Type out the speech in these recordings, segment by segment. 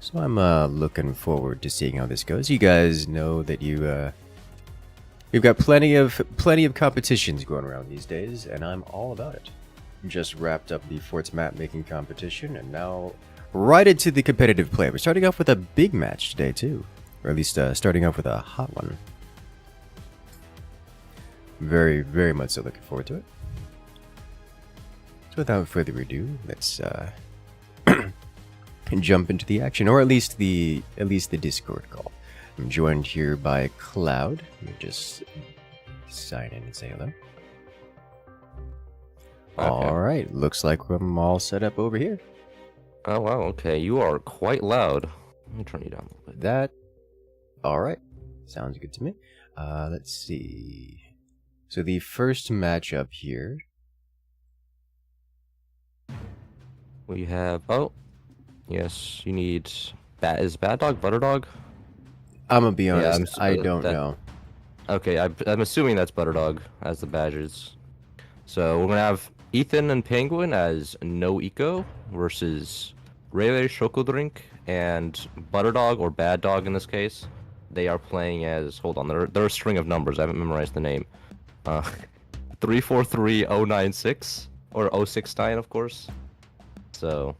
So I'm looking forward to seeing how this goes. You guys know that you've got plenty of competitions going around these days, and I'm all about it. Just wrapped up the Forts map making competition, and now right into the competitive play. We're starting off with a big match today too, or at least starting off with a hot one. Very, very much so looking forward to it. So without further ado, let's jump into the action, or at least the Discord call. I'm joined here by Cloud. Let me just sign in and say hello. Okay. All right, looks like I'm all set up over here. Oh wow, okay, you are quite loud. Let me turn you down a little bit. That, all right, sounds good to me. Let's see. So the first matchup here. We have, oh, yes, you need, is Bad Dog Butter Dog? I'm gonna be honest, I don't know. Okay, I'm assuming that's Butter Dog as the badges. So we're gonna have Ethan and Penguin as No Eco versus Rele Choco Drink and Butter Dog, or Bad Dog in this case. They are playing as, hold on, they're a string of numbers, I haven't memorized the name. 343096, or 069 of course. So,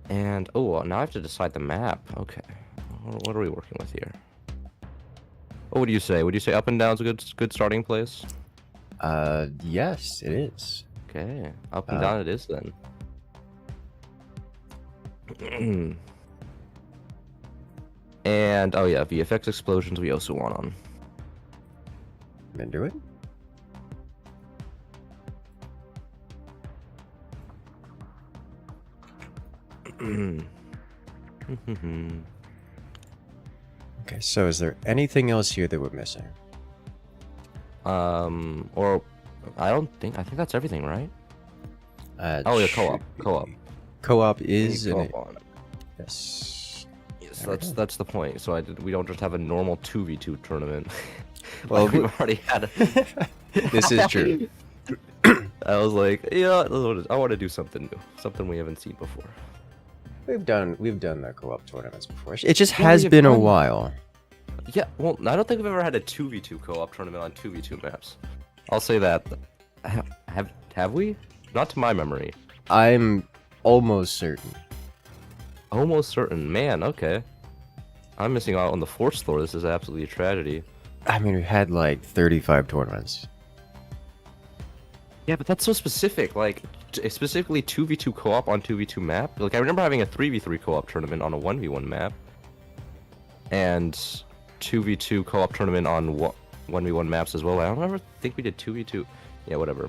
and, oh, now I have to decide the map. Okay, what are we working with here? What do you say? Would you say up and down's a good starting place? Yes, it is. Okay, up and down it is then. And, oh yeah, VFX explosions we also want on. Then do it. Okay, so is there anything else here that we're missing? Or I think that's everything, right? Oh yeah, co-op. Co-op is Yes. Yes, that's the point. So we don't just have a normal 2v2 tournament. Well, we've already had. This is true. I was like, yeah, I want to do something new, something we haven't seen before. We've done the co-op tournaments before. It just has been a while. Yeah, well, I don't think I've ever had a 2v2 co-op tournament on 2v2 maps. I'll say that. Have we? Not to my memory. I'm almost certain. Almost certain. Man, okay. I'm missing out on the Force floor. This is absolutely a tragedy. I mean, we had like 35 tournaments. Yeah, but that's so specific. Like, specifically 2v2 co-op on 2v2 map. Like, I remember having a 3v3 co-op tournament on a 1v1 map. And 2v2 co-op tournament on 1v1 maps as well. I don't ever think we did 2v2. Yeah, whatever.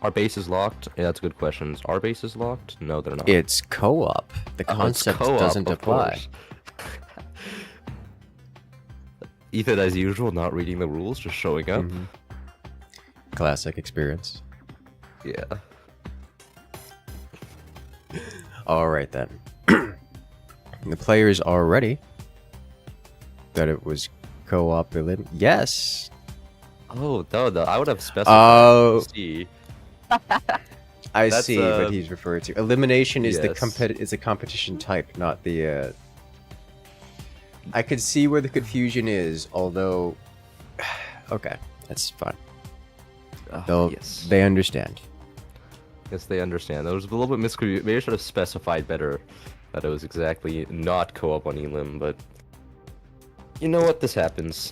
Our base is locked? Yeah, that's a good question. Is our base is locked? No, they're not. It's co-op. The concept doesn't apply. Ethan, as usual, not reading the rules, just showing up. Mm-hmm. Classic experience. Yeah. Alright then. The players are ready. That it was co-op elimination. Yes! Oh, no, I would have specified. Oh. I That's, see what he's referring to. Elimination is yes. is a competition type, not the I could see where the confusion is, although okay, that's fine. Yes. They understand. Yes, they understand. There was a little bit miscommunication. Maybe I should have specified better that it was exactly not co-op on Elim, but you know what? This happens.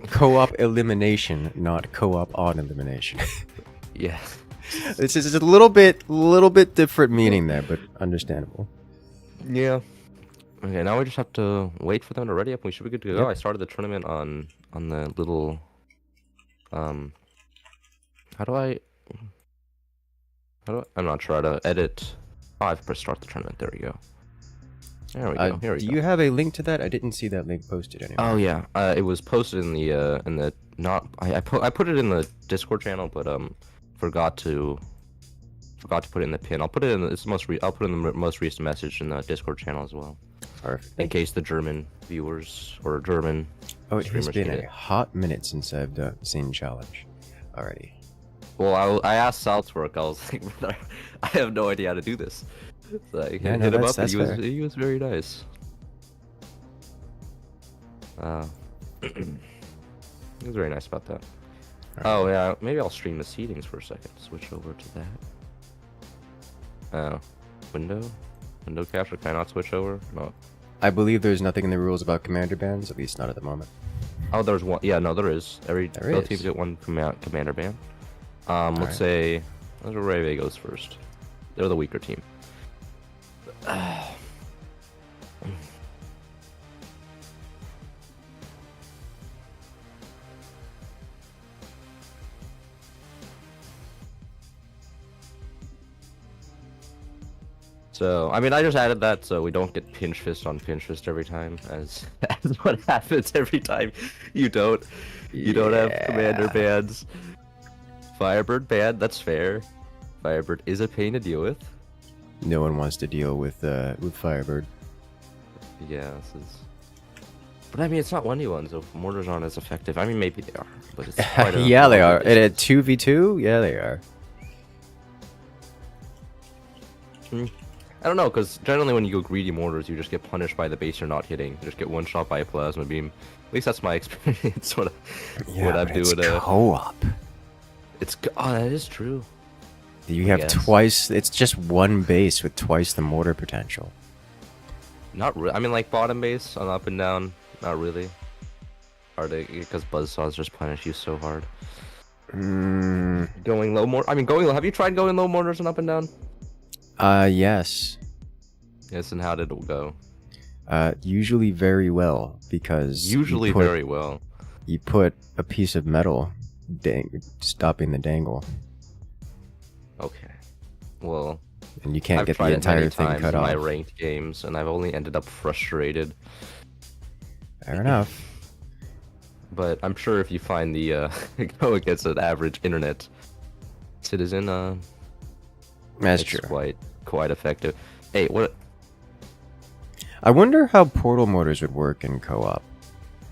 Co-op elimination, not co-op on elimination. Yeah. This is a little bit different meaning there, but understandable. Yeah. Okay, now we just have to wait for them to ready up. We should be good to go. Yep. I started the tournament on the little I'm not sure how to edit. Oh, I've pressed start the tournament. There we go. There we go. Here we go. Do you have a link to that? I didn't see that link posted anywhere. Oh yeah, it was posted in the not. I put it in the Discord channel, but forgot to put it in the pin. I'll put it in I'll put in the most recent message in the Discord channel as well. Perfect. In case the German viewers or German. Oh, it has been a hot minute since I've seen challenge. Alrighty. Well, I asked Salzburg. I was like, I have no idea how to do this. So I Yeah, no, hit him that's- up, and that's fair. he was very nice. He was very nice about that. Oh yeah, maybe I'll stream the seedings for a second. Switch over to that. Window capture. Can I not switch over? No. I believe there's nothing in the rules about commander bans, at least not at the moment. Oh, there's one. Yeah, no, there is. There Both is. teams get one commander ban. Let's Alright. say Reve goes first. They're the weaker team. So, I mean, I just added that so we don't get pinch fist on pinch fist every time, as what happens every time you don't have commander bans. Firebird ban, that's fair. Firebird is a pain to deal with. No one wants to deal with Firebird. Yeah, this is. But I mean, it's not 1v1, so mortars aren't as effective. I mean, maybe they are, but it's quite a Yeah, they long are. And at 2v2, yeah, they are. I don't know, because generally when you go greedy mortars, you just get punished by the base you're not hitting. You just get one shot by a plasma beam. At least that's my experience. What I'm doing. It's co-op. Oh, that is true. You have twice. It's just one base with twice the mortar potential. Not really. I mean, like bottom base on up and down. Not really. Hard because buzzsaws just punish you so hard. Going low more. I mean, going low. Have you tried going low mortars on up and down? Yes. Yes, and how did it go? Usually very well, because very well. You put a piece of metal stopping the dangle. Okay. Well, and you can't I've get tried the entire it many thing times cut in off. my ranked games, and I've only ended up frustrated. Fair enough. But I'm sure if you find the go against an average internet citizen, That's it's true. quite effective. Hey, what? I wonder how portal mortars would work in co-op,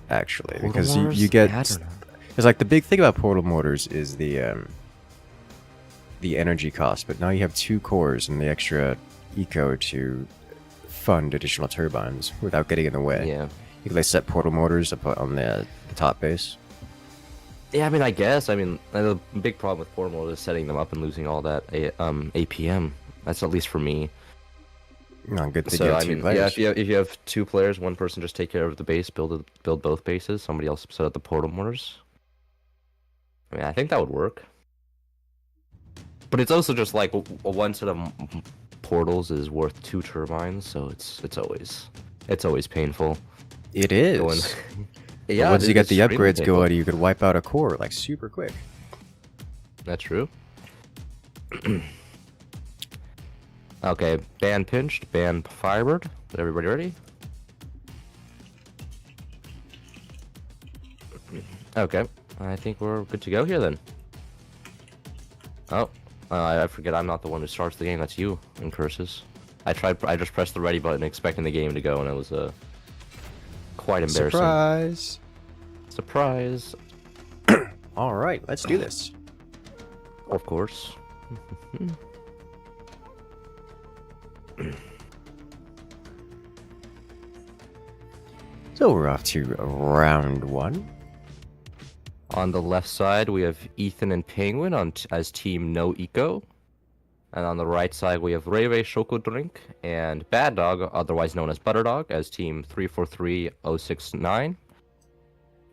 actually, because you get. It's like the big thing about portal mortars is the energy cost, but now you have 2 cores and the extra eco to fund additional turbines without getting in the way. Yeah. You can like set portal mortars up on the top base. Yeah, I mean, I guess. I mean, the big problem with portal mortars is setting them up and losing all that APM. That's at least for me. No, good thing So you have I 2 mean, players. yeah, if you have 2 players, one person just take care of the base, build both bases. Somebody else set up the portal mortars. I mean, I think that would work. But it's also just like one set of portals is worth 2 turbines, so it's always painful. It is. Yeah. Once you get the extremely upgrades painful. going, you could wipe out a core like super quick. That's true. Okay, ban pinched, ban Firebird. Is everybody ready? Okay, I think we're good to go here then. Oh, I forget I'm not the one who starts the game. That's you, Incursus. I just pressed the ready button expecting the game to go, and it was quite embarrassing. Surprise! Surprise! All right, let's do this. Of course. So we're off to round 1. On the left side, we have Ethan and Penguin as team No Eco. And on the right side, we have Reve Shoko Drink and Bad Dog, otherwise known as Butter Dog, as team 343069.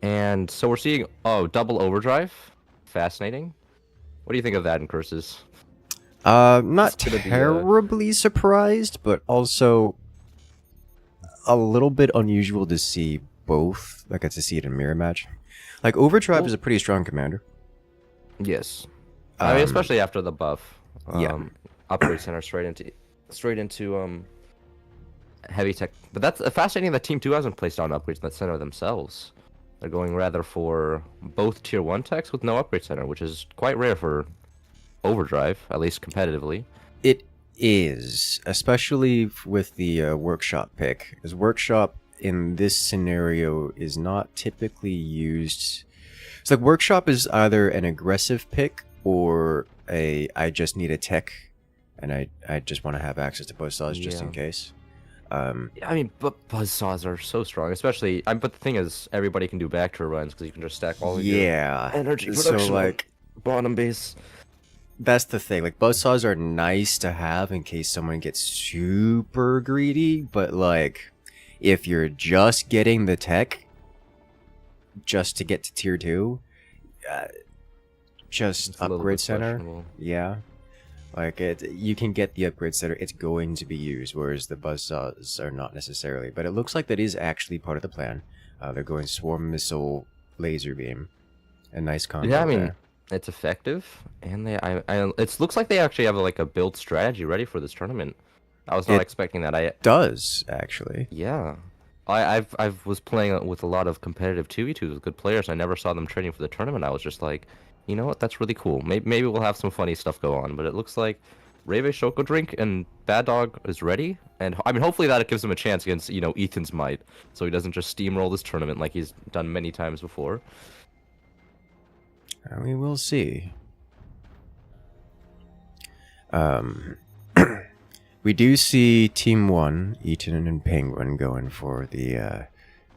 And so we're seeing, double overdrive. Fascinating. What do you think of that, Incursus? Not terribly surprised, but also a little bit unusual to see both. Like, to see it in a mirror match. Like, Overdrive is a pretty strong commander. Yes. I mean, especially after the buff. Yeah. Upgrade center straight into heavy tech. But that's fascinating that Team 2 hasn't placed down upgrades in that center themselves. They're going rather for both tier 1 techs with no upgrade center, which is quite rare for Overdrive, at least competitively. It is, especially with the workshop pick. Because workshop in this scenario is not typically used. It's like workshop is either an aggressive pick or I just need a tech and I just want to have access to buzzsaws just in case. Yeah, I mean, but buzzsaws are so strong, especially. But the thing is, everybody can do back turbines because you can just stack all of your energy production so like on bottom base. that's the thing. Like buzzsaws are nice to have in case someone gets super greedy, but like if you're just getting the tech just to get to tier 2, just It's a little upgrade bit center. questionable. Yeah. Like you can get the upgrade center, it's going to be used, whereas the buzzsaws are not necessarily. But it looks like that is actually part of the plan. They're going swarm missile laser beam. A nice combo. Yeah, I mean, there. it's effective, and it looks like they actually have like a build strategy ready for this tournament. I was not It expecting that. does actually. Yeah, I was playing with a lot of competitive 2v2s with good players. I never saw them training for the tournament. I was just like, you know what, that's really cool. Maybe we'll have some funny stuff go on. But it looks like Reve Shoko Drink and Bad Dog is ready, and I mean, hopefully that gives him a chance against Ethan's might, so he doesn't just steamroll this tournament like he's done many times before. We will see. We do see Team 1, Ethan and Penguin, going for the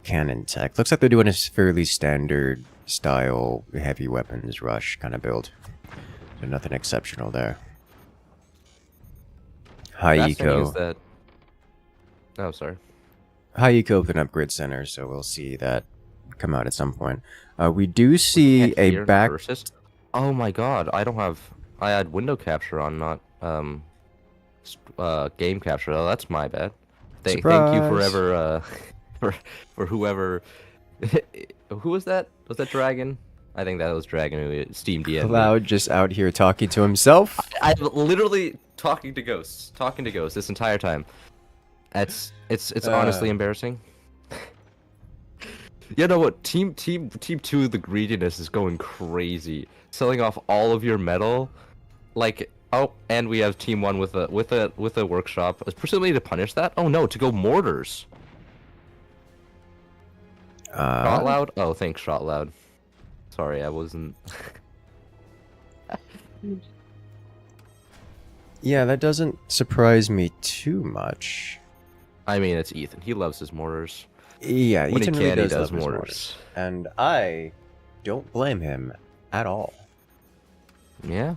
cannon tech. Looks like they're doing a fairly standard style heavy weapons rush kind of build. So nothing exceptional there. High Last thing is eco. that... Oh, sorry. High eco with an upgrade center, so we'll see that come out at some point. We do see a back... Incursus. Oh my god, I had window capture on, not game capture. Oh, that's my bad. Thank you forever for whoever... Who was that? Was that Dragon? I think that was Dragon who Steam DM. Cloud just out here talking to himself. I'm literally talking to ghosts this entire time. It's honestly embarrassing. You know what? Team 2, the greediness is going crazy, selling off all of your metal. Like, oh, and we have Team 1 with a workshop, presumably to punish that. Oh no, to go mortars. Shot loud. Oh, thanks, shot loud. Sorry, I wasn't. Yeah, that doesn't surprise me too much. I mean, it's Ethan. He loves his mortars. Yeah, When Ethan he really can, he does does love his mortars. and I don't blame him at all. Yeah.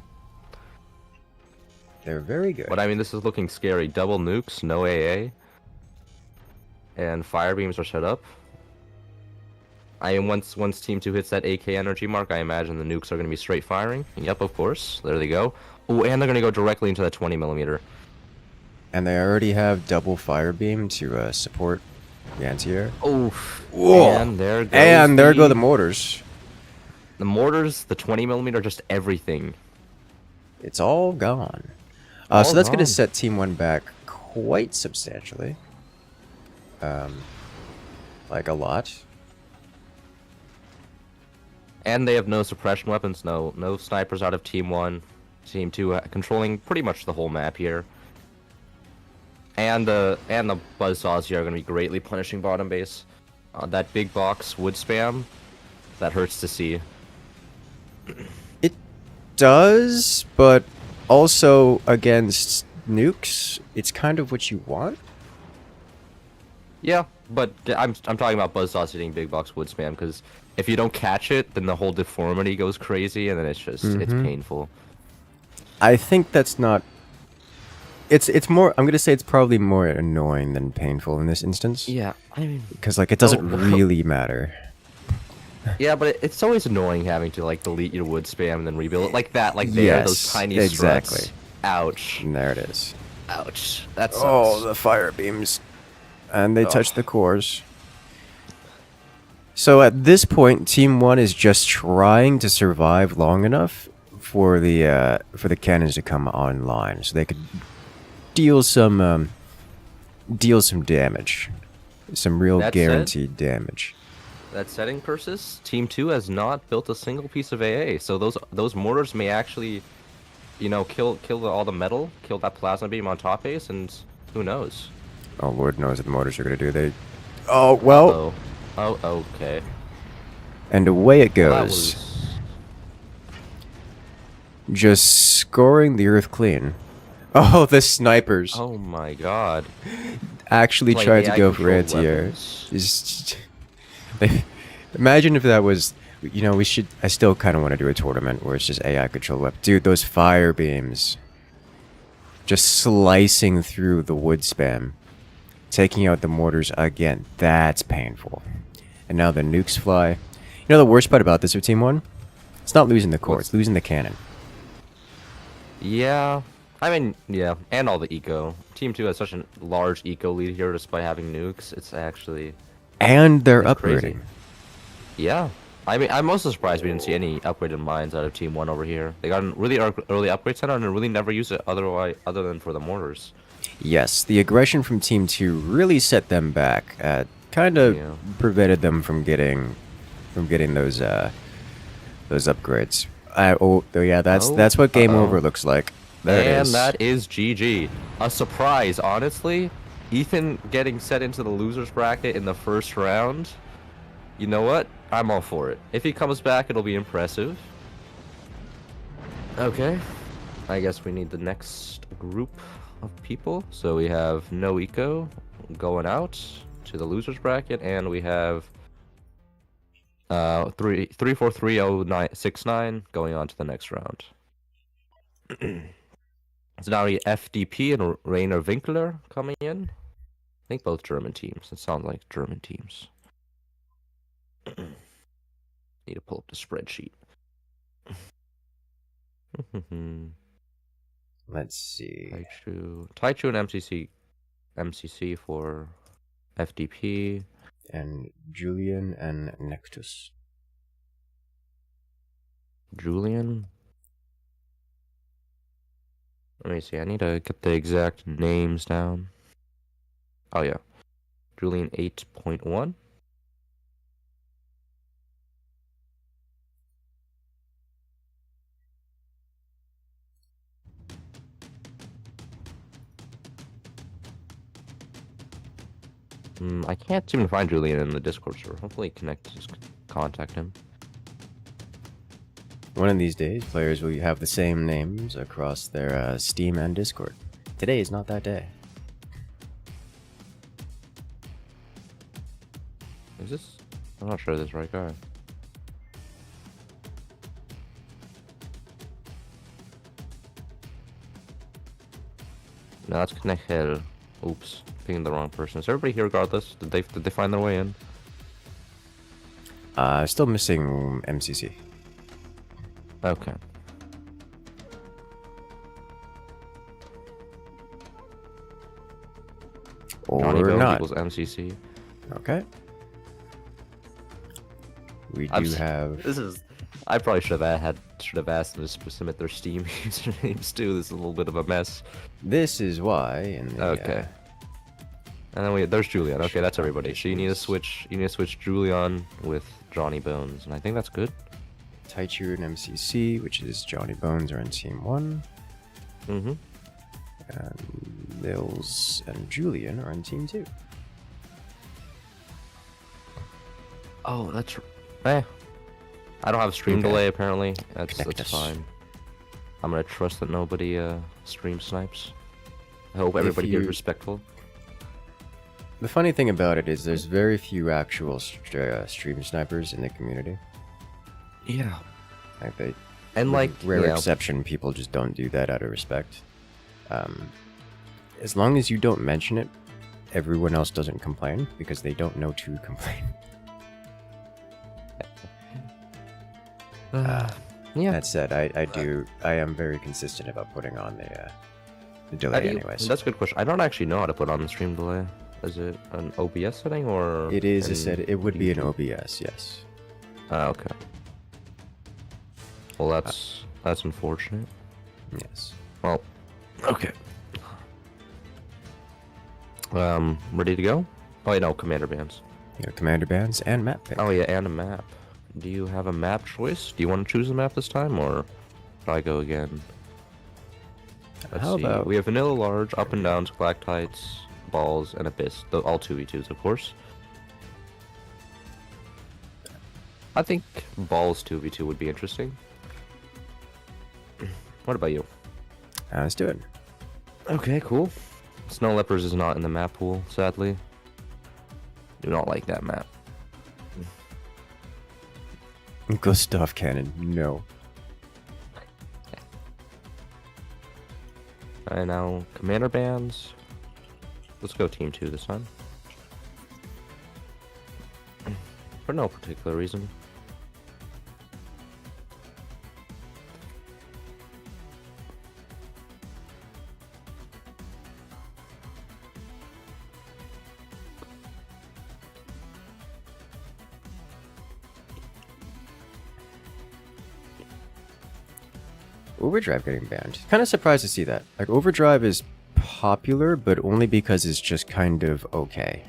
They're very good. But I mean, this is looking scary. Double nukes, no AA. And fire beams are set up. I mean, once Team 2 hits that AK energy mark, I imagine the nukes are going to be straight firing. Yep, of course. There they go. Oh, and they're going to go directly into that 20mm. And they already have double fire beam to support the anti-air. Oh, and there goes and there go the mortars. The mortars, the 20mm, just everything. It's all gone. All so that's going to gone. set Team 1 back quite substantially. Like a lot. And they have no suppression weapons, no snipers out of Team 1. Team 2 controlling pretty much the whole map here. And the buzzsaws here are going to be greatly punishing bottom base. That big box wood spam, that hurts to see. It does, but also against nukes, it's kind of what you want. Yeah, but I'm talking about buzzsaws hitting big box wood spam, because if you don't catch it, then the whole deformity goes crazy, and then it's just it's painful. I think that's not. It's more. I'm gonna say it's probably more annoying than painful in this instance. Yeah, I mean, Because like it doesn't really matter. yeah, but it's always annoying having to like delete your wood spam and then rebuild it like that. Like there, Yes, those tiny exactly. struts. Ouch. And there it is. Ouch. That sucks. Oh, the fire beams, and they touch the cores. So at this point, Team 1 is just trying to survive long enough for the cannons to come online, so they could deal some damage, some real That said- guaranteed damage. That said, Incursus, Team 2 has not built a single piece of AA, so those mortars may actually, kill all the metal, kill that plasma beam on top base, and who knows? Oh, Lord knows what the mortars are gonna do. Oh well, Oh, okay. and away it Well, that goes. was... Just scoring the earth clean. Oh, the snipers Oh my god. actually Like, tried to AI go for controlled anti-air. weapons. Just, imagine if that was, you know, we should. I still kind of want to do a tournament where it's just AI control weapon. Dude, those fire beams, just slicing through the wood spam, taking out the mortars again. That's painful. And now the nukes fly. You know the worst part about this with Team One? It's not losing the core. It's losing the cannon. Yeah. I mean, yeah, and all the eco. Team 2 has such a large eco lead here despite having nukes. It's actually And they're crazy. upgrading. Yeah. I mean, I'm mostly surprised we didn't see any upgraded mines out of Team 1 over here. They got a really early upgrade center and really never used it other than for the mortars. Yes, the aggression from Team 2 really set them back. Kind of Yeah. prevented them from getting those upgrades. That's what game over looks like. There it And is. that is GG. A surprise, honestly. Ethan getting set into the losers bracket in the first round. You know what? I'm all for it. If he comes back, it'll be impressive. Okay. I guess we need the next group of people. So we have No Eco going out to the losers bracket, and we have 3430969 going on to the next round. So now we FDP and Rainer Winkler coming in. I think both German teams. It sounds like German teams. Need to pull up the spreadsheet. Let's see. Taichu and MCC for FDP. And Julian and Nectus. Julian. Let me see. I need to get the exact names down. Oh yeah, Julian 8.1. I can't seem to find Julian in the Discord server. Hopefully, just contact him. One of these days, players will have the same names across their Steam and Discord. Today is not that day. Is this? I'm not sure this is the right guy. No, that's Knechel. Oops, picking the wrong person. Is everybody here regardless? Did they find their way in? Still missing MCC. Okay. Johnny Or Bones not. equals MCC. Okay. We do have. This is. I probably should have asked them to submit their Steam usernames too. This is a little bit of a mess. This is why. In the, Okay. And then there's Julian. Okay, that's everybody. So you need to switch. You need to switch Julian with Johnny Bones, and I think that's good. Taichu and MCC, which is Johnny Bones, are in Team 1. Mm-hmm. And Nils and Julian are in Team 2. Oh, that's. I don't have stream delay apparently. That's fine. I'm gonna trust that nobody stream snipes. I hope everybody is respectful. The funny thing about it is there's very few actual stream snipers in the community. Yeah. Like they, and like rare exception, people just don't do that out of respect. As long as you don't mention it, everyone else doesn't complain because they don't know to complain. Yeah. That said, I am very consistent about putting on the delay anyways. That's a good question. I don't actually know how to put on the stream delay. Is it an OBS setting or? It is a set. It would be an OBS, yes. Okay. Well, that's unfortunate. Yes. Well, okay. Ready to go? Oh, yeah, no, commander bands. Commander bands and map pick. Oh yeah, and a map. Do you have a map choice? Do you want to choose a map this time, or should I go again? Let's see. About... We have vanilla, large, up and down, stalactites, balls, and abyss. All 2v2s, of course. I think balls 2v2 would be interesting. What about you? Let's do it. Okay, cool. Snow Leopards is not in the map pool, sadly. Do not like that map. Gustav Cannon, no. And now commander bands. Let's go team 2 this time. For no particular reason. Overdrive getting banned. Kind of surprised to see that. Like, Overdrive is popular, but only because it's just kind of okay.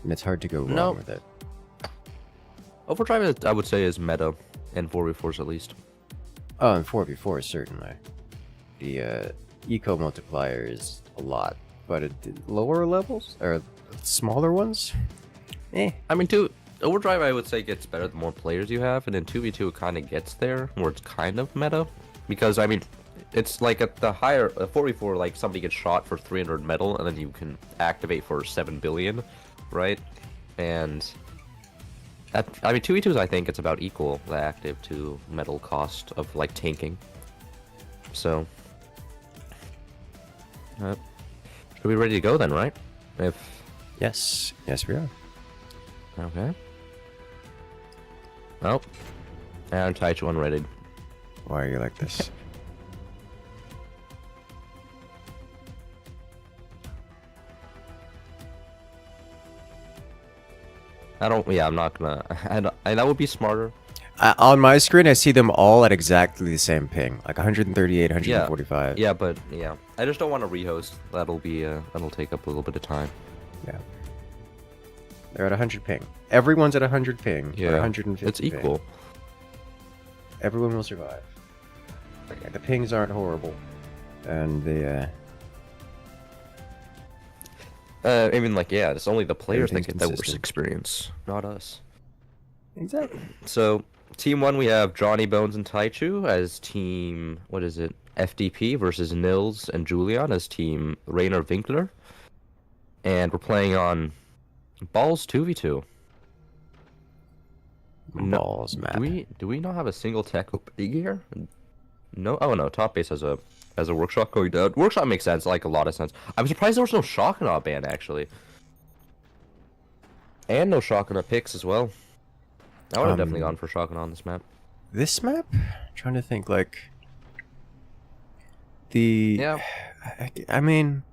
And it's hard to go wrong with it. Overdrive, I would say, is meta, and 4v4s at least. Oh, and 4v4 certainly. The eco multiplier is a lot, but at lower levels, or smaller ones? Eh. I mean, Overdrive, I would say, gets better the more players you have, and in 2v2 it kind of gets there, where it's kind of meta. Because, I mean, it's like at the higher 4v4, like somebody gets shot for 300 metal, and then you can activate for 7 billion, right? And I mean, 2v2s, I think it's about equal the active to metal cost of like tanking. So, should we be ready to go then, right? Yes, we are. Okay. Oh, and Taichu unrated. Why are you like this? I'm not gonna. That would be smarter. On my screen, I see them all at exactly the same ping, like 138, 145. Yeah, but yeah, I just don't want to rehost. That'll take up a little bit of time. Yeah. They're at 100 ping. Everyone's at 100 ping. Yeah, or 150 it's equal. Ping. Everyone will survive. Like, the pings aren't horrible, and the I mean, like, yeah, it's only the players that get that worst consistent. experience, not us. Exactly. So, team 1, we have Johnny Bones and Taichu as team, what is it, FDP versus Nils and Julian as team Rainer Winkler. And we're playing on Balls 2v2. Balls map. Do we not have a single tech opening here? No. Oh no, top base has a workshop going down. Workshop makes sense, like a lot of sense. I'm surprised there was no Shockanaut ban actually, and no Shockanaut picks as well. I would have definitely gone for Shockanaut on this map. This map? I'm trying to think, like the. Yeah. I mean,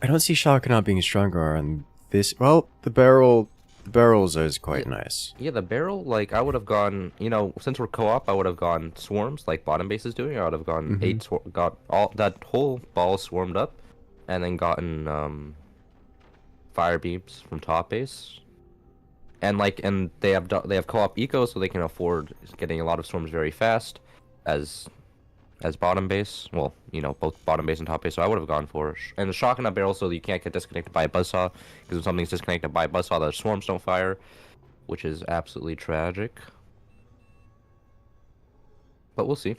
I don't see Shockanaut being stronger on this. Well, the barrels is quite nice. Yeah, the barrel, like, I would have gone, you know, since we're co-op, I would have gone swarms, like bottom base is doing. I would have gone got all that whole ball swarmed up, and then gotten fire beams from top base. And they have co-op eco, so they can afford getting a lot of swarms very fast, as bottom base. Well, you know, both bottom base and top base. So I would have gone for and the shotgun barrel, so you can't get disconnected by a buzzsaw. Because when something's disconnected by a buzzsaw, the swarms don't fire, which is absolutely tragic. But we'll see.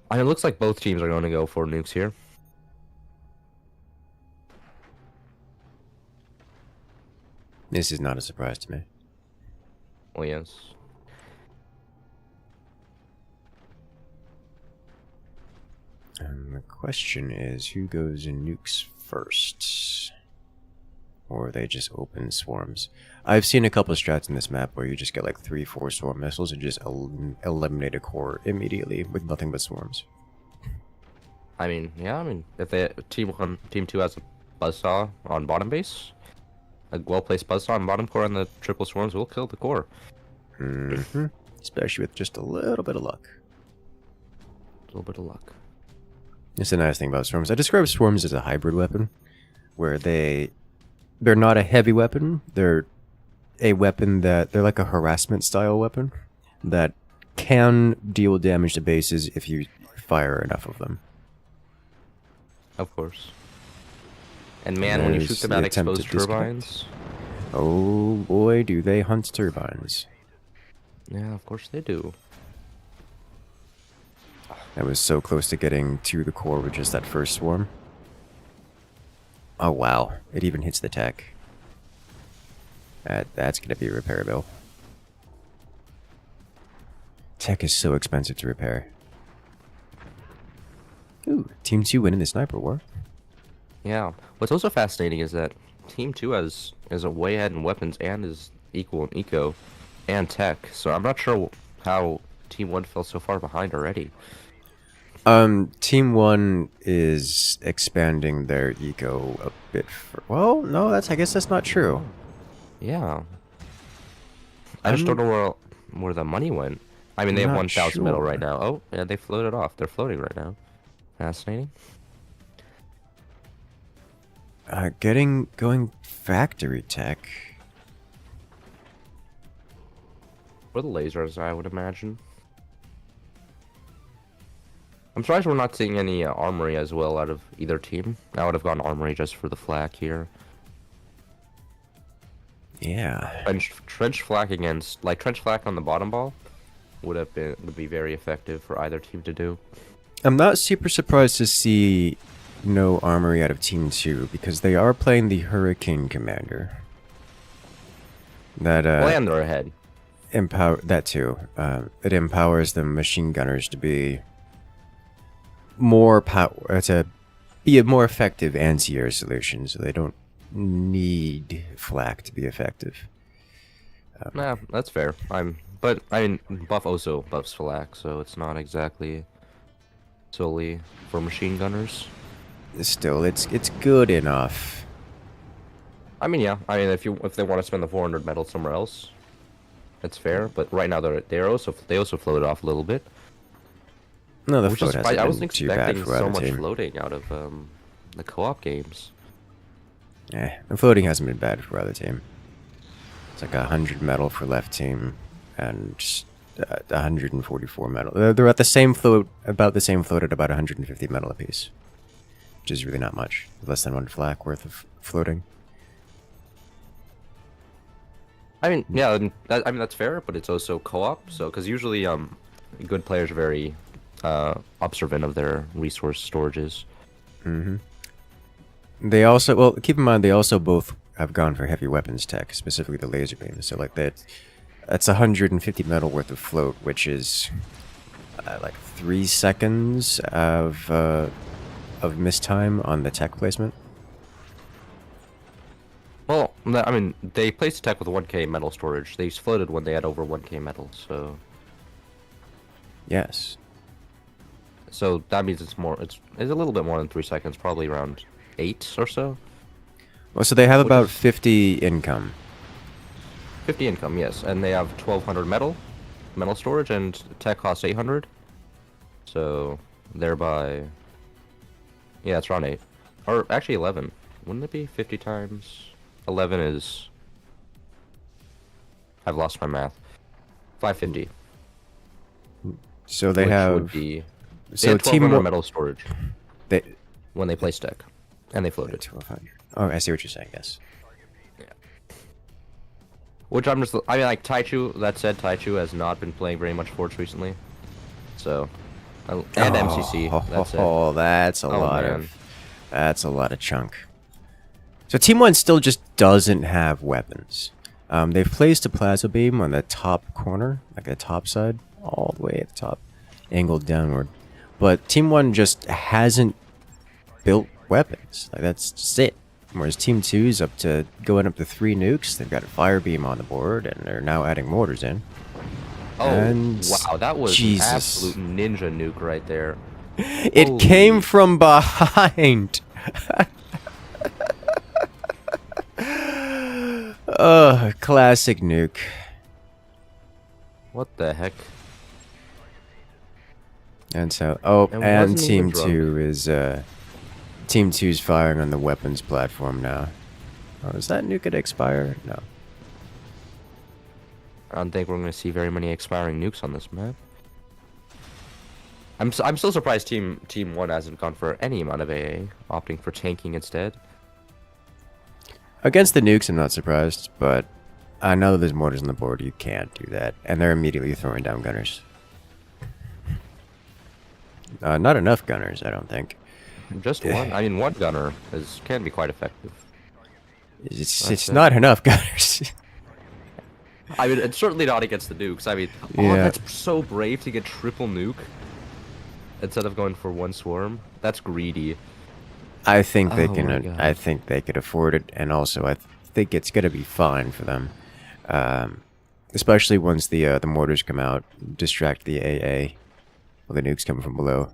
And it looks like both teams are going to go for nukes here. This is not a surprise to me. Well, yes. And the question is, who goes in nukes first? Or they just open swarms? I've seen a couple of strats in this map where you just get like 3-4 swarm missiles and just eliminate a core immediately with nothing but swarms. I mean, yeah, I mean, if team 2 has a buzzsaw on bottom base, a well-placed buzzsaw on bottom core, and the triple swarms will kill the core. Especially with just a little bit of luck. A little bit of luck. It's a nice thing about swarms. I describe swarms as a hybrid weapon, where they're not a heavy weapon. They're a weapon that they're like a harassment style weapon that can deal damage to bases if you fire enough of them. Of course. And man, when you shoot them at exposed turbines. Oh boy, do they hunt turbines. Yeah, of course they do. That was so close to getting to the core with just that first swarm. Oh wow, it even hits the tech. That's gonna be a repair bill. Tech is so expensive to repair. Ooh, Team 2 winning the sniper war. Yeah. What's also fascinating is that Team 2 is a way ahead in weapons and is equal in eco and tech. So I'm not sure how Team 1 fell so far behind already. Team 1 is expanding their eco a bit. Well, no, I guess that's not true. Yeah. I just don't know where the money went. I mean, they have 1,000 metal right now. Oh, yeah, they floated off. They're floating right now. Fascinating. Going factory tech. For the lasers, I would imagine. I'm surprised we're not seeing any armory as well out of either team. I would have gone armory just for the flak here. Yeah. Trench flak against, like trench flak on the bottom ball, would be very effective for either team to do. I'm not super surprised to see no armory out of Team 2 because they are playing the Hurricane Commander. That well, and they're ahead. That too. It empowers the machine gunners to be more be a more effective anti-air solution, so they don't need flak to be effective. Nah, that's fair. But I mean, buff also buffs flak, so it's not exactly solely for machine gunners. Still, it's good enough. I mean, yeah. I mean, if they want to spend the 400 metal somewhere else, that's fair. But right now they also floated off a little bit. No, the float hasn't I wasn't been too bad expecting for so either much team. floating out of the co-op games. The floating hasn't been bad for either team. It's like 100 metal for left team and 144 metal. They're at the same float, about the same float at about 150 metal apiece, which is really not much. Less than 1 flak worth of floating. I mean, yeah, I mean that's fair, but it's also co-op. So, because usually good players are very observant of their resource storages. Mm-hmm. They also, well, keep in mind they also both have gone for heavy weapons tech, specifically the laser beam. So like that's 150 metal worth of float, which is like 3 seconds of missed time on the tech placement. Well, I mean, they placed tech with 1k metal storage. They floated when they had over 1k metal, so... Yes. So that means it's a little bit more than 3 seconds, probably around 8 or so. Well, so they have about 50 income. 50 income, yes. And they have 1,200 metal storage, and tech costs 800. So, thereby... Yeah, it's around 8. Or actually 11. Wouldn't it be 50 times... 11 is... I've lost my math. 550. So they have... Would be... So they had team 1,200 metal storage they when they placed tech. And they floated. 1,200. Oh, I see what you're saying, yes. Yeah. Which I mean, like, Taichu, that said, Taichu has not been playing very much Forge recently. So... And MCC, that's it. Oh, that's a lot man. of... That's a lot of chunk. So Team 1 still just doesn't have weapons. They've placed a plasma beam on the top corner, like the top side, all the way at the top, angled downward. But Team 1 just hasn't built weapons. Like, that's just it. Whereas Team 2's going up to 3 nukes. They've got a fire beam on the board, and they're now adding mortars in. Oh, and wow, that was Jesus. an absolute ninja nuke right there. It Holy. came from behind. Classic nuke. What the heck? And so, And and wasn't even Team drunk. 2 is, Team 2's firing on the weapons platform now. Oh, is that nuke gonna expire? No. I don't think we're going to see very many expiring nukes on this map. I'm still surprised Team 1 hasn't gone for any amount of AA, opting for tanking instead. Against the nukes, I'm not surprised, but I know there's mortars on the board. You can't do that. And they're immediately throwing down gunners. Not enough gunners, I don't think. Just one. I mean, one gunner can be quite effective. It's not enough gunners. I mean, it's certainly not against the nukes. I mean, Yeah. that's so brave to get triple nuke instead of going for one swarm. That's greedy. I think they Oh can. my God. I think they could afford it, and also I think it's gonna be fine for them, especially once the mortars come out, distract the AA, while the nukes coming from below.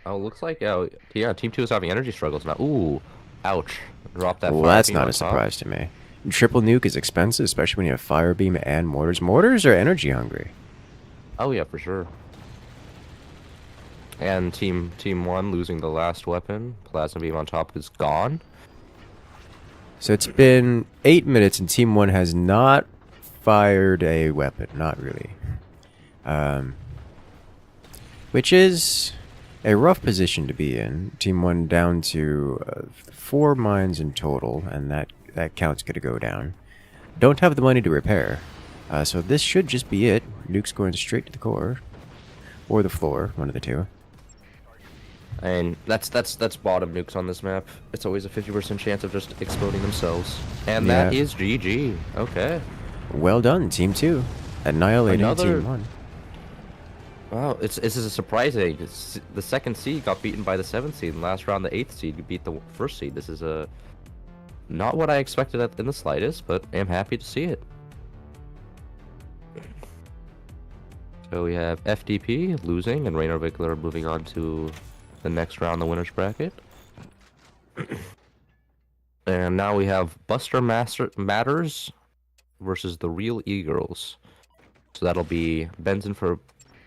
Oh, looks like yeah, Team 2 is having energy struggles now. Ooh, ouch. Drop that Well, fire that's beam not on a top. surprise to me. Triple nuke is expensive, especially when you have fire beam and mortars. Mortars are energy hungry. Oh yeah, for sure. And Team 1 losing the last weapon. Plasma beam on top is gone. So it's been 8 minutes, and Team 1 has not fired a weapon. Not really. Which is a rough position to be in. Team 1 down to 4 mines in total, and that count's going to go down. Don't have the money to repair. So this should just be it. Nuke's going straight to the core. Or the floor, one of the two. And that's bottom nukes on this map. It's always a 50% chance of just exploding themselves. And that Yeah. is GG. Okay. Well done, Team 2. Annihilating Another- Team 1. Wow, this is surprising. The second seed got beaten by the 7th seed, and last round the 8th seed beat the first seed. This is not what I expected in the slightest, but I'm happy to see it. So we have FDP losing, and Rainer Wickler moving on to the next round, the winner's bracket. And now we have Buster Matters versus the real Eagirls. So that'll be Benson for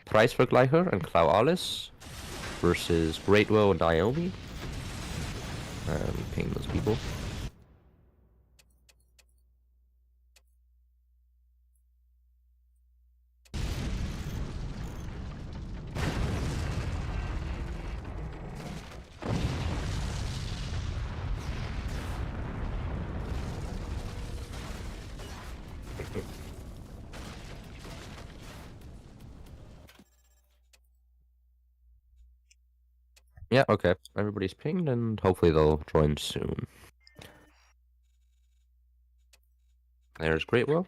Preisvergleicher and Clau Alice versus Greatwoe and Naomi. Ping those people. Yeah, okay. Everybody's pinged, and hopefully they'll join soon. There's Greatwoe.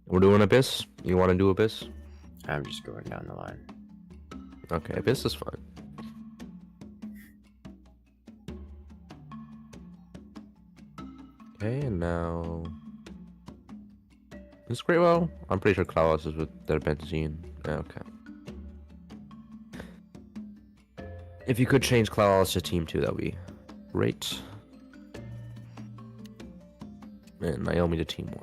We're doing Abyss. You want to do Abyss? I'm just going down the line. Okay, Abyss is fine. Okay, and now... Is Greatwoe? I'm pretty sure Klaus is with their benzene. Yeah, okay. If you could change Klaus to Team 2, that would be great. And Naomi to Team 1.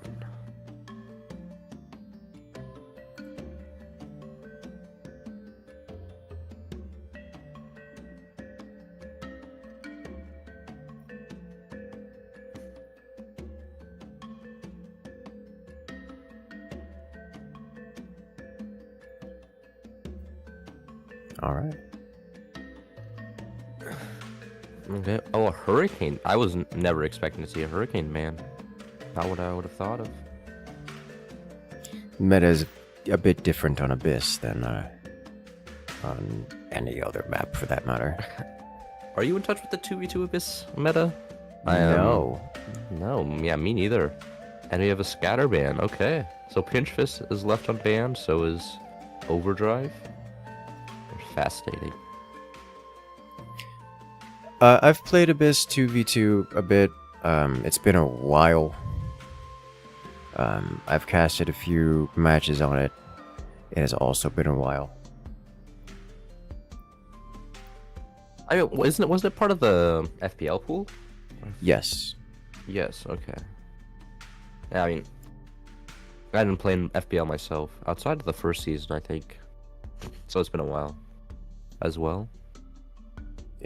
All right. Okay. Oh, a hurricane. I was never expecting to see a hurricane, man. Not what I would have thought of. Meta is a bit different on Abyss than on any other map, for that matter. Are you in touch with the 2v2 Abyss meta? No. No, yeah, me neither. And we have a scatter ban. Okay. So Pinchfist is left unbanned, so is Overdrive. Fascinating. I've played Abyss 2v2 a bit. It's been a while. I've casted a few matches on it. It has also been a while. I mean, wasn't it part of the FPL pool? Yes. Yes, okay. Yeah, I mean, I didn't play in FPL myself outside of the first season, I think. So it's been a while as well.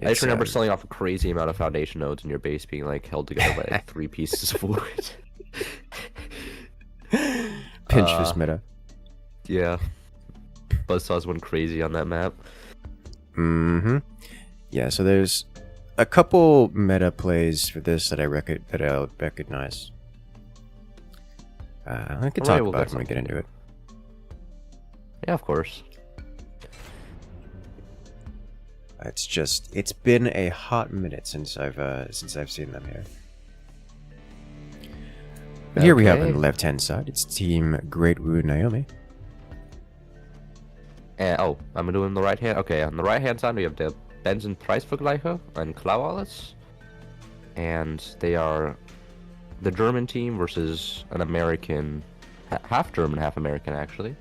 I just remember selling off a crazy amount of foundation nodes and your base being like held together by like 3 pieces of wood. Pinchfist meta. Yeah. Buzzsaws went crazy on that map. Mm-hmm. Yeah, so there's a couple meta plays for this that I recognize. I can Alright, talk we'll about get it when we get into it. Yeah, of course. It's been a hot minute since I've seen them here. But here we have on the Okay. left-hand side, it's Team Great Woo Naomi. And, oh, I'm doing the right hand. Okay, on the right hand side we have the Benson Preisvergleiche and Klaualis. And they are the German team versus an American, half German, half American actually.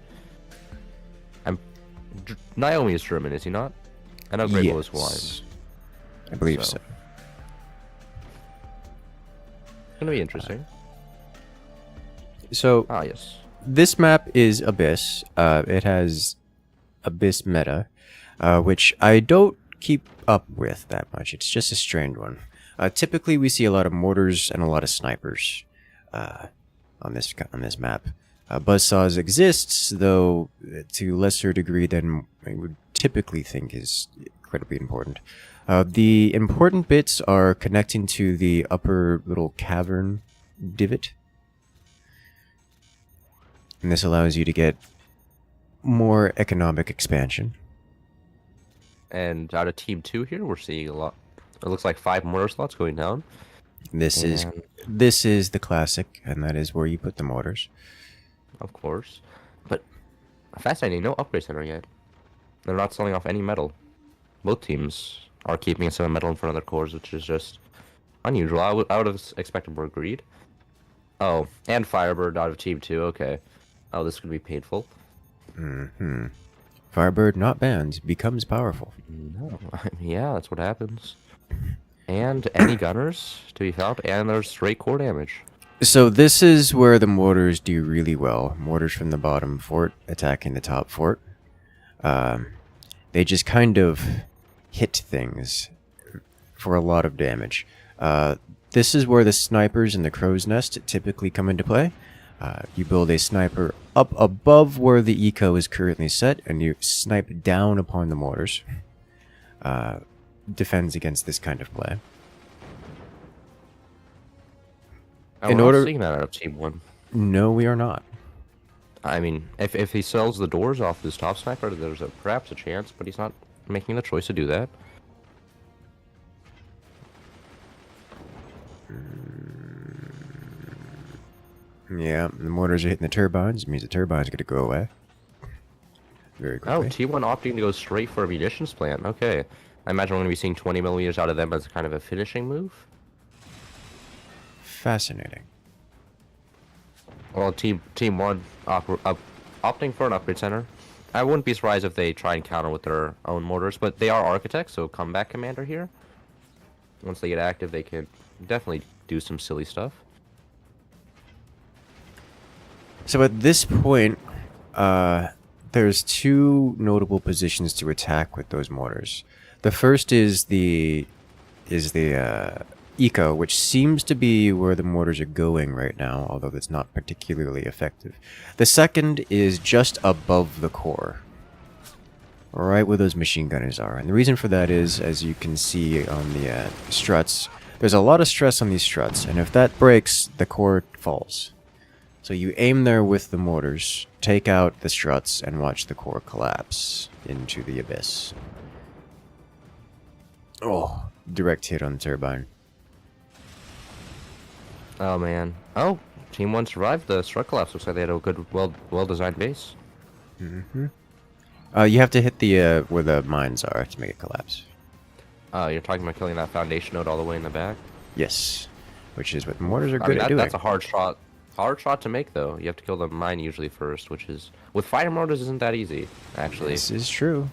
Naomi is German, is he not? I know Great Woo is Hawaiian. I believe so. It's gonna be interesting. So Yes. this map is Abyss. It has Abyss meta, which I don't keep up with that much. It's just a strange one. Typically, we see a lot of mortars and a lot of snipers on this map. Buzzsaws exists, though to lesser degree than I would typically think is incredibly important. The important bits are connecting to the upper little cavern divot. And this allows you to get more economic expansion. And out of Team 2 here, we're seeing a lot. It looks like 5 mortar slots going down. This is the classic, and that is where you put the mortars. Of course. But fascinating, no upgrade center yet. They're not selling off any metal. Both teams are keeping some metal in front of their cores, which is just unusual. I would have expected more greed. Oh, and Firebird out of Team 2, okay. Oh, this could be painful. Firebird, not banned, becomes powerful. No, yeah, that's what happens. And any gunners to be found, and there's straight core damage. So this is where the mortars do really well. Mortars from the bottom fort attacking the top fort. They just kind of hit things for a lot of damage. This is where the snipers and the crow's nest typically come into play. You build a sniper up above where the eco is currently set, and you snipe down upon the mortars. Defends against this kind of play. We're not seeing that out of Team 1. No, we are not. I mean, if he sells the doors off his top sniper, there's perhaps a chance, but he's not making the choice to do that. Yeah, the mortars are hitting the turbines. It means the turbines are going to go away very quickly. Oh, T1 opting to go straight for a munitions plant. Okay. I imagine we're going to be seeing 20 millimeters out of them as kind of a finishing move. Fascinating. Well, Team 1 opting for an upgrade center. I wouldn't be surprised if they try and counter with their own mortars, but they are architects, so comeback commander here. Once they get active, they can definitely do some silly stuff. So at this point, there's two notable positions to attack with those mortars. The first is the eco, which seems to be where the mortars are going right now, although that's not particularly effective. The second is just above the core, right where those machine gunners are. And the reason for that is, as you can see on the struts, there's a lot of stress on these struts, and if that breaks, the core falls. So you aim there with the mortars, take out the struts, and watch the core collapse into the abyss. Oh, direct hit on the turbine. Oh, man. Oh, Team 1 survived the strut collapse. Looks like they had a good, well-designed base. Mm-hmm. You have to hit the where the mines are to make it collapse. You're talking about killing that foundation node all the way in the back? Yes, which is what mortars are good at doing. That's a hard shot. Hard shot to make, though. You have to kill the mine usually first, which is... With fire mortars, isn't that easy, actually. This is true.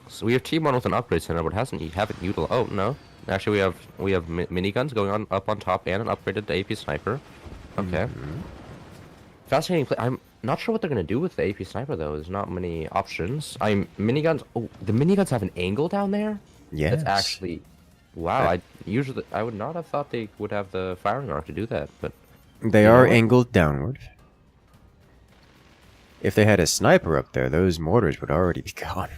So we have Team 1 with an upgrade center, but haven't utilized... Oh, no. Actually, we have miniguns going on up on top and an upgraded AP sniper. Okay. Fascinating play. I'm not sure what they're going to do with the AP sniper, though. There's not many options. Miniguns... Oh, the miniguns have an angle down there? Yes. That's actually... Wow, I would not have thought they would have the firing arc to do that, but... They are angled downward. If they had a sniper up there, those mortars would already be gone.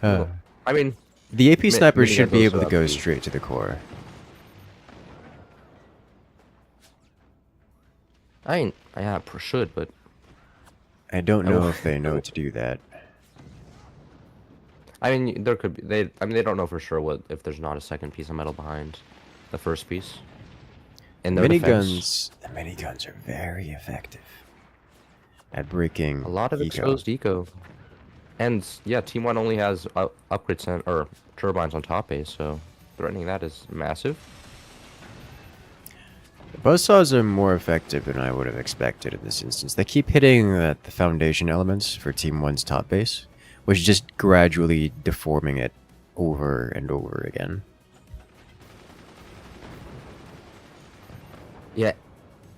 I mean, The AP sniper Mini should be Eagirls able to are go up. straight to the core. Yeah, should, but I don't I know will- if they know to do that. I mean, there could be. They don't know for sure what if there's not a second piece of metal behind the first piece. In their defense, The miniguns are very effective at breaking a lot of eco. exposed eco, and yeah, Team One only has upgrades or turbines on top base, so threatening that is massive. Buzzsaws are more effective than I would have expected in this instance. They keep hitting the foundation elements for Team 1's top base, which is just gradually deforming it over and over again. Yeah,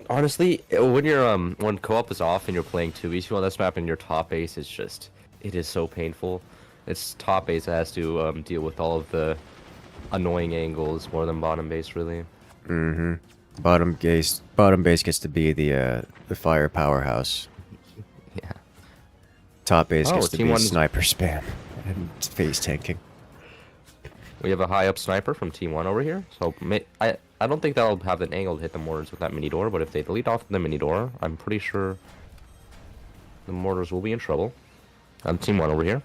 honestly, when you're when co-op is off and you're playing 2v2 on this map and your top base is just it is so painful. It's top base that has to deal with all of the annoying angles more than bottom base really. Mm-hmm. Bottom base gets to be the fire powerhouse. Yeah. Top base Oh, gets to Team be One's- sniper spam and phase tanking. We have a high up sniper from Team 1 over here, so I don't think that'll have an angle to hit the mortars with that mini door, but if they delete off the mini door, I'm pretty sure the mortars will be in trouble. Team 1 over here.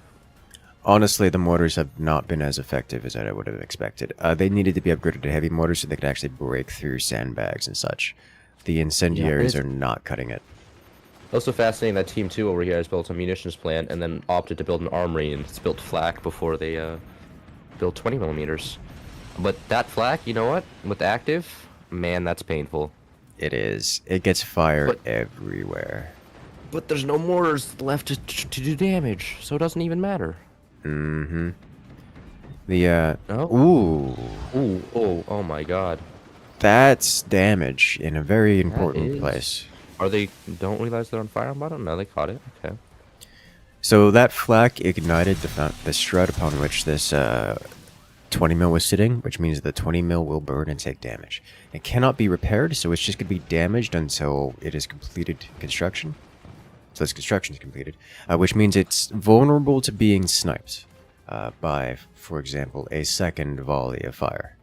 Honestly, the mortars have not been as effective as I would have expected. They needed to be upgraded to heavy mortars so they could actually break through sandbags and such. The incendiaries Yeah, are not cutting it. Also fascinating that Team 2 over here has built a munitions plant and then opted to build an armory and it's built flak before they built 20 millimeters. But that flak, you know what? With active, man, that's painful. It is. It gets fire But- everywhere. But there's no mortars left to do damage, so it doesn't even matter. Mm-hmm. The, Oh. Ooh. Ooh, oh my god. That's damage in a very important is. place. Are they don't realize they're on fire on bottom? No, they caught it. Okay. So that flak ignited the strut upon which this 20 mil was sitting, which means the 20 mil will burn and take damage. It cannot be repaired, so it's just going to be damaged until it is completed construction. So its construction is completed, which means it's vulnerable to being sniped by, for example, a second volley of fire.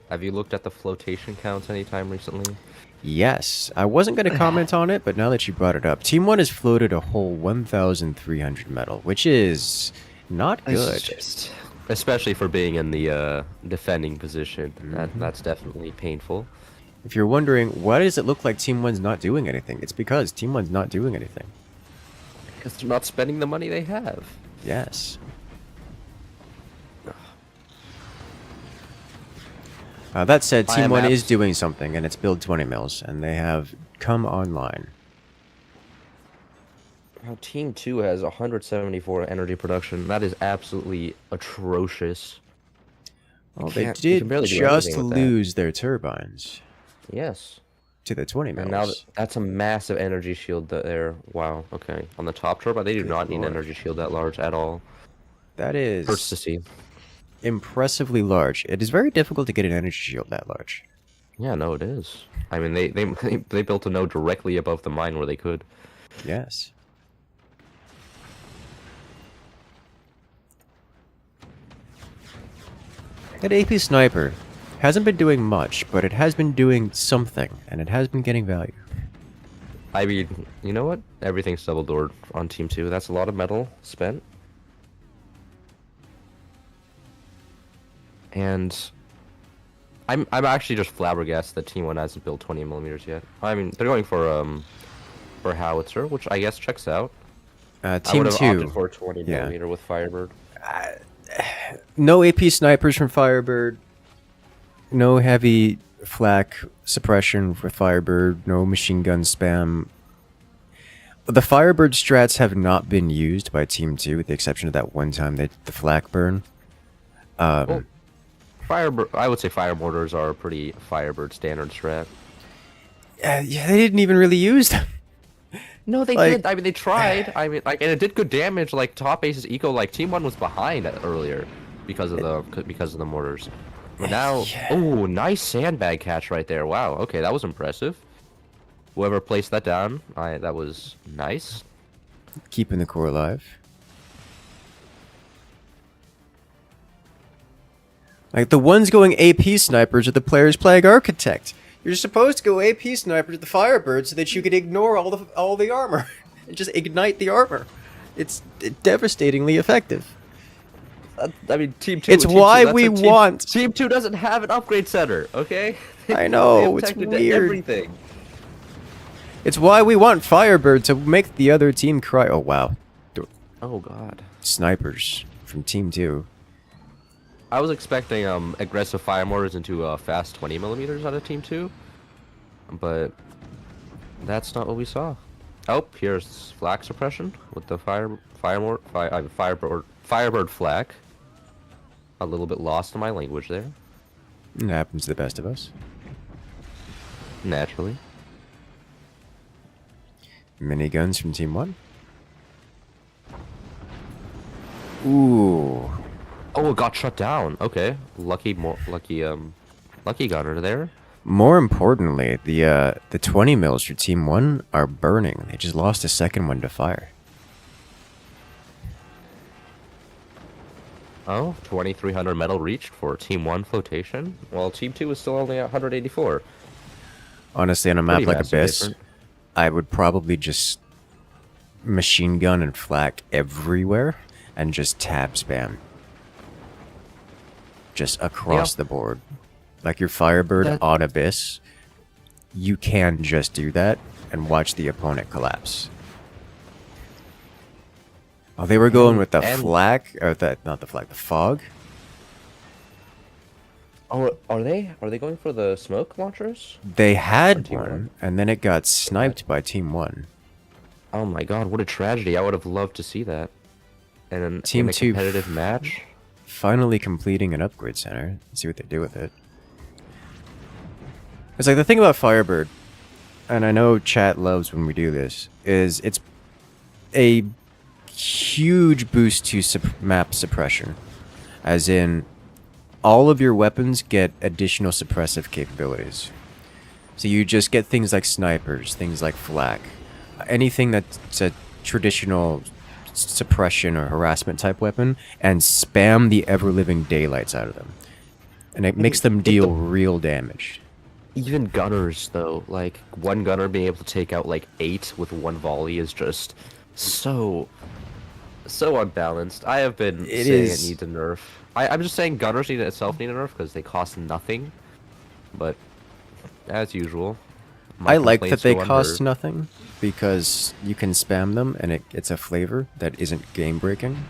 Have you looked at the flotation counts anytime recently? Yes, I wasn't going to comment on it, but now that you brought it up, Team 1 has floated a whole 1,300 metal, which is not good. Especially for being in the defending position. That's definitely painful. If you're wondering, why does it look like Team 1's not doing anything? It's because Team 1's not doing anything. Because they're not spending the money they have. Yes. That said, Team 1 is doing something, and it's build 20 mils, and they have come online. Team 2 has 174 energy production. That is absolutely atrocious. Well, You they can't- you can did barely do just anything with that. lose their turbines Yes. to the 20 mils. And now that's a massive energy shield there. Wow, okay. On the top turbine, they do Good not need an lord. energy shield that large at all. That Hurts to is see. impressively large. It is very difficult to get an energy shield that large. Yeah, no, it is. I mean, they built a node directly above the mine where they could. Yes. That AP sniper hasn't been doing much, but it has been doing something, and it has been getting value. I mean, you know what? Everything's double doored on Team 2. That's a lot of metal spent. And I'm actually just flabbergasted that Team 1 hasn't built 20 millimeters yet. I mean, they're going for howitzer, which I guess checks out. I Team would have 2. opted for a 20 yeah. millimeter with Firebird. No AP snipers from Firebird. No heavy flak suppression for Firebird. No machine gun spam. The Firebird strats have not been used by Team 2, with the exception of that one time they did the flak burn. Well, Firebird, I would say fire mortars are a pretty Firebird standard strat. Yeah, they didn't even really use them. No, they Like- did. I mean, they tried. I mean, like, and it did good damage. Like top base's eco, like Team 1 was behind earlier because of the mortars. But now, Yeah. oh, nice sandbag catch right there. Wow. Okay, that was impressive. Whoever placed that down, that was nice. Keeping the core alive. Like, the ones going AP snipers are the players playing Architect. You're supposed to go AP sniper to the Firebird so that you can ignore all the armor. And just ignite the armor. It's devastatingly effective. I mean, Team 2... It's Team why 2, we what want... Team 2 doesn't have an upgrade center, okay? I know, They have it's technically weird. Everything. It's why we want Firebird to make the other team cry. Oh, wow. Oh, God. Snipers from Team 2. I was expecting aggressive fire mortars into fast 20mm out of Team 2, but that's not what we saw. Oh, here's flak suppression with the Firebird flak. A little bit lost in my language there. It happens to the best of us. Naturally. Miniguns from Team 1. Ooh. Oh, it got shut down. Okay, lucky gunner there. More importantly, the 20 mils for Team 1 are burning. They just lost a second one to fire. Oh, 2300 metal reached for Team 1 flotation, while Team 2 is still only at 184. Honestly, on a map Pretty like massive Abyss, difference. I would probably just machine gun and flak everywhere and just tab spam. Just across the board. Like your Firebird on Abyss, you can just do that and watch the opponent collapse. Oh, they were going with the flak, or not the flak, the fog. Oh, are they? Are they going for the smoke launchers? They had one, and then it got sniped by Team 1. Oh my god, what a tragedy. I would have loved to see that. And then Team in a 2 competitive match. Finally completing an upgrade center. Let's see what they do with it. It's like the thing about Firebird, and I know chat loves when we do this, is it's a huge boost to map suppression. As in, all of your weapons get additional suppressive capabilities. So you just get things like snipers, things like flak, anything that's a traditional suppression or harassment type weapon, and spam the ever-living daylights out of them. And it makes them deal real damage. Even gunners, though, like, one gunner being able to take out, like, 8 with one volley is just so unbalanced. I have been saying it needs a nerf. I'm just saying gunners need itself need a nerf because they cost nothing. But, as usual, I like that they cost nothing, because you can spam them and it's a flavor that isn't game-breaking.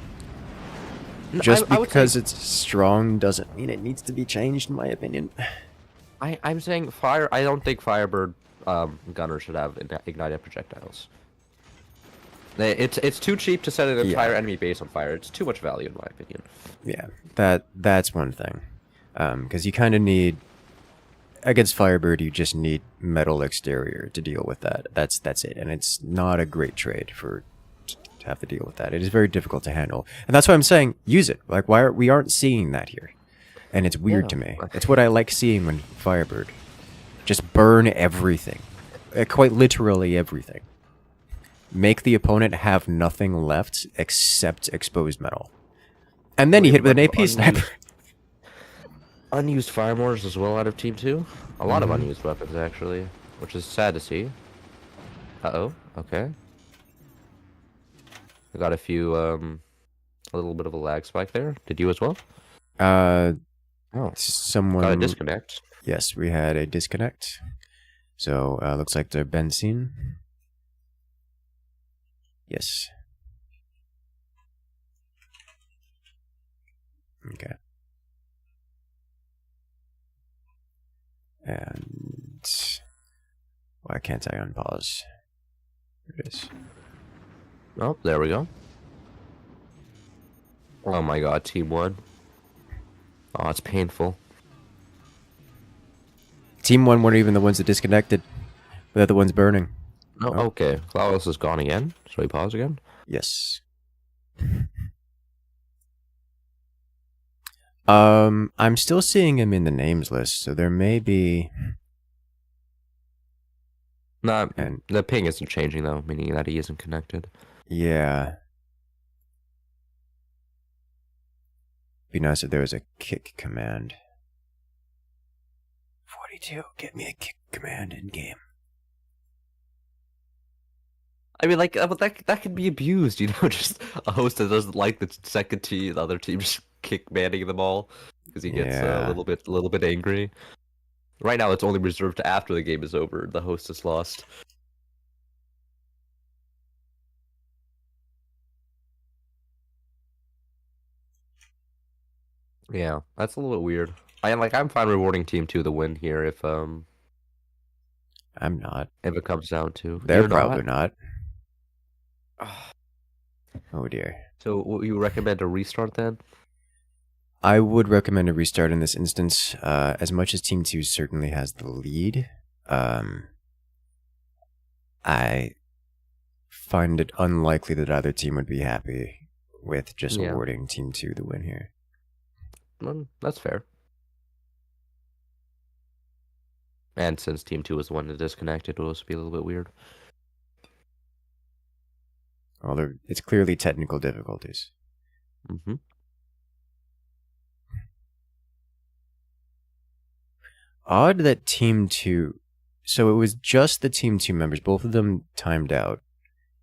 Just because it's strong doesn't mean it needs to be changed, in my opinion. I'm saying I don't think Firebird gunners should have ignited projectiles. It's too cheap to set an entire enemy base on fire. It's too much value, in my opinion. Yeah, that's one thing. Because you kind of need... Against Firebird, you just need metal exterior to deal with that. That's it, and it's not a great trade to have to deal with that. It is very difficult to handle, and that's why I'm saying use it. Like, we aren't seeing that here, and it's weird to me. It's what I like seeing when Firebird just burn everything, quite literally everything. Make the opponent have nothing left except exposed metal, and then you hit with an AP sniper. Unused fire mortars as well out of Team 2. A lot of unused weapons, actually, which is sad to see. Uh-oh, okay. I got a little bit of a lag spike there. Did you as well? Someone... Got a disconnect. Yes, we had a disconnect. So, looks like they're benzene. Yes. Okay. And why can't I unpause? Here it is. Oh, there we go. Oh my god, Team 1. Oh, it's painful. Team 1 weren't even the ones that disconnected. They're the ones burning. Oh, okay. Flawless is gone again. Shall we pause again? Yes. I'm still seeing him in the names list, so there may be... Nah, the ping isn't changing, though, meaning that he isn't connected. Yeah. Be nice if there was a kick command. 42, get me a kick command in game. I mean, like, but that could be abused, you know, just a host that doesn't like the second team, the other team just kick manning them all because he gets Yeah. a little bit angry. Right now, it's only reserved to after the game is over. The host is lost. Yeah, that's a little weird. I'm fine rewarding team 2 the win here if I'm not. it comes down to. They're You're probably not. not. Oh dear. So, would you recommend a restart then? I would recommend a restart in this instance. As much as Team 2 certainly has the lead, I find it unlikely that either team would be happy with just awarding Team 2 the win here. Well, that's fair. And since Team 2 was the one to disconnect, it will also be a little bit weird. Well, it's clearly technical difficulties. Mm-hmm. Odd that Team 2... So it was just the Team 2 members. Both of them timed out.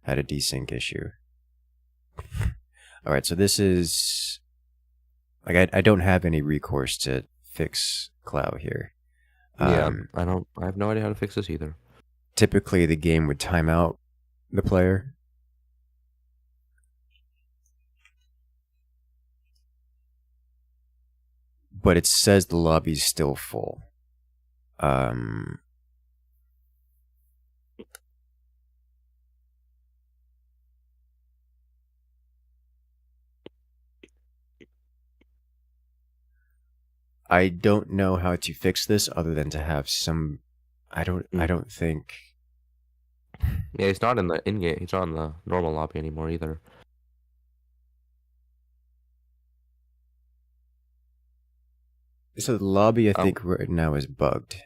Had a desync issue. Alright, so this is... Like, I don't have any recourse to fix Clow here. Yeah, I have no idea how to fix this either. Typically, the game would time out the player. But it says the lobby's still full. I don't know how to fix this other than to have some... I don't think... Yeah, he's not in the in-game. He's not in the normal lobby anymore either. So the lobby, I think, right now is bugged.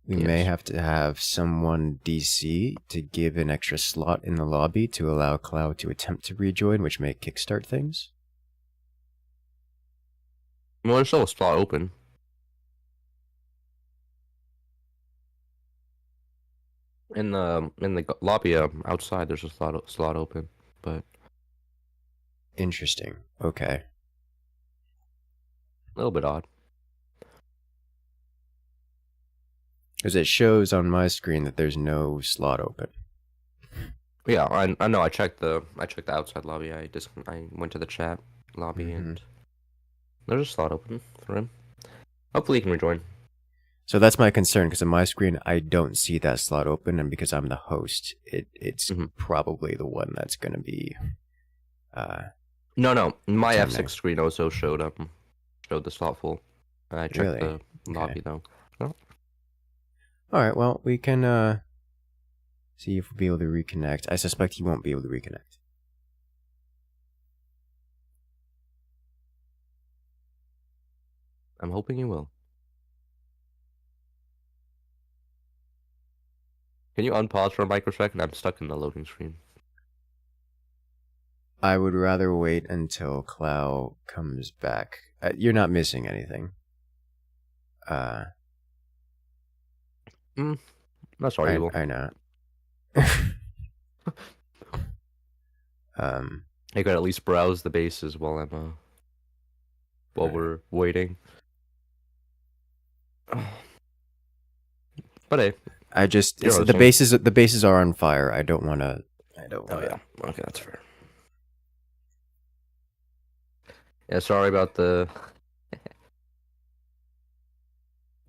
We may have to have someone DC to give an extra slot in the lobby to allow Cloud to attempt to rejoin, which may kickstart things. Well, there's still a slot open. In the lobby outside, there's a slot open, but Interesting. Okay. a little bit odd. Because it shows on my screen that there's no slot open. Yeah, I know. I checked the outside lobby. I went to the chat lobby and there's a slot open for him. Hopefully he can rejoin. So that's my concern, because on my screen I don't see that slot open, and because I'm the host, it's probably the one that's going to be. No. My F6 screen also showed the slot full. I checked the lobby though. No. All right. Well, we can see if we'll be able to reconnect. I suspect he won't be able to reconnect. I'm hoping you will. Can you unpause for a microsecond? I'm stuck in the loading screen. I would rather wait until Clow comes back. You're not missing anything. That's arguable. I know. I could at least browse the bases while we're waiting. But hey, the bases are on fire. I don't want to. Oh yeah. Okay, that's fair. Yeah, sorry about the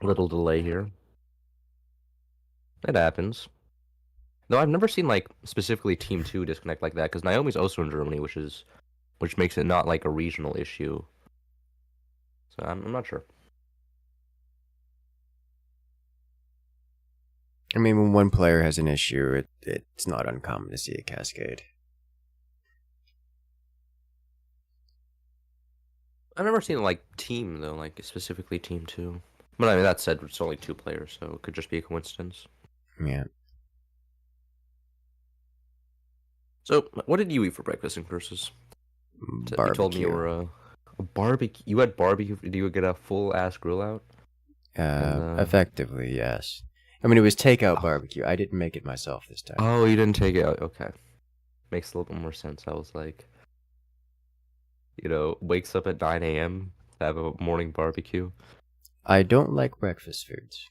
little delay here. It happens. Though I've never seen like specifically Team 2 disconnect like that, because Naomi's also in Germany, which makes it not like a regional issue. So I'm not sure. I mean, when one player has an issue, it's not uncommon to see a cascade. I've never seen like team though, like specifically Team 2. But I mean, that said, it's only 2 players, so it could just be a coincidence. Yeah. So, what did you eat for breakfast, Incursus? You told me you were A barbecue. You had barbecue. Do you get a full ass grill out? Effectively, yes. I mean, it was takeout barbecue. I didn't make it myself this time. Oh, you didn't take it out. Okay, makes a little bit more sense. I was like, wakes up at 9 a.m. to have a morning barbecue. I don't like breakfast foods.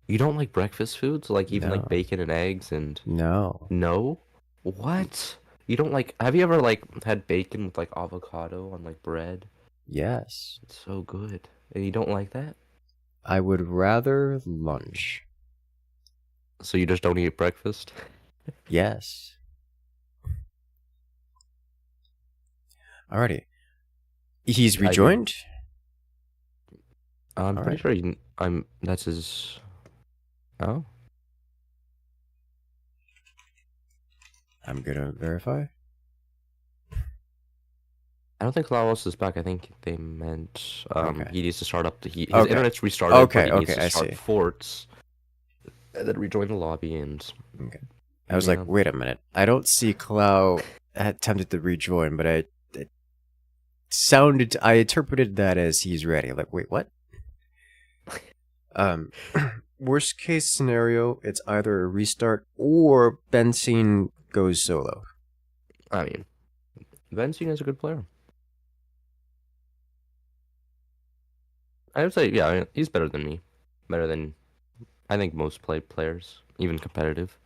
You don't like breakfast foods? Like even like No. bacon and eggs and No. no? What? You don't like have you ever like had bacon with like avocado on like bread? Yes. It's so good. And you don't like that? I would rather lunch. So you just don't eat breakfast? Yes. Alrighty. He's rejoined? I'm All pretty sure that's his. Oh? I'm gonna verify. I don't think Klaus is back. I think they meant Okay. he needs to start up his Okay. internet's restarted, Okay, but he needs okay, to I start see. forts and then rejoin the lobby and Okay. I was like, wait a minute. I don't see Clow attempted to rejoin, but it sounded. I interpreted that as he's ready. Like, wait, what? Worst case scenario, it's either a restart or Benzine goes solo. I mean, Benzine is a good player. I would say, yeah, I mean, he's better than me. Better than, I think, most players, even competitive.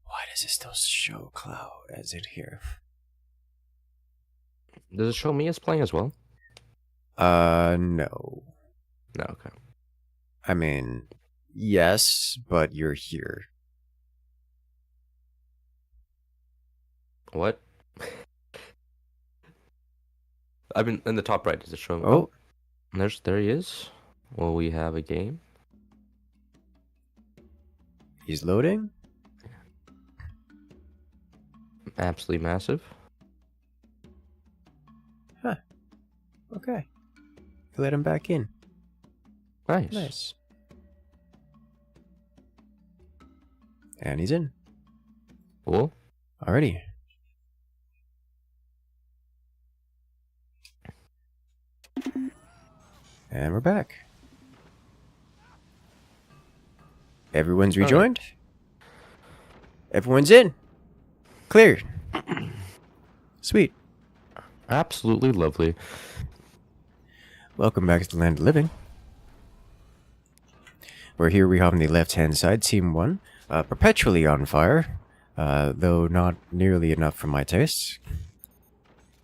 Why does it still show Clow as it here? Does it show me as playing as well? No. No, okay. I mean, yes, but you're here. What? I've been in the top right. Does it show? Oh, there he is. Well, we have a game. he's loading. Absolutely massive. Huh. Okay. Let him back in. Nice. Nice. And he's in. Cool. Alrighty. And we're back. Everyone's rejoined. Everyone's in. Clear. Sweet. Absolutely lovely. Welcome back to the Land of Living. We're here, we have on the left-hand side, Team 1. Perpetually on fire, though not nearly enough for my tastes.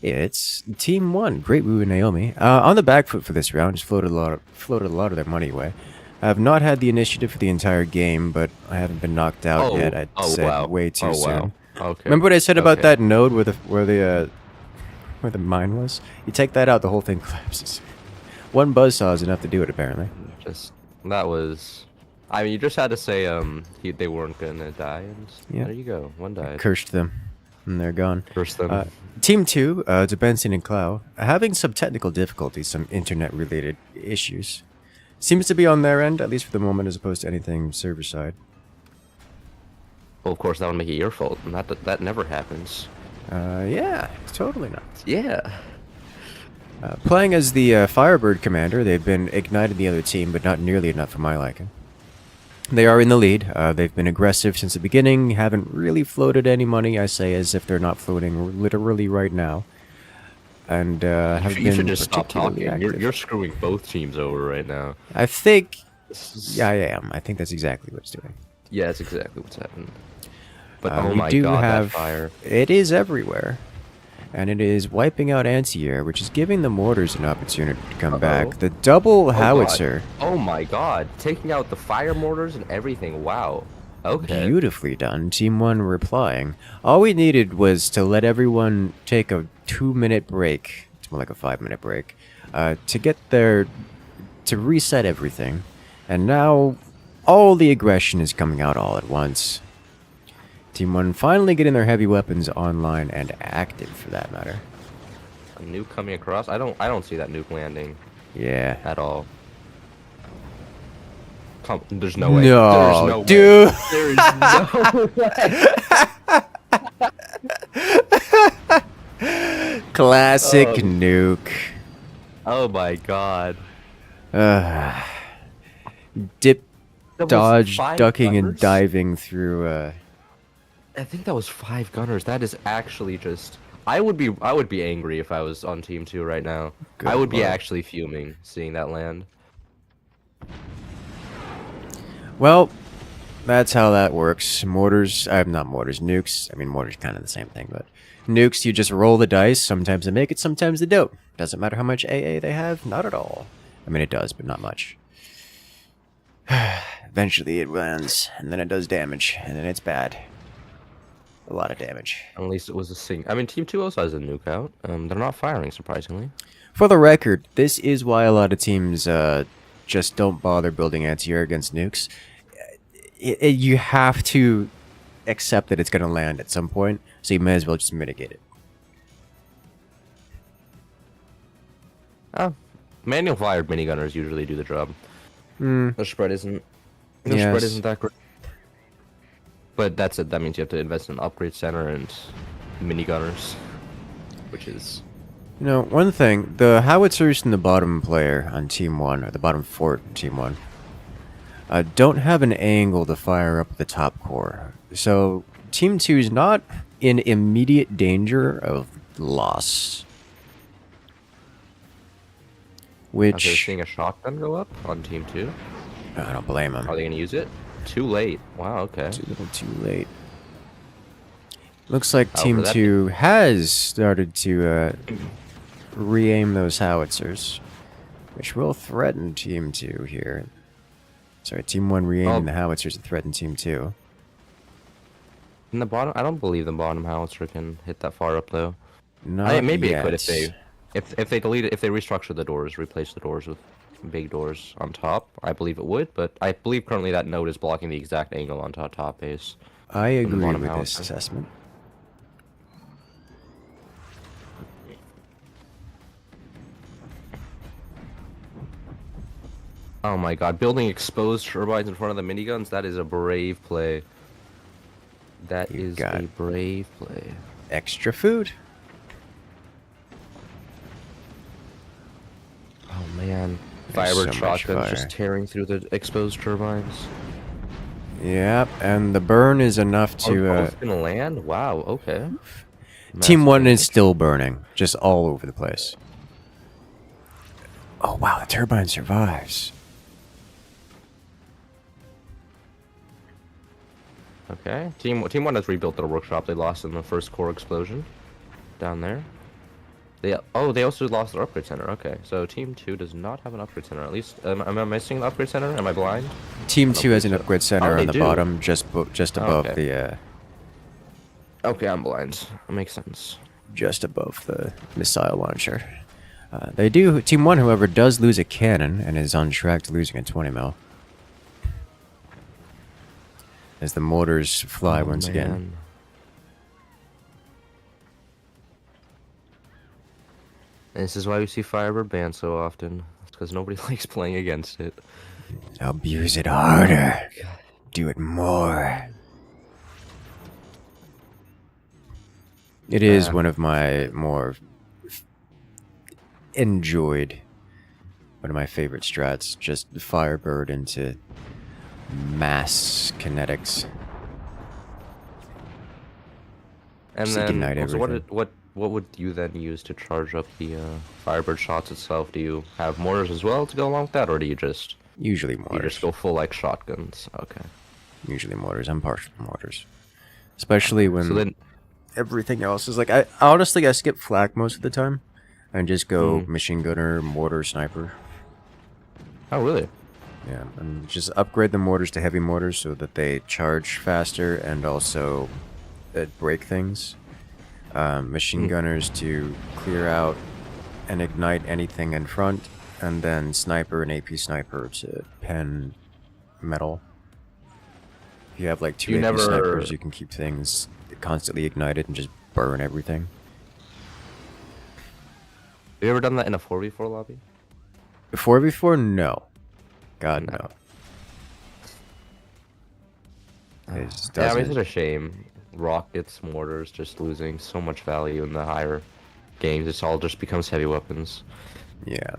It's Team 1, Great Woo and Naomi. On the back foot for this round, just floated a lot of their money away. I have not had the initiative for the entire game, but I haven't been knocked out yet. I'd said way too soon. Wow. Okay. Remember what I said about that node where the mine was? You take that out, the whole thing collapses. One buzzsaw is enough to do it, apparently. That was. I mean, you just had to say they weren't gonna die, and there you go. One died. Cursed them, and they're gone. Cursed them. Team 2, to Benson and Clow, having some technical difficulties, some internet-related issues. Seems to be on their end, at least for the moment, as opposed to anything server-side. Well, of course, that would make it your fault, and that never happens. Yeah, totally not. Yeah. Playing as the Firebird commander, they've been igniting the other team, but not nearly enough for my liking. They are in the lead. They've been aggressive since the beginning, haven't really floated any money, I say, as if they're not floating literally right now. And have been you should just stop talking. active. You're screwing both teams over right now. I think... Yeah, I am. I think that's exactly what it's doing. Yeah, that's exactly what's happening. But oh we my do god, have, that fire. It is everywhere. And it is wiping out anti-air, which is giving the mortars an opportunity to come back. The double howitzer. Oh my god. Taking out the fire mortars and everything. Wow. Okay. Beautifully done. Team 1 replying. All we needed was to let everyone take a 2-minute break. It's more like a 5-minute break. To get there, to reset everything. And now, all the aggression is coming out all at once. Team 1 finally getting their heavy weapons online and active, for that matter. A nuke coming across? I don't see that nuke landing. Yeah. At all. There's no way. No, There's no dude. Way. There's no way. Classic Oh. nuke. Oh my god. Uh, dip, That was dodge, 5 ducking, and gunners? diving through. I think that was 5 gunners. That is actually just. I would be angry if I was on team 2 right now. I Good would be lord. actually fuming seeing that land. Well, that's how that works. Mortars, not mortars, nukes. I mean, mortars kind of the same thing, but nukes, you just roll the dice. Sometimes they make it, sometimes they don't. Doesn't matter how much AA they have, not at all. I mean, it does, but not much. Eventually it lands, and then it does damage, and then it's bad. A lot of damage. At least it was a sing. I mean, team 2 also has a nuke out. They're not firing, surprisingly. For the record, this is why a lot of teams just don't bother building anti-air against nukes. You have to accept that it's going to land at some point, so you may as well just mitigate it. Manual fired minigunners usually do the job. Hmm. The spread isn't. The Yes. spread isn't that great. But that's it. That means you have to invest in an upgrade center and minigunners, which is. You know, one thing, the howitzers in the bottom player on Team 1, or the bottom fort in Team 1, don't have an angle to fire up the top core. So, Team 2 is not in immediate danger of loss. Okay, Which, seeing a shotgun go up on team 2. I don't blame them. Are they gonna use it? Too late. Wow. Okay. It's a little too late. Looks like Oh, Team for that- 2 has started to re-aim those howitzers, which will threaten Team 2 here. Sorry, Team 1 re-aiming the howitzers and threaten Team 2. In the bottom, I don't believe the bottom howitzer can hit that far up though. Not Maybe yet. it could if they delete it, if they restructure the doors, replace the doors with big doors on top. I believe it would, but I believe currently that node is blocking the exact angle on top base. I agree bottom with this howitzer. assessment. Oh my god, building exposed turbines in front of the miniguns, that is a brave play. That You is got a brave play. extra food. Oh man. There's Firebird so much shotguns fire. just tearing through the exposed turbines. Yep, and the burn is enough to. It's gonna land? Wow, okay. Team Massive 1 is damage. still burning, just all over the place. Oh wow, the turbine survives. Okay. Team 1 has rebuilt their workshop they lost in the first core explosion. Down there. They also lost their upgrade center. Okay, so Team 2 does not have an upgrade center. At least, am I missing the upgrade center? Am I blind? Team I don't 2 has think an so. upgrade center they on the do. bottom, just above okay. the Okay, I'm blind. That makes sense. just above the missile launcher. They do. Team 1, however, does lose a cannon and is on track to losing a 20 mil. As the mortars fly once again. Man. This is why we see Firebird banned so often. It's because nobody likes playing against it. Abuse it harder. Do it more. It is one of my more enjoyed, one of my favorite strats. Just Firebird into mass kinetics. And Just to then, ignite so everything. what would you then use to charge up the Firebird shots itself? Do you have mortars as well to go along with that, or do you just Usually you mortars. just go full like shotguns? Okay. Usually mortars. I'm partial to mortars. Especially when So then, everything else is like... I honestly, I skip flak most of the time. And just go machine gunner, mortar, sniper. oh really? Yeah, and just upgrade the mortars to heavy mortars so that they charge faster and also break things. Machine gunners to clear out and ignite anything in front, and then sniper and AP sniper to pen metal. If you have like two AP snipers, you can keep things constantly ignited and just burn everything. Have you ever done that in a 4v4 lobby? 4v4? No. God, no. Yeah, I mean, it's such a shame. Rockets, mortars, just losing so much value in the higher games, it's all just becomes heavy weapons. Yeah.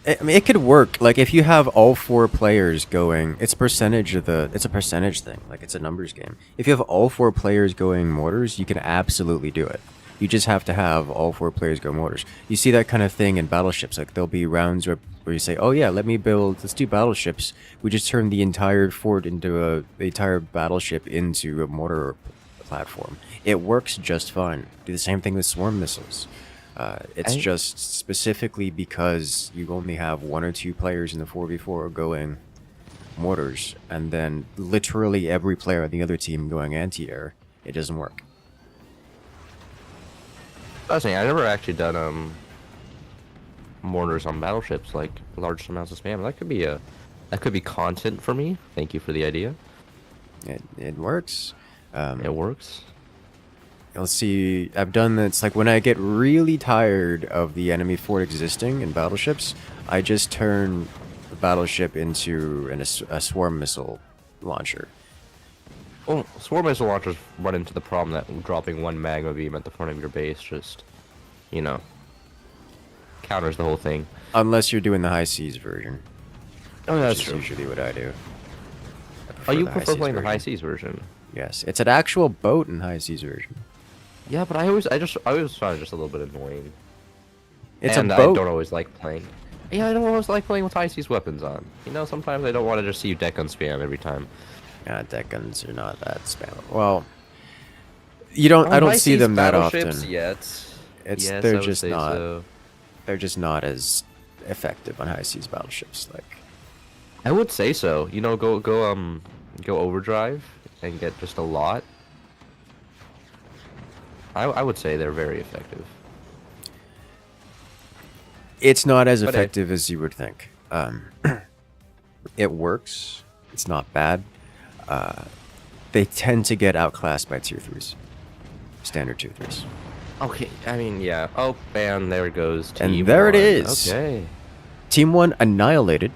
I mean, it could work. Like, if you have all 4 players going, it's a percentage thing. Like, it's a numbers game. If you have all 4 players going mortars, you can absolutely do it. You just have to have all 4 players go mortars. You see that kind of thing in battleships. Like, there'll be rounds where you say, oh yeah, let's do battleships. We just turn the entire fort into the entire battleship into a mortar platform. It works just fine. Do the same thing with swarm missiles. It's just specifically because you only have 1 or 2 players in the 4v4 going mortars, and then literally every player on the other team going anti-air. It doesn't work. Fascinating. I never actually done mortars on battleships, like large amounts of spam. That could be content for me. Thank you for the idea. It works. It works. Let's see, I've done this, like when I get really tired of the enemy fort existing in battleships, I just turn the battleship into a swarm missile launcher. Well, swarm missile launchers run into the problem that dropping 1 magma beam at the front of your base just, you know, counters the whole thing. Unless you're doing the high seas version. Oh, that's true. Usually what I do. Oh, you prefer playing the high seas version? Yes, it's an actual boat in high seas version. Yeah, but I always find it just a little bit annoying. It's and a boat. I don't always like playing. Yeah, I don't always like playing with high seas weapons on. You know, sometimes I don't want to just see you deck gun spam every time. Deck guns are not that spam. Well, you don't. I don't see them that often. They're just not. So. They're just not as effective on high seas battleships. Like, I would say so. You know, go overdrive and get just a lot. I would say they're very effective. It's not as effective as you would think. It works. It's not bad. They tend to get outclassed by tier 3s. Standard tier 3s. Okay, I mean, yeah. Oh, and there goes Team And there 1. it is. Okay. Team 1 annihilated.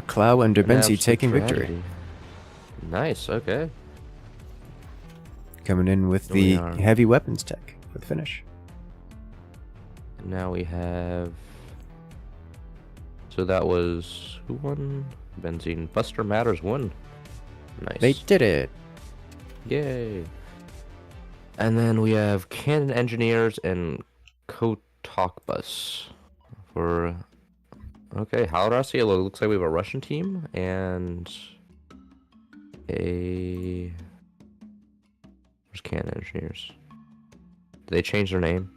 Clow and Derbensi taking victory. Nice, okay. Coming in with the heavy weapons tech for the finish. Now we have... So that was... Who won? Benzene. Buster Matters won. Nice. They did it. Yay. And then we have Cannon Engineers and Kotakbus for... Okay, Halrasi. It looks like we have a Russian team and a... Where's Cannon Engineers? Did they change their name?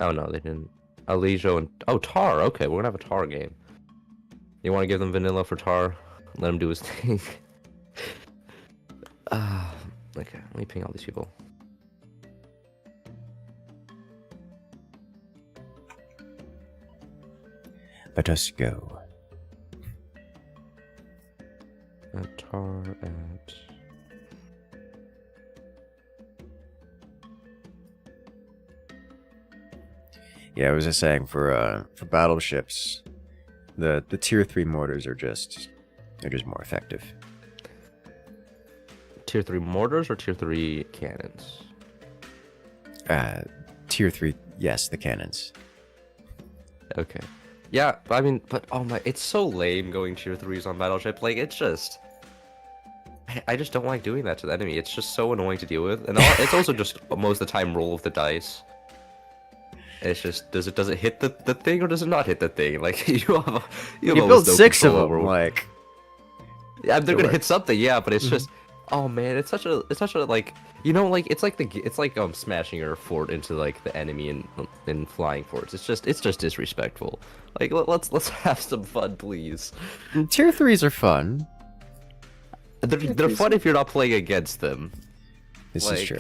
Oh no, they didn't. Alijo and... Oh, Tar! Okay, we're gonna have a Tar game. You want to give them vanilla for Tar? Let him do his thing. Okay, let me ping all these people. Let us go. Tar at... Yeah, I was just saying for battleships, the tier 3 mortars are just more effective. Tier 3 mortars or tier 3 cannons? Tier 3, yes, the cannons. Okay. Yeah, I mean, but oh my, it's so lame going tier 3s on battleship. Like, it's just... I just don't like doing that to the enemy. It's just so annoying to deal with. And it's also just most of the time roll of the dice. It's just, does it hit the thing or does it not hit the thing? Like, you build 6 of them, like... Yeah, they're gonna hit something, yeah, but it's just... Oh man, it's such a like, you know, like it's like smashing your fort into like the enemy in flying forts. It's just disrespectful. Like let's have some fun, please. Tier 3s are fun. They're fun if you're not playing against them. This is true.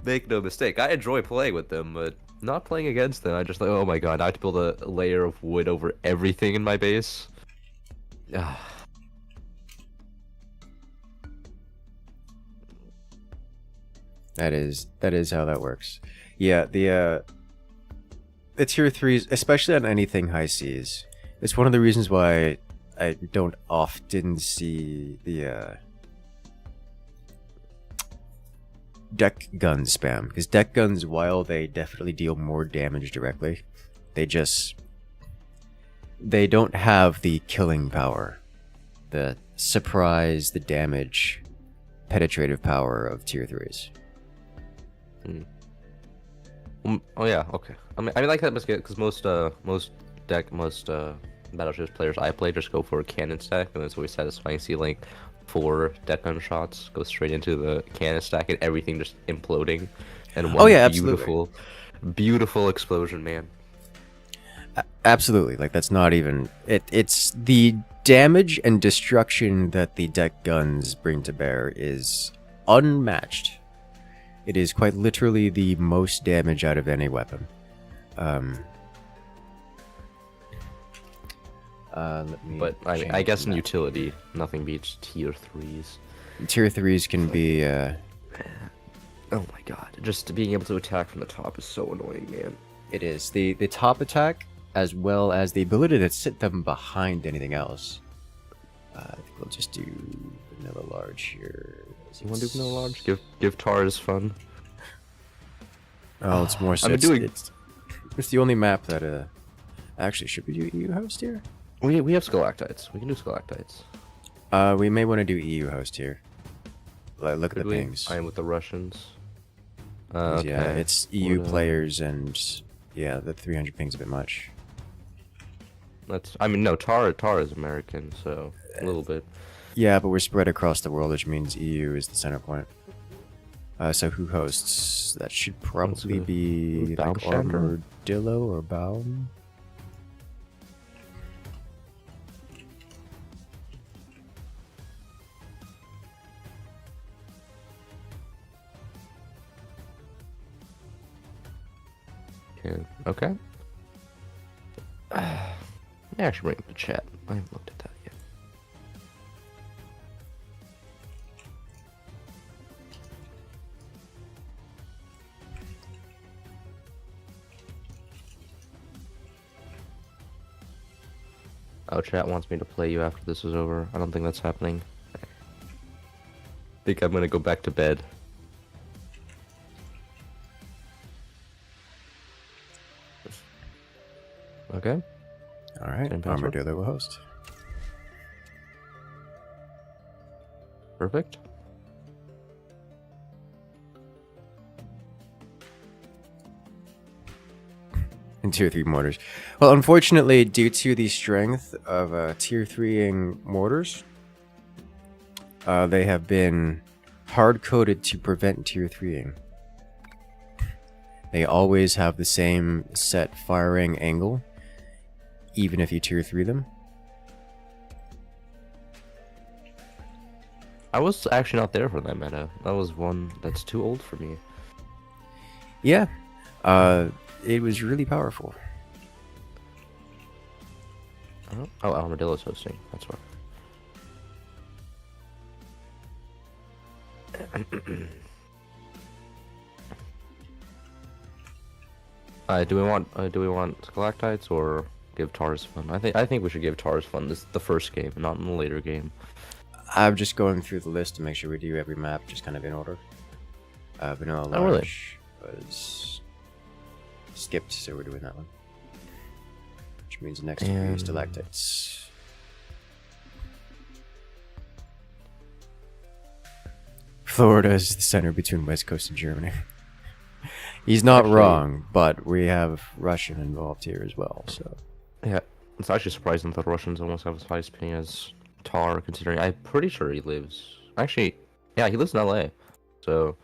Make no mistake, I enjoy playing with them, but not playing against them. I just like, oh my god, I have to build a layer of wood over everything in my base. That is how that works. Yeah, the tier 3s, especially on anything high seas, it's one of the reasons why I don't often see the deck gun spam, because deck guns, while they definitely deal more damage directly, they don't have the killing power, the surprise, the damage, penetrative power of tier 3s. Oh yeah, okay. I mean like that because most battleships players I play just go for a cannon stack, and it's always satisfying to see like 4 deck gun shots go straight into the cannon stack and everything just imploding, and one beautiful explosion, man. Absolutely, like that's not even it. It's the damage and destruction that the deck guns bring to bear is unmatched. It is quite literally the most damage out of any weapon. But I guess in utility, nothing beats tier 3s. Tier 3s can be. Oh my god! Just being able to attack from the top is so annoying, man. It is the top attack, as well as the ability to sit them behind anything else. I think we'll just do vanilla large here. You want to do vanilla large? Give Tars fun. Oh, it's more so. It's the only map that actually, should we do EU host here? We have stalactites. We can do stalactites. We may want to do EU host here. Look at the pings. I am with the Russians. Okay. Yeah, it's EU players, and yeah, the 300 ping's a bit much. I mean, no, Tar is American, so a little bit. Yeah, but we're spread across the world, which means EU is the center point. So who hosts? That should probably be like Armadillo or Baum. Okay. Yeah, I should bring up the chat. I haven't looked at that yet. Oh, chat wants me to play you after this is over. I don't think that's happening. I think I'm gonna go back to bed. Okay. All right. Armadillo will host. Perfect. And tier 3 mortars. Well, unfortunately, due to the strength of tier 3ing mortars, they have been hard-coded to prevent tier 3ing. They always have the same set firing angle, even if you tier 3 them. I was actually not there for that meta. That was one that's too old for me. Yeah. It was really powerful. Oh, Armadillo's hosting. That's why. Do we want stalactites or give Tars fun? I think we should give Tars fun. This is the first game, not in the later game. I'm just going through the list to make sure we do every map just kind of in order. Vanilla Large was skipped, so we're doing that one. Which means the next will be stalactites. Florida is the center between West Coast and Germany. He's not wrong, but we have Russian involved here as well, so... Yeah, it's actually surprising that the Russians almost have as high ping as Tar, considering I'm pretty sure he lives... Actually, yeah, he lives in LA, so...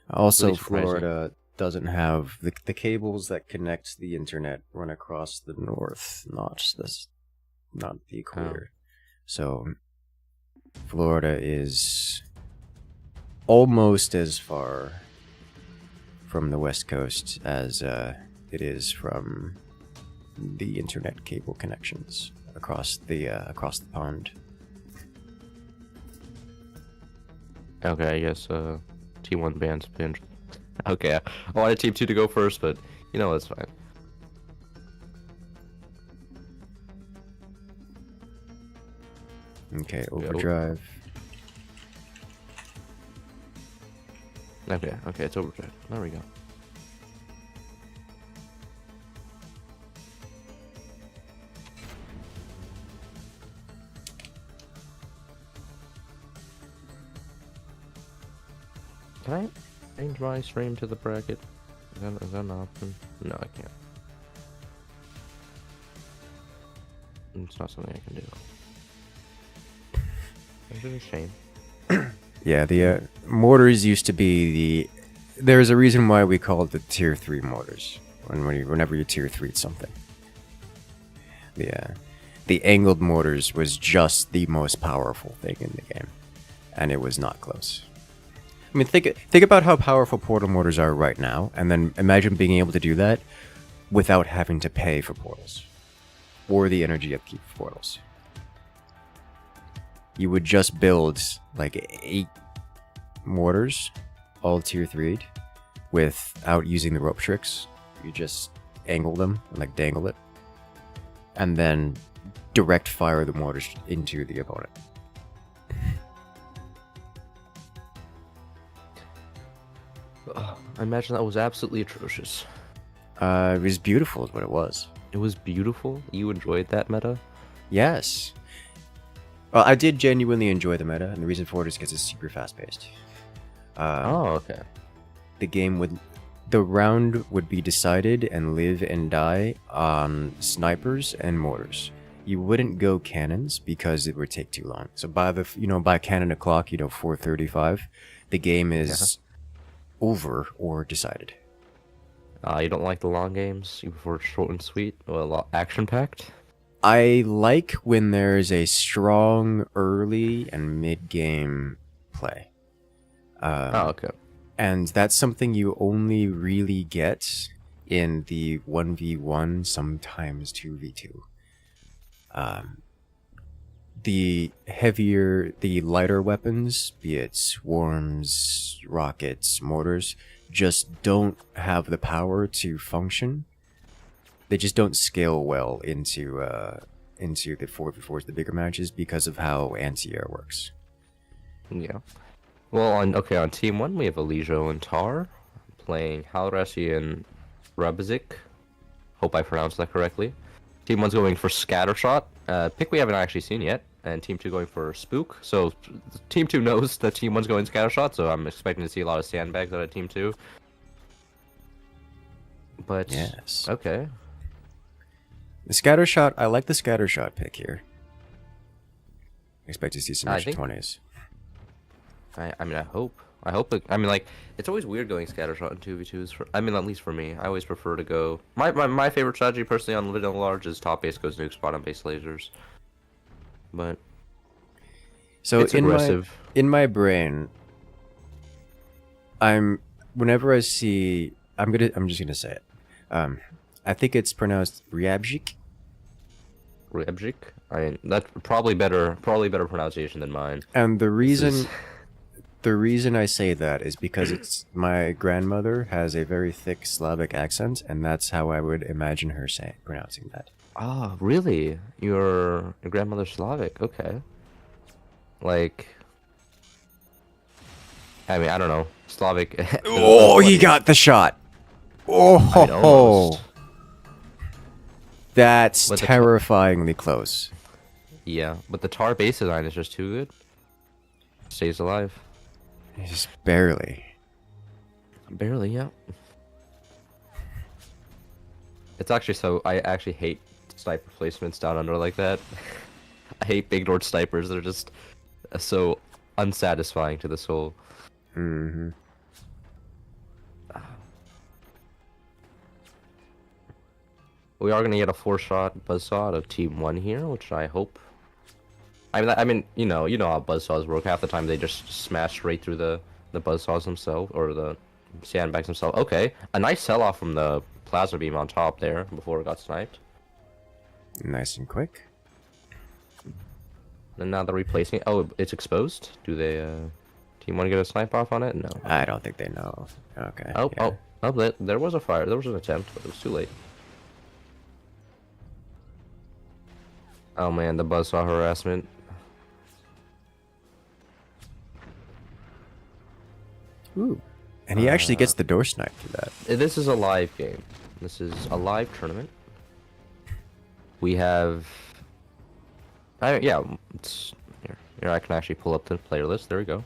Also, really Florida doesn't have... The cables that connect the internet run across the north, not the equator. So, Florida is almost as far from the West Coast as it is from the internet cable connections across the pond. Okay, I guess T1 bans pinned. Okay, I wanted Team 2 to go first, but you know, that's fine. Okay, overdrive. Okay, it's overdrive. There we go. Can I change my stream to the bracket? Is that an option? No, I can't. It's not something I can do. It's a shame. Yeah, the mortars used to be the... There's a reason why we call it the tier 3 mortars. Whenever you tier 3 something. The angled mortars was just the most powerful thing in the game. And it was not close. I mean, think about how powerful portal mortars are right now, and then imagine being able to do that without having to pay for portals. Or the energy upkeep for portals. You would just build like 8 mortars, all tier 3'd, without using the rope tricks. You just angle them, and like dangle it, and then direct fire the mortars into the opponent. I imagine that was absolutely atrocious. It was beautiful is what it was. It was beautiful? You enjoyed that meta? Yes. Well, I did genuinely enjoy the meta, and the reason for it is because it's super fast-paced. Oh, okay. The round would be decided and live and die on snipers and mortars. You wouldn't go cannons because it would take too long. So by cannon o'clock, 4:35, the game is over or decided. You don't like the long games? You prefer short and sweet? Well, action-packed? I like when there's a strong early and mid-game play. Okay. And that's something you only really get in the 1v1, sometimes 2v2. The lighter weapons, be it swarms, rockets, mortars, just don't have the power to function. They just don't scale well into the 4v4s, the bigger matches, because of how anti-air works. Yeah. Well, on Team 1, we have Elijo and Tar playing Halrasi and Rabazik. Hope I pronounced that correctly. Team 1's going for Scattershot, pick we haven't actually seen yet, and Team 2 going for Spook. So Team 2 knows that Team 1's going Scattershot, so I'm expecting to see a lot of sandbags out of Team 2. But, yes. Okay. The Scattershot, I like the Scattershot pick here. Expect to see some extra 20s. I mean, I hope. It's always weird going Scattershot in 2v2s. At least for me. I always prefer to go... My favorite strategy, personally, on Little Large is top base goes nuke, spot on base lasers. But... So it's aggressive. In my brain, whenever I see... I'm just gonna say it. I think it's pronounced Ryabzik. Ryabzik? That's probably better pronunciation than mine. And the reason I say that is because my grandmother has a very thick Slavic accent, and that's how I would imagine her pronouncing that. Ah, really? Your grandmother's Slavic? Okay. I don't know. Slavic. Oh, he got the shot. Oh, that's terrifyingly close. Yeah, but the Tar base design is just too good. Stays alive. Just barely. Barely, yeah. It's actually I actually hate sniper placements down under like that. I hate big Nord snipers. They're just so unsatisfying to the soul. Mm-hmm. We are going to get a 4-shot buzzsaw out of Team 1 here, which I hope... you know how buzzsaws work. Half the time they just smash right through the buzzsaws themselves, or the sandbags themselves. Okay, a nice sell-off from the plasma beam on top there before it got sniped. Nice and quick. And now they're replacing it. Oh, it's exposed? Do they, Team 1 get a snipe off on it? No. I don't think they know. Okay. There was a fire. There was an attempt, but it was too late. Oh man, the buzzsaw harassment. Ooh. And he actually gets the door snipe for that. This is a live game. This is a live tournament. We have... yeah, it's... Here, I can actually pull up the player list. There we go.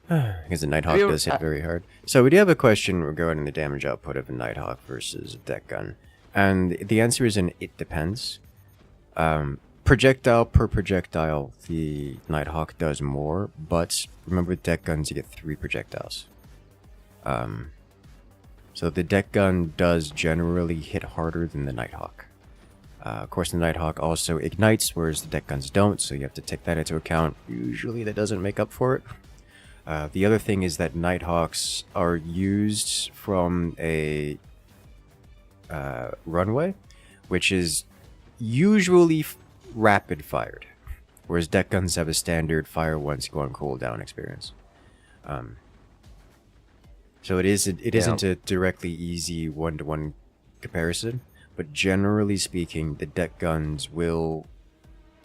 Because the Nighthawk does hit very hard. So we do have a question regarding the damage output of a Nighthawk versus a deck gun. And the answer is it depends. Projectile per projectile, the Nighthawk does more, but remember with deck guns you get 3 projectiles. So the deck gun does generally hit harder than the Nighthawk. Of course the Nighthawk also ignites, whereas the deck guns don't, so you have to take that into account. Usually that doesn't make up for it. The other thing is that Nighthawks are used from a runway, which is usually rapid fired, whereas deck guns have a standard fire once go on cooldown experience. So it isn't a directly easy one-to-one comparison, but generally speaking, the deck guns will,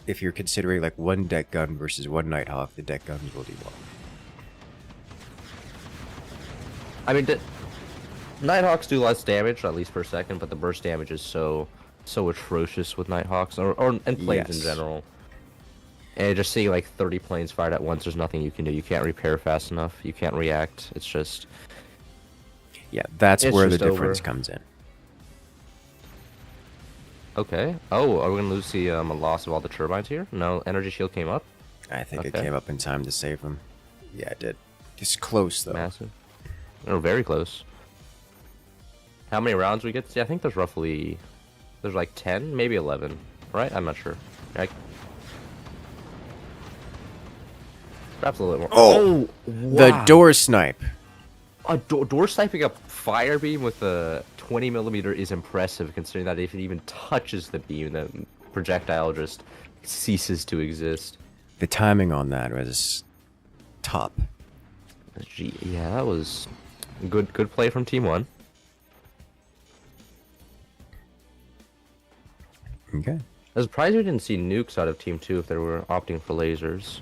if you're considering like one deck gun versus one Nighthawk, the deck guns will do well. I mean, Nighthawks do less damage, at least per second, but the burst damage is so atrocious with Nighthawks, and planes in general. And just seeing like 30 planes fired at once, there's nothing you can do. You can't repair fast enough. You can't react. It's just... Yeah, that's where the difference comes in. Okay. Oh, are we going to lose the loss of all the turbines here? No, energy shield came up. I think it came up in time to save them. Yeah, it did. It's close, though. Massive. Or very close. How many rounds we get? Yeah, I think there's roughly... There's like 10, maybe 11, right? I'm not sure. Perhaps a little bit more. Oh! Wow. The door snipe. A door sniping a fire beam with a 20mm is impressive, considering that if it even touches the beam, the projectile just ceases to exist. The timing on that was top. Gee, yeah, that was good play from Team 1. Okay. I was surprised we didn't see nukes out of Team 2 if they were opting for lasers.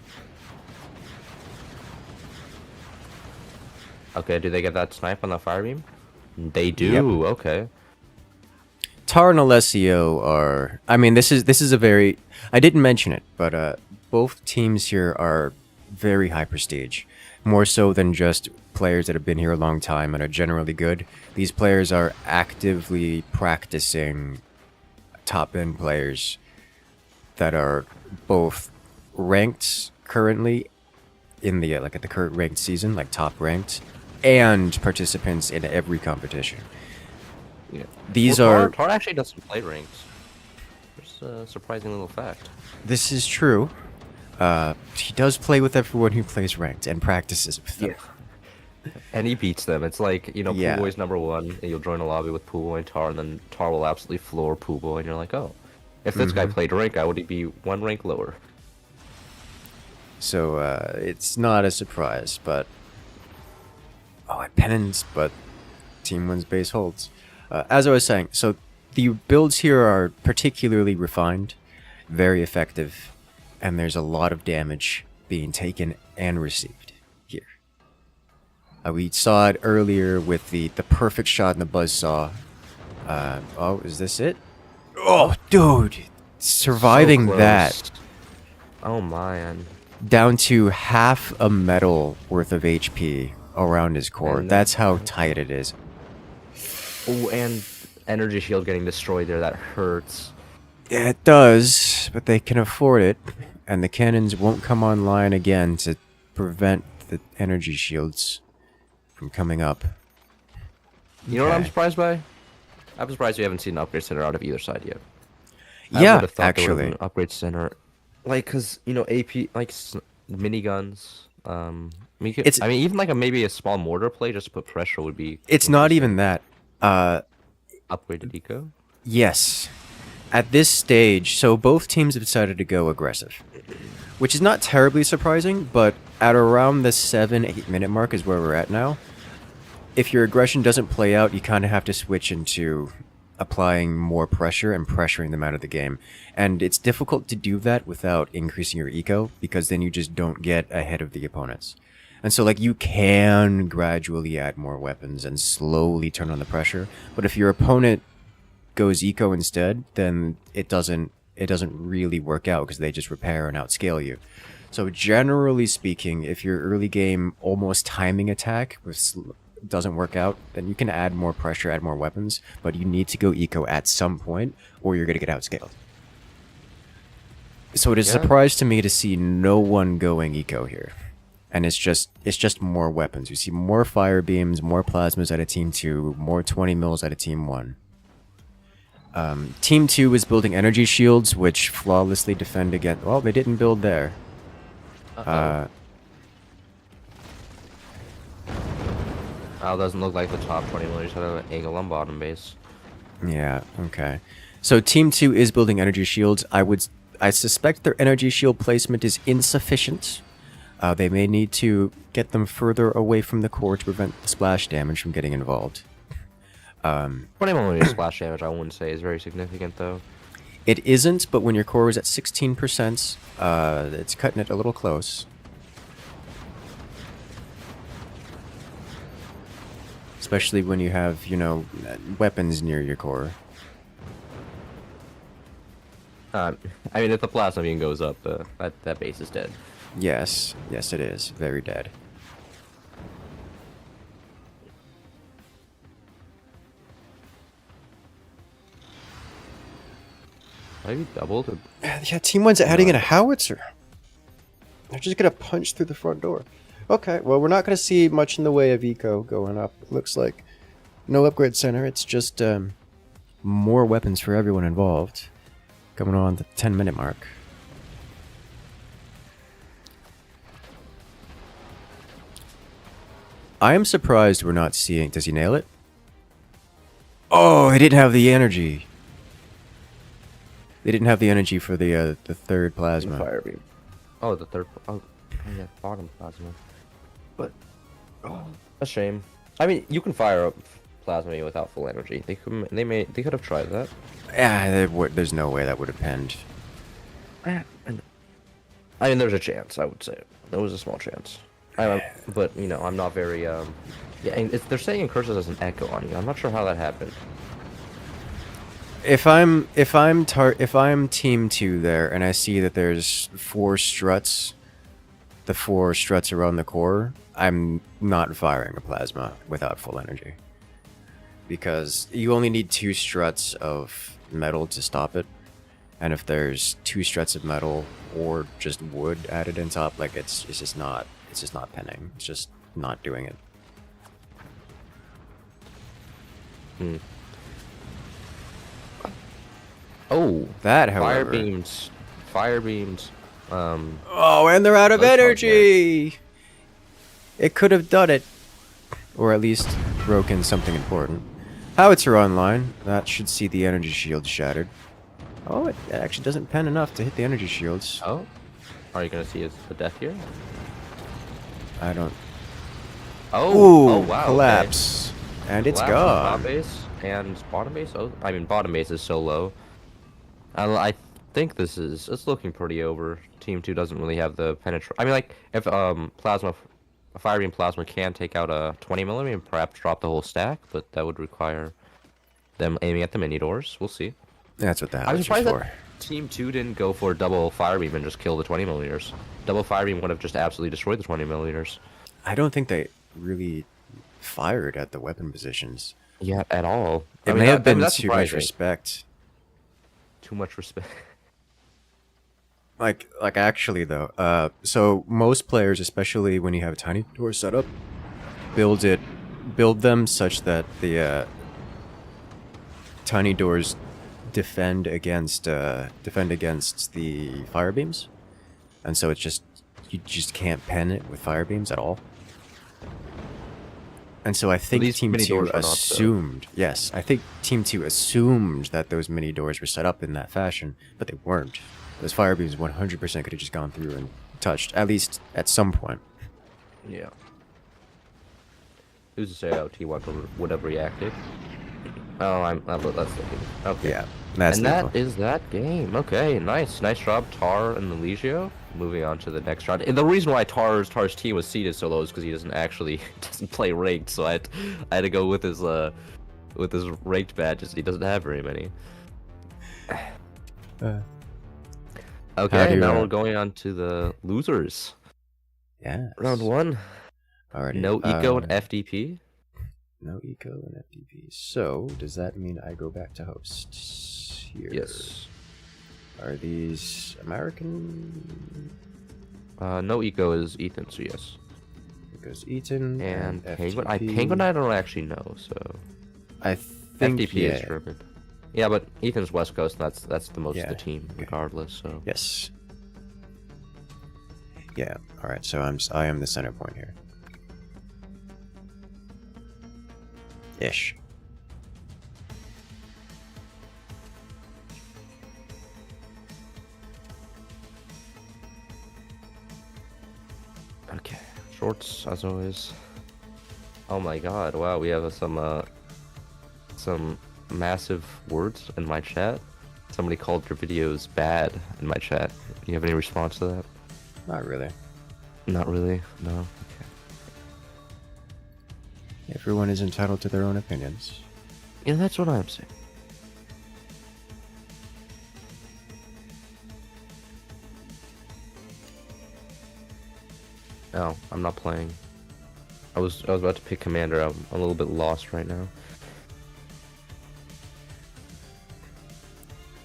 Okay, do they get that snipe on the fire beam? They do. Yep. Okay. Tar and Alessio are... I mean, this is a very... I didn't mention it, but both teams here are very high prestige. More so than just players that have been here a long time and are generally good. These players are actively practicing top-end players that are both ranked currently in the like at the current ranked season, like top ranked, and participants in every competition. Yeah. These are... Tar actually doesn't play ranked. There's a surprising little fact. This is true. He does play with everyone who plays ranked and practices with them. Yeah. And he beats them. It's like, you know, Yeah. Pool Boy's #1, and you'll join a lobby with Pool Boy and Tar, and then Tar will absolutely floor Pool Boy, and you're like, oh, if this guy played rank, I would be one rank lower. So, it's not a surprise, but... Oh, it pennants, but Team 1's base holds. As I was saying, so the builds here are particularly refined, very effective, and there's a lot of damage being taken and received here. We saw it earlier with the perfect shot in the buzzsaw. Oh, is this it? Oh, dude! Surviving So that. Oh, man. Down to half a metal worth of HP around his core. And that's how tight it is. Oh, and energy shield getting destroyed there. That hurts. Yeah, it does, but they can afford it, and the cannons won't come online again to prevent the energy shields from coming up. You know what I'm surprised by? I'm surprised we haven't seen an upgrade center out of either side yet. Yeah, actually. An upgrade center, like, cause you know AP like miniguns. I mean, even like maybe a small mortar play just to put pressure would be. It's not even that. Upgraded eco. Yes. At this stage, so both teams have decided to go aggressive, which is not terribly surprising, but at around the 7-8 minute mark is where we're at now. If your aggression doesn't play out, you kind of have to switch into applying more pressure and pressuring them out of the game. And it's difficult to do that without increasing your eco, because then you just don't get ahead of the opponents. And so, like, you can gradually add more weapons and slowly turn on the pressure, but if your opponent goes eco instead, then it doesn't really work out, because they just repair and outscale you. So generally speaking, if your early game almost timing attack doesn't work out, then you can add more pressure, add more weapons, but you need to go eco at some point, or you're going to get outscaled. So it is a surprise to me to see no one going eco here. And it's just more weapons. You see more fire beams, more plasmas out of Team 2, more 20 mils out of Team 1. Team 2 is building energy shields, which flawlessly defend against... Well, they didn't build there. Oh, doesn't look like the top 20 millers had an angle on bottom base. Yeah, okay. So Team 2 is building energy shields. I suspect their energy shield placement is insufficient. They may need to get them further away from the core to prevent the splash damage from getting involved. 20 millimeter splash damage, I wouldn't say is very significant, though. It isn't, but when your core is at 16%, it's cutting it a little close. Especially when you have, you know, weapons near your core. I mean, if the plasma beam goes up, that base is dead. Yes, yes it is. Very dead. Maybe doubled? Or... Yeah, Team 1's adding in a howitzer. They're just gonna punch through the front door. Okay, well, we're not gonna see much in the way of eco going up. It looks like no upgrade center. It's just more weapons for everyone involved. Coming on the 10-minute mark. I am surprised we're not seeing... Does he nail it? Oh, he didn't have the energy. They didn't have the energy for the third plasma. Fire beam. Oh, the third... Oh, yeah, bottom plasma. But... Oh, a shame. I mean, you can fire up plasma beam without full energy. They could have tried that. Yeah, there's no way that would have penned. I mean, there's a chance, I would say. There was a small chance. But, you know, I'm not very, Yeah, and they're saying Incursus has an echo on you. I'm not sure how that happened. If I'm Team 2 there, and I see that there's 4 struts, the 4 struts around the core, I'm not firing a plasma without full energy. Because you only need 2 struts of metal to stop it. And if there's 2 struts of metal or just wood added on top, like it's just not penning. It's just not doing it. Hmm. Oh, that, however... Fire beams. Oh, and they're out of energy! It could have done it. Or at least broken something important. Howitzer online. That should see the energy shield shattered. Oh, it actually doesn't pen enough to hit the energy shields. Oh? Are you going to see a death here? I don't... Oh! Ooh, oh, wow. Collapse. Okay. And it's gone. Top base and bottom base? Oh, I mean, bottom base is so low. I think it's looking pretty over. Team 2 doesn't really have the penetration. I mean, like, if a fire beam plasma can take out a 20 millimeter and perhaps drop the whole stack, but that would require them aiming at the mini doors. We'll see. That's what the I'm howitzer's surprised for. that Team 2 didn't go for double fire beam and just kill the 20 millimeters. Double fire beam would have just absolutely destroyed the 20 millimeters. I don't think they really fired at the weapon positions. Yeah, at all. It may have been too much respect. Too much respect. Like actually though, so most players, especially when you have a tiny door setup, build them such that the tiny doors defend against the fire beams, and so it's just you just can't pen it with fire beams at all. And so I think Team 2 assumed, yes, I think Team 2 assumed that those mini doors were set up in that fashion, but they weren't. Those fire beams 100% could have just gone through and touched, at least at some point. Yeah. Who's to say how T1 would have reacted? That's the game. Okay. Yeah, that's And the that info. is that game. Okay, nice job, Tar and the Legio. Moving on to the next round. And the reason why Tar's team was seeded so low is because he doesn't play ranked. So I had to go with his ranked badges. He doesn't have very many. How Okay, do you, now we're going on to the losers. yeah. Round 1. Alrighty. No eco and FDP. No eco and FDP. So does that mean I go back to host here? Yes. Are these American? No eco is Ethan, so yes. It goes Eaton And Penguin. FTP. Penguin I don't actually know, so I think FDP is German. Yeah, but Ethan's West Coast, and that's the most of the team, okay. regardless. So Yes. Yeah. All right. So I am the center point here. Ish. okay, shorts as always. Oh my God! Wow, we have some massive words in my chat. Somebody called your videos bad in my chat. Do you have any response to that? Not really. Not really. No. Okay. Everyone is entitled to their own opinions. Yeah, that's what I'm saying. Oh, I'm not playing. I was about to pick commander. I'm a little bit lost right now.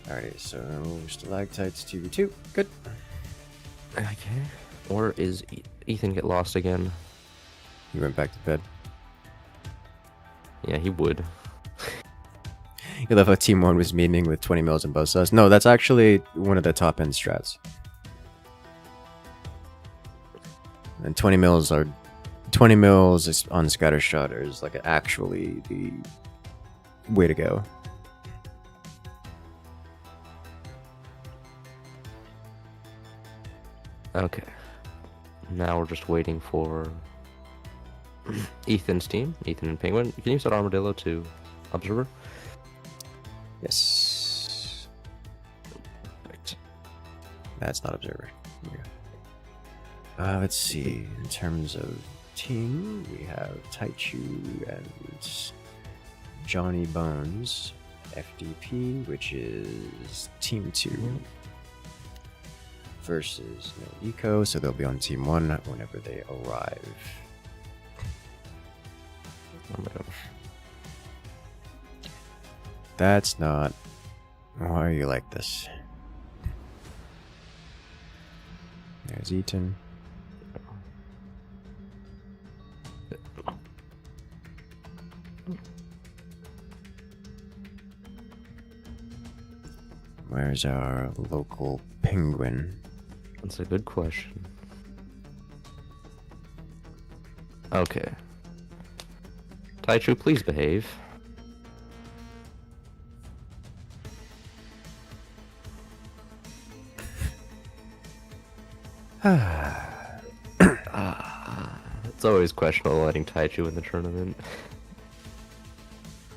Alrighty, so stalactites 2v2. Good. Okay. Or is Ethan get lost again? He went back to bed. Yeah, he would. You love how Team 1 was memeing with 20 mils in both sides. No, that's actually one of the top end strats. And 20 mils on scattershot is like actually the way to go. Okay. Now we're just waiting for Ethan's team. Ethan and Penguin. Can you set Armadillo to Observer? Yes. Right. That's not Observer. Let's see. In terms of team, we have Taichu and Johnny Bones, FDP, which is Team 2. Versus no eco, so they'll be on Team 1 whenever they arrive. Oh my gosh. That's not... Why are you like this? There's Eaton. Where's our local penguin? That's a good question. Okay. Taichu, please behave. It's always questionable letting Taichu in the tournament.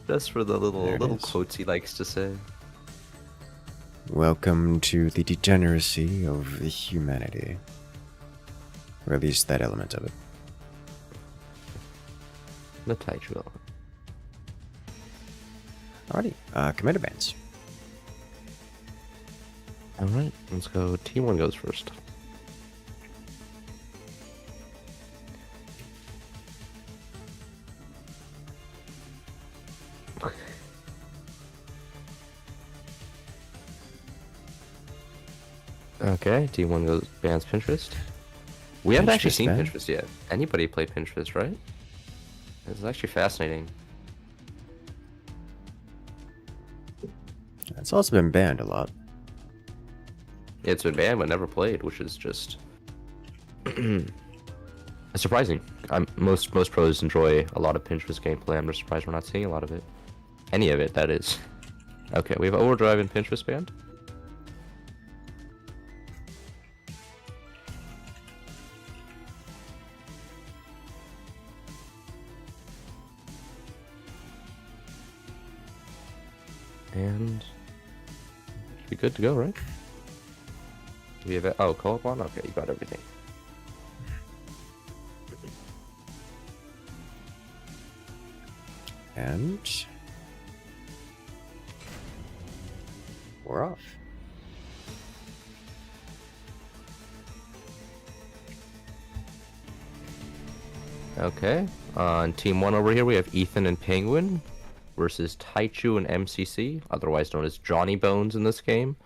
Just for the little quotes he likes to say. Welcome to the degeneracy of humanity. Or at least that element of it. The Taichu element. Alrighty, commander bands. Alright, let's go. Team 1 goes first. Okay, Team 1 goes bans Pinterest. We haven't actually seen ban? Pinterest yet. Anybody play Pinterest, right? It's actually fascinating. It's also been banned a lot. It's been banned but never played, which is just surprising. Most pros enjoy a lot of Pinterest gameplay. I'm just surprised we're not seeing a lot of it. Any of it, that is. Okay, we have Overdrive and Pinterest banned. And should be good to go, right? Do we have it? Oh, co-op on? Okay, you got everything. And we're off. Okay. On Team 1 over here, we have Ethan and Penguin versus Taichu and MCC, otherwise known as Johnny Bones in this game.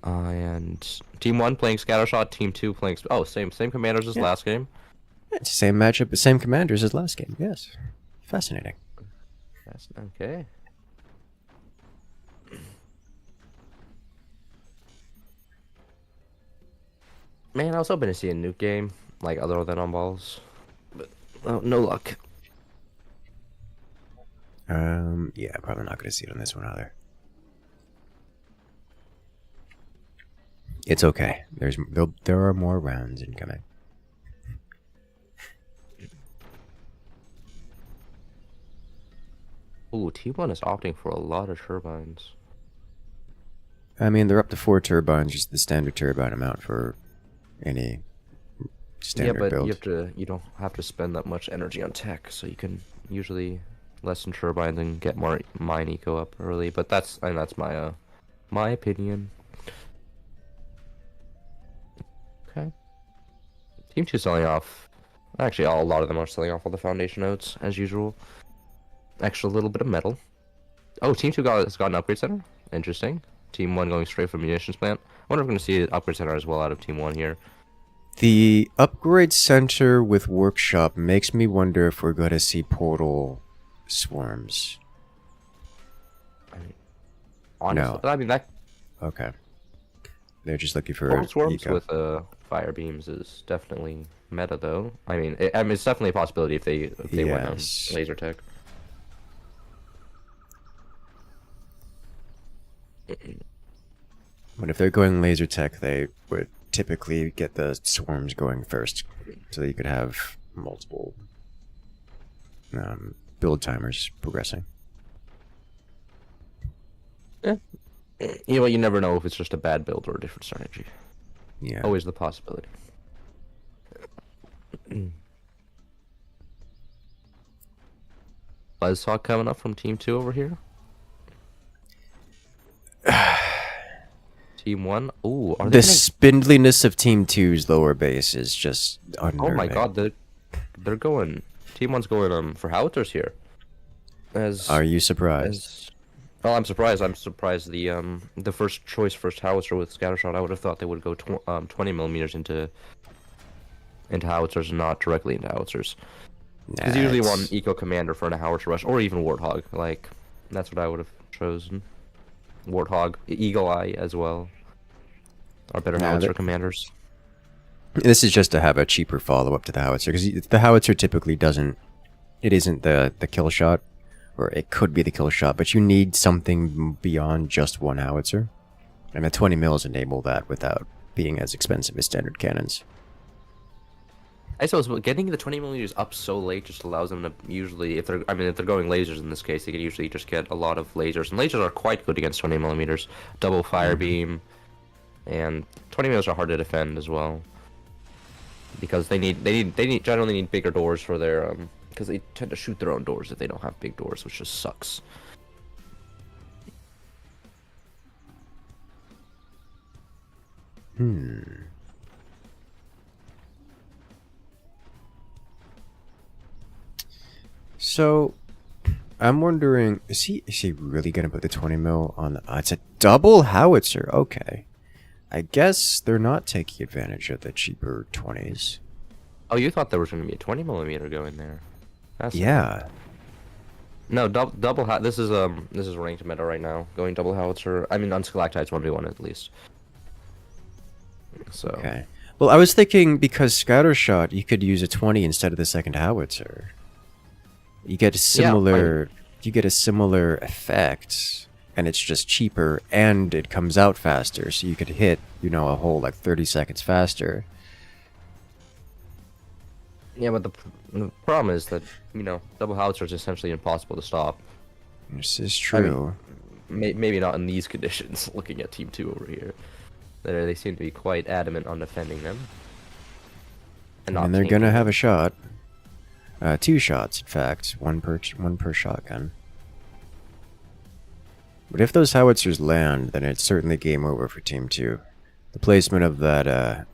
And Team 1 playing Scattershot, Team 2 playing... Oh, same commanders as last game. It's the same matchup, the same commanders as last game. Yes. Fascinating. That's okay. Man, I was hoping to see a nuke game, like other than on balls, but no luck. Yeah, probably not going to see it on this one either. It's okay. There are more rounds incoming. Ooh, T1 is opting for a lot of turbines. I mean, they're up to 4 turbines, just the standard turbine amount for any standard build. You don't have to spend that much energy on tech, so you can usually lessen turbines and get more mine eco up early. But that's my my opinion. Okay. Team 2 selling off. Actually, a lot of them are selling off all the foundation nodes as usual. Extra little bit of metal. Oh, Team 2 has got an upgrade center. Interesting. Team 1 going straight for munitions plant. I wonder if we're going to see an upgrade center as well out of Team 1 here. The upgrade center with workshop makes me wonder if we're going to see portal swarms. Honestly, no. I mean that. Okay. They're just looking for portal swarms eco. with fire beams is definitely meta, though. I mean, it's definitely a possibility if they went on laser tech. But if they're going laser tech, they would typically get the swarms going first, so that you could have multiple build timers progressing. Yeah. You know, you never know if it's just a bad build or a different strategy. Yeah. Always the possibility. Buzzsaw coming up from Team 2 over here. Team 1. Ooh, are they the spindliness of Team 2's lower base is just unnerving. Oh my god, they're going. Team 1's going for howitzers here. Are you surprised? Well, I'm surprised. I'm surprised the first howitzer with scattershot. I would have thought they would go 20 millimeters into howitzers and not directly into howitzers. Because usually one eco commander for a howitzer rush, or even warthog. Like that's what I would have chosen. Warthog, Eagle Eye as well. Are better howitzer commanders. This is just to have a cheaper follow-up to the howitzer, because the howitzer typically doesn't... It isn't the kill shot, or it could be the kill shot, but you need something beyond just one howitzer. And the 20 mils enable that without being as expensive as standard cannons. I suppose getting the 20 millimeters up so late just allows them to usually, if they're going lasers in this case, they can usually just get a lot of lasers, and lasers are quite good against 20 millimeters. Double fire beam, and 20 millimeters are hard to defend as well, because they generally need bigger doors for their because they tend to shoot their own doors if they don't have big doors, which just sucks. So, I'm wondering, is he really gonna put the 20 mil on the... it's a double howitzer, okay. I guess they're not taking advantage of the cheaper 20s. Oh, you thought there was going to be a 20 millimeter going there? Yeah. No, double this is ranked meta right now. Going double howitzer. I mean, on Stalactites 1v1 at least. So. Okay. Well, I was thinking because scattershot, you could use a 20 instead of the second howitzer. You get a similar, you get a similar effect, and it's just cheaper, and it comes out faster, so you could hit, you know, a hole like 30 seconds faster. Yeah, but the problem is that, you know, double howitzer is essentially impossible to stop. This is true. maybe not in these conditions. Looking at Team 2 over here, they seem to be quite adamant on defending them. And And they're gonna have a shot. 2 shots, in fact, one per shotgun. But if those howitzers land, then it's certainly game over for Team 2. The placement of that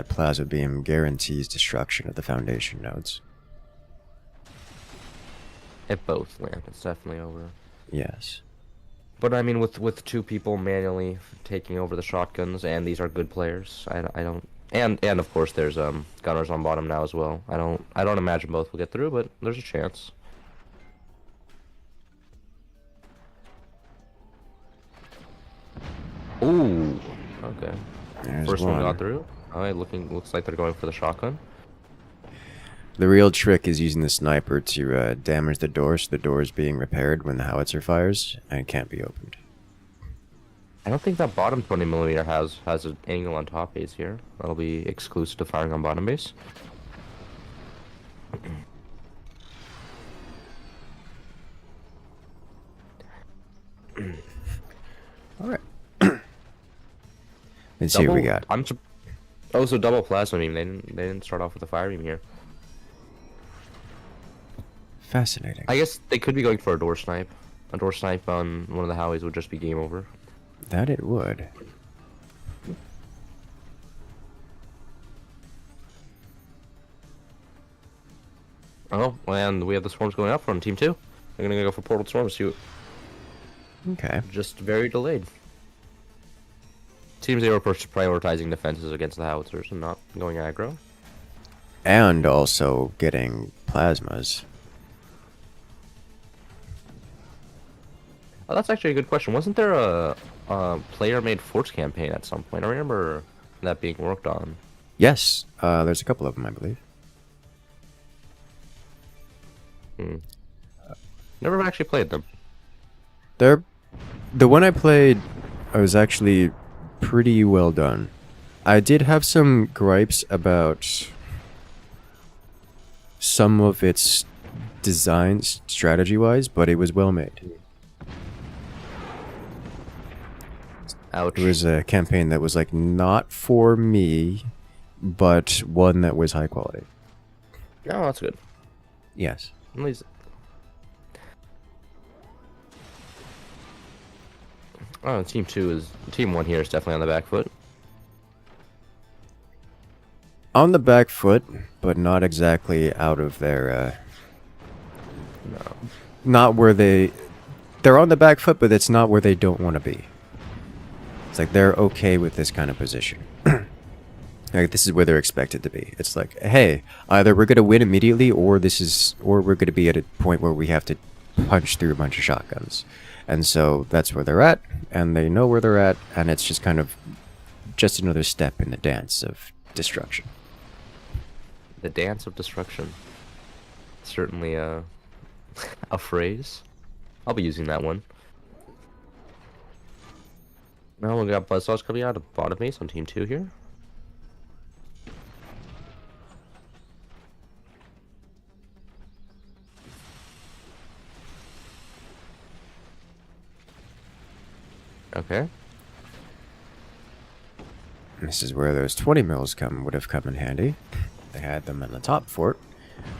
plasma beam guarantees destruction of the foundation nodes. If both land, it's definitely over. Yes. But I mean, with 2 people manually taking over the shotguns, and these are good players, I don't. And of course, there's gunners on bottom now as well. I don't imagine both will get through, but there's a chance. Ooh, okay. There's First one one. got through. Alright, looks like they're going for the shotgun. The real trick is using the sniper to damage the door, so the door is being repaired when the howitzer fires, and it can't be opened. I don't think that bottom 20mm has an angle on top base here. That'll be exclusive to firing on bottom base. Alright. Let's see what we got. Oh, so double plasma beam. They didn't start off with a fire beam here. Fascinating. I guess they could be going for a door snipe. A door snipe on one of the Howies would just be game over. That it would. Oh, and we have the swarms going up from Team 2. They're gonna go for portal swarms. Okay. Just very delayed. Seems they were prioritizing defenses against the howitzers and not going aggro. And also getting plasmas. Oh, that's actually a good question. Wasn't there a player-made forts campaign at some point? I remember that being worked on. Yes, there's a couple of them, I believe. Never actually played them. The one I played was actually pretty well done. I did have some gripes about some of its designs strategy-wise, but it was well made. Ouch. It was a campaign that was like not for me, but one that was high quality. Oh, that's good. Yes. At least. Oh, Team 1 here is definitely on the back foot. On the back foot, but not exactly out of their No. not where they're on the back foot, but it's not where they don't want to be. It's like they're okay with this kind of position. Like this is where they're expected to be. It's like, hey, either we're gonna win immediately, or we're gonna be at a point where we have to punch through a bunch of shotguns. And so that's where they're at, and they know where they're at, and it's just kind of just another step in the dance of destruction. The dance of destruction. Certainly a phrase. I'll be using that one. Now we got buzzsaws coming out of bottom base on Team 2 here. Okay. This is where those 20 mils would have come in handy. They had them in the top fort,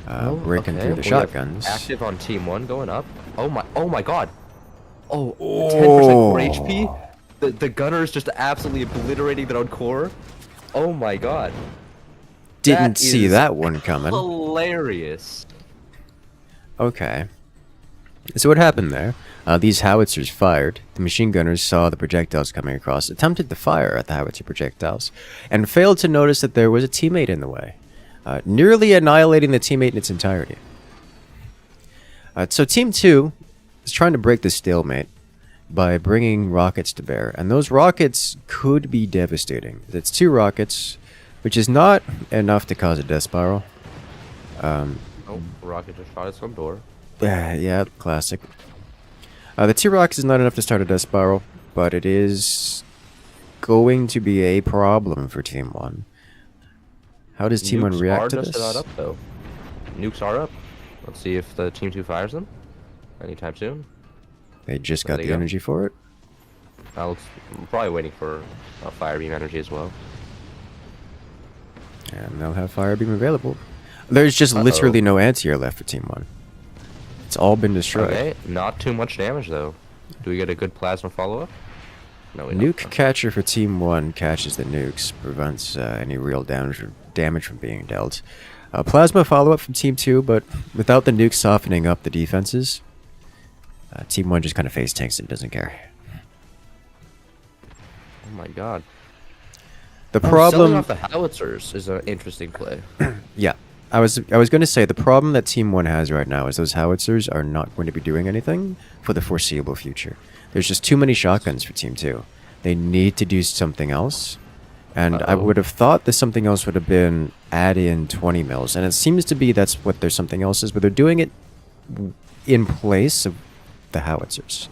breaking through the shotguns. Active on Team 1 going up. Oh my god. Oh, 10% core HP. The gunner is just absolutely obliterating their own core. Oh my god. Didn't see that one coming. Hilarious. Okay. So what happened there? These howitzers fired. The machine gunners saw the projectiles coming across, attempted to fire at the howitzer projectiles, and failed to notice that there was a teammate in the way, nearly annihilating the teammate in its entirety. So Team 2 is trying to break this stalemate by bringing rockets to bear, and those rockets could be devastating. It's 2 rockets, which is not enough to cause a death spiral. Oh, rocket just shot its own door. Yeah, classic. The 2 rockets is not enough to start a death spiral, but it is going to be a problem for Team 1. How does Team 1 react to this? Nukes are up, though. Nukes are up. Let's see if the Team 2 fires them anytime soon. They just There got they the go. energy for it. I'm probably waiting for fire beam energy as well. And they'll have fire beam available. There's just literally no anti-air left for Team 1. It's all been destroyed. Okay, not too much damage though. Do we get a good plasma follow-up? No, we don't. Nuke catcher for Team 1 catches the nukes, prevents any real damage from being dealt. Plasma follow-up from Team 2, but without the nukes softening up the defenses, Team 1 just kind of face tanks and doesn't care. Oh my god. The Selling problem off the howitzers is an interesting play. Yeah. I was going to say the problem that Team 1 has right now is those howitzers are not going to be doing anything for the foreseeable future. There's just too many shotguns for Team 2. They need to do something else. And I would have thought that something else would have been add in 20 mils. And it seems to be that's what their something else is, but they're doing it in place of the howitzers.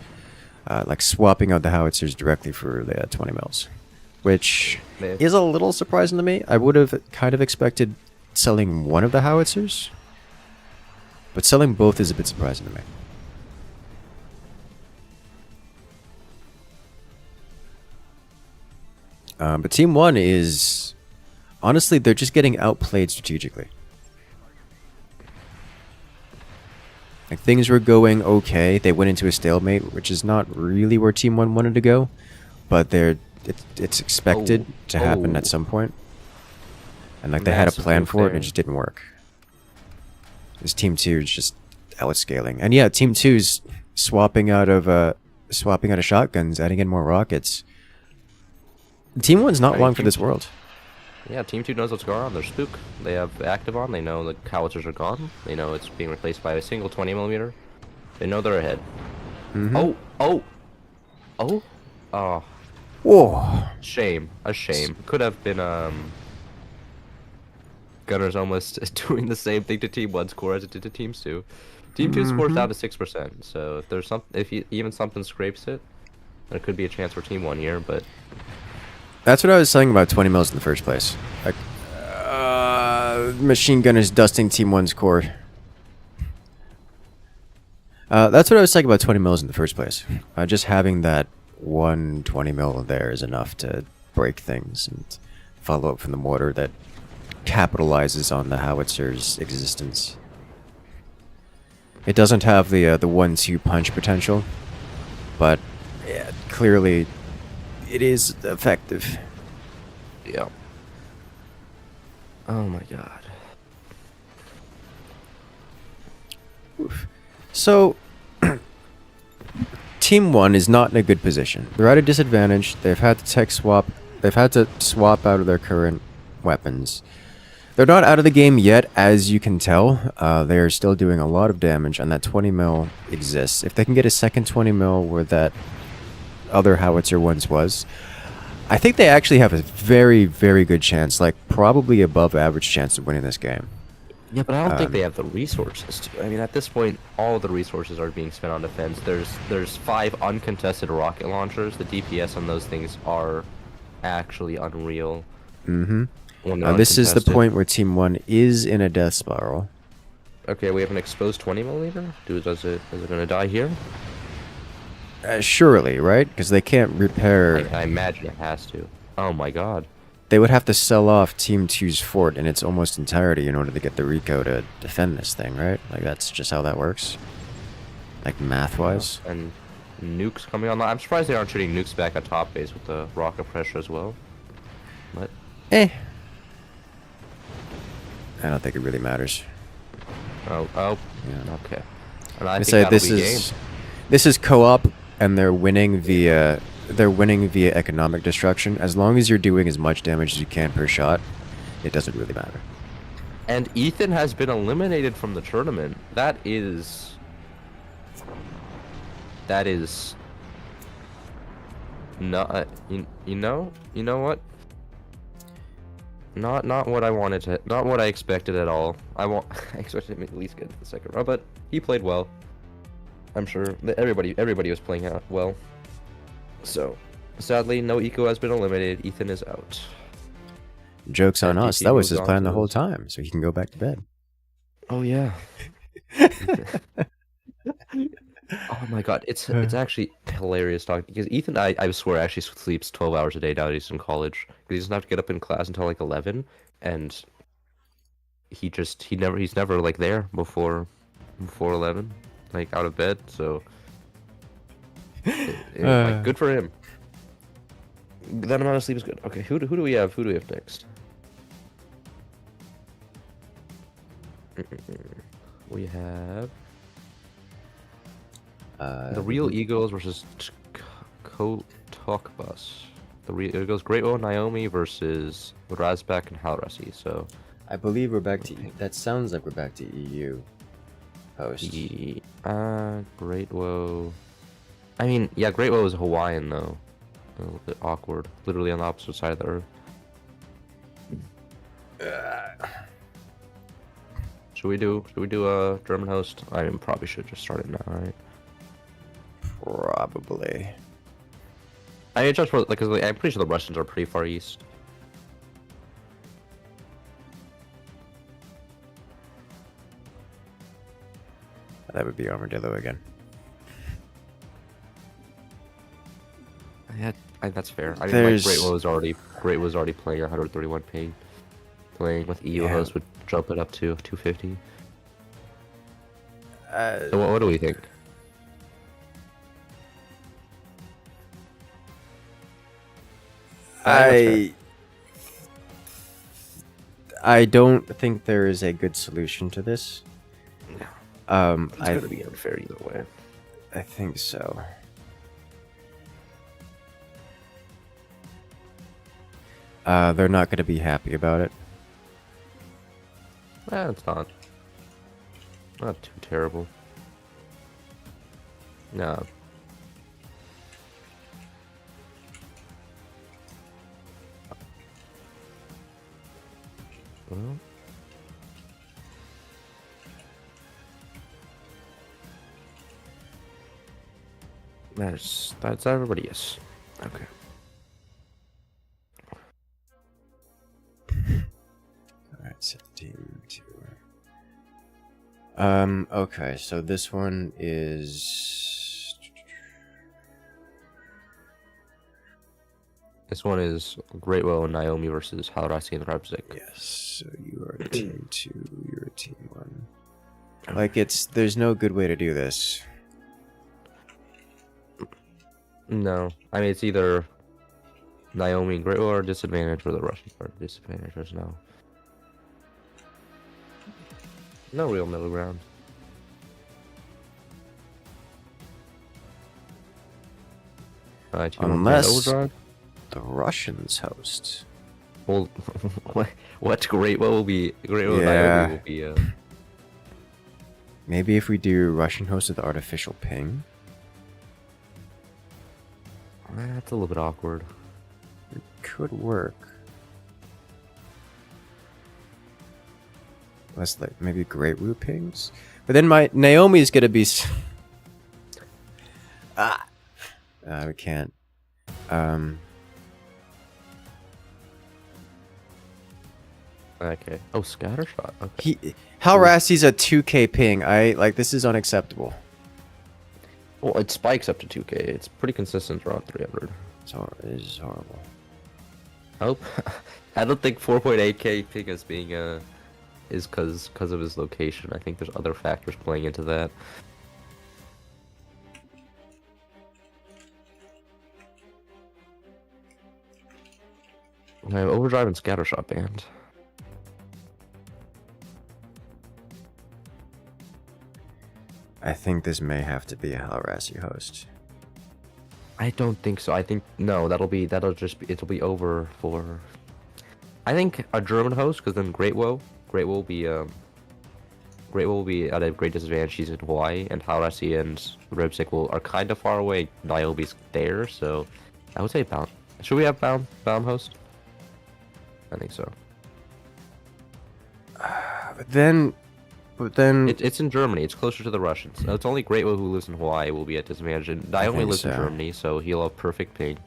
Like swapping out the howitzers directly for the 20 mils. Which is a little surprising to me. I would have kind of expected selling one of the howitzers. But selling both is a bit surprising to me. But Team 1 is... Honestly, they're just getting outplayed strategically. Like, things were going okay. They went into a stalemate, which is not really where Team 1 wanted to go. But it's expected to happen at some point. And like, they had a plan for it, and it just didn't work. This Team 2 is just outscaling. And yeah, Team 2's swapping out of shotguns, adding in more rockets. Team 1's not long for this world. Yeah, Team 2 knows what's going on. They're spook. They have active on. They know the howitzers are gone. They know it's being replaced by a single 20mm. They know they're ahead. Oh. Whoa. Shame. A shame. Could have been, Gunner's almost doing the same thing to Team 1's core as it did to Team 2. Team 2 scores down to 6%, so if there's even something scrapes it, there could be a chance for Team 1 here, but... That's what I was saying about 20 mils in the first place. Like, machine gunners dusting Team 1's core. That's what I was saying about 20 mils in the first place. Just having that 120 mil there is enough to break things and follow up from the mortar that capitalizes on the howitzer's existence. It doesn't have the 1-2 punch potential, but yeah, clearly it is effective. Yeah. Oh my god. Oof. So, Team 1 is not in a good position. They're at a disadvantage. They've had to tech swap. They've had to swap out of their current weapons. They're not out of the game yet, as you can tell. They're still doing a lot of damage, and that 20 mil exists. If they can get a second 20 mil where that other howitzer once was, I think they actually have a very, very good chance, like probably above average chance of winning this game. Yeah, but I don't think they have the resources to. I mean, at this point, all of the resources are being spent on defense. There's 5 uncontested rocket launchers. The DPS on those things are actually unreal. This is the point where Team 1 is in a death spiral. Okay, we have an exposed 20mm. Is it going to die here? Surely, right? Because they can't repair... I imagine it has to. Oh my god. They would have to sell off Team 2's fort in its almost entirety in order to get the Rico to defend this thing, right? Like, that's just how that works. Like, math-wise. Yeah, and nukes coming online. I'm surprised they aren't shooting nukes back at top base with the rocket pressure as well. But... I don't think it really matters. Oh. Yeah. Okay. And I think say this is co-op, and they're winning via economic destruction. As long as you're doing as much damage as you can per shot, it doesn't really matter. And Ethan has been eliminated from the tournament. That is not you know what? Not what I wanted to, not what I expected at all. I expected him to at least get to the second round, but he played well. I'm sure that everybody was playing out well. So, sadly, no Eco has been eliminated. Ethan is out. Joke's on us. That was his plan the whole time, so he can go back to bed. Oh yeah. Oh my god, it's actually hilarious talking because Ethan, I swear, actually sleeps 12 hours a day now that he's in college because he doesn't have to get up in class until like 11, and he's never like there before 11, like out of bed. So like good for him. That amount of sleep is good. Okay, who do we have? Who do we have next? We have the real Eagirls versus Kotokbus. It goes Great Will Naomi versus Razbek and Halrasi. So I believe we're back to. That sounds like we're back to EU host. Great Woe. I mean, yeah, Great Woe is Hawaiian though. A little bit awkward. Literally on the opposite side of the earth. Should we do a German host? I mean, probably should just start it now, right? Probably. I just for like, cause like, I'm pretty sure the Russians are pretty far east. That would be Armadillo again. Yeah, that's fair. I mean, like Great was already playing 131 ping. Playing with EU host would jump it up to 250. So what do we think? I don't think there is a good solution to this. No. It's gonna be unfair either way. I think so. They're not going to be happy about it. It's not too terrible. No. Well. That's everybody, yes. Okay. Alright, 17 to... okay, so this one is... This one is Great Will and Naomi versus Halrasi and Rebzik. Yes, so you are team 2, you're team 1. Like, there's no good way to do this. No, I mean, it's either Naomi and Great Will are disadvantage or the Russians are disadvantage. There's no real middle ground. Unless the Russians host. Well, what Great Will will be? Great Will Naomi will be. Maybe if we do Russian host with artificial ping. That's a little bit awkward. It could work. Unless like maybe Great Woo pings, but then my Naomi's gonna be. We can't. Okay. Oh, scatter shot. Okay. Halrassi's a 2k ping. This is unacceptable. Well, it spikes up to 2k. It's pretty consistent around 300. It is horrible. I don't think 4.8k ping as being is because of his location. I think there's other factors playing into that. I have overdrive and scattershot banned. I think this may have to be a Halrassi host. I don't think so. I think no. It'll be over for. I think a German host, because then Great Will will be at a great disadvantage. She's in Hawaii, and Halrassi and Rebzik are kind of far away. Niobe's there, so I would say Baum. Should we have Baum host? I think so. But then it's in Germany. It's closer to the Russians. It's only Great Will who lives in Hawaii will be at disadvantage. And Naomi lives in Germany, so he'll have perfect ping.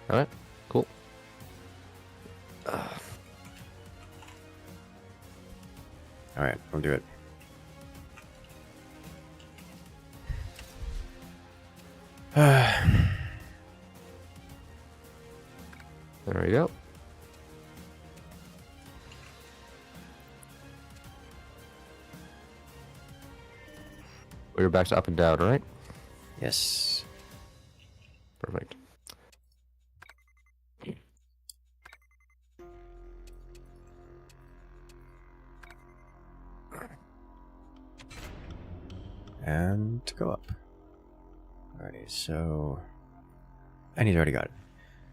All right, cool. Alright, we'll do it. There we go. We're back to up and down, right? Yes. Perfect. And to go up. Alrighty, so... And he's already got it.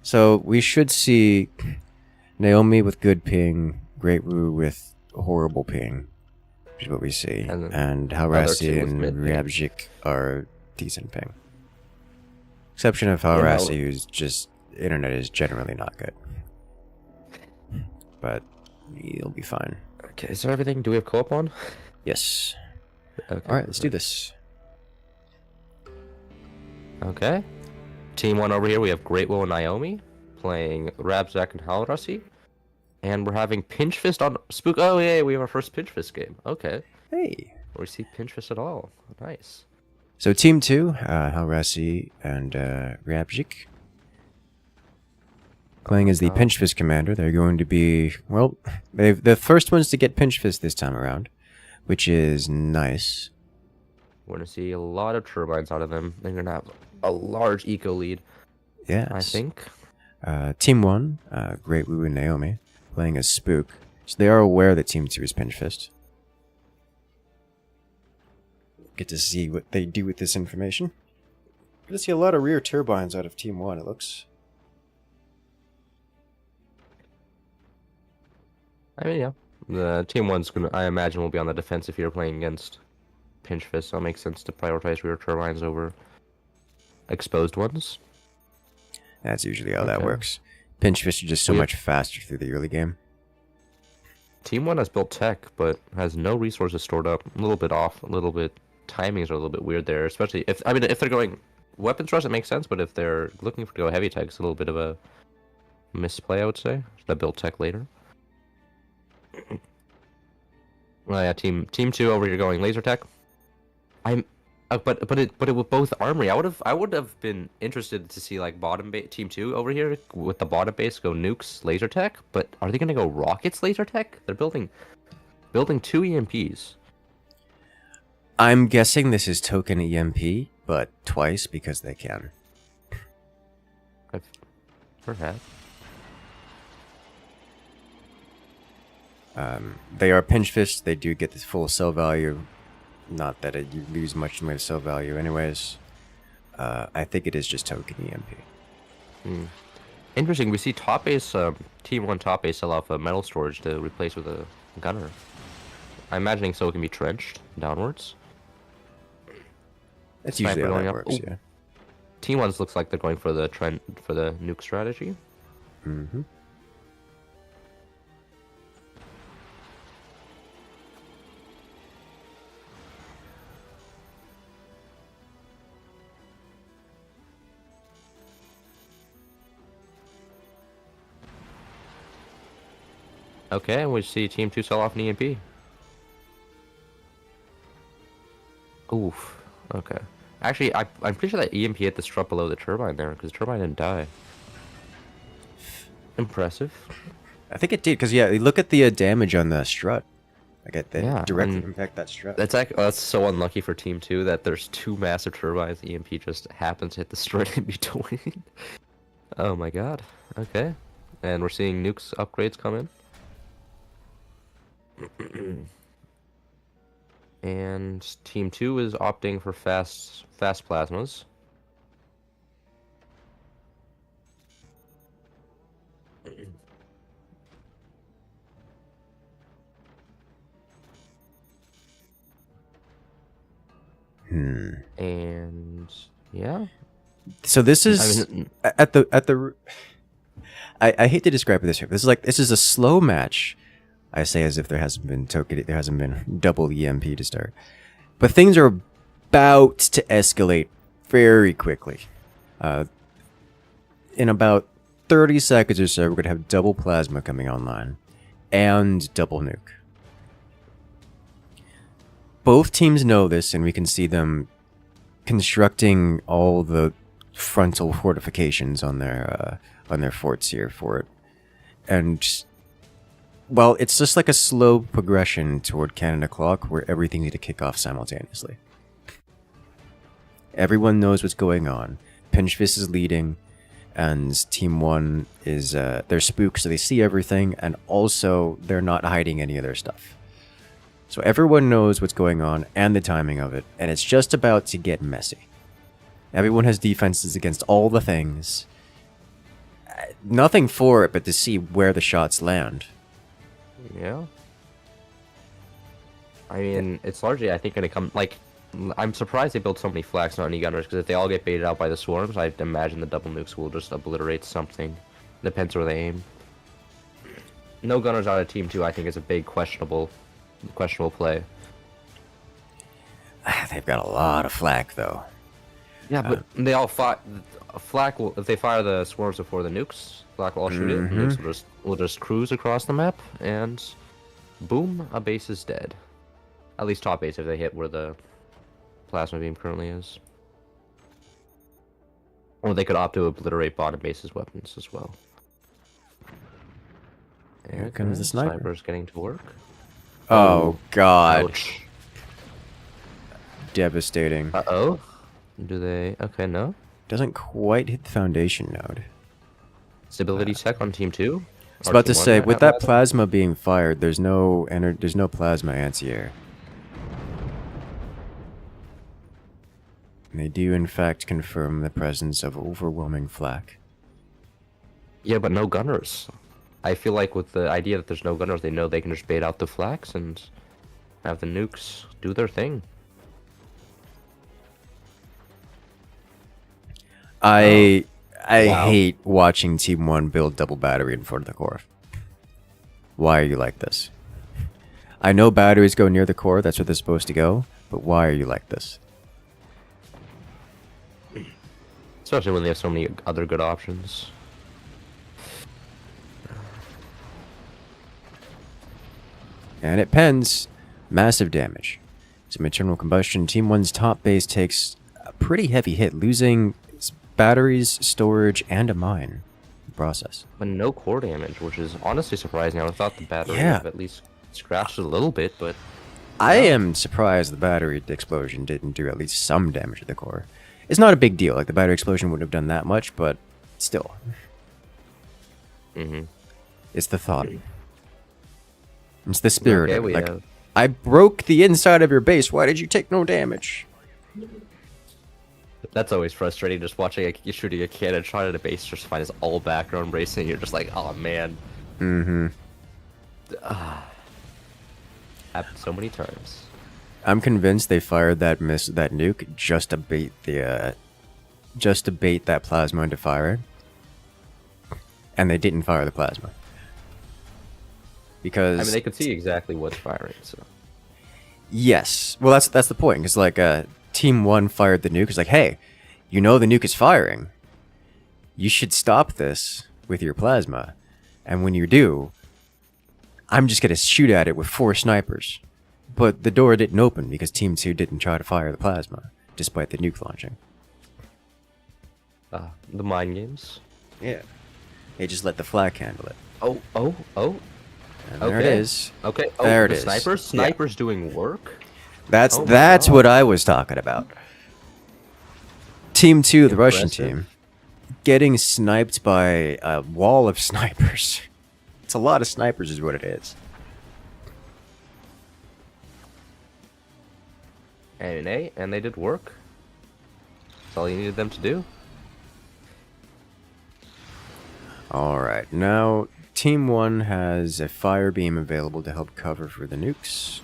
So we should see Naomi with good ping, Great Woo with horrible ping, which is what we see. And Haurasi and Ryabjik are decent ping. Exception of Haurasi, whose just internet is generally not good. But he'll be fine. Okay, is there everything? Do we have co-op on? Yes. Okay. Alright, let's do this. Okay. Team 1 over here, we have Great Will and Naomi playing Rabzak and Haurasi. And we're having Pinch Fist on Spook. Oh, yeah, we have our first Pinch Fist game. Okay. Hey. We see Pinch Fist at all. Nice. So Team 2, Haurasi and Ryabjik. Playing as the Pinch Fist commander. They're going to be, well, they're the first ones to get Pinch Fist this time around, which is nice. We're going to see a lot of turbines out of them. They're going to have a large eco lead. Yes. I think. Team 1, Great Woo and Naomi, playing as Spook. So they are aware that Team 2 is Pinch Fist. Get to see what they do with this information. Get to see a lot of rear turbines out of Team 1, it looks. I mean, yeah. The Team 1's going to, I imagine, will be on the defense if you're playing against Pinch Fist, so it makes sense to prioritize rear turbines over exposed ones. That's usually how that works. Pinch Fist are just so much faster through the early game. Team 1 has built tech, but has no resources stored up. A little bit off, a little bit... Timings are a little bit weird there, especially if... I mean, if they're going weapons rush, it makes sense, but if they're looking to go heavy tech, it's a little bit of a misplay, I would say. Should I build tech later? Well, yeah, team 2 over here going laser tech. I'm... but it with both armory, I would have been interested to see like bottom base team 2 over here with the bottom base go nukes laser tech, but are they gonna go rockets laser tech? They're building 2 EMPs. I'm guessing this is token EMP, but twice because they can. Perhaps. They are Pinch Fist. They do get the full cell value. Not that you lose much in the way of cell value anyways. I think it is just token EMP. Interesting. We see top base, Team 1 top base sell off a metal storage to replace with a gunner. I'm imagining so it can be trenched downwards. That's usually how that works, yeah. Team 1's looks like they're going for the nuke strategy. Mm-hmm. Okay, and we see Team 2 sell off an EMP. Oof. Okay. Actually, I'm pretty sure that EMP hit the strut below the turbine there, because the turbine didn't die. Impressive. I think it did, because, yeah, look at the damage on the strut. Like, it directly impact that strut. That's so unlucky for Team 2 that there's 2 massive turbines. EMP just happens to hit the strut in between. Oh my god. Okay. And we're seeing nukes upgrades come in. And Team 2 is opting for fast plasmas. And yeah. So this is I hate to describe it this way. This is a slow match. I say as if there hasn't been double EMP to start. But things are about to escalate very quickly. In about 30 seconds or so, we're going to have double plasma coming online. And double nuke. Both teams know this, and we can see them constructing all the frontal fortifications on their forts here for it. And, well, it's just like a slow progression toward Canada Clock where everything needs to kick off simultaneously. Everyone knows what's going on. Pinchfist is leading, and Team 1 is, they're spooked, so they see everything, and also they're not hiding any of their stuff. So everyone knows what's going on and the timing of it, and it's just about to get messy. Everyone has defenses against all the things. Nothing for it but to see where the shots land. Yeah. I mean, it's largely, I think, going to come, like, I'm surprised they built so many flags on any gunners, because if they all get baited out by the swarms, I'd imagine the double nukes will just obliterate something. Depends where they aim. No gunners out of Team 2, I think, is a big questionable play. They've got a lot of flak, though. Yeah, but they all fire. Flak will, if they fire the swarms before the nukes, Flak will all shoot it. Nukes will just cruise across the map, and boom, a base is dead. At least top base if they hit where the plasma beam currently is. Or they could opt to obliterate bottom base's weapons as well. Here comes the sniper. Sniper's getting to work. Oh, God. Ouch. Devastating. Uh-oh. Do they... Okay, no. Doesn't quite hit the foundation node. Stability check on Team 2? I was about to say, with that plasma being fired, there's no plasma anti-air. And they do, in fact, confirm the presence of overwhelming flak. Yeah, but no gunners. I feel like with the idea that there's no gunners, they know they can just bait out the flaks and have the nukes do their thing. I hate watching Team 1 build double battery in front of the core. Why are you like this? I know batteries go near the core, that's where they're supposed to go, but why are you like this? Especially when they have so many other good options. And it pens. Massive damage. Some internal combustion. Team 1's top base takes a pretty heavy hit, losing batteries, storage, and a mine in the process. But no core damage, which is honestly surprising. I thought the battery would have at least scratched it a little bit, but... I am surprised the battery explosion didn't do at least some damage to the core. It's not a big deal. Like, the battery explosion wouldn't have done that much, but still. It's the thought. It's the spirit of it. Like, I broke the inside of your base. Why did you take no damage? That's always frustrating, just watching you shooting a cannon, trying to base, just find this all background racing. You're just like, oh man. Happened so many times. I'm convinced they fired that nuke just to bait that plasma into fire, and they didn't fire the plasma because I mean they could see exactly what's firing. So yes, well that's the point. Because like Team 1 fired the nuke. It's like, hey, you know the nuke is firing. You should stop this with your plasma, and when you do, I'm just gonna shoot at it with 4 snipers. But the door didn't open because Team 2 didn't try to fire the plasma, despite the nuke launching. The mind games. Yeah. They just let the flak handle it. Oh. And there it is. Okay. Oh, there it the is. Snipers doing work? That's what I was talking about. Team 2, the Russian team, getting sniped by a wall of snipers. It's a lot of snipers is what it is. And they did work. That's all you needed them to do. Alright, now Team 1 has a fire beam available to help cover for the nukes.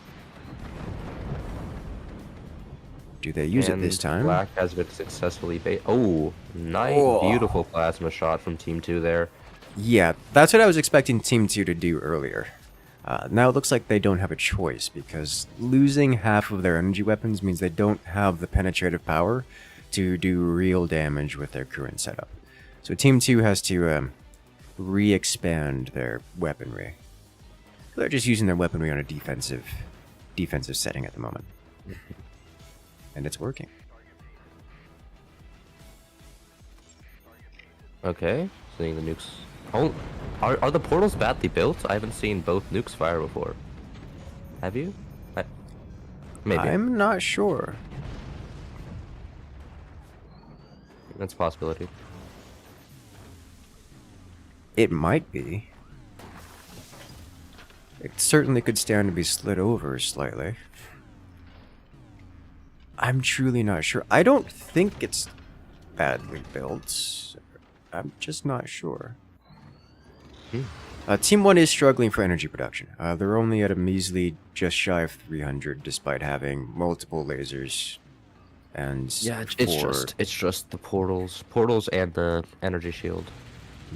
Do they use it this time? Black has been successfully bait. Oh, nice, beautiful plasma shot from Team 2 there. Yeah, that's what I was expecting Team 2 to do earlier. Now it looks like they don't have a choice, because losing half of their energy weapons means they don't have the penetrative power to do real damage with their current setup. So Team 2 has to re-expand their weaponry. They're just using their weaponry on a defensive setting at the moment. And it's working. Okay, seeing the nukes. Oh, are the portals badly built? I haven't seen both nukes fire before. Have you? Maybe. I'm not sure. That's a possibility. It might be. It certainly could stand to be slid over slightly. I'm truly not sure. I don't think it's badly built. I'm just not sure. Team 1 is struggling for energy production. They're only at a measly just shy of 300 despite having multiple lasers and Yeah, it's just the portals and the energy shield.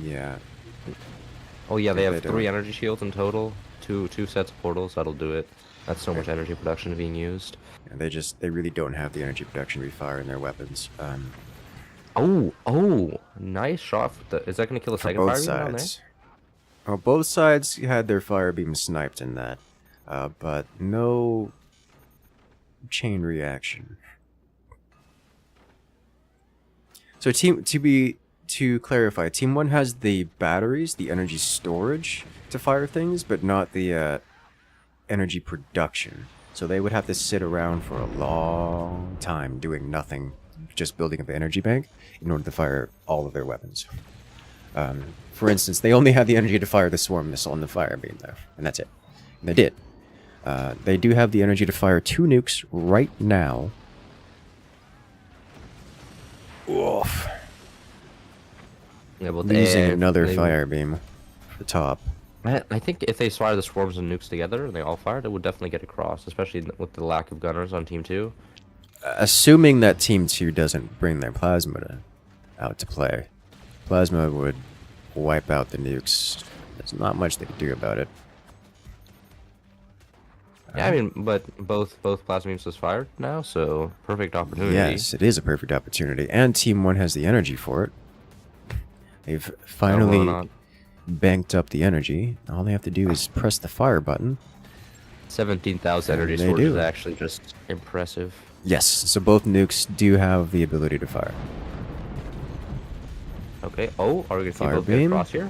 Yeah. Oh yeah, they have They 3 don't. energy shields in total. Two sets of portals, that'll do it. That's so much energy production being used. And they really don't have the energy production to be firing their weapons. Oh, nice shot. Is that gonna kill the For second both fire beam down there? sides. Well, both sides had their fire beam sniped in that, but no chain reaction. So to clarify, Team 1 has the batteries, the energy storage to fire things, but not the energy production. So they would have to sit around for a long time doing nothing, just building up the energy bank in order to fire all of their weapons. For instance, they only had the energy to fire the swarm missile and the fire beam there, and that's it. And they did. They do have the energy to fire 2 nukes right now. Oof. Yeah, well, Using another they- fire beam for the top. I think if they fire the swarms and nukes together and they all fire, they would definitely get across, especially with the lack of gunners on Team 2. Assuming that Team 2 doesn't bring their plasma out to play. Plasma would wipe out the nukes. There's not much they can do about it. Yeah, I mean, but both plasma beams was fired now, so perfect opportunity. Yes, it is a perfect opportunity. And Team 1 has the energy for it. They've Well, finally not. banked up the energy. All they have to do is press the fire button. 17,000 energy They storage do. is actually just impressive. Yes, so both nukes do have the ability to fire. Okay. Oh, are we gonna see Fire both get beam. across here?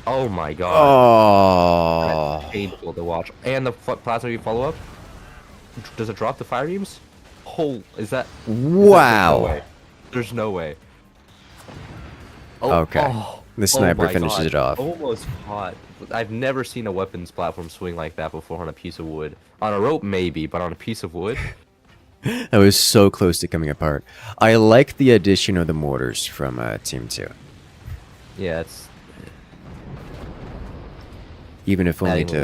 Oh my god. Oh! That's painful to watch. And the plasma beam follow up. Does it drop the fire beams? Oh, is that? Wow! There's no way. Oh, Okay. The sniper my finishes God. it off. Almost caught. I've never seen a weapons platform swing like that before on a piece of wood. On a rope, maybe, but on a piece of wood. That was so close to coming apart. I like the addition of the mortars from Team 2. Yeah, it's Even if only adding a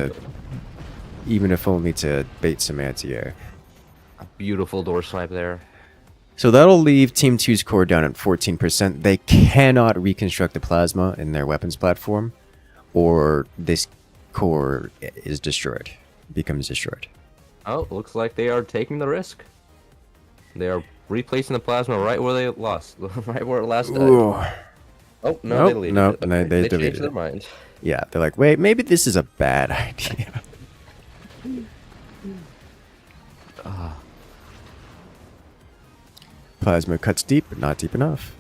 little to bait some anti-air. a beautiful door snipe there. So that'll leave Team 2's core down at 14%. They cannot reconstruct the plasma in their weapons platform, or this core is destroyed, becomes destroyed. Oh, looks like they are taking the risk. They are replacing the plasma right where they lost, right where it last died. Ooh. Oh no, Nope, they deleted nope, it. no, Okay, they they deleted changed their it. mind. Yeah, they're like, wait, maybe this is a bad idea. Plasma cuts deep, but not deep enough.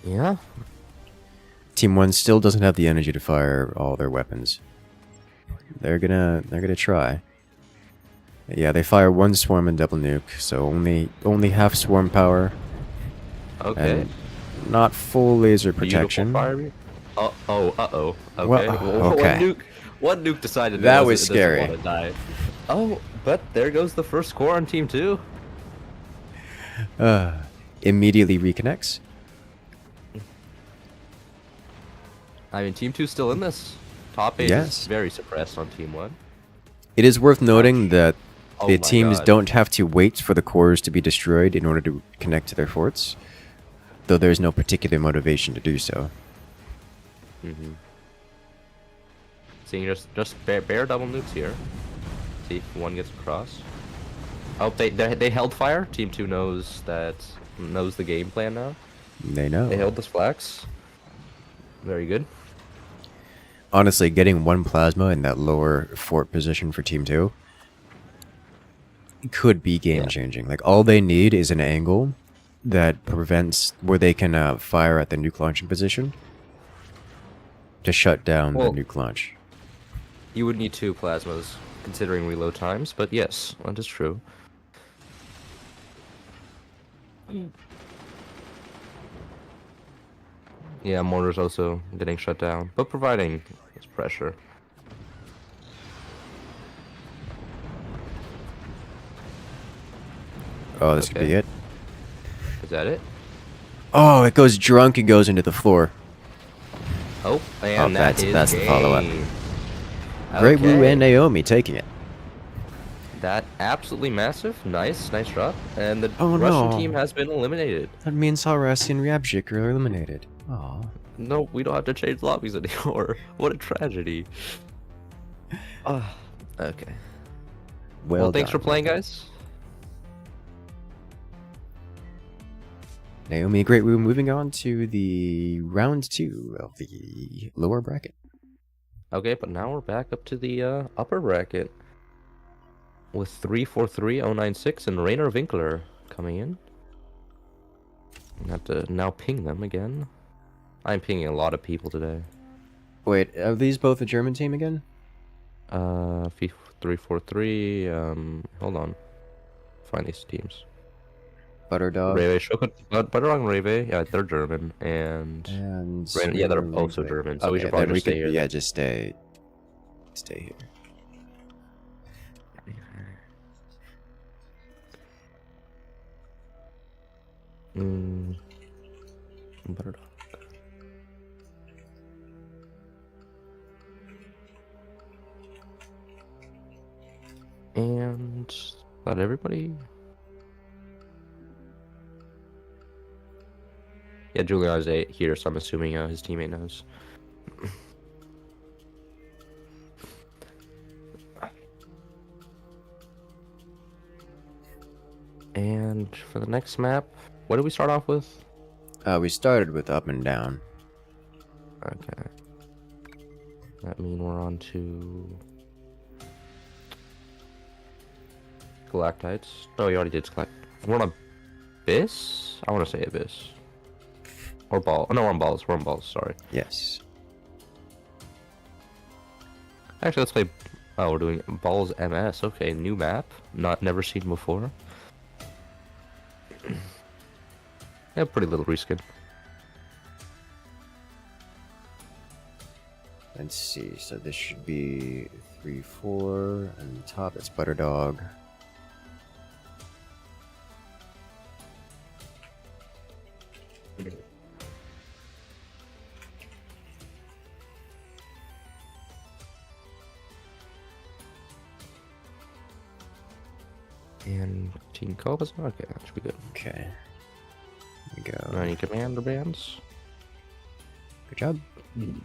Yeah. Team 1 still doesn't have the energy to fire all their weapons. They're gonna try. Yeah, they fire 1 swarm and double nuke, so only half swarm power Okay. and not full laser Beautiful protection. fire beam. Uh-oh. Okay. Well, okay. One nuke decided That it was doesn't scary. want to die. Oh, but there goes the first core on Team 2. Immediately reconnects. I mean, Team 2 still in this. Top 8 Yes. is very suppressed on Team 1. It is worth noting that Oh the my teams God. don't have to wait for the cores to be destroyed in order to connect to their forts, though there's no particular motivation to do so. Mm-hmm. Seeing just bare double nukes here. See if one gets across. Oh, they held fire. Team 2 knows the game plan now. They know. They held this flax. Very good. honestly, getting one plasma in that lower fort position for Team 2 could be game changing. Like, all they need is an angle that prevents where they can fire at the nuke launching position to shut down the nuke launch. You would need 2 plasmas considering reload times, but yes, that is true. Yeah, mortar's also getting shut down, but providing this pressure. Oh, this could be it. Is that it? Oh, it goes drunk and goes into the floor. Oh, and that's the game. follow-up. Great Wu and Naomi taking it. That absolutely massive. Nice drop. And the Oh, Russian no. team has been eliminated. That means Harasi and Ryabchik are eliminated. Aw. No, we don't have to change lobbies anymore. What a tragedy. Okay. Well, thanks for playing, guys. Naomi, Great Wu, moving on to the round 2 of the lower bracket. Okay, but now we're back up to the upper bracket with 343096 and Rainer Winkler coming in. I have to now ping them again. I'm pinging a lot of people today. Wait, are these both a German team again? 343. Hold on. Find these teams. Butterdog. Butterdog and Reve, yeah, they're German, and Rainer, yeah, they're also German. So we should probably just stay here. Yeah, just stay here. Butterdog. And not everybody. Yeah, Julian's here, so I'm assuming his teammate knows. And for the next map, what did we start off with? We started with up and down. Okay. That means we're on to Galactites. Oh, you already did Galact. We're on Abyss? I want to say Abyss. Or Ball. Oh, no, we're on Balls. We're on Balls, sorry. Yes. Actually, let's play... Oh, we're doing Balls MS. Okay, new map. Never seen before. Yeah, pretty little reskin. Let's see. So this should be 3-4, and top it's Butterdog. And Team Cobas? Okay, that should be good. Okay. Here we go. Any commander bands? Good job. And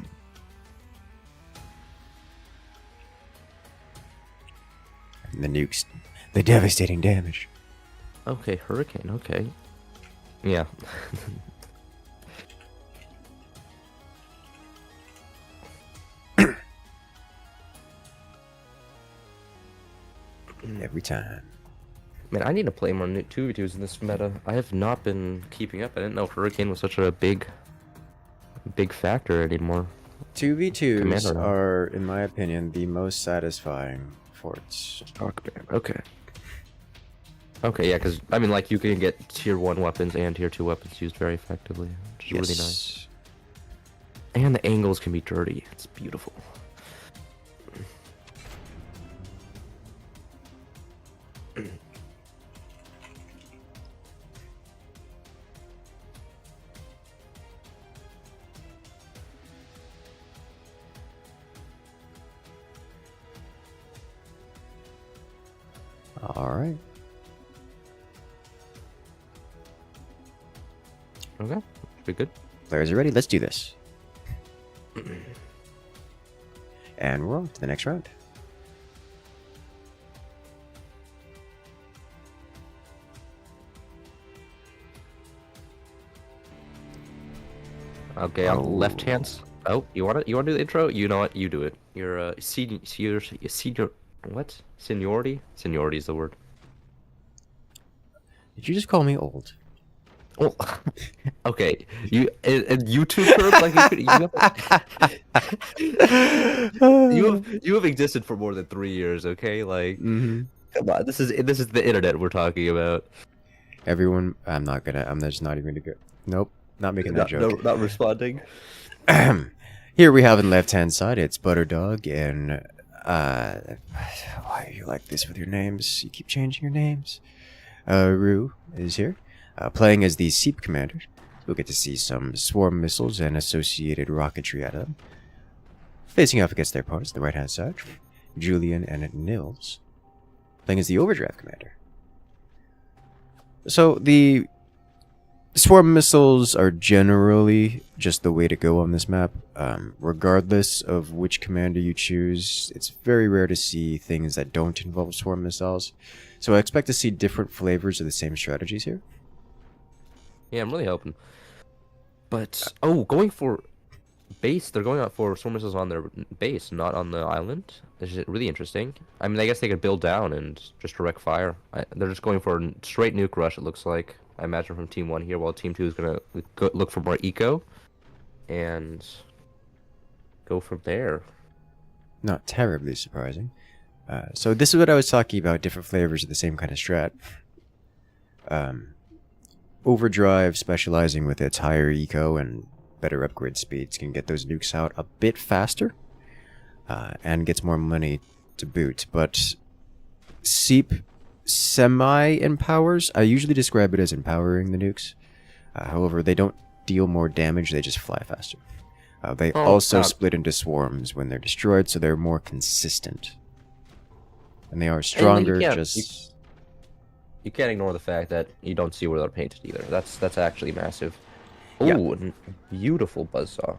the nukes. The devastating damage. Okay, Hurricane, okay. Yeah. Every time. Man, I need to play more 2v2s in this meta. I have not been keeping up. I didn't know Hurricane was such a big factor anymore. 2v2s are, in my opinion, the most satisfying forts. Okay. Okay, yeah, because, I mean, like, you can get tier 1 weapons and tier 2 weapons used very effectively, which is really nice. And the angles can be dirty. It's beautiful. Alright. Okay, be good. Players are ready. Let's do this. And we're on to the next round. Okay, on the left hand Oh, you want to do the intro? You know what? You do it. You're senior. What? Seniority? Seniority is the word. Did you just call me old? Oh, okay. You in YouTube terms, like you have existed for more than 3 years. Okay, like come on. This is the internet we're talking about. Everyone, I'm just not even gonna go. Nope, not making that joke. Not responding. Here we have on the left-hand side, it's Butterdog, and why are you like this with your names? You keep changing your names. Rue is here, playing as the Seep Commander. We'll get to see some swarm missiles and associated rocketry at them. Facing off against their opponents, the right-hand side, Julian and Nils, playing as the Overdrive Commander. So the swarm missiles are generally just the way to go on this map. Regardless of which commander you choose, it's very rare to see things that don't involve swarm missiles. So I expect to see different flavors of the same strategies here. Yeah, I'm really hoping. But going for base, they're going out for swarm missiles on their base, not on the island. This is really interesting. I mean, I guess they could build down and just direct fire. They're just going for a straight nuke rush, it looks like. I imagine from Team 1 here, while Team 2 is going to look for more eco. And go from there. Not terribly surprising. So this is what I was talking about, different flavors of the same kind of strat. Overdrive, specializing with its higher eco and better upgrade speeds, can get those nukes out a bit faster. And gets more money to boot. But Seep semi-empowers. I usually describe it as empowering the nukes. However, they don't deal more damage, they just fly faster. They also split into swarms when they're destroyed, so they're more consistent. And they are stronger, You can't ignore the fact that you don't see where they're painted either. That's actually massive. Oh, Yeah. Beautiful buzzsaw.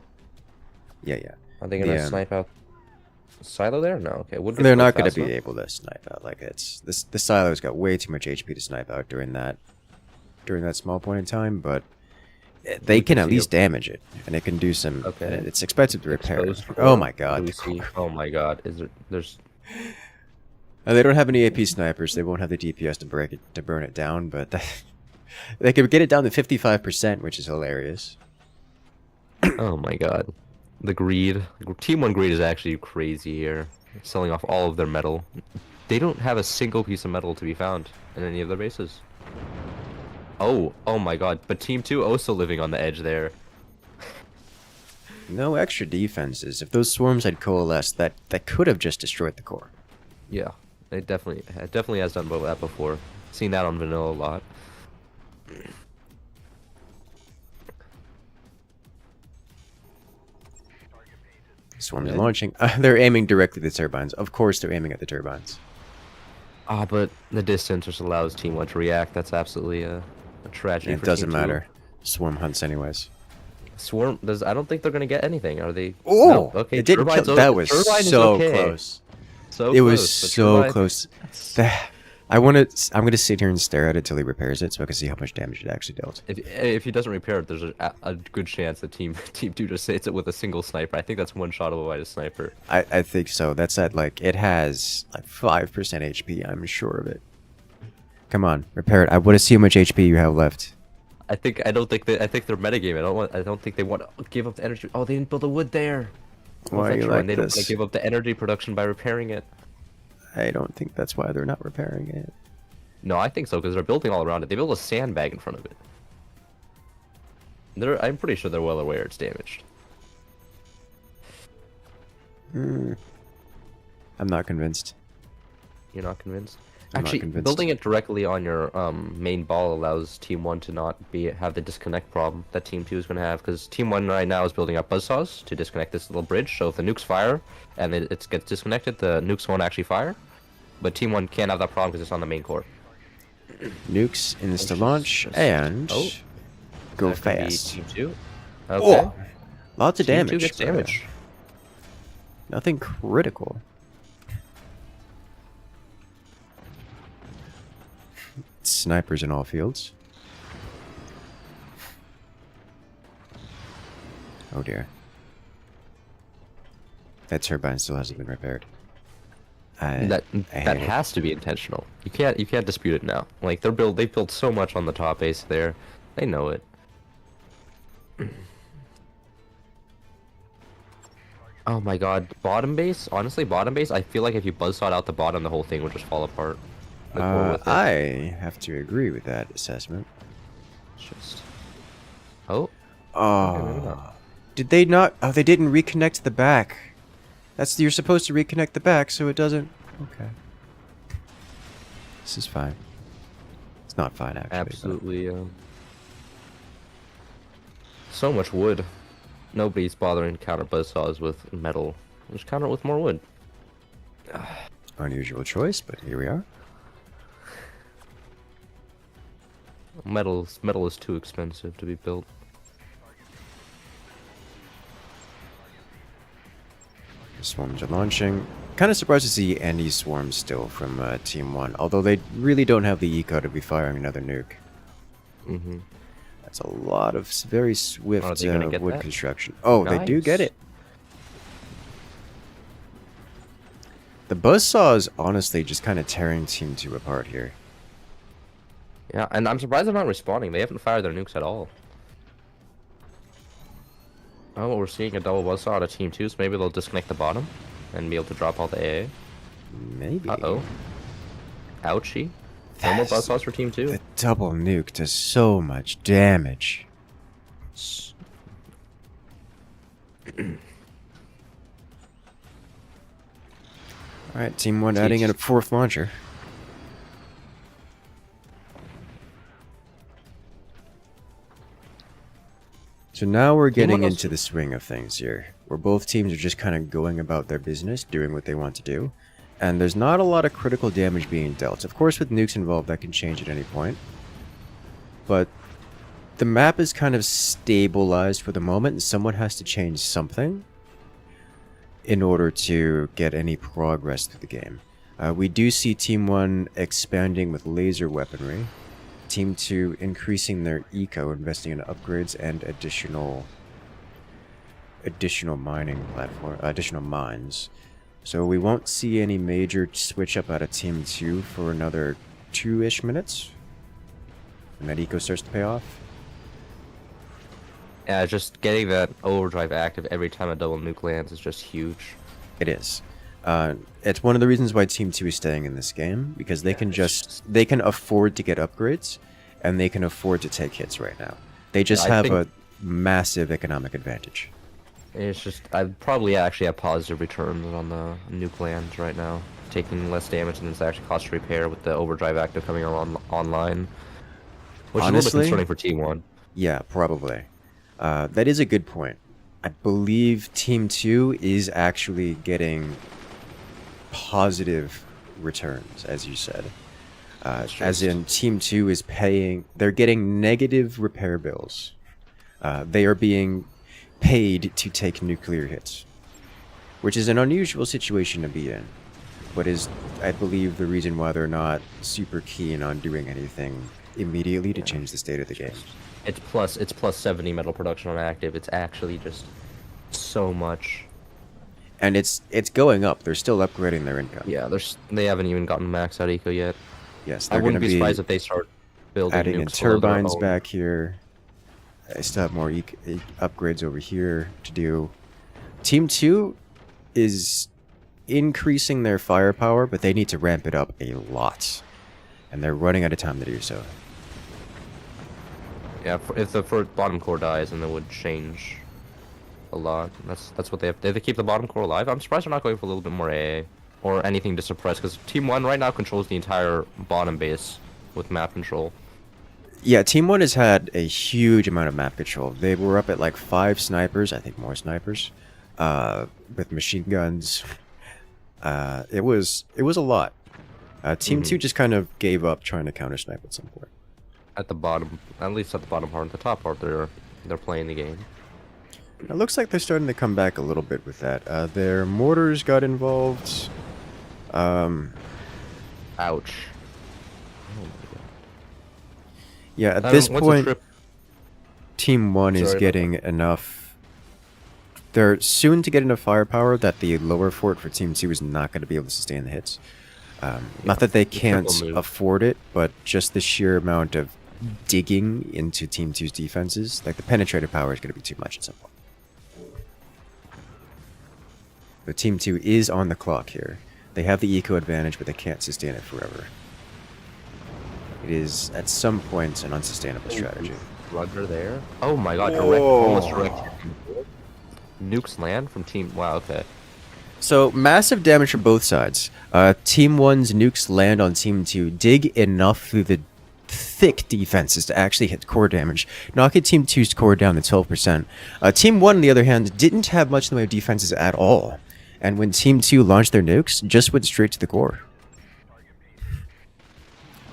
Yeah. Are they gonna snipe out silo there? No, okay. They're not going to be able to snipe out. Like the silo's got way too much HP to snipe out during that small point in time, but they can at least damage it, and it can do some. Okay. It's expensive to repair. Oh my god. Oh my god. There's They don't have any AP snipers. They won't have the DPS to burn it down, but they could get it down to 55%, which is hilarious. Oh my god. The greed. Team 1 greed is actually crazy here. Selling off all of their metal. They don't have a single piece of metal to be found in any of their bases. Oh my god. But Team 2 also living on the edge there. No extra defenses. If those swarms had coalesced, that could have just destroyed the core. Yeah. It definitely has done that before. Seen that on vanilla a lot. Swarms launching. They're aiming directly at the turbines. Of course they're aiming at the turbines. But the distance just allows Team 1 to react. That's absolutely a tragedy. It doesn't matter. Swarm hunts anyways. Swarm does. I don't think they're gonna get anything. Are they? Oh, no. Okay. It didn't kill. That was so close. It was so close. I'm gonna sit here and stare at it till he repairs it, so I can see how much damage it actually dealt. If he doesn't repair it, there's a good chance that Team 2 just hits it with a single sniper. I think that's one shot away to sniper. I think so. That's at it has like 5% HP. I'm sure of it. Come on, repair it. I want to see how much HP you have left. I think they're metagaming. I don't think they want to give up the energy. Oh, they didn't build a wood there. Why are you like they this? don't give up the energy production by repairing it. I don't think that's why they're not repairing it. No, I think so, because they're building all around it. They built a sandbag in front of it. I'm pretty sure they're well aware it's damaged. I'm not convinced. You're not convinced? I'm Actually, not convinced. building it directly on your main ball allows Team 1 to not have the disconnect problem that Team 2 is going to have, because Team 1 right now is building up buzzsaws to disconnect this little bridge, so if the nukes fire and it gets disconnected, the nukes won't actually fire. But Team 1 can't have that problem because it's on the main core. Nukes, insta-launch, and go That could be fast. Team 2. Okay. Oh, lots of Team damage. 2 gets damage. Nothing critical. Snipers in all fields. Oh dear. That turbine still hasn't been repaired. That I hate it. has to be intentional. You can't dispute it now. Like they've built so much on the top base there. They know it. Oh my god, bottom base? Honestly, bottom base, I feel like if you buzzsawed out the bottom, the whole thing would just fall apart. Like, we're with it. I have to agree with that assessment. Just... Oh? Okay, maybe Oh. not. Did they not? Oh, they didn't reconnect the back. You're supposed to reconnect the back, so it doesn't... Okay. This is fine. It's not fine, actually. Absolutely, so much wood. Nobody's bothering to counter buzzsaws with metal. Just counter it with more wood. Unusual choice, but here we are. Metal is too expensive to be built. The swarms are launching. Kind of surprised to see any swarms still from Team 1, although they really don't have the eco to be firing another nuke. Mm-hmm. That's a lot of very swift Are they gonna get wood that? construction. Oh, they do get Nice. it. The buzzsaw is honestly just kind of tearing Team 2 apart here. Yeah, and I'm surprised they're not respawning. They haven't fired their nukes at all. Oh, we're seeing a double buzzsaw out of Team 2, so maybe they'll disconnect the bottom and be able to drop all the AA. Maybe. Uh-oh. Ouchie. No more That's- buzzsaws for Team 2. The double nuke does so much damage. Alright, Team 1 adding in a fourth launcher. So now we're getting one into the swing of things here, where both teams are just kind of going about their business, doing what they want to do, and there's not a lot of critical damage being dealt. Of course, with nukes involved, that can change at any point, but the map is kind of stabilized for the moment, and someone has to change something in order to get any progress through the game. We do see Team 1 expanding with laser weaponry, Team 2 increasing their eco, investing in upgrades and additional mining platform, additional mines. So we won't see any major switch up out of Team 2 for another 2-ish minutes, and that eco starts to pay off. Yeah, just getting that overdrive active every time a double nuke lands is just huge. It is. It's one of the reasons why Team 2 is staying in this game, because they can they can afford to get upgrades, and they can afford to take hits right now. They just I have think- a massive economic advantage. It's just, I'd probably actually have positive returns on the nuke lands right now. Taking less damage than it's actually cost to repair with the overdrive active coming online. Which is a little Honestly? bit concerning for Team 1. Yeah, probably. That is a good point. I believe Team 2 is actually getting positive returns, as you said. As in, Team 2 is they're getting negative repair bills. They are being paid to take nuclear hits, which is an unusual situation to be in, but is, I believe, the reason why they're not super keen on doing anything immediately to change the state of the game. It's plus 70 metal production on active. It's actually just so much. And it's going up. They're still upgrading their income. Yeah, they haven't even gotten max out eco yet. Yes, I they're going wouldn't to be be surprised if they start building adding in nukes below their turbines own. back here. I still have more upgrades over here to do. Team 2 is increasing their firepower, but they need to ramp it up a lot. And they're running out of time to do so. Yeah, if the first bottom core dies, then it would change a lot. That's what they have. If they keep the bottom core alive, I'm surprised they're not going for a little bit more AA or anything to suppress, because Team 1 right now controls the entire bottom base with map control. Yeah, Team 1 has had a huge amount of map control. They were up at like 5 snipers, I think more snipers, with machine guns. It was a lot. Team 2 just kind of gave up trying to counter snipe at some point. At the bottom, at least at the bottom part, the top part, they're playing the game. It looks like they're starting to come back a little bit with that. Their mortars got involved. Ouch. Yeah, at this What's the point, trip? Team 1 is Sorry about getting enough. They're soon to get enough firepower that the lower fort for Team 2 is not going to be able to sustain the hits. Not that they can't afford it, but just the sheer amount of digging into Team 2's defenses, like the penetrative power is going to be too much at some point. But Team 2 is on the clock here. They have the eco advantage, but they can't sustain it forever. It is, at some point, an unsustainable strategy. Rudder there. Oh my god, direct, almost direct. Nukes land from Team... Wow, okay. So, massive damage from both sides. Team 1's nukes land on Team 2, dig enough through the thick defenses to actually hit core damage, knocking Team 2's core down to 12%. Team 1, on the other hand, didn't have much in the way of defenses at all. And when Team 2 launched their nukes, just went straight to the core.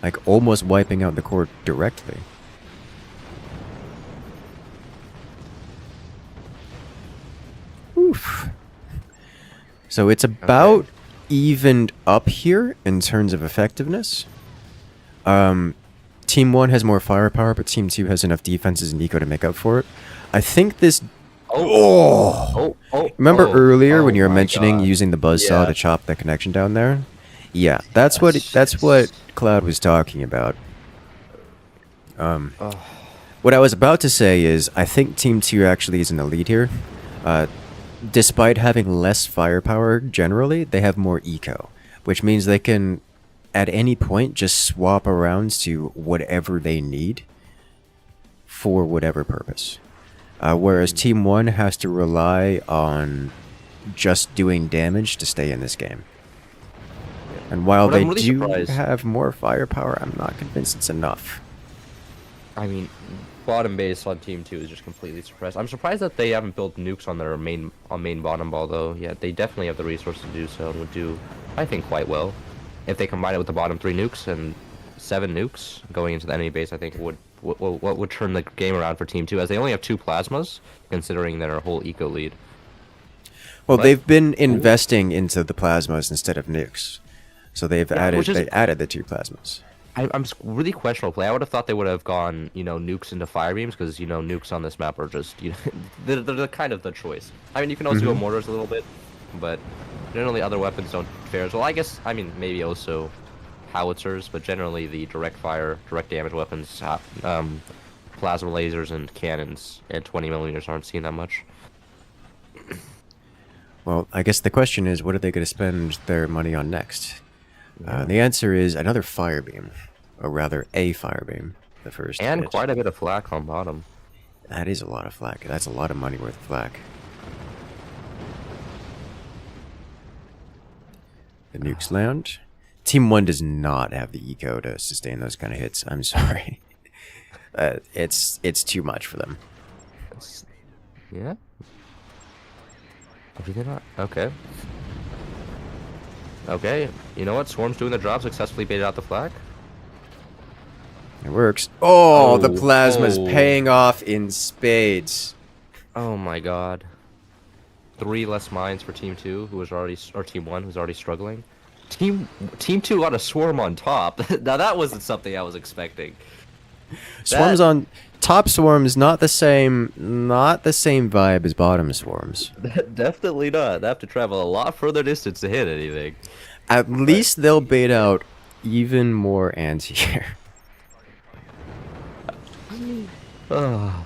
Like, almost wiping out the core directly. Oof. So it's about evened up here in terms of effectiveness. Team 1 has more firepower, but Team 2 has enough defenses and eco to make up for it. I think this... Remember earlier when you were mentioning using the buzzsaw to chop the connection down there? Yeah, that's what Cloud was talking about. What I was about to say is, I think Team 2 actually is in the lead here. Despite having less firepower generally, they have more eco, which means they can, at any point, just swap around to whatever they need for whatever purpose. Whereas Team 1 has to rely on just doing damage to stay in this game. And while they do have more firepower, I'm not convinced it's enough. I mean, bottom base on Team 2 is just completely suppressed. I'm surprised that they haven't built nukes on their main bottom ball, though. Yeah, they definitely have the resources to do so and would do, I think, quite well. If they combine it with the bottom 3 nukes and 7 nukes going into the enemy base, I think what would turn the game around for Team 2, as they only have 2 plasmas, considering their whole eco lead. Well, they've been investing into the plasmas instead of nukes. So they've added the 2 plasmas. I'm really questionable play. I would have thought they would have gone, nukes into fire beams, because, nukes on this map are just, they're kind of the choice. I mean, you can also go mortars a little bit, but generally other weapons don't fare as well. I guess, maybe also howitzers, but generally the direct fire, direct damage weapons, plasma lasers and cannons and 20mm aren't seen that much. Well, I guess the question is, what are they going to spend their money on next? The answer is another fire beam, or rather a fire beam, the first. And quite a bit of flak on bottom. That is a lot of flak. That's a lot of money worth of flak. The nukes land. Team 1 does not have the eco to sustain those kind of hits. I'm sorry. It's too much for them. Yeah? Did they not? Okay. Okay, you know what? Swarm's doing the job, successfully baited out the flak. It works. Oh, the plasma's paying off in spades. Oh my god. 3 less mines for Team 2, who was already, or Team 1, who's already struggling. Team 2 got a swarm on top. Now that wasn't something I was expecting. Swarms on top swarms, not the same vibe as bottom swarms. Definitely not. They have to travel a lot further distance to hit anything. At least they'll bait out even more anti-air. Uh-oh.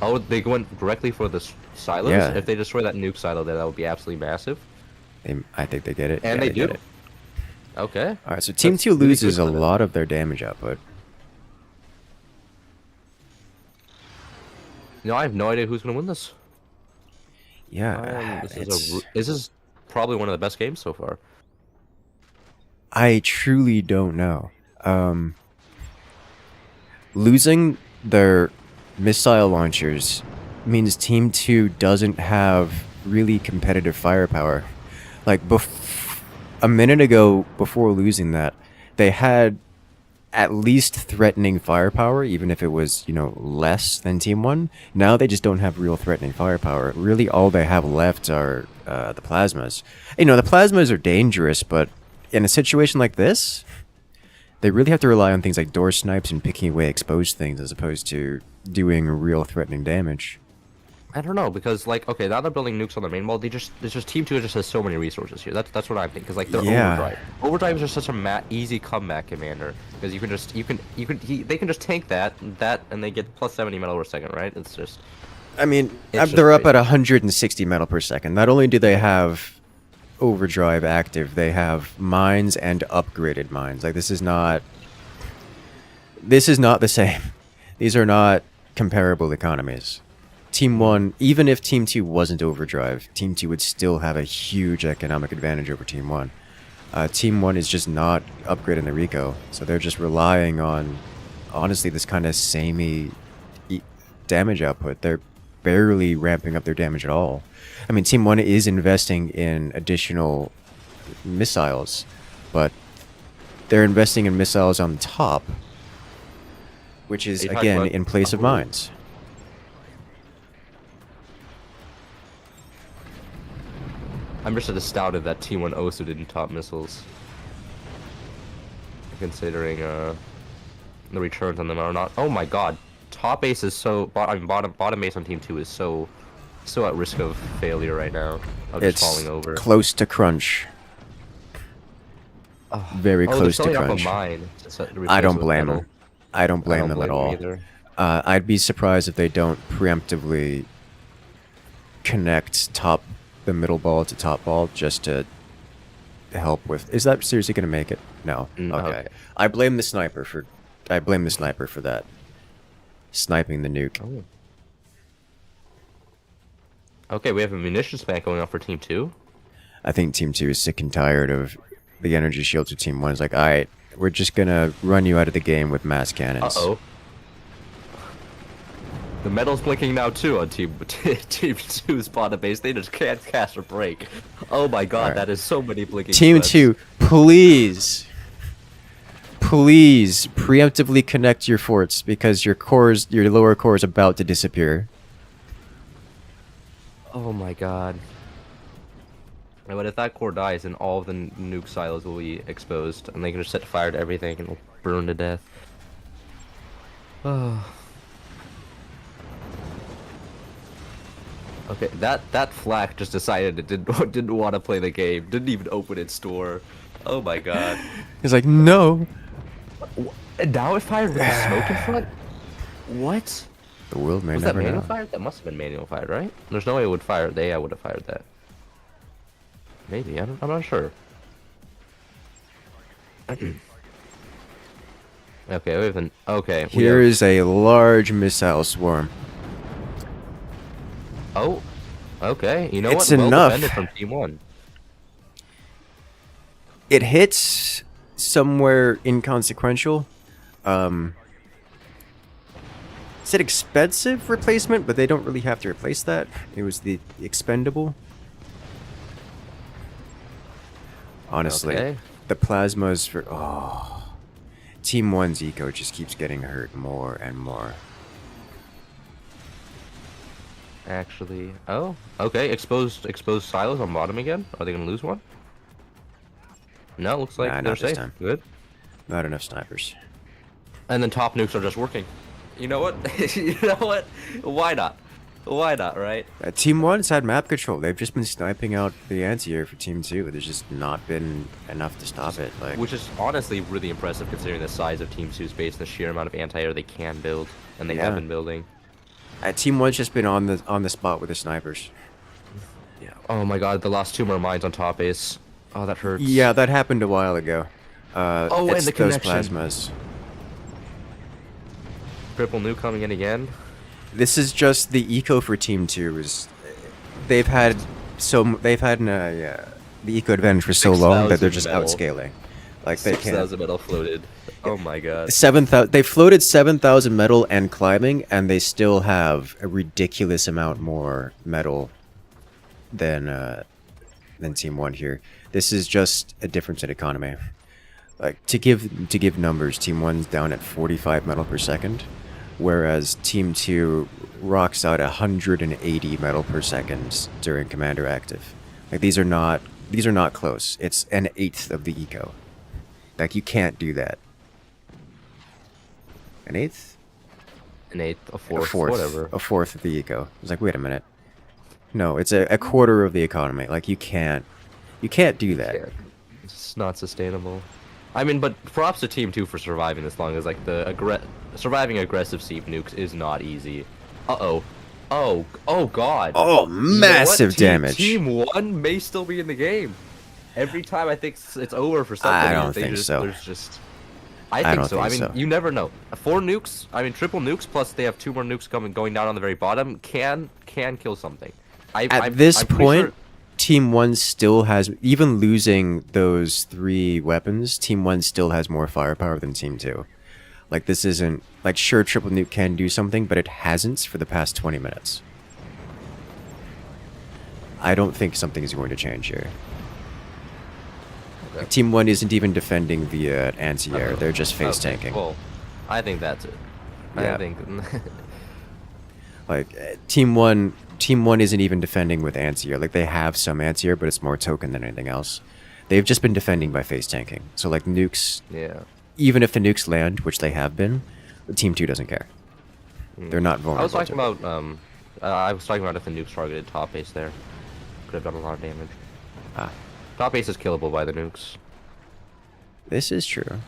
Oh, they went directly for the silos? Yeah. If they destroy that nuke silo there, that would be absolutely massive. I think they get it. And yeah, they do. get it. Okay. Alright, so Team 2 loses a lot of their damage output. I have no idea who's going to win this. Yeah. This is probably one of the best games so far. I truly don't know. Losing their missile launchers means Team 2 doesn't have really competitive firepower. Like, a minute ago, before losing that, they had at least threatening firepower, even if it was, less than Team 1. Now they just don't have real threatening firepower. Really, all they have left are the plasmas. The plasmas are dangerous, but in a situation like this, they really have to rely on things like door snipes and picking away exposed things as opposed to doing real threatening damage. I don't know, because like, okay, now they're building nukes on their main wall. It's just Team 2 just has so many resources here. That's what I'm thinking. Because like they're Yeah. overdrive. Overdrive is just such a easy comeback commander. Because they can just tank that, and they get plus 70 metal per second, right? It's just. I mean, It's they're just up at 160 metal per second. Not only do they have overdrive active, they have mines and upgraded mines. Like this is not the same. These are not comparable economies. Team 1, even if Team 2 wasn't overdrive, Team 2 would still have a huge economic advantage over Team 1. Team 1 is just not upgrading the Rico, so they're just relying on, honestly, this kind of samey damage output. They're barely ramping up their damage at all. I mean, Team 1 is investing in additional missiles, but they're investing in missiles on top, which is, again, in place of mines. I'm just astounded that Team 1 also didn't top missiles. Considering the returns on them are not. Oh my god. Top ace is so bottom ace on Team 2 is so at risk of failure right now. Of just falling over. Close to crunch. Very close to crunch. I don't blame them. I don't blame them at all. I'd be surprised if they don't preemptively connect the middle ball to top ball just to help with. Is that seriously going to make it? No. Okay. I blame the sniper for that. Sniping the nuke. Oh. Okay, we have a munitions bank going on for Team 2. I think Team 2 is sick and tired of the energy shields of Team 1. It's like, alright, we're just gonna run you out of the game with mass cannons. Uh-oh. The metal's blinking now too on Team 2's bottom base. They just can't cast or break. Oh my god, that is so many blinking Team threats. 2, please preemptively connect your forts because your lower core is about to disappear. Oh my god. But if that core dies, then all of the nuke silos will be exposed, and they can just set fire to everything and it'll burn to death. Oh. Okay, that flak just decided it didn't want to play the game. Didn't even open its door. Oh my god. He's like, no. And now it fired with the smoke in front? What? The world may Was never that manual know. fired? That must have been manual fired, right? There's no way it would fire. I would have fired that. Maybe. I'm not sure. Okay, we have an. Okay. Here is a large missile swarm. Oh. Okay. You know It's what? Well enough. defended from Team 1. It hits somewhere inconsequential. It's an expensive replacement, but they don't really have to replace that. It was the expendable. Honestly, Okay. the plasmas for Team 1's eco just keeps getting hurt more and more. Actually. Oh. Okay. Exposed silos on bottom again. Are they gonna lose one? No. Looks like Nah, they're not this safe. time. Good. Not enough snipers. And then top nukes are just working. You know what? You know what? Why not? Why not, right? Team 1's had map control. They've just been sniping out the anti-air for Team 2. There's just not been enough to stop it. Like, Which is honestly really impressive considering the size of Team 2's base and the sheer amount of anti-air they can build, and they have been building. Team 1's just been on the spot with the snipers. Yeah. Oh my god, the last two more mines on top base. Oh, that hurts. Yeah, that happened a while ago. Oh, it's and the those connection. plasmas. Triple nuke coming in again. This is just the eco for Team 2 is they've had the eco advantage for so long that they're just metal. outscaling. Like they can't. 6,000 metal floated. Oh my god. 7,000. They floated 7,000 metal and climbing, and they still have a ridiculous amount more metal than Team 1 here. This is just a difference in economy. Like to give numbers, Team 1's down at 45 metal per second, whereas Team 2 rocks out 180 metal per second during Commander active. Like these are not close. It's an eighth of the eco. Like you can't do that. An eighth? An eighth, a fourth, whatever. A fourth of the eco. I was like, wait a minute. No, it's a quarter of the economy. Like, you can't do that. Yeah. It's not sustainable. I mean, but props to Team 2 for surviving this long, as like surviving aggressive sieve nukes is not easy. Oh god. Oh, massive damage. Team 1 may still be in the game. Every time I think it's over for somebody, I don't think so. I think so. I mean, you never know. 4 nukes, I mean triple nukes, plus they have 2 more nukes going down on the very bottom, can kill something. At this point, Team 1 still has, even losing those 3 weapons, Team 1 still has more firepower than Team 2. Like, this isn't, like, sure, triple nuke can do something, but it hasn't for the past 20 minutes. I don't think something is going to change here. Okay. Like, Team 1 isn't even defending via anti-air, they're just face tanking. Well, I think that's it. Yeah. I think... Like, Team 1 isn't even defending with anti-air. Like, they have some anti-air, but it's more token than anything else. They've just been defending by face tanking. So, like, nukes... Yeah. Even if the nukes land, which they have been, Team 2 doesn't care. They're not vulnerable. I was talking about if the nukes targeted top base there. Could have done a lot of damage. Ah. Top base is killable by the nukes. This is true.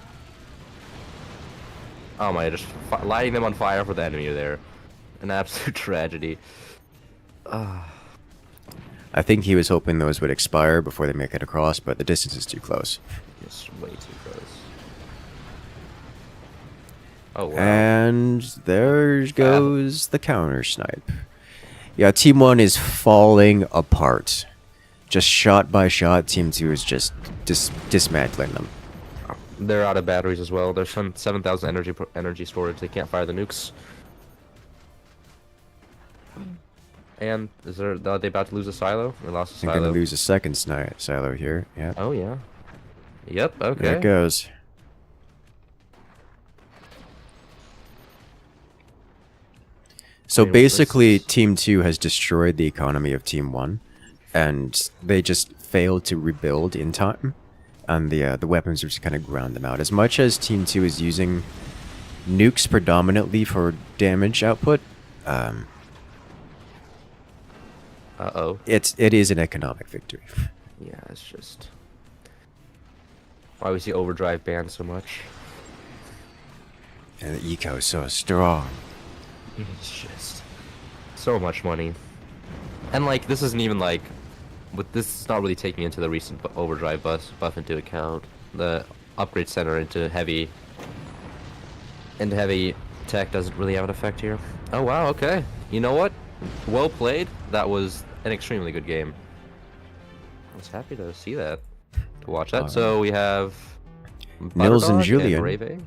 Oh my, just lighting them on fire for the enemy there. An absolute tragedy. I think he was hoping those would expire before they make it across, but the distance is too close. It's way too close. Oh, wow. And there goes the counter snipe. Yeah, Team 1 is falling apart. Just shot by shot, Team 2 is just dismantling them. They're out of batteries as well. There's some 7,000 energy storage. They can't fire the nukes. And are they about to lose a silo? They lost a silo. They're going to lose a second silo here. Yeah. Oh yeah. Yep. Okay. There it goes. So basically, Team 2 has destroyed the economy of Team 1, and they just failed to rebuild in time, and the weapons just kind of ground them out. As much as Team 2 is using nukes predominantly for damage output, it is an economic victory. Yeah, it's just why we see overdrive banned so much. And the eco is so strong. It's just so much money, and like this isn't even like, with this is not really taking into the recent overdrive buff into account. The upgrade center into heavy tech doesn't really have an effect here. Oh wow, okay. You know what? Well played. That was an extremely good game. I was happy to see that, to watch that. So we have Nils and Butterdog Julian Rave.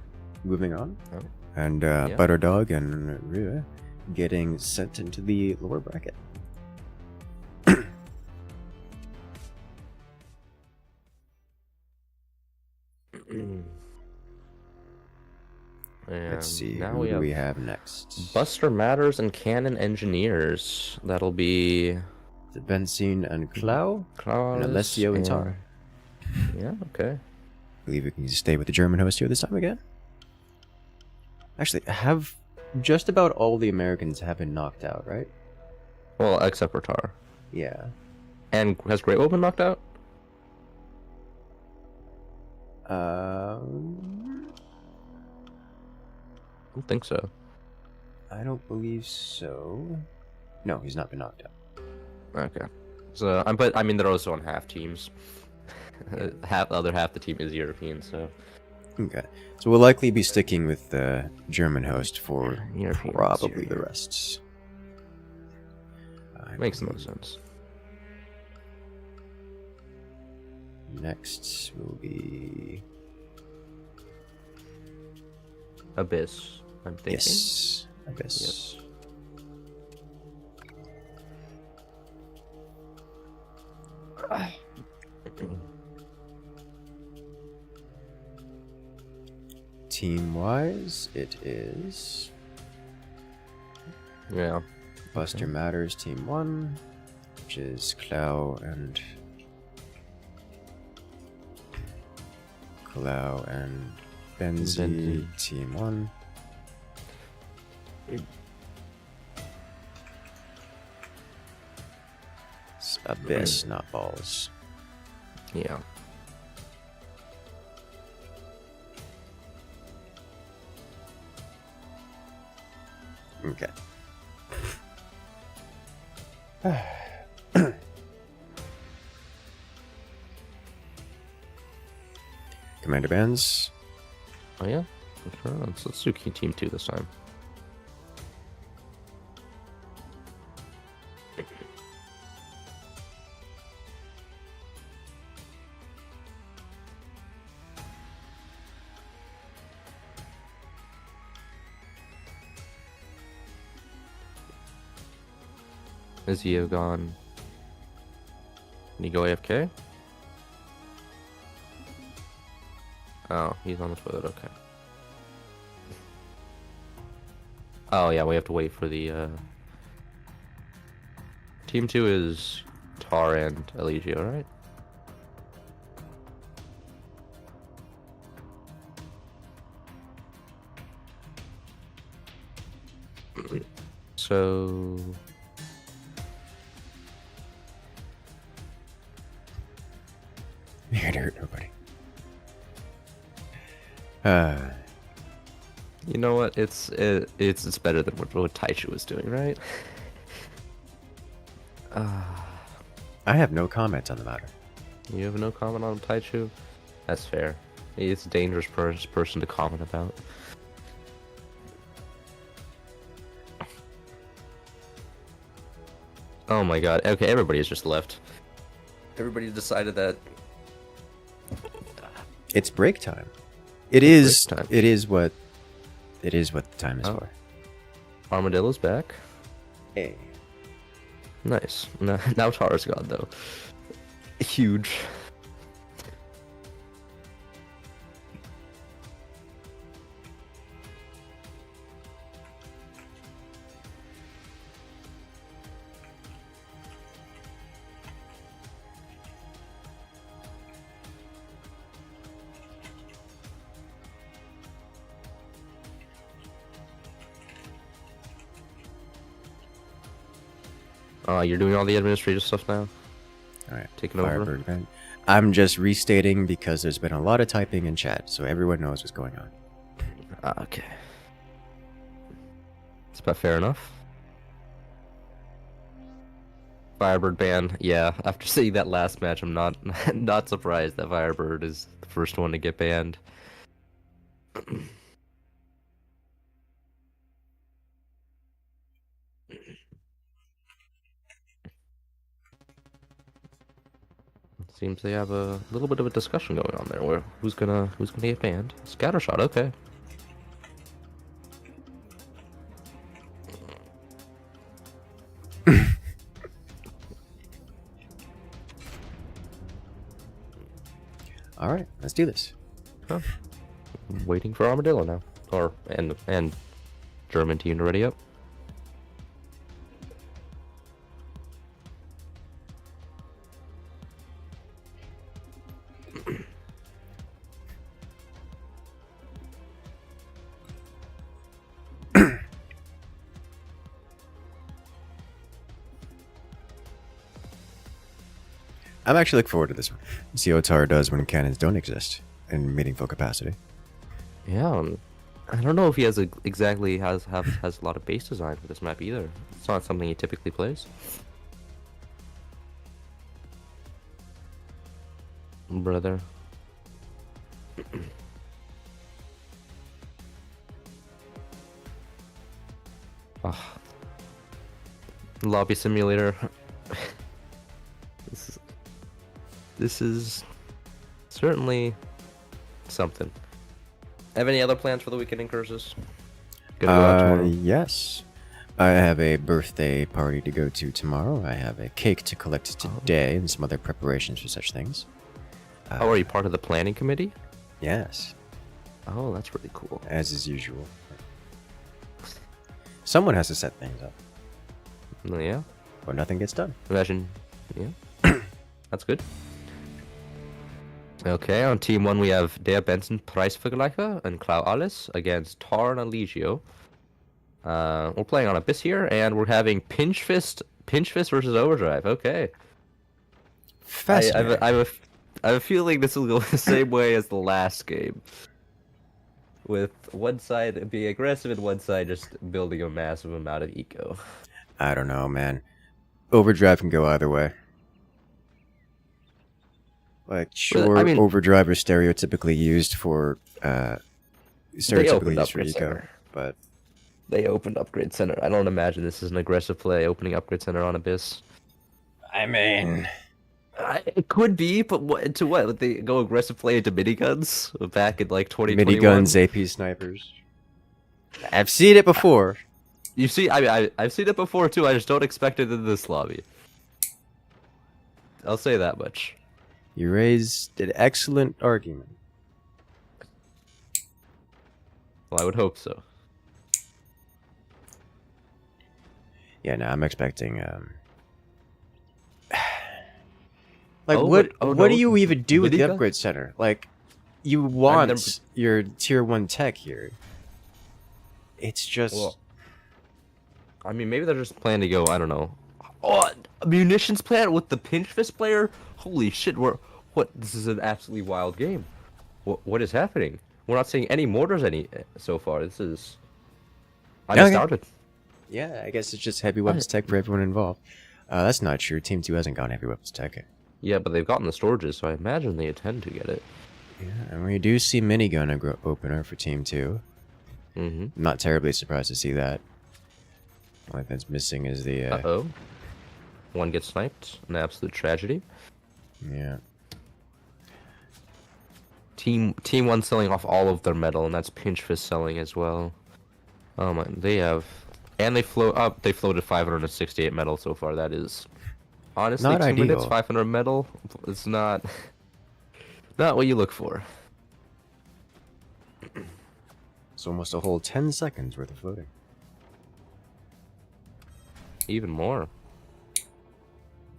moving on. Oh. And Yeah. Butterdog and Rhea getting sent into the lower bracket. Let's see, now who do we have next? Buster Matters and Cannon Engineers. That'll be The Benzine and Clau, and Alessio and Tar. Yeah, okay. I believe we can stay with the German host here this time again. Actually, have just about all the Americans have been knocked out, right? Well, except for Tar. Yeah. And has Great Wolf been knocked out? I don't think so. I don't believe so. No, he's not been knocked out. Okay. So, but I mean, they're also on half teams. The other half the team is European, so. Okay. So we'll likely be sticking with the German host for Europeans, probably the rest. Makes the most sense. Next will be Abyss, I'm thinking. Yes, Abyss. Yep. Team-wise, it is... Yeah. Buster Matters, Team 1, which is Clau and Benzie, Team 1. It's Abyss, not balls. Yeah. Okay. Commander bands. Oh yeah. Sure. Let's do team 2 this time. Is he gone? Can he go AFK? Oh, he's on the toilet, okay. Oh yeah, we have to wait for the Team 2 is Tar and Eligio, right? So You can't hurt nobody. you know what? It's better than what Taichu was doing, right? I have no comment on the matter. You have no comment on Taichu? That's fair. He's a dangerous person to comment about. Oh my god. Okay, everybody has just left. Everybody decided that It's break time. It is. It is what the time is for. Armadillo's back. Hey. Nice. Now Tara's gone though. Huge. You're doing all the administrative stuff now? Alright. Taking over? Firebird event. I'm just restating because there's been a lot of typing in chat, so everyone knows what's going on. Okay. It's about fair enough. Firebird ban. Yeah, after seeing that last match, I'm not surprised that Firebird is the first one to get banned. Seems they have a little bit of a discussion going on there. Where who's gonna get banned? Scattershot, okay. All right, let's do this. Huh. Waiting for Armadillo now, and German team to ready up. I'm actually looking forward to this one. See what Tara does when cannons don't exist in meaningful capacity. Yeah, I don't know if he has exactly has a lot of base design for this map either. It's not something he typically plays. Brother. Oh. Lobby simulator. This is certainly something. Have any other plans for the weekend, Incursus? Gonna go out tomorrow? Yes. I have a birthday party to go to tomorrow. I have a cake to collect today and some other preparations for such things. Are you part of the planning committee? Yes. Oh, that's really cool. As is usual. Someone has to set things up. Yeah. Or nothing gets done. Imagine. Yeah. That's good. Okay, on Team 1 we have Der Benson Preisvergleicher and Clau Alles against Tar and Eligio. We're playing on Abyss here, and we're having Pinch Fist versus Overdrive. Okay. Fascinating. I have a feeling this will go the same way as the last game. With one side being aggressive and one side just building a massive amount of eco. I don't know, man. Overdrive can go either way. Like, sure, I mean, Overdrive are stereotypically used for eco, Center. but They opened Upgrade Center. I don't imagine this is an aggressive play, opening Upgrade Center on Abyss. I mean, It could be, but what, to what? They go aggressive play into miniguns back in like 2021? miniguns, AP snipers. I've seen it before. You see, I've seen it before too. I just don't expect it in this lobby. I'll say that much. You raised an excellent argument. Well, I would hope so. Yeah, no, I'm expecting. Like, Oh, what? but- oh, what no, do you even do with the minigun? upgrade center? Like, you want your tier 1 tech here. It's just. Well, I mean, maybe they're just planning to go. I don't know. Oh, a munitions plant with the Pinch Fist player. Holy shit! What? This is an absolutely wild game. What is happening? We're not seeing any mortars so far. This is. I just Okay. started. Yeah, I guess it's just heavy weapons tech for everyone involved. That's not true. Team 2 hasn't gotten heavy weapons tech. Yeah, but they've gotten the storages, so I imagine they intend to get it. Yeah, and we do see minigun opener for Team 2. Mm-hmm. I'm not terribly surprised to see that. Only thing that's missing is the. Uh-oh. One gets sniped. An absolute tragedy. Yeah. Team 1 selling off all of their metal, and that's Pinch Fist selling as well. Oh my, they have, and they float. They floated 568 metal so far. That is, honestly, Not 2 minutes, ideal. 500 metal. It's not what you look for. It's almost a whole 10 seconds worth of floating. Even more.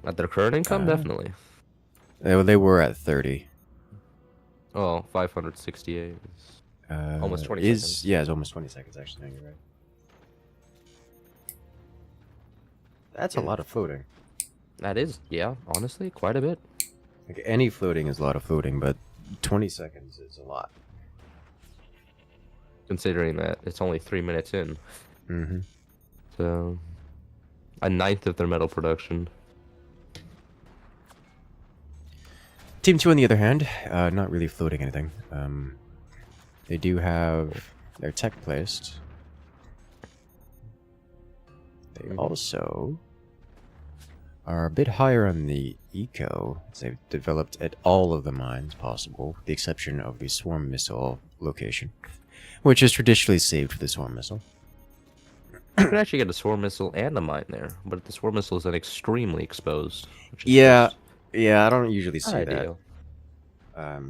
At their current income, definitely. They were at 30. Oh, 568. Almost 20 seconds. Yeah, it's almost 20 seconds actually. No, you're right. That's a lot of floating. That is, yeah, honestly, quite a bit. Like, any floating is a lot of floating, but 20 seconds is a lot. Considering that it's only 3 minutes in. Mm-hmm. So, a ninth of their metal production. Team 2, on the other hand, not really floating anything. They do have their tech placed. They also are a bit higher on the eco, as they've developed at all of the mines possible, with the exception of the swarm missile location, which is traditionally saved for the swarm missile. You can actually get a swarm missile and a mine there, but the swarm missile is then extremely exposed. Which is Yeah, just yeah, I don't usually see not that. ideal.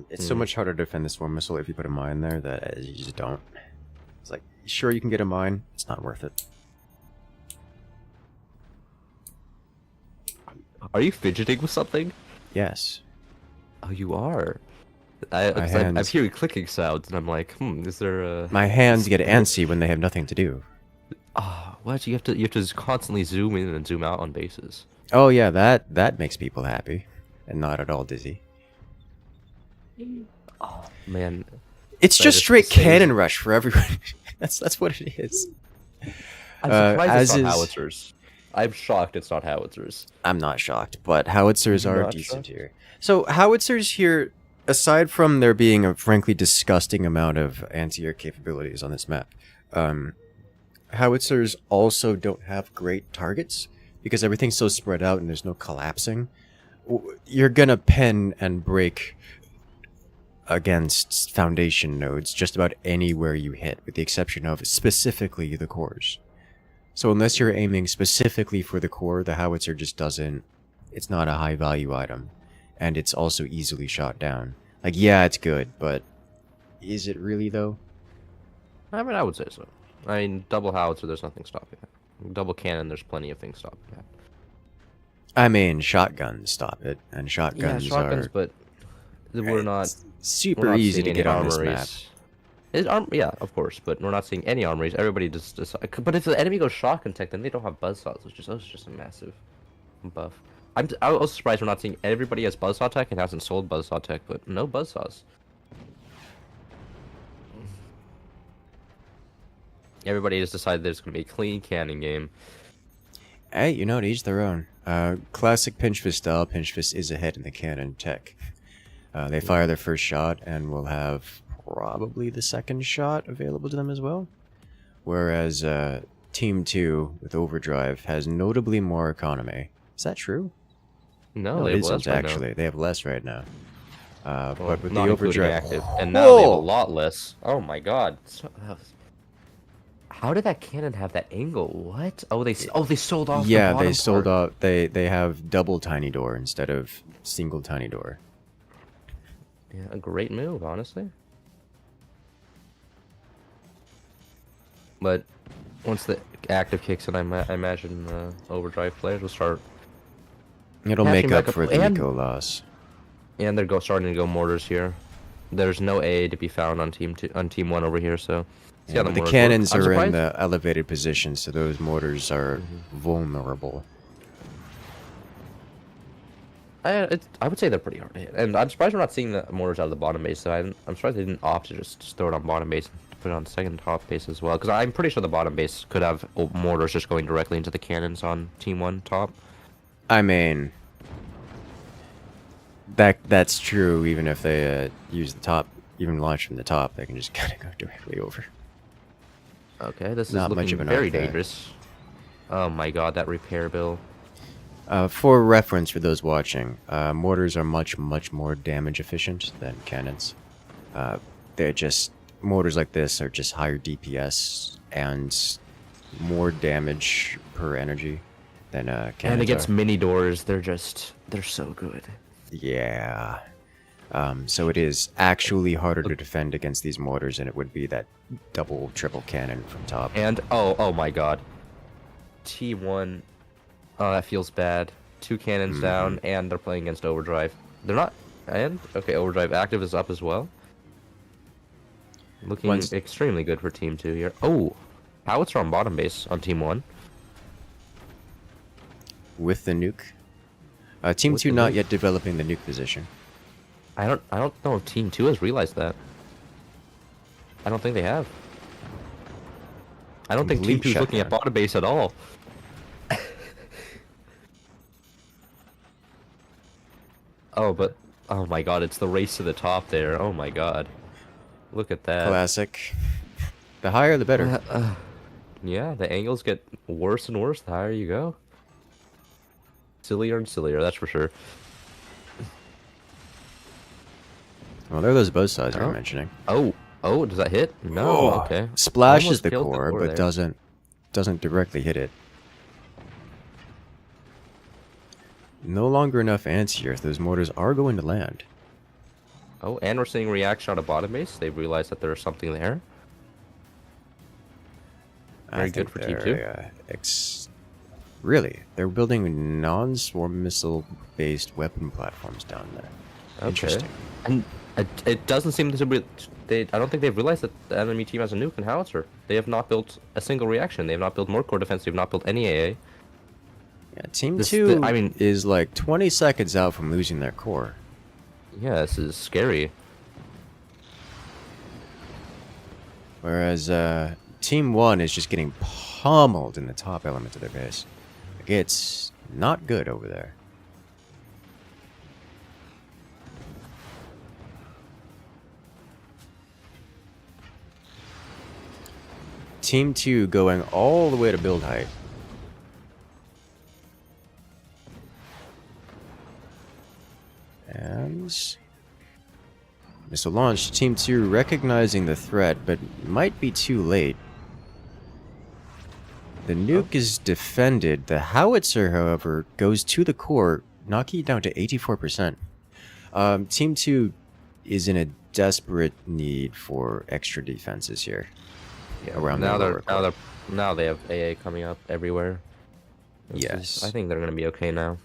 It's so much harder to defend the swarm missile if you put a mine there that you just don't. It's like, sure, you can get a mine, it's not worth it. Are you fidgeting with something? Yes. Oh, you are. I'm hands- hearing clicking sounds, and I'm like, is there a... My hands get antsy when they have nothing to do. What? You have to just constantly zoom in and zoom out on bases. Oh yeah, that makes people happy, and not at all dizzy. Oh man, It's That just is straight insane. cannon rush for everyone. that's what it is. I'm surprised it's as not is- howitzers. I'm shocked it's not howitzers. I'm not shocked, but howitzers You're are not decent shocked? here. So howitzers here, aside from there being a frankly disgusting amount of anti-air capabilities on this map, howitzers also don't have great targets because everything's so spread out and there's no collapsing. You're gonna pen and break against foundation nodes just about anywhere you hit, with the exception of specifically the cores. So unless you're aiming specifically for the core, the howitzer just doesn't... It's not a high value item. And it's also easily shot down. Like, yeah, it's good, but... Is it really, though? I mean, I would say so. I mean, double howitzer, there's nothing stopping that. Double cannon, there's plenty of things stopping that. I mean, shotguns stop it. And Yeah, shotguns shotguns, are... but we're not... Super we're not easy seeing to any get on this map. armories. Yeah, of course, but we're not seeing any armories. Everybody just but if the enemy goes shotgun tech, then they don't have buzzsaws, which is also just a massive buff. I was surprised we're not seeing everybody has buzzsaw tech and hasn't sold buzzsaw tech, but no buzzsaws. Everybody just decided there's gonna be a clean cannon game. Hey, you know, to each their own. Classic pinch fist style. Pinch fist is ahead in the cannon tech. They fire their first shot and will have probably the second shot available to them as well. Whereas Team 2 with Overdrive has notably more economy. Is that true? No, it they have less isn't right actually. now. They have less right now. Well, but with the not including Overdrive... active, and now they have a Whoa! lot less. Oh my god. How did that cannon have that angle? What? Oh, they sold off. Yeah, the they bottom sold part. off. They have double tiny door instead of single tiny door. Yeah, a great move, honestly. But once the active kicks in, I imagine Overdrive players will start. It'll Catching make back up up, for the and- eco loss. And they're starting to go mortars here. There's no AA to be found on team 1 over here, so. See Yeah, how but the mortars cannons work. I'm are in surprised- the elevated position, so those mortars are vulnerable. I would say they're pretty hard to hit, and I'm surprised we're not seeing the mortars out of the bottom base. So I'm surprised they didn't opt to just throw it on bottom base and put it on second top base as well. Because I'm pretty sure the bottom base could have mortars just going directly into the cannons on team 1 top. I mean, that's true. Even if they use the top, even launch from the top, they can just kind of go directly over. Okay, this is Not much looking of an very arc there. dangerous. Oh my god, that repair bill. For reference for those watching, mortars are much more damage efficient than cannons. They're just mortars like this are just higher DPS and more damage per energy than cannons. And against are. mini doors, they're so good. Yeah. So it is actually harder to defend against these mortars than it would be that double, triple cannon from top. And oh my god, T1. Oh, that feels bad. 2 cannons down, and they're playing against Overdrive. They're not. And okay, Overdrive active is up as well. Looking extremely good for Team 2 here. Oh, Howitzer on bottom base on Team 1. With the nuke. Team With 2 the not nuke? yet developing the nuke position. I don't know if Team 2 has realized that. I don't think they have. I don't think Team 2 is looking at shutdown. bottom base at all. Oh my god, it's the race to the top there. Oh my god. Look at that. Classic. The higher the better. Yeah, the angles get worse and worse the higher you go. Sillier and sillier, that's for sure. Well, there are those buzzsaws you Oh. were mentioning. Oh, does that hit? No, okay. Splashes Almost the killed core, but there. doesn't directly hit it. No longer enough ants here. Those mortars are going to land. Oh, and we're seeing reaction out of bottom base. They've realized that there's something there. Very good for Team 2. Really, they're building non-swarm missile-based weapon platforms down there. Okay. Interesting. And it doesn't seem to be. I don't think they've realized that the enemy team has a nuke and howitzer. They have not built a single reaction. They have not built more core defense. They have not built any AA. Yeah, Team 2 I mean, is like 20 seconds out from losing their core. yeah, this is scary. Whereas Team 1 is just getting pummeled in the top element of their base. Like, it's not good over there. Team 2 going all the way to build height. And missile launch. Team 2 recognizing the threat, but might be too late. The nuke is defended. The howitzer, however, goes to the core, knocking it down to 84%. Team 2 is in a desperate need for extra defenses here. Yeah. Around now their lower core. now they have AA coming up everywhere. Yes. I think they're gonna be okay now.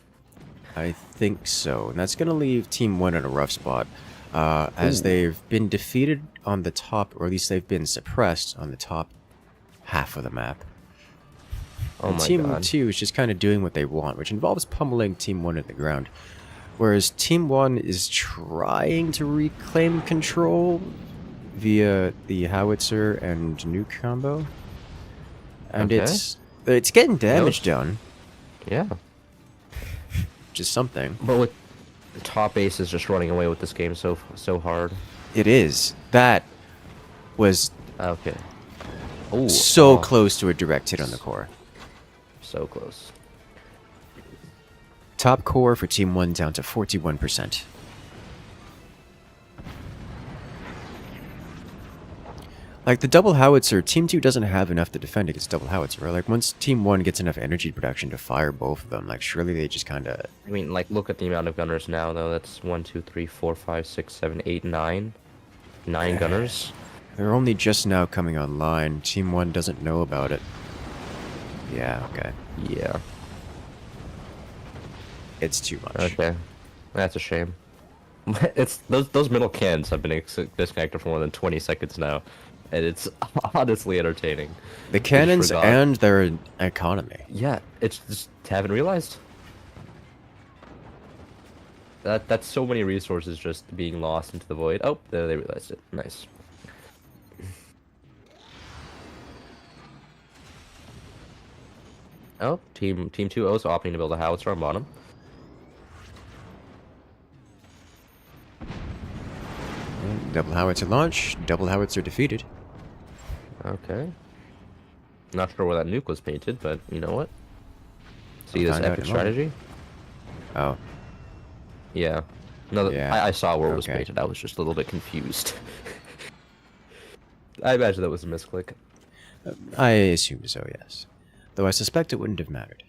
I think so. And that's going to leave Team 1 in a rough spot. as Ooh. they've been defeated on the top, or at least they've been suppressed on the top half of the map. Oh And my Team god. 2 is just kind of doing what they want, which involves pummeling Team 1 at the ground. Whereas Team 1 is trying to reclaim control via the howitzer and nuke combo. And Okay. it's getting damage Knows. done, Yeah. which is something. But with top ace is just running away with this game so hard. It is. That was Okay. Oh, so close to a direct hit on the core. so close. Top core for Team 1 down to 41%. Like, the double howitzer, Team 2 doesn't have enough to defend against double howitzer. Like, once Team 1 gets enough energy production to fire both of them, like, surely they just kind of... I mean, like, look at the amount of gunners now, though. That's 1, 2, 3, 4, 5, 6, 7, 8, 9. 9 gunners. They're only just now coming online. Team 1 doesn't know about it. Yeah, okay. Yeah. It's too much. Okay. That's a shame. It's those middle cans have been disconnected for more than 20 seconds now. And it's honestly entertaining. The cannons forgot. and their economy. Yeah, it's just haven't realized. That's so many resources just being lost into the void. Oh, there they realized it. Nice. Oh, team 2 also opting to build a howitzer on bottom. Double howitzer launch, double howitzer defeated. Okay. Not sure where that nuke was painted, but you know what? See We'll this find out epic in a moment. strategy? Oh, Yeah. No, Yeah, I saw where it was okay. painted. I was just a little bit confused. I imagine that was a misclick. I assume so, yes. Though I suspect it wouldn't have mattered.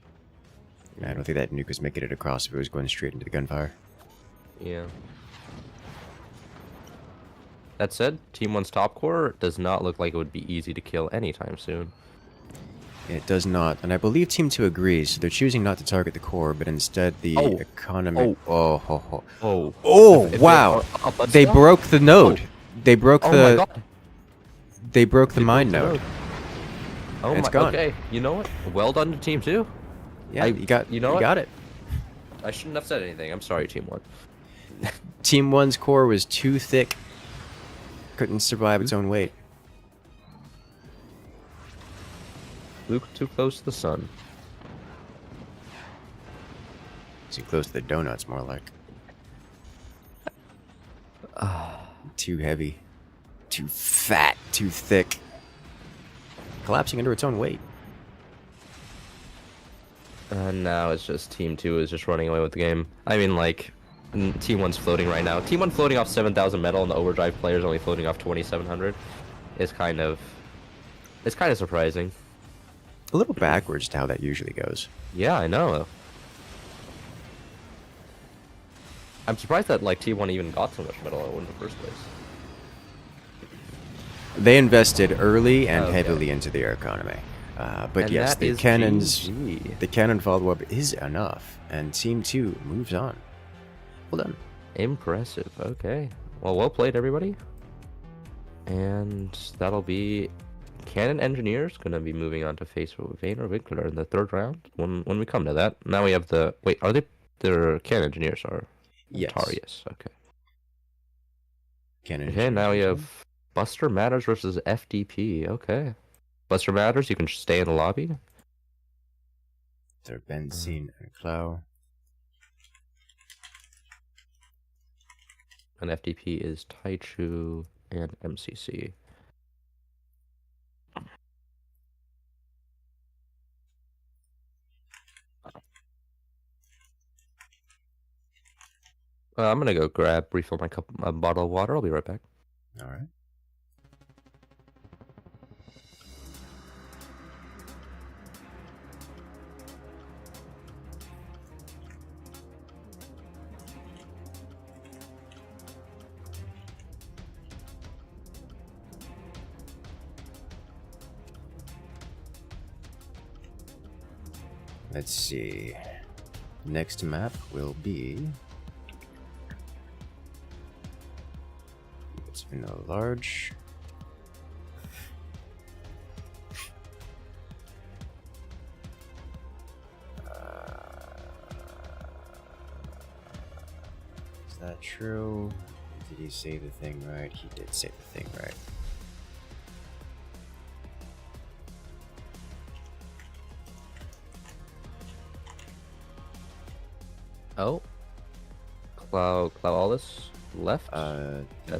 I don't think that nuke was making it across if it was going straight into the gunfire. Yeah. That said, Team 1's top core does not look like it would be easy to kill anytime soon. It does not, and I believe Team 2 agrees, so they're choosing not to target the core, but instead the Oh. economy... Oh, ho, ho. Oh. Oh, If wow! They stop. broke the node! They broke Oh the... my god. They broke the They mine broke the node. Oh It's my. gone. Okay. You know what? Well done to Team 2. Yeah, you got you know what? got it. I shouldn't have said anything. I'm sorry, Team 1. Team 1's core was too thick. Couldn't survive its own weight. Luke too close to the sun. Too close to the donuts, more like. Too heavy. Too fat. Too thick. Collapsing under its own weight. Now it's just Team 2 is just running away with the game. I mean, like, Team 1's floating right now. Team 1 floating off 7,000 metal, and the overdrive players only floating off 2,700. It's kind of surprising. A little backwards to how that usually goes. Yeah, I know. I'm surprised that like Team 1 even got so much metal in the first place. They invested early and Okay. heavily into their economy. But And yes, that the is cannons, GG. the cannon follow-up is enough, and Team 2 moves on. Well done. Impressive. Okay. Well played, everybody. And that'll be Cannon Engineers gonna be moving on to face Vayner Winkler in the third round. When we come to that, now we have the are they? They're Cannon Engineers are. Yes. Tarius. Okay. Cannon Okay. Now we engineers. have Buster Matters versus FDP. Okay. Buster Matters, you can stay in the lobby. They're Benzine and Clow. And FDP is Taichu and MCC. I'm gonna go refill my bottle of water. I'll be right back. All right. Let's see. Next map will be No large. Is that true? Did he say the thing right? He did say the thing right. Oh. Cloud all this left?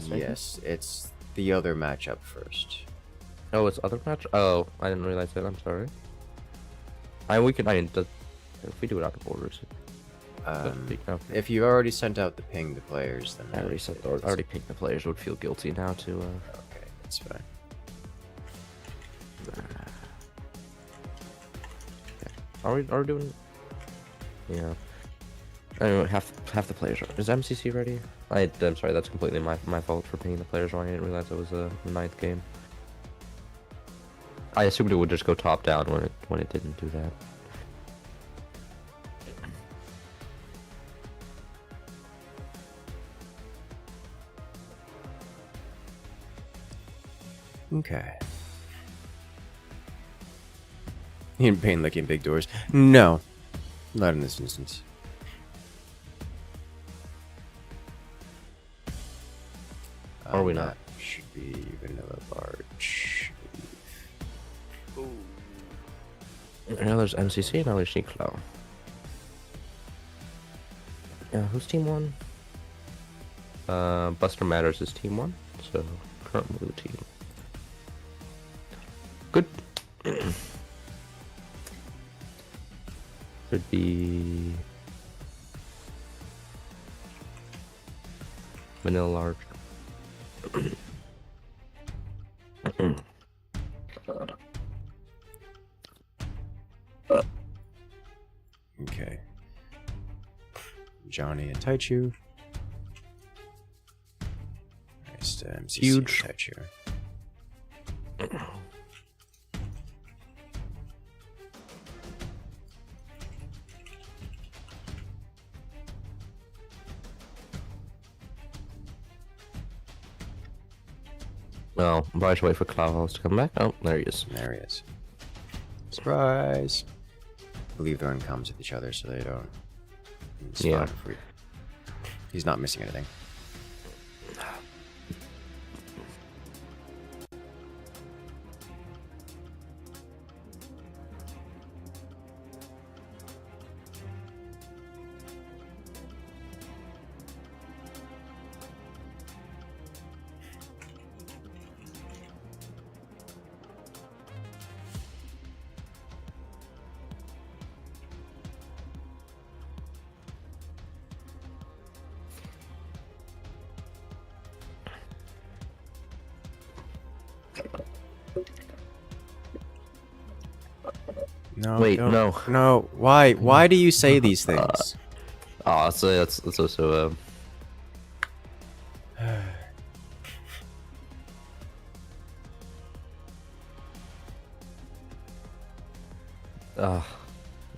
Yes, it's the other matchup first. Oh, it's other match? Oh, I didn't realize that. I'm sorry. If we do it out of orders. If you already sent out the ping to players, then I already pinged the players. Would feel guilty now to. Okay, that's fine. Are we doing? Yeah. Anyway, half the players are. Is MCC ready? I'm sorry. That's completely my fault for pinging the players wrong. I didn't realize it was a 9th game. I assumed it would just go top down when it didn't do that. Okay. You didn't paint licking big doors? No. Not in this instance. Are we not? Should be vanilla large. Now there's MCC, now there's Cloud. Who's team 1? Buster Matters is team 1, so current blue team. Good. Could be vanilla large. Okay. Johnny and Taichu. Nice to MCC Huge. and Taichu. Well, I'm probably should wait for Cloud to come back. Oh, there he is. There he is. Surprise! I believe they're in comms with each other, so they don't. It's Yeah. fine if we- He's not missing anything. No. Wait, don't- no. No. Why? Why do you say these things? So that's also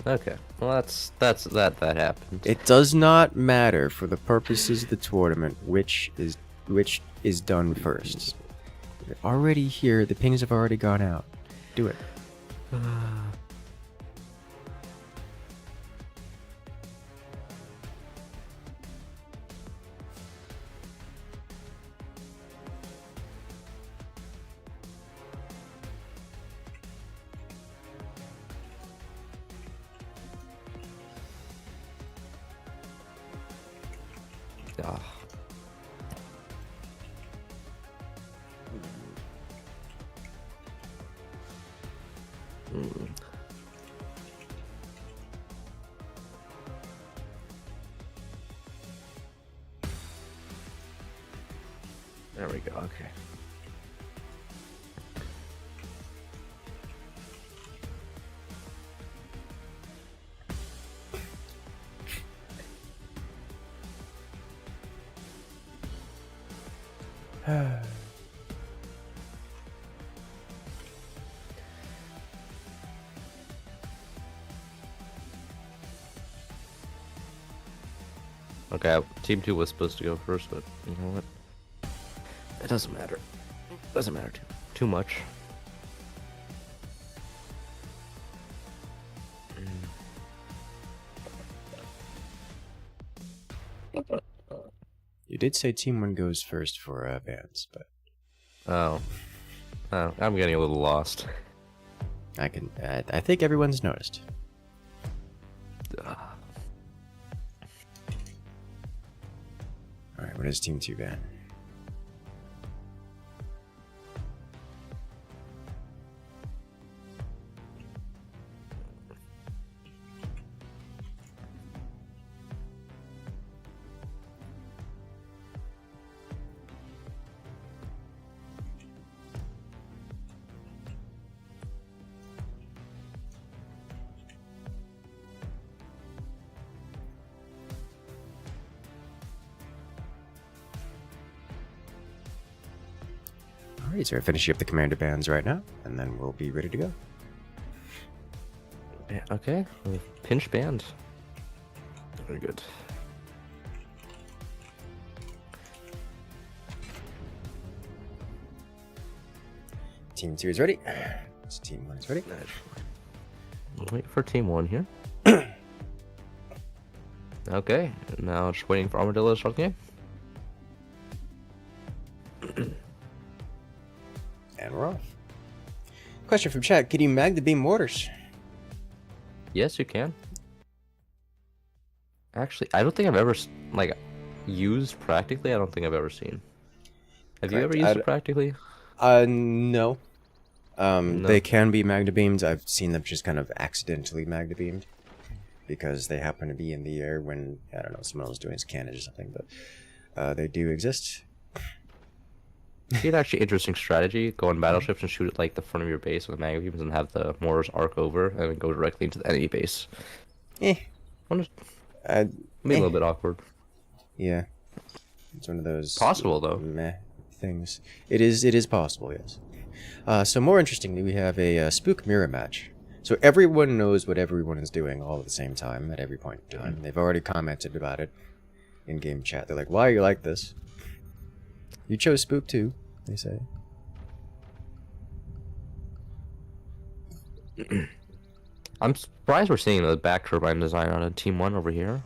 okay. Well, that happened. It does not matter for the purposes of the tournament which is done first. They're already here. The pings have already gone out. Do it. There we go. Okay. Okay, team 2 was supposed to go first, but you know what? doesn't matter. Doesn't matter too much. You did say Team 1 goes first for bans, but... Oh, I'm getting a little lost. I think everyone's noticed. Alright, what is Team 2 ban? Alright, so we're finishing up the commander bans right now, and then we'll be ready to go. Yeah, okay, pinch banned. Very good. Team 2 is ready. So Team 1 is ready. Wait for Team 1 here. Okay, now just waiting for Armadillo to start the game. And we're off. Question from chat: can you mag the beam mortars? Yes, you can. Actually, I don't think I've ever used practically. I don't think I've ever seen. Have you ever used it practically? No. No. They can be magna beamed. I've seen them just kind of accidentally magna beamed because they happen to be in the air when, I don't know, someone else doing his cannon or something, but they do exist. See, it's actually interesting strategy. Go on battleships and shoot at like the front of your base with magna beams and have the mortars arc over and then go directly into the enemy base. Maybe a little bit awkward. Yeah, it's one of those possible though. Meh things. It is possible, yes. So more interestingly, we have a spook mirror match. So everyone knows what everyone is doing all at the same time at every point in time. They've already commented about it in game chat. They're like, "Why are you like this? You chose spook too," they say. I'm surprised we're seeing the back turbine design on a Team 1 over here.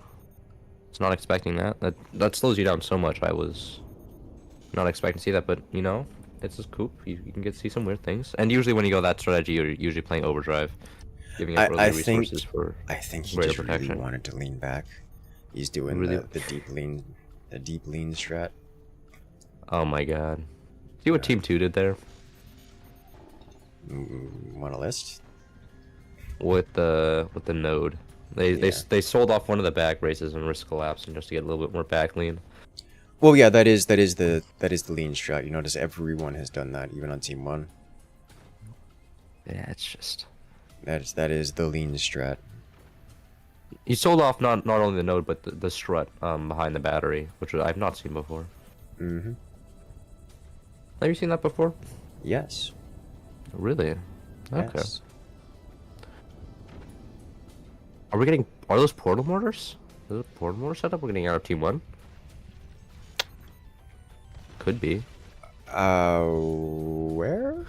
It's not expecting that. That slows you down so much. I was not expecting to see that, but you know, it's just cool. You can see some weird things. And usually when you go that strategy, you're usually playing overdrive, giving up really resources for I think he greater just protection. really wanted to lean back. He's doing Really? the deep lean strat. Oh my god. See what Team 2 did there? Want a list? With the node. They sold off one of the back races and risked collapsing just to get a little bit more back lean. Well, yeah, that is the lean strat. You notice everyone has done that, even on Team 1. Yeah, it's just That is the lean strat. he sold off not only the node but the strut behind the battery, which I've not seen before. Mm-hmm. Have you seen that before? Yes. Really? Okay. Yes. Are those portal mortars? Is it a portal mortar setup we're getting out of Team 1? Could be. Where?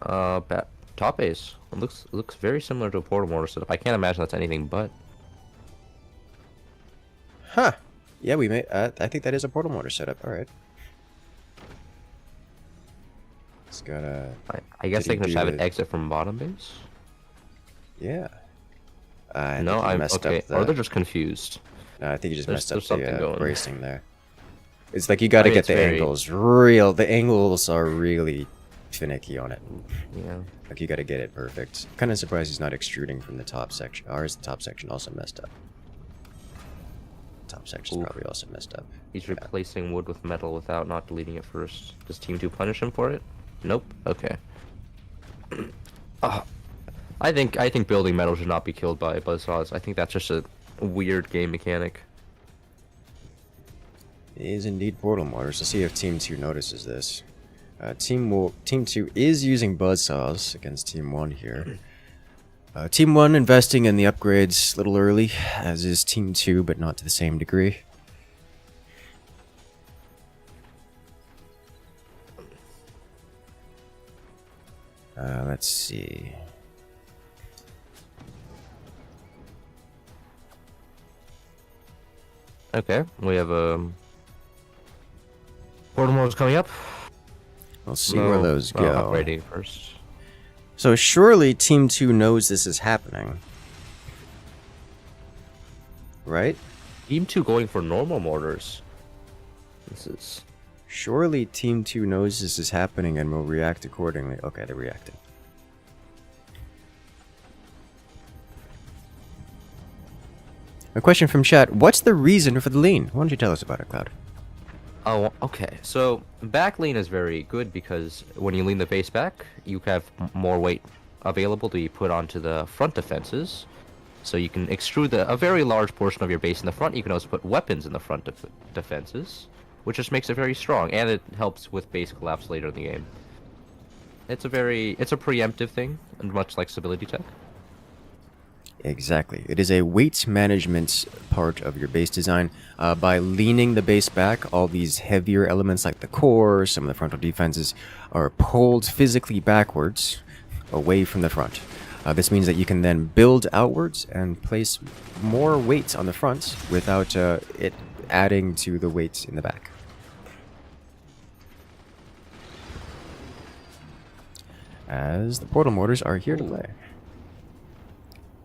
Top base. It looks very similar to a portal mortar setup. I can't imagine that's anything but. Huh. Yeah, we made. I think that is a portal mortar setup. All right. It's got a. I guess Did they he can just do have it the- exit from bottom base. Yeah. No, I'm messed okay. up Or the. they're just confused. No, I think you just There's messed up something the going. bracing there. It's like you got to mean, get it's the very- angles real. The angles are really finicky on it. Yeah. Like you got to get it perfect. Kind of surprised he's not extruding from the top section. Or is the top section also messed up? Top section's Oof. probably also messed up. He's replacing wood with metal without not deleting it first. Does Team 2 punish him for it? Nope. Okay. I think building metal should not be killed by buzzsaws. I think that's just a weird game mechanic. It is indeed portal mortars. Let's see if Team 2 notices this. Team 2 is using buzzsaws against Team 1 here. Team 1 investing in the upgrades a little early, as is Team 2, but not to the same degree. Let's see. Okay, we have portal motors coming up. We'll see where those go. Upgrading first. So surely Team 2 knows this is happening. Right? Team 2 going for normal mortars. This is... Surely Team 2 knows this is happening and will react accordingly. Okay, they're reacting. A question from chat. What's the reason for the lean? Why don't you tell us about it, Cloud? Oh, okay. So back lean is very good because when you lean the base back, you have more weight available to be put onto the front defenses. So you can extrude a very large portion of your base in the front. You can also put weapons in the front defenses, which just makes it very strong, and it helps with base collapse later in the game. It's a preemptive thing, and much like stability tech. Exactly. It is a weight management part of your base design. By leaning the base back, all these heavier elements like the core, some of the frontal defenses, are pulled physically backwards, away from the front. This means that you can then build outwards and place more weight on the front without it adding to the weight in the back. As the portal mortars are here to play.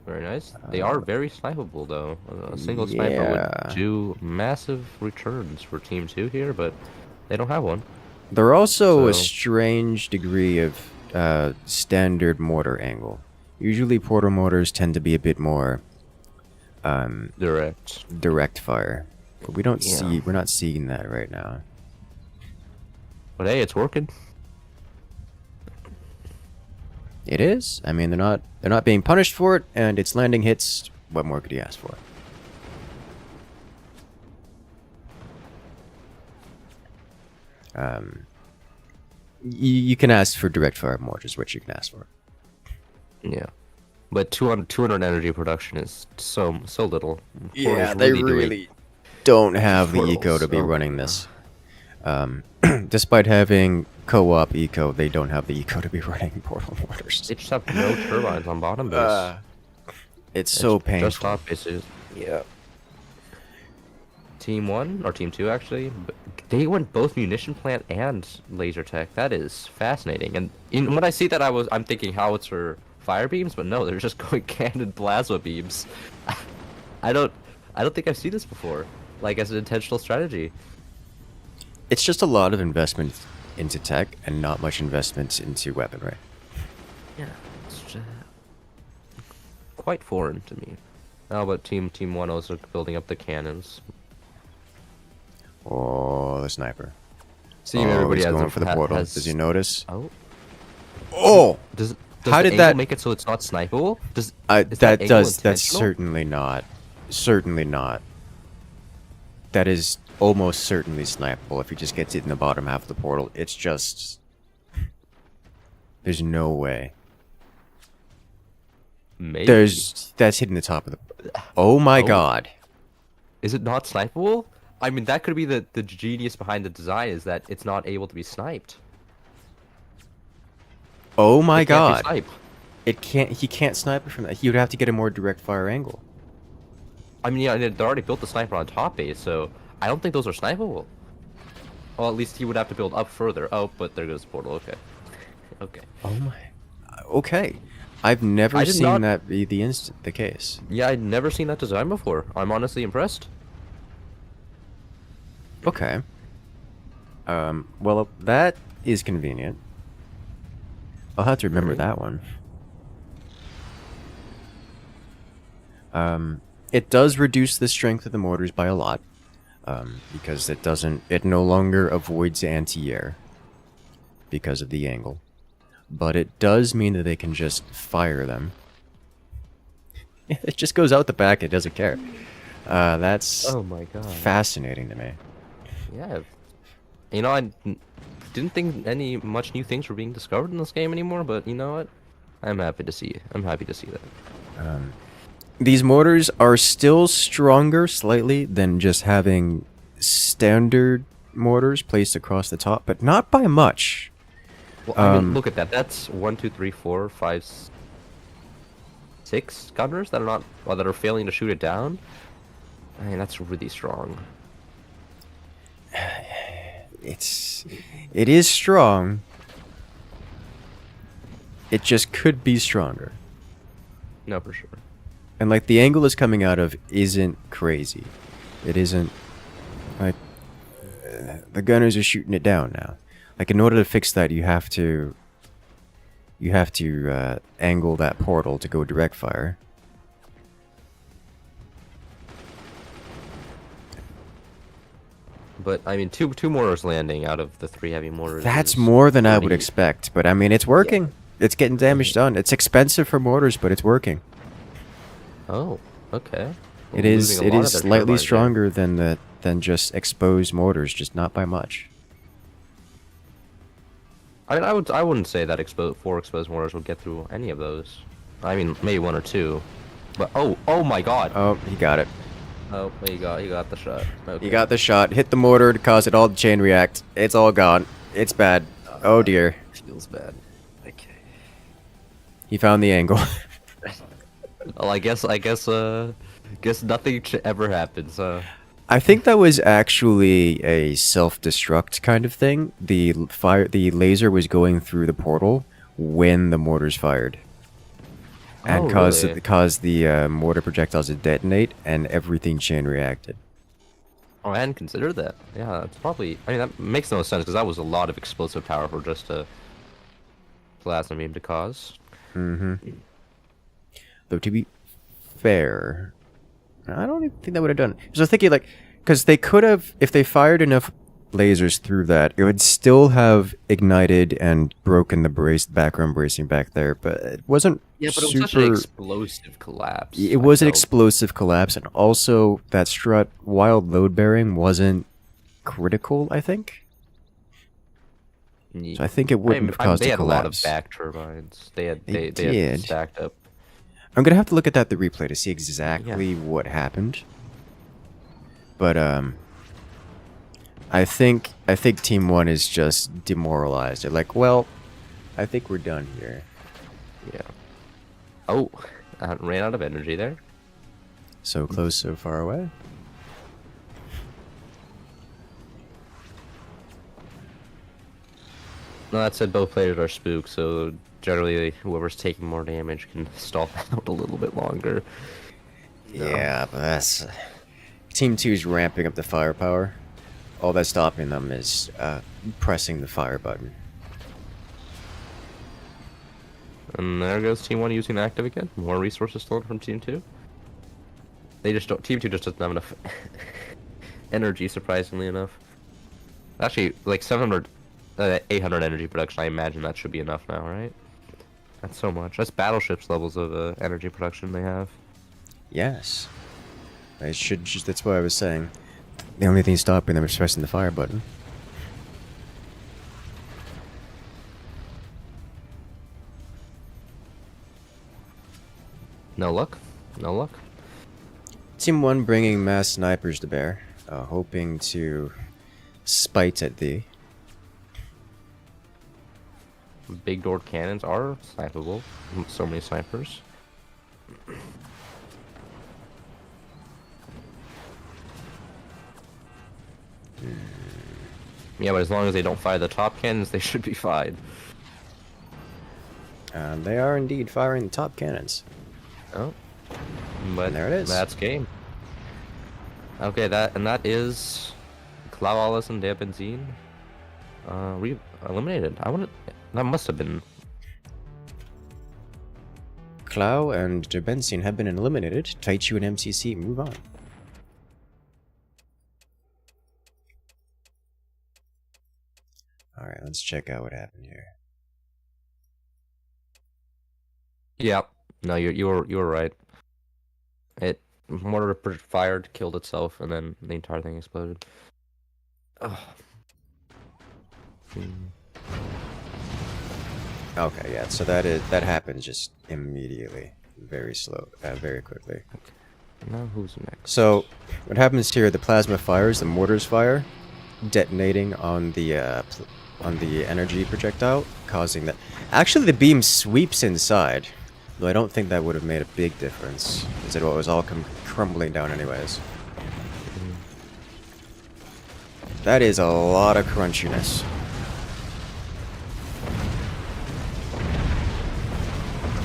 Very nice. They are very snipeable, though. A single sniper would do massive returns for Team 2 here, but they don't have one. They're also a strange degree of standard mortar angle. Usually portal mortars tend to be a bit more direct fire. But we don't we're not seeing that right now. But hey, it's working. It is. I mean, they're not being punished for it, and it's landing hits. What more could you ask for? You can ask for direct fire mortars, which you can ask for. Yeah, but 200 energy production is so little. Yeah, they really don't have the eco to be running this. Despite having co-op eco, they don't have the eco to be running portal mortars. They just have no turbines on bottom base. It's so painful. Just top bases. Yeah. Team 1 or Team 2 actually, they went both munition plant and laser tech. That is fascinating. And when I see that, I'm thinking howitzer fire beams, but no, they're just going cannon plasma beams. I don't think I've seen this before, like as an intentional strategy. It's just a lot of investment into tech and not much investment into weaponry. Yeah, it's just quite foreign to me. How about Team 1 also building up the cannons? Oh, the sniper. See, everybody he's going for the portal. Did you notice? Oh. Oh! Does how did that that make it so it's not snipeable? That's certainly not. Certainly not. That is almost certainly snipeable if he just gets it in the bottom half of the portal. It's just... There's no way. Maybe. That's hitting the top of the... Oh my god. Is it not snipeable? I mean, that could be the genius behind the design, is that it's not able to be sniped. Oh my god. He can't snipe it from that. He would have to get a more direct fire angle. I mean, yeah, they already built the sniper on top base, so I don't think those are snipeable. Well, at least he would have to build up further. Oh, but there goes the portal. Okay. Okay. Oh my. Okay. I've never seen that be the case. Yeah, I'd never seen that design before. I'm honestly impressed. Okay. Well, that is convenient. I'll have to remember that one. It does reduce the strength of the mortars by a lot, because it no longer avoids anti-air because of the angle. But it does mean that they can just fire them. It just goes out the back, it doesn't care. That's oh my god, fascinating to me. Yeah. You know, I didn't think much new things were being discovered in this game anymore, but you know what? I'm happy to see it. I'm happy to see that. These mortars are still stronger slightly than just having standard mortars placed across the top, but not by much. Well, I mean, look at that. That's 1, 2, 3, 4, 5, 6 gunners that are not, well, that are failing to shoot it down. I mean, that's really strong. It is strong. It just could be stronger. No, for sure. And like the angle it's coming out of isn't crazy. It isn't like the gunners are shooting it down now. Like in order to fix that, you have to angle that portal to go direct fire. But I mean, two mortars landing out of the 3 heavy mortars. That's is more than I would pretty- expect, but I mean it's working. It's getting damage done. It's expensive for mortars, but it's working. Oh, okay. It Well, is losing a lot of their slightly turbines there. stronger than just exposed mortars, just not by much. I mean, I wouldn't say that 4 exposed mortars would get through any of those. I mean, maybe 1 or 2. But oh my god. Oh, he got it. Oh, he got the shot. Okay. He got the shot, hit the mortar to cause it all to chain react. It's all gone. It's bad. Oh dear. Feels bad. Okay. He found the angle. Well, I guess nothing ever happens. I think that was actually a self-destruct kind of thing. The laser was going through the portal when the mortars fired. And Oh, caused really? the mortar projectiles to detonate, and everything chain reacted. Oh, I hadn't considered that. Yeah, it's probably. I mean, that makes no sense because that was a lot of explosive power for just a plasma beam to cause. Mm-hmm. Though to be fair, I don't even think that would have done it. So I was thinking, like, because they could have, if they fired enough lasers through that, it would still have ignited and broken the background bracing back there, but it wasn't. Yeah, but it was super... such an explosive collapse. It was an I felt. explosive collapse, and also that strut wild load bearing wasn't critical, I think. So I think it wouldn't have caused they a had a lot of collapse. back turbines. They had did. stacked up. I'm gonna have to look at the replay to see exactly what happened. But I think Team 1 is just demoralized. They're like, well, I think we're done here. Yeah. Oh, I ran out of energy there. So close, so far away. No, that said, both players are spooked, so generally whoever's taking more damage can stall out a little bit longer. Yeah, but that's... Team 2 is ramping up the firepower. All that's stopping them is pressing the fire button. And there goes Team 1 using active again. More resources stolen from Team 2. They just don't. Team 2 just doesn't have enough energy, surprisingly enough. Actually, like 800 energy production, I imagine that should be enough now, right? That's so much. That's battleships levels of energy production they have. Yes. I should just... That's what I was saying. The only thing stopping them is pressing the fire button. No luck? No luck? Team 1 bringing mass snipers to bear, hoping to spite at thee. Big doored cannons are snipeable. So many snipers. Yeah, but as long as they don't fire the top cannons, they should be fine. They are indeed firing the top cannons. Oh, but And there it is. That's game. Okay, that is Clawless and Der Benzin. We eliminated. That must have been. Clow and Der Benzin have been eliminated. Taichu and MCC move on. Alright, let's check out what happened here. Yeah. No, you were right. It mortar fired, killed itself, and then the entire thing exploded. Ugh. Okay, yeah, so that happens just immediately. Very slow, very quickly. Now who's next? So, what happens here, the plasma fires, the mortars fire, detonating on the on the energy projectile, causing that. Actually, the beam sweeps inside, though I don't think that would have made a big difference, as it was all crumbling down anyways. That is a lot of crunchiness.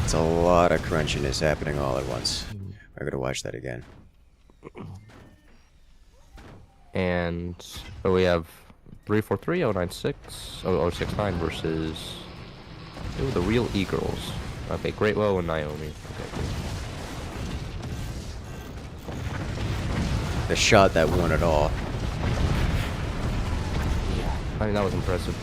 It's a lot of crunchiness happening all at once. I gotta watch that again. And we have 343, 096, 069 versus the real Eagirls. Okay, Great Woe and Naomi. Okay, cool. The shot that won it all. Yeah, I mean that was impressive.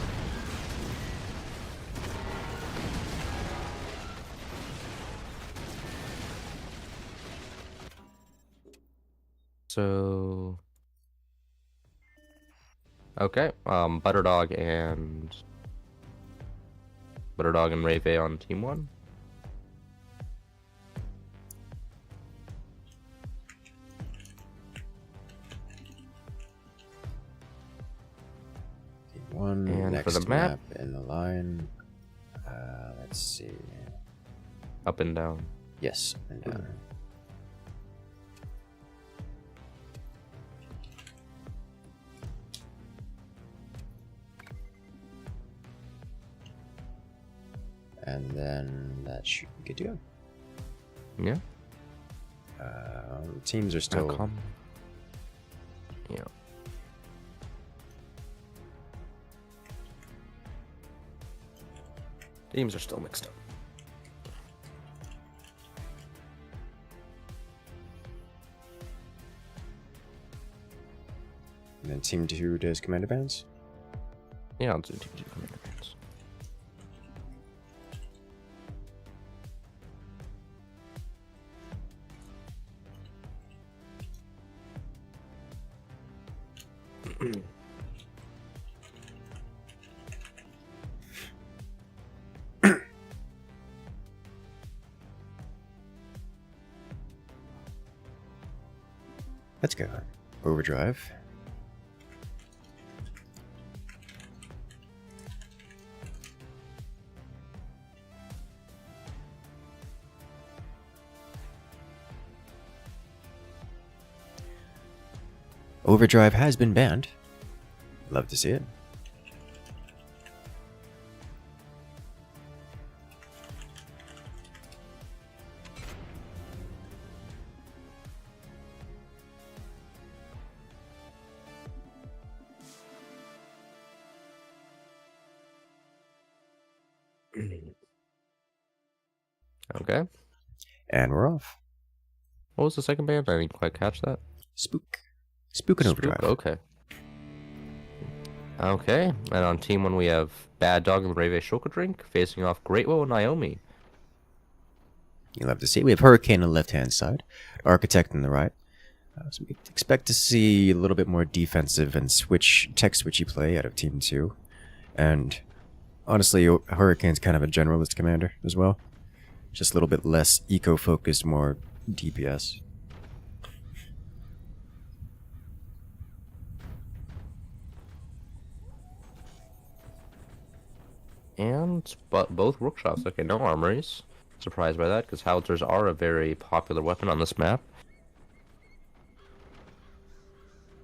So, okay, Butterdog and Rave on team 1. Team 1, and next for the map in the line. Let's see. Up and down. Yes, up and down. And then that should be good to go. Yeah. Teams are still. Yeah. Teams are still mixed up. And then Team 2 does commander bands? Yeah, I'll do Team 2 commander bands. Let's go. Overdrive. Overdrive has been banned. Love to see it. Okay. And we're off. What was the second band? I didn't quite catch that. Spook. Spook and Overdrive. Okay. Okay. And on team 1 we have Bad Dog and Rave Shulker Drink facing off Great Woe and Naomi. You love to see it. We have Hurricane on the left-hand side, Architect on the right. So we expect to see a little bit more defensive and tech switchy play out of Team 2. And honestly, Hurricane's kind of a generalist commander as well. Just a little bit less eco-focused, more DPS. But both workshops. Okay, no armories. Surprised by that, because howitzers are a very popular weapon on this map.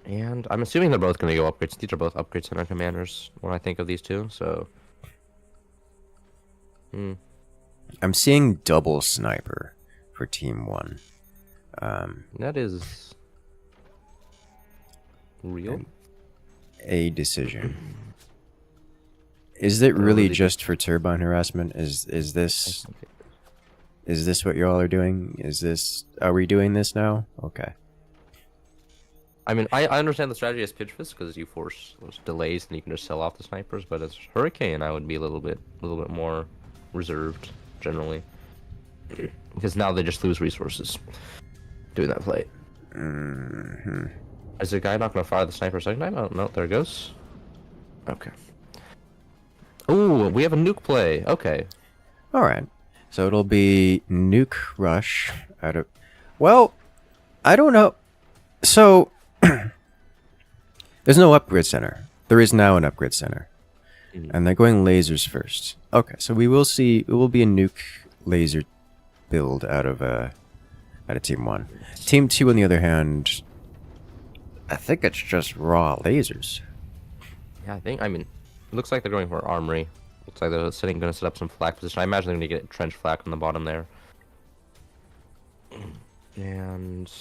And I'm assuming they're both going to go upgrades. These are both upgrade center commanders when I think of these two, so... I'm seeing double sniper for Team 1. That is... real? A decision. Is it really just for turbine harassment? Is this what y'all are doing? Are we doing this now? Okay. I mean, I understand the strategy as pitch fist because you force those delays and you can just sell off the snipers, but as Hurricane, I would be a little bit more reserved generally because now they just lose resources doing that play. Is the guy not going to fire the sniper second time? Oh no, there it goes. Okay. Ooh, we have a nuke play. Okay. All right. So it'll be nuke rush out of. Well, I don't know. So there's no upgrade center. There is now an upgrade center. And they're going lasers first. Okay, so we will see. It will be a nuke laser build out of Team 1. Team 2, on the other hand, I think it's just raw lasers. Yeah, I mean, it looks like they're going for armory. Looks like they're going to set up some flak position. I imagine they're going to get trench flak on the bottom there. And...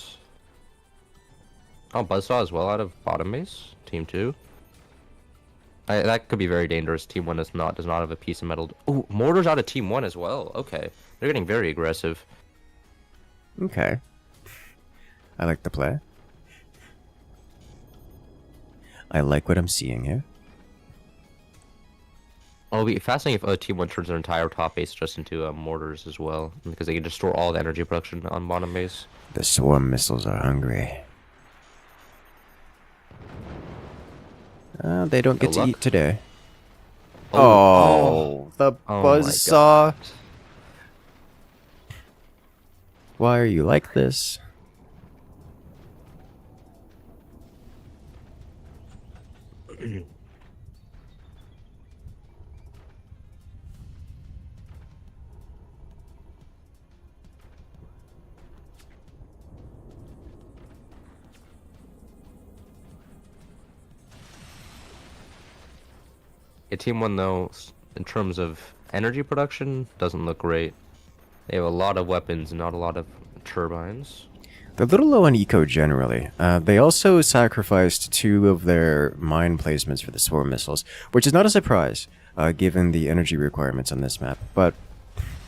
oh, Buzzsaw as well out of bottom base. Team 2. That could be very dangerous. Team 1 does not have a piece of metal. Ooh, mortars out of Team 1 as well. Okay. They're getting very aggressive. Okay. I like the play. I like what I'm seeing here. Oh, it'll be fascinating if Team 1 turns their entire top base just into mortars as well. Because they can just store all the energy production on bottom base. The swarm missiles are hungry. They don't get to eat today. Oh, the buzzsaw. Why are you like this? Yeah, Team 1, though, in terms of energy production, doesn't look great. They have a lot of weapons and not a lot of turbines. They're a little low on eco generally. They also sacrificed 2 of their mine placements for the swarm missiles, which is not a surprise, given the energy requirements on this map, but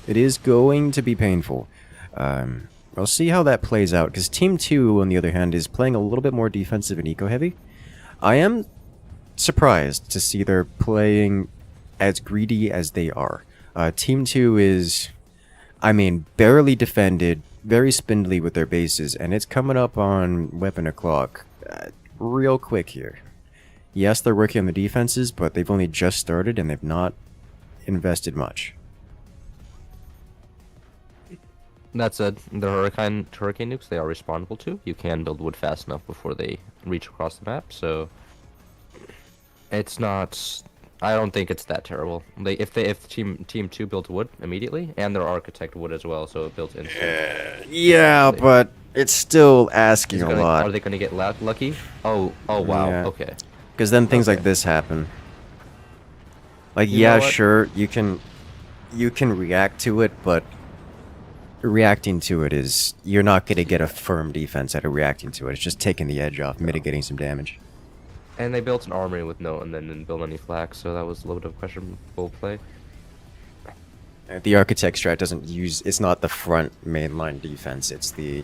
it is going to be painful. We'll see how that plays out, because Team 2, on the other hand, is playing a little bit more defensive and eco-heavy. I am surprised to see they're playing as greedy as they are. Team 2 is, I mean, barely defended, very spindly with their bases, and it's coming up on weapon o'clock real quick here. Yes, they're working on the defenses, but they've only just started and they've not invested much. That said, the hurricane nukes they are respawnable to. You can build wood fast enough before they reach across the map, so it's not. I don't think it's that terrible. If team 2 built wood immediately, and their architect would as well, so it built instant. Yeah, but it's still asking a lot. Are they going to get lucky? Oh wow. Yeah. Okay. Because then things like this happen. Like, yeah, sure, you can react to it, but reacting to it is, you're not going to get a firm defense out of reacting to it. It's just taking the edge off, mitigating some damage. And they built an armory with no, and then didn't build any flak, so that was a little bit of questionable play. The architect strat doesn't use, it's not the front mainline defense, it's the,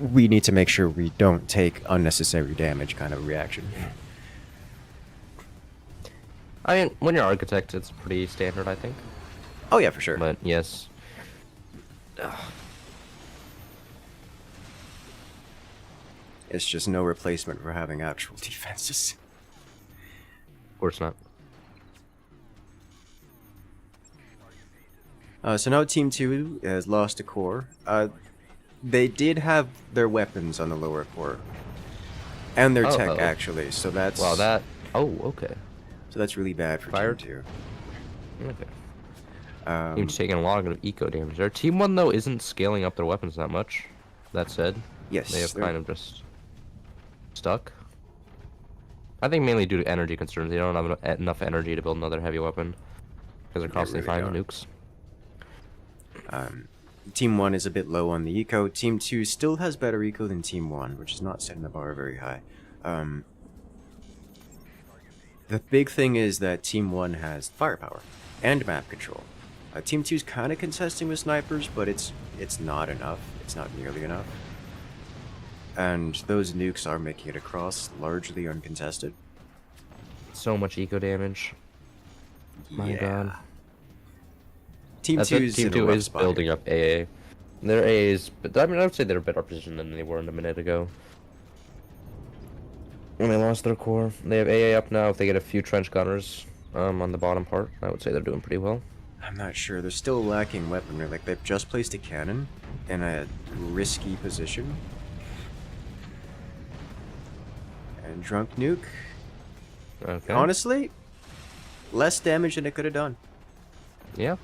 we need to make sure we don't take unnecessary damage kind of reaction. I mean, when you're architect, it's pretty standard, I think. Oh yeah, for sure. But yes. It's just no replacement for having actual defenses. Of course not. So now Team 2 has lost a core. They did have their weapons on the lower core. And their tech, actually, so that's... Wow, that... Oh, okay. So that's really bad for Team 2. Okay. Team's taking a lot of eco damage there. Team 1, though, isn't scaling up their weapons that much. That said, yes, they have kind of just stuck. I think mainly due to energy concerns. They don't have enough energy to build another heavy weapon. Because they're constantly finding nukes. Team 1 is a bit low on the eco. Team 2 still has better eco than Team 1, which is not setting the bar very high. The big thing is that Team 1 has firepower and map control. Team 2 is kind of contesting with snipers, but it's not enough. It's not nearly enough. And those nukes are making it across largely uncontested. So much eco damage. My god. Team 2 is building up AA. Their AAs, but I mean, I would say they're a better position than they were a minute ago. When they lost their core, they have AA up now. If they get a few trench gunners on the bottom part, I would say they're doing pretty well. I'm not sure. They're still lacking weaponry. Like, they've just placed a cannon in a risky position. And drunk nuke. Okay. Honestly, less damage than it could have done. Yeah.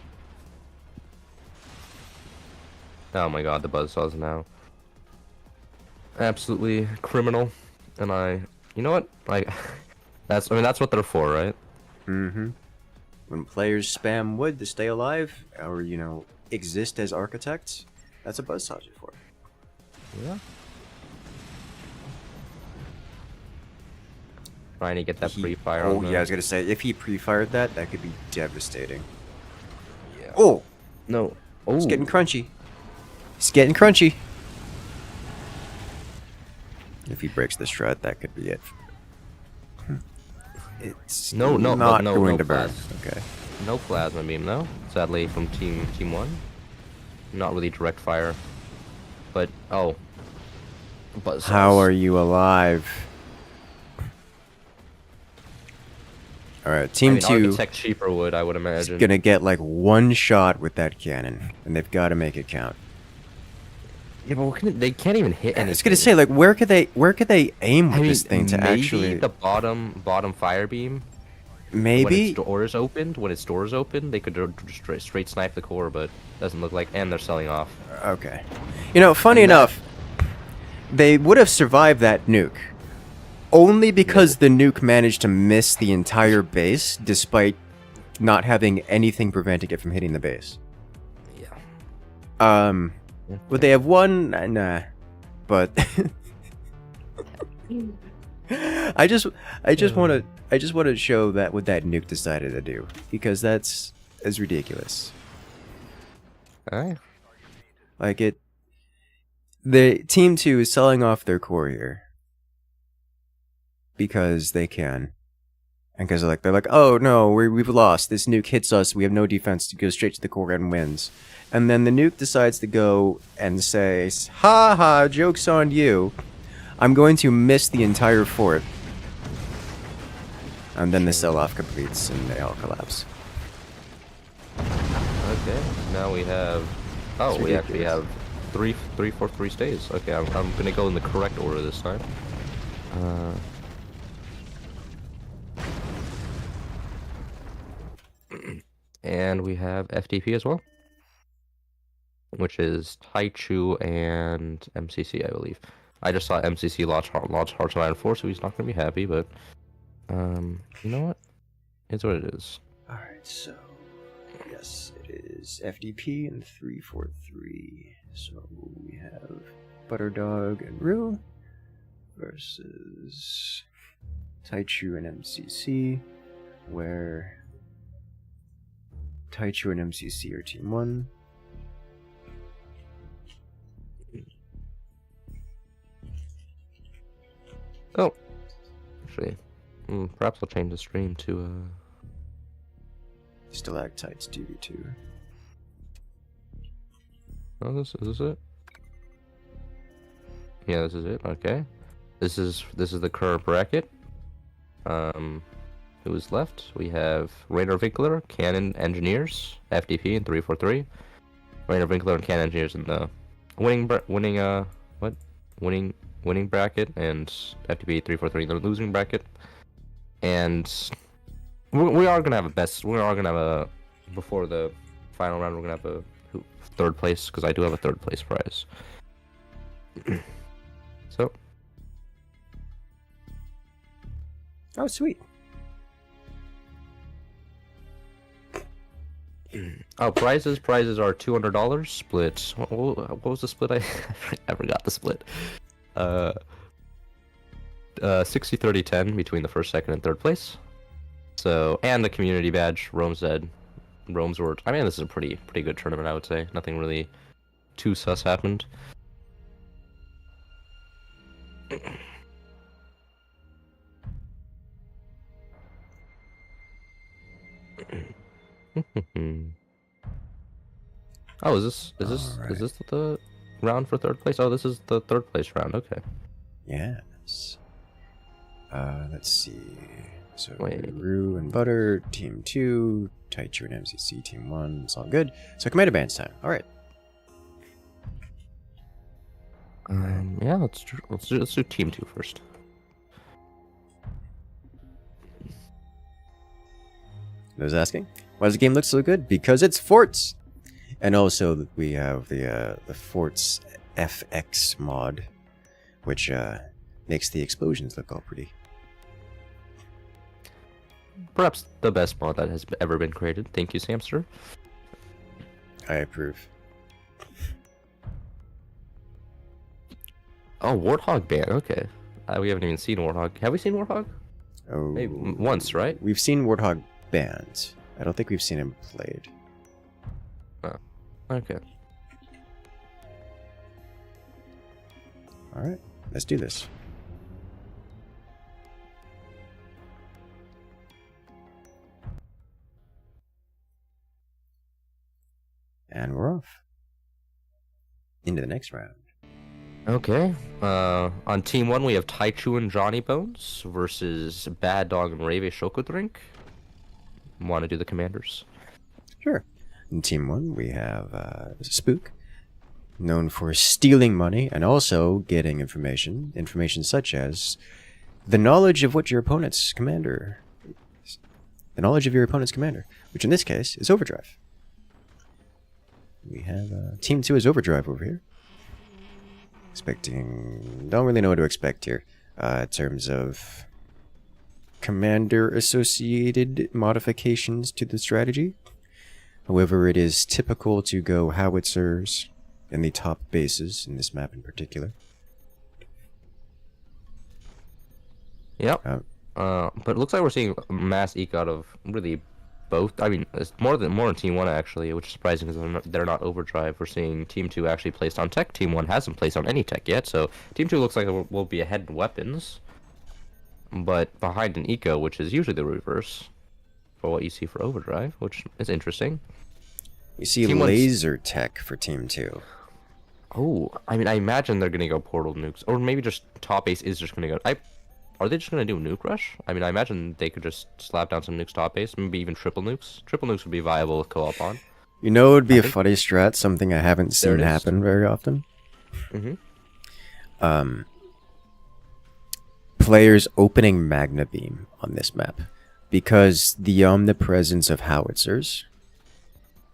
Oh my god, the buzzsaws now. Absolutely criminal. And you know what? I mean, that's what they're for, right? Mm-hmm. When players spam wood to stay alive, or, you know, exist as architects, that's what buzzsaws are for. Yeah. Trying to get that pre-fire on yeah, I was gonna say, if he pre-fired that, that could be devastating. Yeah. Oh! No. Oh. It's getting crunchy. It's getting crunchy. If he breaks the shred, that could be it. It's not going to burn. Okay. No plasma beam, though. Sadly, from team one. Not really direct fire. But, oh. Buzzsaws. How are you alive? Alright, team 2 Architect cheaper would, I would imagine. is gonna get like one shot with that cannon, and they've got to make it count. Yeah, but they can't even hit anything. I was gonna say, like, where could they aim with this thing to maybe actually? The bottom fire beam. Maybe when its doors open, they could straight snipe the core, but doesn't look like. And they're selling off. Okay. You know, funny enough, they would have survived that nuke. Only because the nuke managed to miss the entire base, despite not having anything preventing it from hitting the base. Yeah. Would they have won? Nah. But I just want to show that what that nuke decided to do, because that's ridiculous. Alright. Like the team 2 is selling off their core here. Because they can. And because they're like, oh no, we've lost. This nuke hits us, we have no defense, to go straight to the core and wins. And then the nuke decides to go and say, ha ha, joke's on you. I'm going to miss the entire fort. And then the sell-off completes and they all collapse. Okay, now we have... Oh, we actually have 3-4-3 stays. Okay, I'm gonna go in the correct order this time. And we have FTP as well, which is Taichu and MCC, I believe. I just saw MCC launch Hearts of Iron 4, so he's not going to be happy, but you know what? It's what it is. Alright, so yes, it is FDP and 343. So we have Butterdog and Rue versus Taichu and MCC, where Taichu and MCC are team 1. Oh, actually, perhaps I'll change the stream to Stalactites 2v2. Oh, is this it? Yeah, this is it. Okay, this is the current bracket. Who is left? We have Rainer Winkler, Cannon Engineers, FDP, and 343. Rainer Winkler and Cannon Engineers in the winning bracket, and FDP 343 in the losing bracket. And we are gonna have before the final round. We're gonna have a third place, because I do have a third place prize. So. Oh, sweet. Oh, prizes are $200 split. What was the split? I forgot the split. 60-30-10 between the first, second, and third place. So, and the community badge, Rome's Word. I mean, this is a pretty good tournament, I would say. Nothing really too sus happened. Oh, is this the round for third place? Oh, this is the third place round. Okay. Yes. Let's see. So Wait. Rue and Butter, team 2, Taichu and MCC, team 1. It's all good. So Commander Band's time. All right. Yeah, let's do team 2 first. Those asking, why does the game look so good? Because it's forts! And also, we have the forts FX mod, which makes the explosions look all pretty. Perhaps the best mod that has ever been created. Thank you, Samster. I approve. Oh, Warthog ban. Okay. We haven't even seen Warthog. Have we seen Warthog? Oh, Maybe once, right? We've seen Warthog banned. I don't think we've seen him played. Oh, okay. All right, let's do this. And we're off. Into the next round. Okay. On team 1, we have Taichu and Johnny Bones versus Bad Dog and Rave Shokodrink. Want to do the commanders? Sure. In team 1, we have Spook, known for stealing money and also getting information such as the knowledge of what your opponent's commander, which in this case is Overdrive. We have team 2 is Overdrive over here. Don't really know what to expect here in terms of commander associated modifications to the strategy. However, it is typical to go howitzers in the top bases in this map in particular. Yep. But it looks like we're seeing mass eke out of really both. I mean, it's more than Team 1 actually, which is surprising because they're not Overdrive. We're seeing Team 2 actually placed on tech. Team 1 hasn't placed on any tech yet, so Team 2 looks like it will be ahead in weapons, but behind in eco, which is usually the reverse for what you see for Overdrive, which is interesting. We see laser tech for Team 2. Oh, I mean, I imagine they're gonna go portal nukes, or maybe just top base is just gonna go. Are they just gonna do nuke rush? I mean, I imagine they could just slap down some nukes top base, maybe even triple nukes. Triple nukes would be viable with co-op on. You know, it would be a funny strat, something I haven't seen happen very often. Mm-hmm. Players opening Magna Beam on this map, because the omnipresence of howitzers,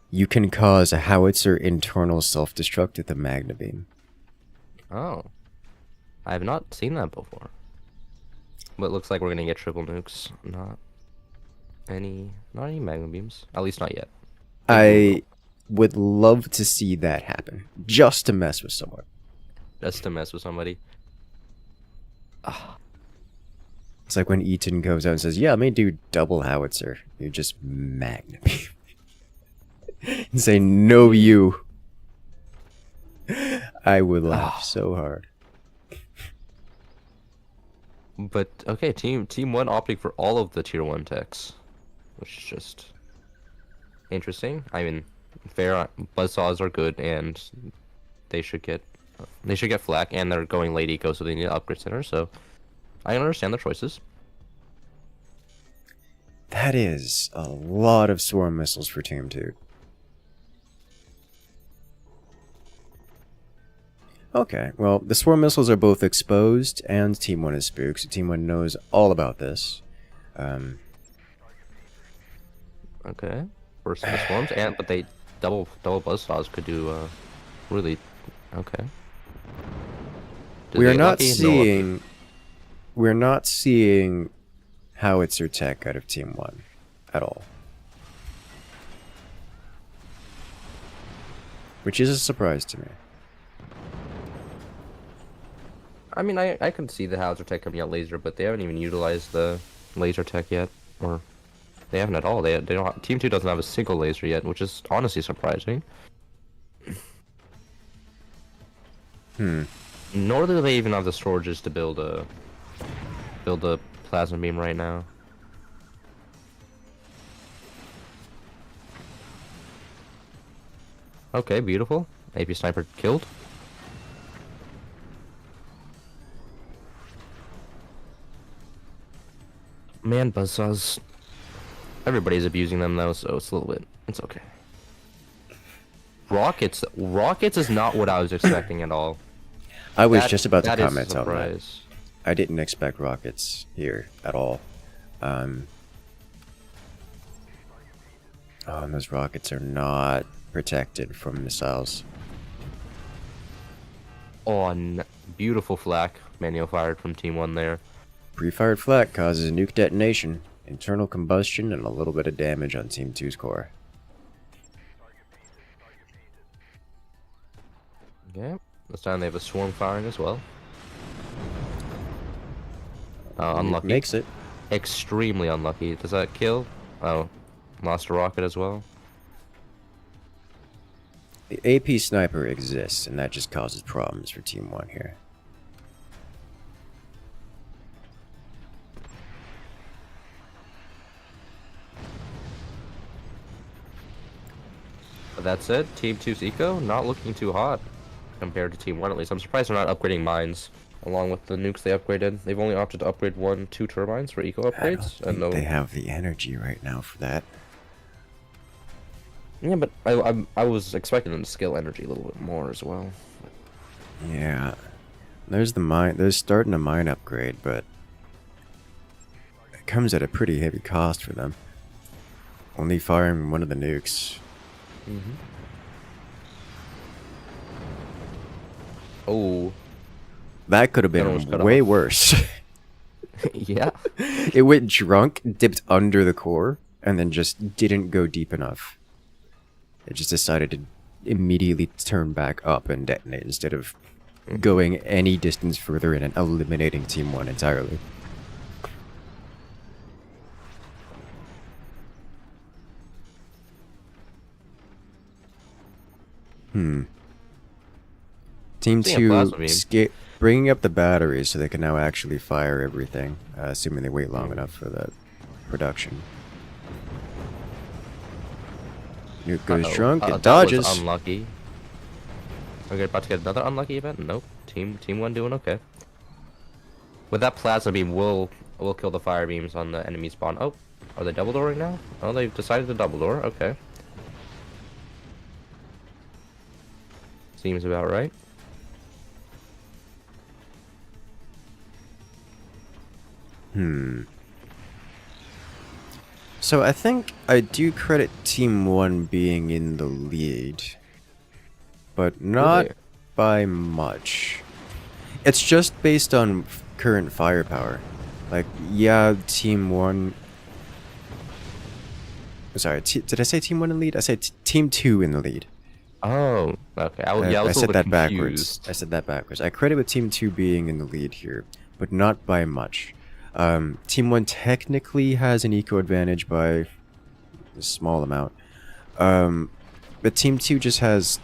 you can cause a howitzer internal self-destruct with a Magna Beam. Oh, I have not seen that before. But it looks like we're gonna get triple nukes. Not any Magna Beams. At least not yet. I would love to see that happen, just to mess with someone. Just to mess with somebody. It's like when Eaton goes out and says, "Yeah, I may do double howitzer." You just Magna Beam. And say, "No, you." I would laugh so hard. But okay, team 1 opting for all of the tier 1 techs, which is just interesting. I mean, fair buzzsaws are good, and they should get flak, and they're going late eco, so they need an upgrade center. So I understand their choices. That is a lot of swarm missiles for Team 2. Okay, well, the swarm missiles are both exposed, and Team 1 is spooked, so Team 1 knows all about this. Okay, first the swarms, but they double buzzsaws could do really okay. We're not seeing howitzer tech out of Team 1 at all, which is a surprise to me. I mean, I can see the howitzer tech coming out laser, but they haven't even utilized the laser tech yet, or they haven't at all. They don't. Team 2 doesn't have a single laser yet, which is honestly surprising. Nor do they even have the storages to build a plasma beam right now. Okay, beautiful. AP sniper killed. Man, buzzsaws. Everybody's abusing them though, so it's it's okay. Rockets is not what I was expecting at all. I was just about to comment on that. Surprise. I didn't expect rockets here at all. Oh, and those rockets are not protected from missiles. On beautiful flak, manual fired from Team 1 there. Pre-fired flak causes a nuke detonation, internal combustion, and a little bit of damage on Team 2's core. Okay, this time they have a swarm firing as well. Unlucky. Makes it. Extremely unlucky. Does that kill? Oh, lost a rocket as well. The AP sniper exists, and that just causes problems for Team 1 here. But that said, Team 2's eco not looking too hot compared to Team 1 at least. I'm surprised they're not upgrading mines along with the nukes they upgraded. They've only opted to upgrade 2 turbines for eco upgrades. I don't think they have the energy right now for that. Yeah, but I was expecting them to scale energy a little bit more as well. Yeah. There's the mine. They're starting a mine upgrade, but it comes at a pretty heavy cost for them. Only firing one of the nukes. Oh. That could have been way worse. Yeah. It went drunk, dipped under the core, and then just didn't go deep enough. It just decided to immediately turn back up and detonate instead of going any distance further in and eliminating Team 1 entirely. Team 2 bringing up the batteries so they can now actually fire everything, assuming they wait long enough for that production. Nuke goes drunk, it dodges. That was unlucky. Are we about to get another unlucky event? Nope. Team 1 doing okay. With that plasma beam, we'll kill the fire beams on the enemy spawn. Oh, are they double dooring now? Oh, they've decided to double door. Okay. Seems about right. So I think I do credit Team 1 being in the lead, but not by much. It's just based on current firepower. Like, yeah, Team 1... Sorry, did I say Team 1 in the lead? I said Team 2 in the lead. Oh, okay. I said that backwards. I said that backwards. I credit with Team 2 being in the lead here, but not by much. Team 1 technically has an eco advantage by a small amount. But Team 2 just has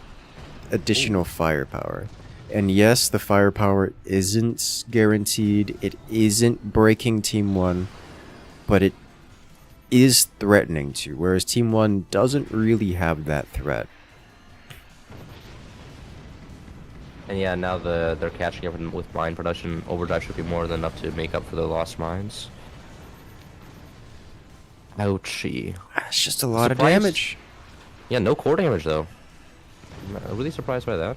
additional firepower. And yes, the firepower isn't guaranteed. It isn't breaking Team 1, but it is threatening to, whereas Team 1 doesn't really have that threat. And yeah, now they're catching up with mine production. Overdrive should be more than enough to make up for the lost mines. Ouchie. That's just a lot of damage. Yeah, no core damage though. I'm really surprised by that.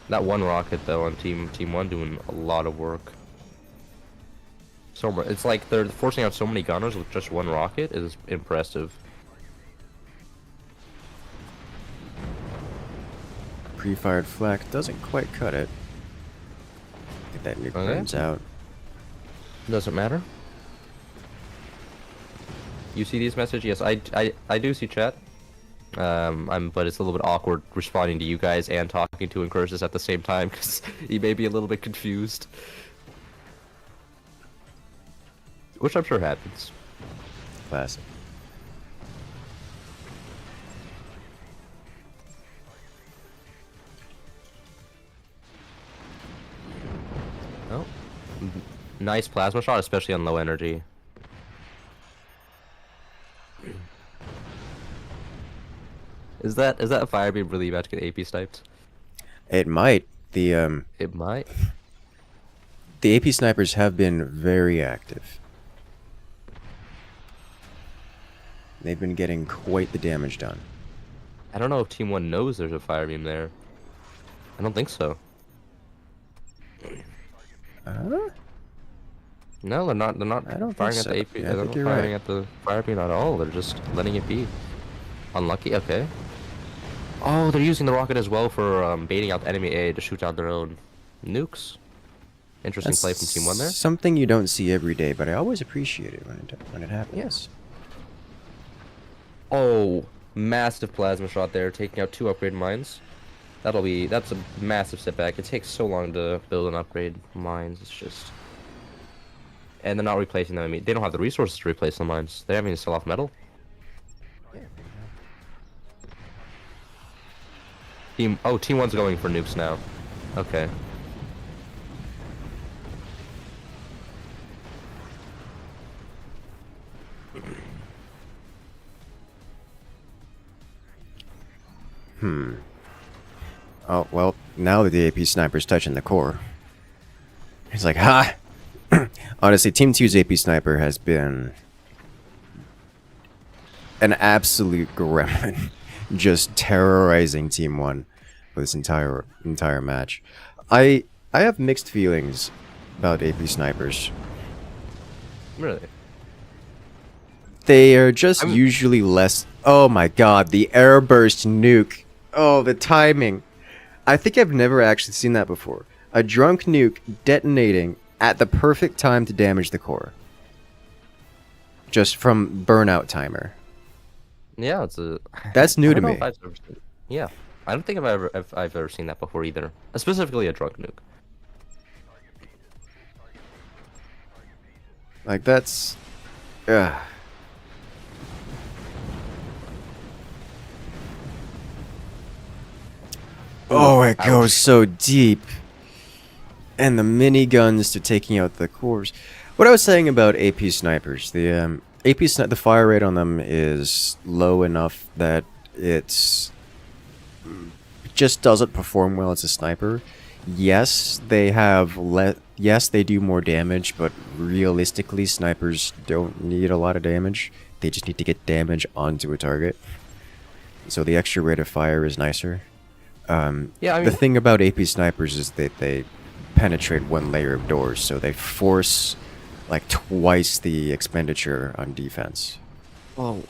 That one rocket though on Team 1 doing a lot of work. It's like they're forcing out so many gunners with just one rocket is impressive. Pre-fired flak doesn't quite cut it. Get that nuke burns out. Doesn't matter. You see these messages? Yes, I do see chat. But it's a little bit awkward responding to you guys and talking to Incursus at the same time because he may be a little bit confused. Which I'm sure happens. Classic. Oh, nice plasma shot, especially on low energy. Is that a fire beam really about to get AP sniped? It might. It might. The AP snipers have been very active. They've been getting quite the damage done. I don't know if Team 1 knows there's a fire beam there. I don't think so. No, they're not. They're not I don't firing think at the so. AP. Yeah, I They're think not you're firing right. at the fire beam at all. They're just letting it be. Unlucky. Okay. Oh, they're using the rocket as well for baiting out the enemy A to shoot down their own nukes. Interesting That's play from Team 1 there. something you don't see every day, but I always appreciate it when it happens. Yes. Oh, massive plasma shot there, taking out 2 upgrade mines. That's a massive setback. It takes so long to build and upgrade mines. It's just, and they're not replacing them. I mean, they don't have the resources to replace the mines. They're having to sell off metal. Team 1's going for nukes now. Okay. Oh, well, now that the AP sniper's touching the core. He's like, ha! Honestly, Team 2's AP sniper has been an absolute gremlin. Just terrorizing Team 1 for this entire match. I have mixed feelings about AP snipers. Really? They are just usually less... Oh my god, the airburst nuke. Oh, the timing. I think I've never actually seen that before. A drunk nuke detonating at the perfect time to damage the core. Just from burnout timer. Yeah, it's a. That's new I to don't know me. if I've ever seen, yeah, I don't think I've ever seen that before either. Specifically a drunk nuke. Like, that's... Ugh. Oh, it goes so deep. And the miniguns to taking out the cores. What I was saying about AP snipers, the the fire rate on them is low enough that it just doesn't perform well as a sniper. Yes, they have yes, they do more damage, but realistically, snipers don't need a lot of damage. They just need to get damage onto a target. So the extra rate of fire is nicer. Yeah, I mean, the thing about AP snipers is that they penetrate one layer of doors, so they force like twice the expenditure on defense. oh,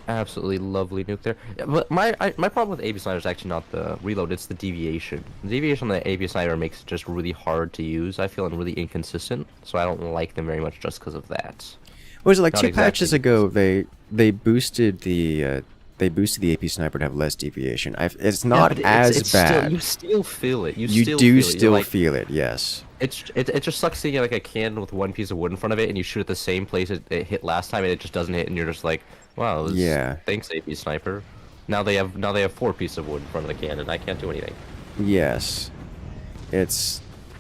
absolutely lovely nuke there. Yeah, but my problem with AP sniper is actually not the reload; it's the deviation. The deviation on the AP sniper makes it just really hard to use. I feel, and really inconsistent, so I don't like them very much just because of that. Was it like Not 2 patches exactly ago? They boosted the AP sniper to have less deviation. It's not but as it's bad. Still, you still feel it. You still do feel it. still You're like, feel it, yes. it just sucks seeing like a cannon with one piece of wood in front of it, and you shoot at the same place it hit last time, and it just doesn't hit, and you're just like, wow, Yeah. thanks AP sniper. Now they have 4 pieces of wood in front of the cannon. I can't do anything. Yes. It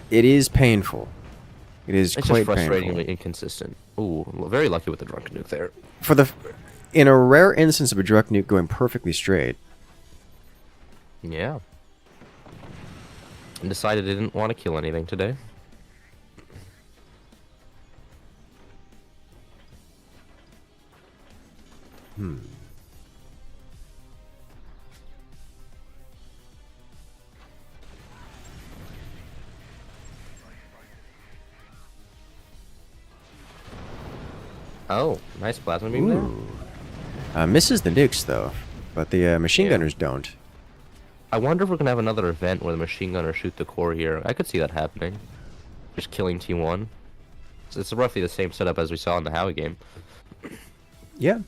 is painful. It is It's quite just frustratingly painful. inconsistent. Ooh, very lucky with the drunk nuke there. In a rare instance of a drunk nuke going perfectly straight. Yeah. And decided it didn't want to kill anything today. Oh, nice plasma beam there. Ooh. Misses the nukes though, but the machine Yeah. gunners don't. I wonder if we're gonna have another event where the machine gunners shoot the core here. I could see that happening. Just killing Team 1. It's roughly the same setup as we saw in the Howie game. Yeah.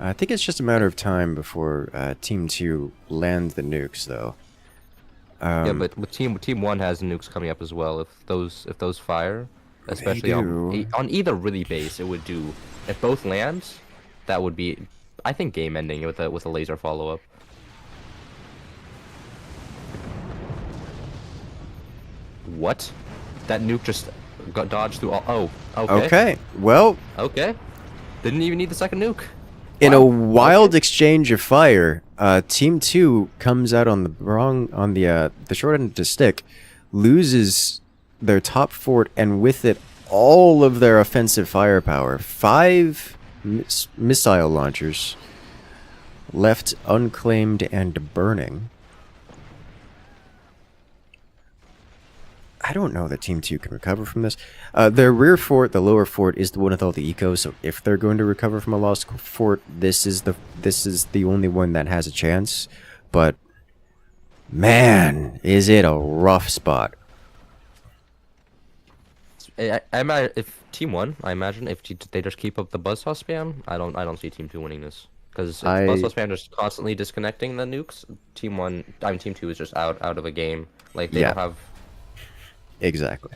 I think it's just a matter of time before Team 2 lands the nukes, though. Yeah, but with Team 1 has nukes coming up as well. If those fire, especially do. on either really base, it would do. If both lands, that would be, I think, game ending with a laser follow up. What? That nuke just got dodged through all. Oh, okay. Okay, well, Okay. Didn't even need the second nuke. in a Wow. wild exchange of fire, Team 2 comes out on the short end of the stick, loses their top fort, and with it all of their offensive firepower. 5 missile launchers left unclaimed and burning. I don't know that Team 2 can recover from this. Their rear fort, the lower fort, is the one with all the eco, so if they're going to recover from a lost fort, this is the only one that has a chance. But man, is it a rough spot. If Team 1, I imagine if they just keep up the buzzsaw spam, I don't see Team 2 winning this. Because if buzzsaw spam just constantly disconnecting the nukes, Team 2 is just out of a game. Like they don't have. Exactly.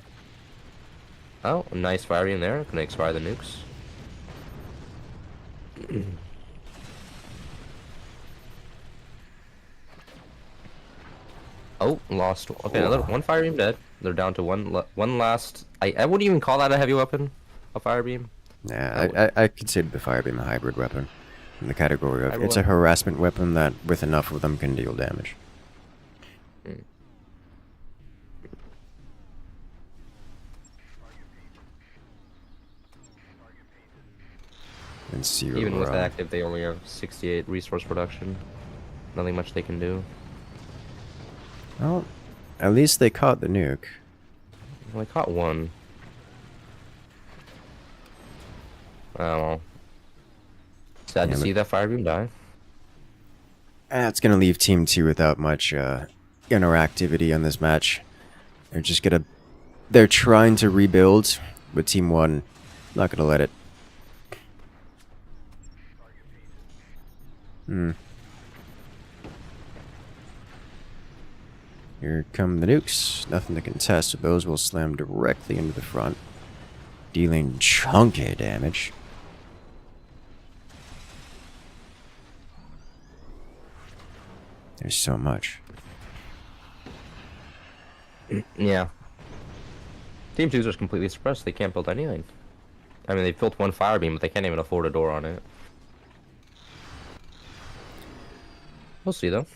Oh, nice fire in there. Gonna expire the nukes. Oh, lost. Okay, another one fire beam dead. They're down to one last. I wouldn't even call that a heavy weapon, a fire beam. Yeah, I consider the fire beam a hybrid weapon, in the category of it's a harassment weapon that with enough of them can deal damage. And zero. Even with active, they only have 68 resource production. Nothing much they can do. Well, at least they caught the nuke. Well, they caught one. Oh. Sad to see that fire beam die. That's gonna leave Team 2 without much interactivity on this match. They're trying to rebuild, but Team 1 not gonna let it. Here come the nukes. Nothing to contest, so those will slam directly into the front, dealing chunky damage. There's so much. Yeah. Team 2 is just completely suppressed. They can't build anything. I mean, they've built one fire beam, but they can't even afford a door on it. We'll see, though.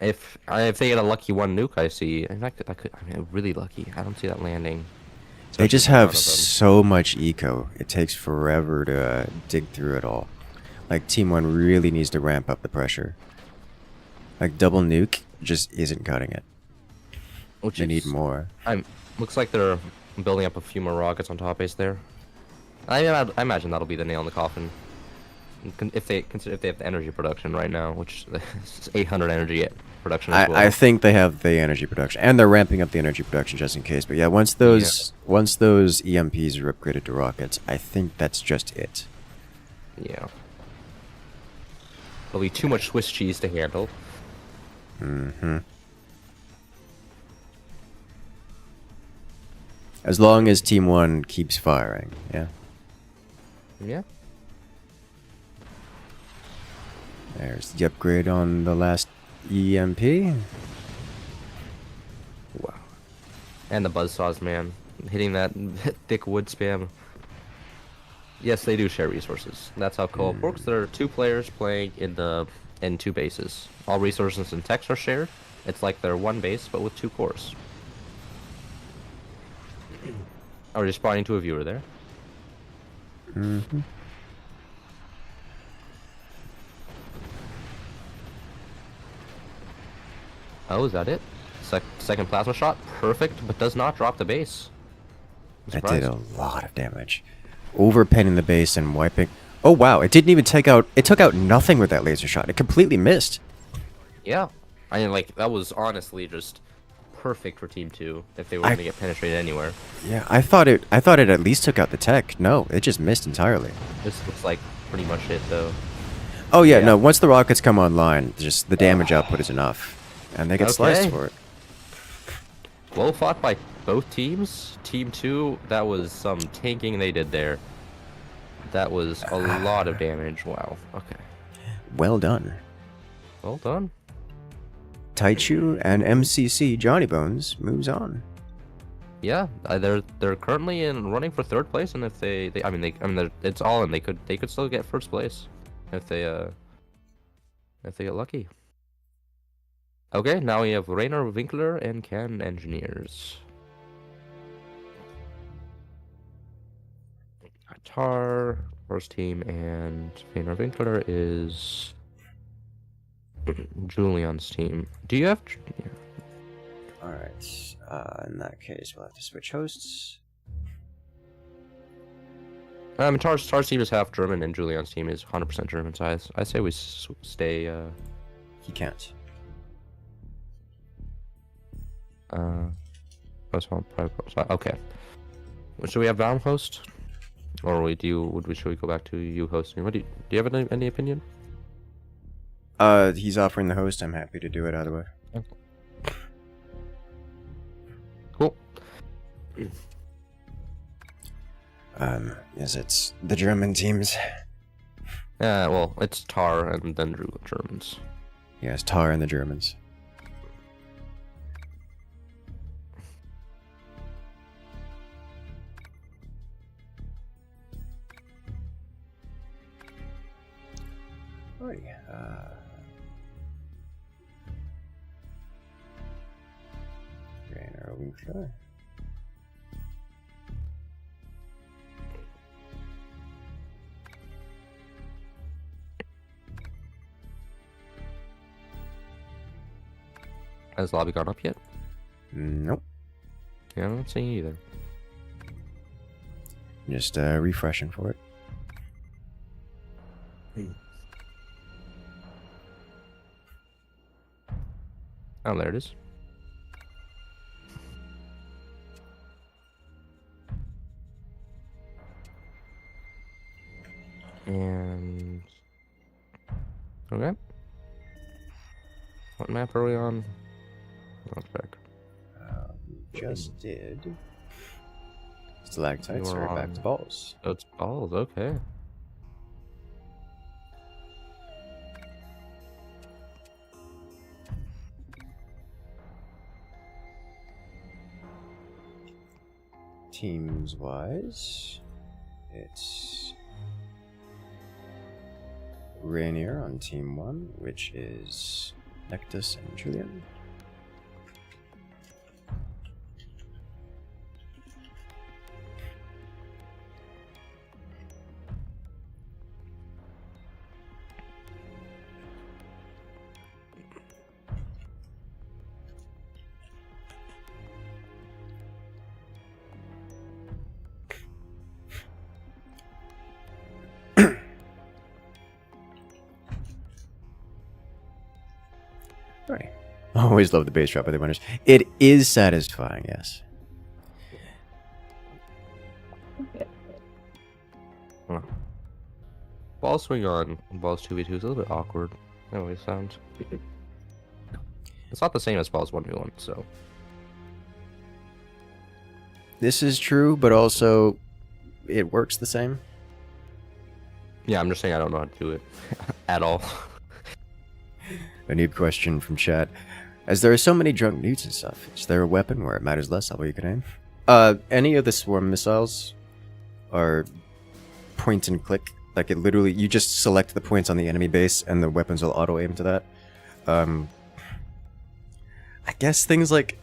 If they get a lucky one nuke, I see. In fact, I mean, really lucky. I don't see that landing. They just have so much eco. It takes forever to dig through it all. Like, Team 1 really needs to ramp up the pressure. Like, double nuke just isn't cutting it. They need more. Looks like they're building up a few more rockets on top base there. I imagine that'll be the nail in the coffin. If they have the energy production right now, which is 800 energy production as well. I think they have the energy production, and they're ramping up the energy production just in case. But yeah, once those EMPs are upgraded to rockets, I think that's just it. Yeah. There'll be too much Swiss cheese to handle. As long as Team 1 keeps firing, yeah. Yeah. There's the upgrade on the last EMP. Wow. And the buzzsaws, man. Hitting that thick wood spam. Yes, they do share resources. That's how co-op works. There are 2 players playing in 2 bases. All resources and techs are shared. It's like they're 1 base, but with 2 cores. Are you responding to a viewer there? Oh, is that it? Second plasma shot, perfect, but does not drop the base. That did a lot of damage. Overpenning the base and wiping. Oh wow, it didn't even take out. It took out nothing with that laser shot. It completely missed. Yeah, I mean, like that was honestly just perfect for Team 2 if they were going to get penetrated anywhere. Yeah, I thought it at least took out the tech. No, it just missed entirely. This looks like pretty much it though. Oh yeah, no. Once the rockets come online, just the damage output is enough, and they get sliced for it. Well fought by both teams. Team 2, that was some tanking they did there. That was a lot of damage. Wow. Okay. Well done. Well done. Taichu and MCC Johnny Bones moves on. Yeah, they're currently in running for 3rd place, and if it's all in. They could still get 1st place if they get lucky. Okay, now we have Rainer Winkler and Ken Engineers. Qatar, first team, and Rainer Winkler is Julian's team. Do you have? Alright, in that case, we'll have to switch hosts. I mean, Tar's team is half German, and Julian's team is 100% German, so I say we stay. He can't. That's one private host. Okay. Should we have Dom host, or should we go back to you hosting? What do you have any opinion? He's offering the host. I'm happy to do it either way. Okay. Cool. Yes, it's the German teams. Yeah, well, it's Tar and then Germans. Yes, Tar and the Germans. Alrighty, Rainer. Has lobby gone up yet? Nope. Yeah, I'm not seeing it either. Just refreshing for it. Oh, there it is. And okay. What map are we on? Not back. Just did. Stalactites are back to balls. Oh, it's balls. Okay. Teams wise, it's Rainier on team 1, which is Nectus and Julian. Right. Always love the base drop by the winners. It is satisfying, yes. Huh. Ball swing on balls 2v2 is a little bit awkward. That always sounds. It's not the same as balls 1v1, so. This is true, but also it works the same. Yeah, I'm just saying I don't know how to do it at all. A noob question from chat. As there are so many drunk newts and stuff, is there a weapon where it matters less how well you can aim? Any of the swarm missiles are point and click. Like it literally, you just select the points on the enemy base and the weapons will auto aim to that. I guess things like,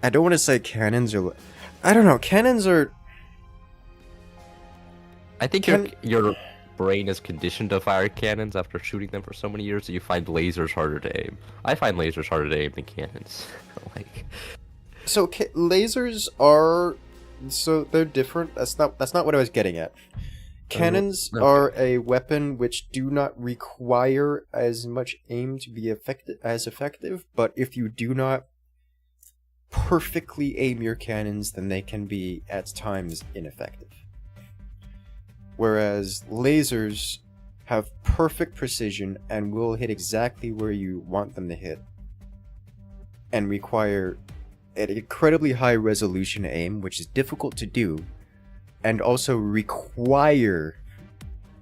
I don't want to say cannons are, I don't know, cannons are... I think your brain is conditioned to fire cannons after shooting them for so many years that you find lasers harder to aim. I find lasers harder to aim than cannons. Like, so lasers are, so they're different. That's not what I was getting at. Cannons are a weapon which do not require as much aim to be effective, but if you do not perfectly aim your cannons, then they can be at times ineffective. Whereas lasers have perfect precision and will hit exactly where you want them to hit, and require an incredibly high resolution aim, which is difficult to do, and also require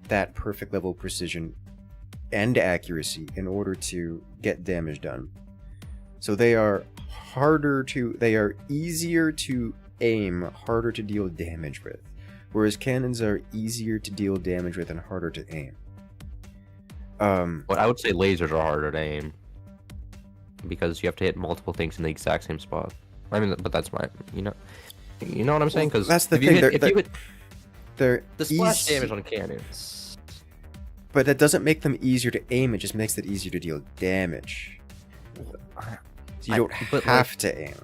that perfect level of precision and accuracy in order to get damage done. So they are easier to aim, harder to deal damage with. Whereas cannons are easier to deal damage with and harder to aim. But I would say lasers are harder to aim because you have to hit multiple things in the exact same spot. I mean, but that's my, you know what I'm saying? Because that's the thing. They're the splash damage on cannons. But that doesn't make them easier to aim. It just makes it easier to deal damage. You don't have to aim.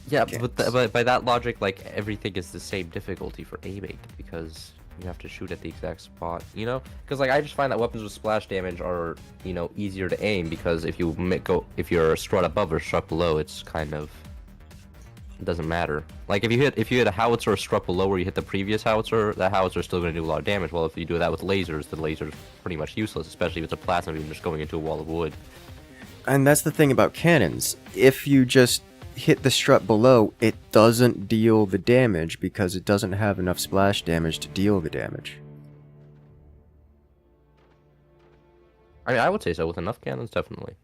Yeah, but by that logic, like, everything is the same difficulty for aiming, because you have to shoot at the exact spot, you know? Because, like, I just find that weapons with splash damage are, you know, easier to aim, because if you're struck above or struck below, it's kind of, it doesn't matter. Like, if you hit a howitzer or struck below where you hit the previous howitzer, that howitzer is still going to do a lot of damage. Well, if you do that with lasers, the laser's pretty much useless, especially if it's a plasma beam just going into a wall of wood. And that's the thing about cannons. If you just hit the strut below, it doesn't deal the damage because it doesn't have enough splash damage to deal the damage. I mean, I would say so. With enough cannons, definitely.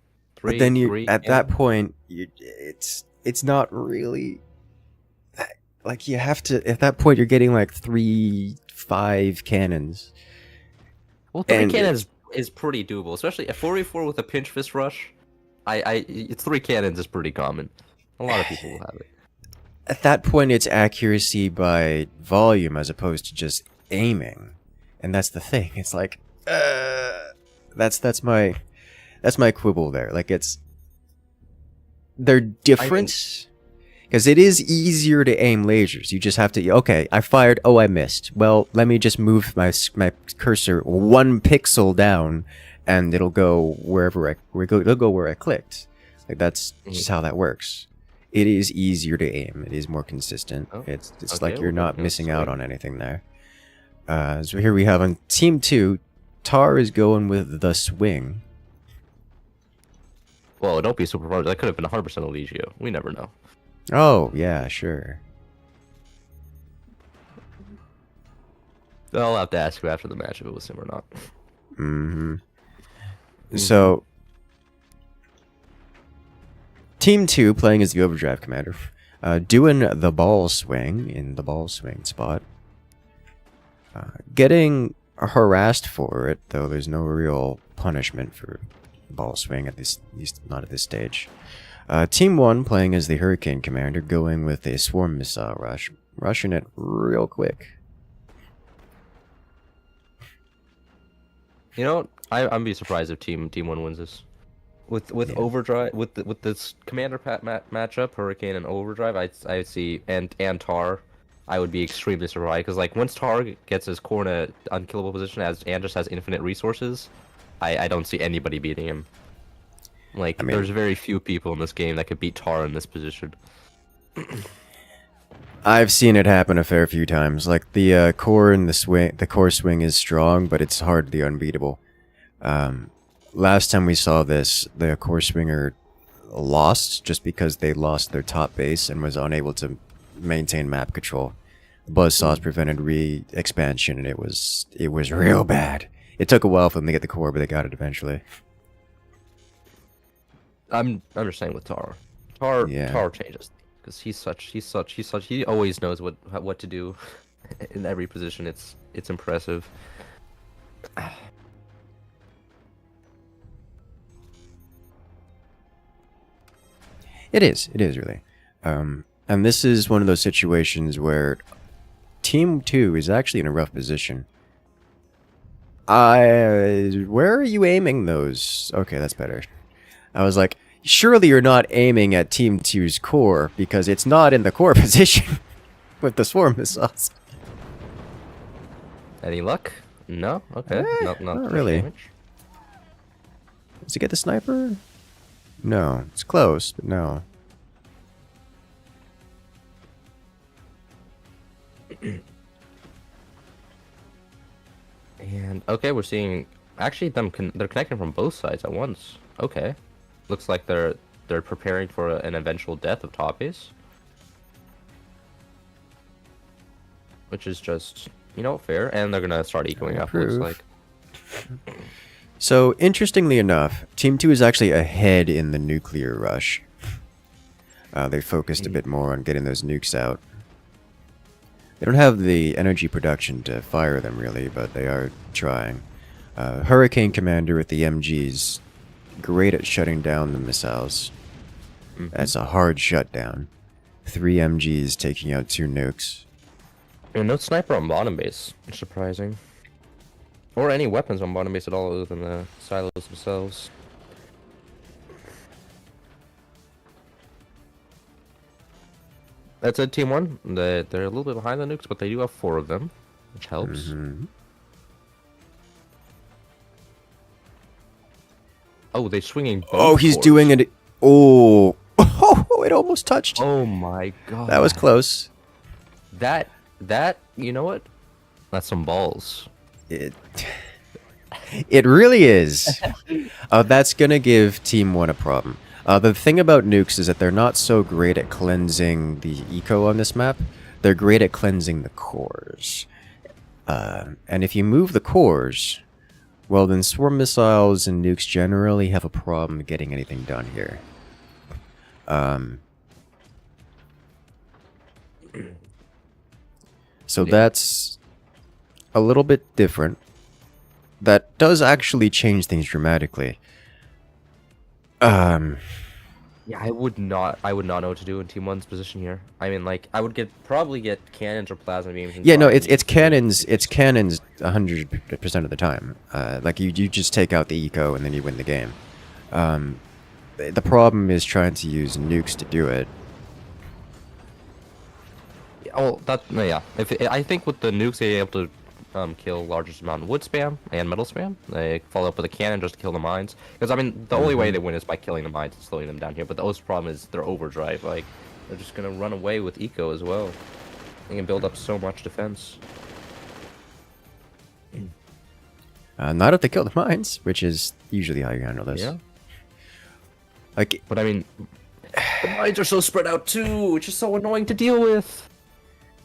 But then that point, it's not really like you have to. At that point, you're getting like 3-5 cannons. Well, 3 cannons is pretty doable, especially a 4v4 with a pinch fist rush. It's 3 cannons is pretty common. A lot of people will have it. At that point, it's accuracy by volume as opposed to just aiming, and that's the thing. It's like, that's my quibble there. Like they're different because it is easier to aim lasers. You just have to. Okay, I fired. Oh, I missed. Well, let me just move my cursor 1 pixel down, and it'll go it'll go where I clicked. Like that's just how that works. It is easier to aim. It is more consistent. Oh, it's okay, like you're not missing out on anything there. So here we have on Team 2, Tar is going with the swing. Well, don't be super hard. That could have been 100% Eligio. We never know. Oh, yeah, sure. I'll have to ask you after the match if it was him or not. So, Team 2 playing as the Overdrive Commander, doing the ball swing in the ball swing spot. Getting harassed for it, though there's no real punishment for ball swing, at least not at this stage. Team 1 playing as the Hurricane Commander, going with a Swarm Missile rush, rushing it real quick. You know, I'm be surprised if Team 1 wins this. With Overdrive, with this Commander matchup, Hurricane and Overdrive, I see and Tar, I would be extremely surprised, because like once Tar gets his core in an unkillable position and just has infinite resources, I don't see anybody beating him. Like, there's very few people in this game that could beat Tar in this position. I've seen it happen a fair few times. Like the core and the core swing is strong, but it's hardly unbeatable. Last time we saw this, the core swinger lost just because they lost their top base and was unable to maintain map control. Buzzsaws prevented re-expansion, and it was real bad. It took a while for them to get the core, but they got it eventually. I'm understanding with Tar. Tar changes because he always knows what to do in every position. It's impressive. It is really. And this is one of those situations where Team 2 is actually in a rough position. Where are you aiming those? Okay, that's better. I was like, surely you're not aiming at Team 2's core, because it's not in the core position with the swarm missiles. Any luck? No? Okay. Not really. Damage. Does he get the sniper? No. It's close, but no. And okay, we're seeing actually they're connecting from both sides at once. Okay, looks like they're preparing for an eventual death of top base, which is just, you know, fair. And they're gonna start ecoing up. Looks like. So interestingly enough, Team 2 is actually ahead in the nuclear rush. They focused a bit more on getting those nukes out. They don't have the energy production to fire them, really, but they are trying. Hurricane Commander with the MGs, great at shutting down the missiles. That's a hard shutdown. 3 MGs taking out 2 nukes. And no sniper on bottom base, surprising. Or any weapons on bottom base at all other than the silos themselves. That's a team one. They're a little bit behind the nukes, but they do have 4 of them, which helps. Oh, they're swinging both Oh, he's cores. doing it. Oh. Oh, it almost touched. Oh my god. That was close. That, you know what? That's some balls. It really is. That's gonna give Team 1 a problem. The thing about nukes is that they're not so great at cleansing the eco on this map. They're great at cleansing the cores. And if you move the cores, well then swarm missiles and nukes generally have a problem getting anything done here. So that's a little bit different. That does actually change things dramatically. Yeah, I would not know what to do in Team 1's position here. I mean, like, I would probably get cannons or plasma beams. Yeah, no, it's cannons. It's cannons 100% of the time. Like you just take out the eco and then you win the game. The problem is trying to use nukes to do it. Oh, yeah. I think with the nukes, they're able to kill largest amount of wood spam and metal spam. They follow up with a cannon just to kill the mines. Because I mean, the only way they win is by killing the mines and slowing them down here. But the most problem is their overdrive. Like, they're just gonna run away with eco as well. They can build up so much defense. Not if they kill the mines, which is usually how you handle this. Yeah. Like, but I mean, the mines are so spread out too, which is so annoying to deal with.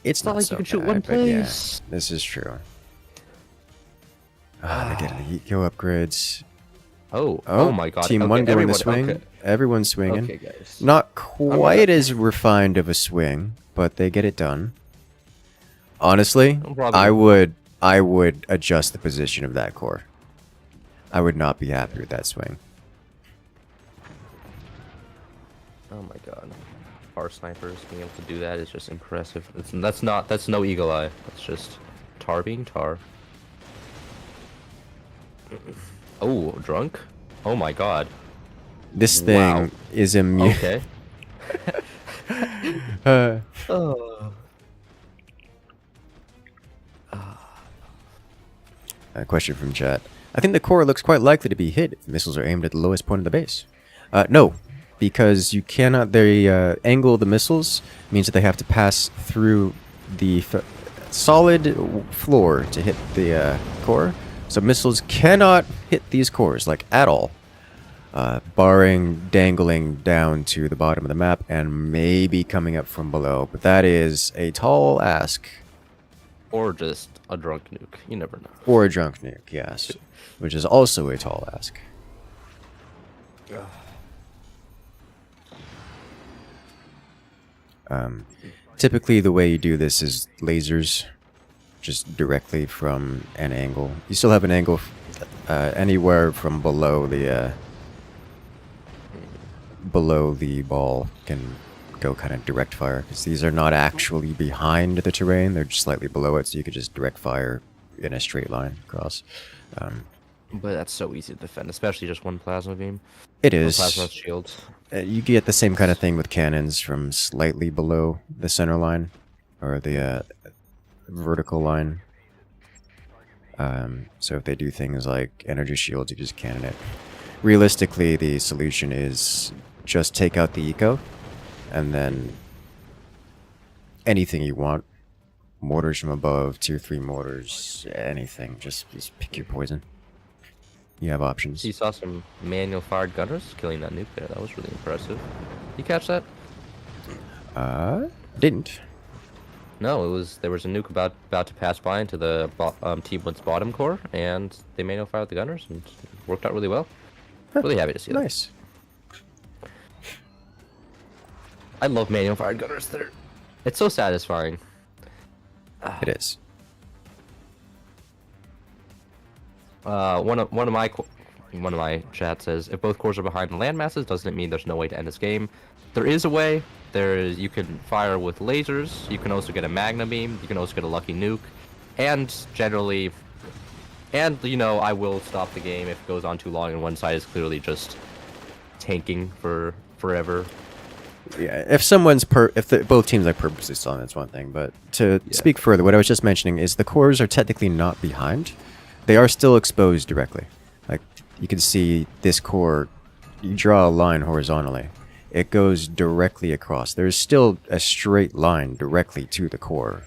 It's not like so you can shoot bad, one but yeah, place. this is true. They're getting the eco upgrades. Oh my god. Team 1 going the swing. Okay. Everyone's swinging. Okay, guys. Not quite as refined of a swing, but they get it done. Honestly, I would adjust the position of that core. I would not be happy with that swing. Oh my god. Our snipers being able to do that is just impressive. That's no eagle eye. That's just tar being tar. Oh, drunk? Oh my god. This thing is immune. Okay. A question from chat. I think the core looks quite likely to be hit if missiles are aimed at the lowest point of the base. No, because you cannot. They angle the missiles means that they have to pass through the solid floor to hit the core. So missiles cannot hit these cores, like, at all. Barring dangling down to the bottom of the map and maybe coming up from below. But that is a tall ask. Or just a drunk nuke. You never know. Or a drunk nuke, yes. Which is also a tall ask. Typically the way you do this is lasers, just directly from an angle. You still have an angle anywhere from below the ball can go kind of direct fire, because these are not actually behind the terrain, they're just slightly below it, so you could just direct fire in a straight line across. But that's so easy to defend, especially just one plasma beam. It is. Plasma shields. You get the same kind of thing with cannons from slightly below the center line, or the vertical line. So if they do things like energy shields, you just cannon it. Realistically, the solution is just take out the eco, and then anything you want. Mortars from above, tier 3 mortars, anything. Just pick your poison. You have options. You saw some manual fired gunners killing that nuke there. That was really impressive. You catch that? Didn't. No, there was a nuke about to pass by into the Team 1's bottom core, and they manual fired the gunners, and it worked out really well. Really happy to see that. Nice. I love manual fired gunners. It's so satisfying. It is. One of my chat says, if both cores are behind the land masses, doesn't it mean there's no way to end this game? There is a way. You can fire with lasers. You can also get a magna beam. You can also get a lucky nuke, and generally, I will stop the game if it goes on too long and one side is clearly just tanking for forever. Yeah, if both teams are purposely stalling, that's one thing. But to Yeah. speak further, what I was just mentioning is the cores are technically not behind; they are still exposed directly. Like you can see this core, you draw a line horizontally, it goes directly across. There's still a straight line directly to the core.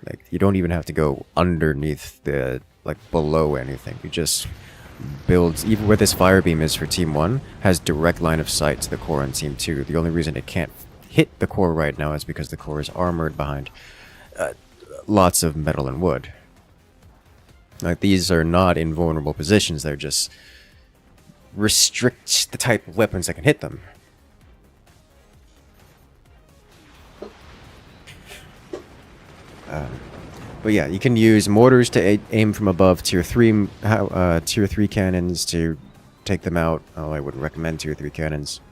Like you don't even have to go underneath the below anything. You just builds, even where this fire beam is for Team 1, has direct line of sight to the core on Team 2. The only reason it can't hit the core right now is because the core is armored behind lots of metal and wood. Like, these are not invulnerable positions, they're just restrict the type of weapons that can hit them. But yeah, you can use mortars to aim from above, tier 3 cannons to take them out. Oh, I wouldn't recommend tier 3 cannons.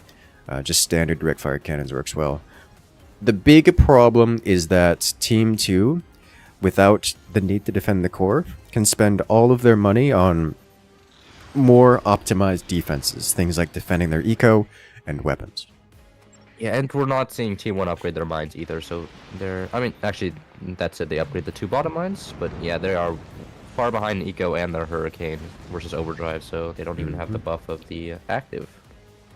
Just standard direct fire cannons works well. The big problem is that Team 2, without the need to defend the core, can spend all of their money on more optimized defenses. Things like defending their eco and weapons. Yeah, and we're not seeing Team 1 upgrade their mines either, so they're... I mean, actually, that said, they upgrade the 2 bottom mines, but yeah, they are far behind Eco and their Hurricane versus Overdrive, so they don't even have the buff of the active.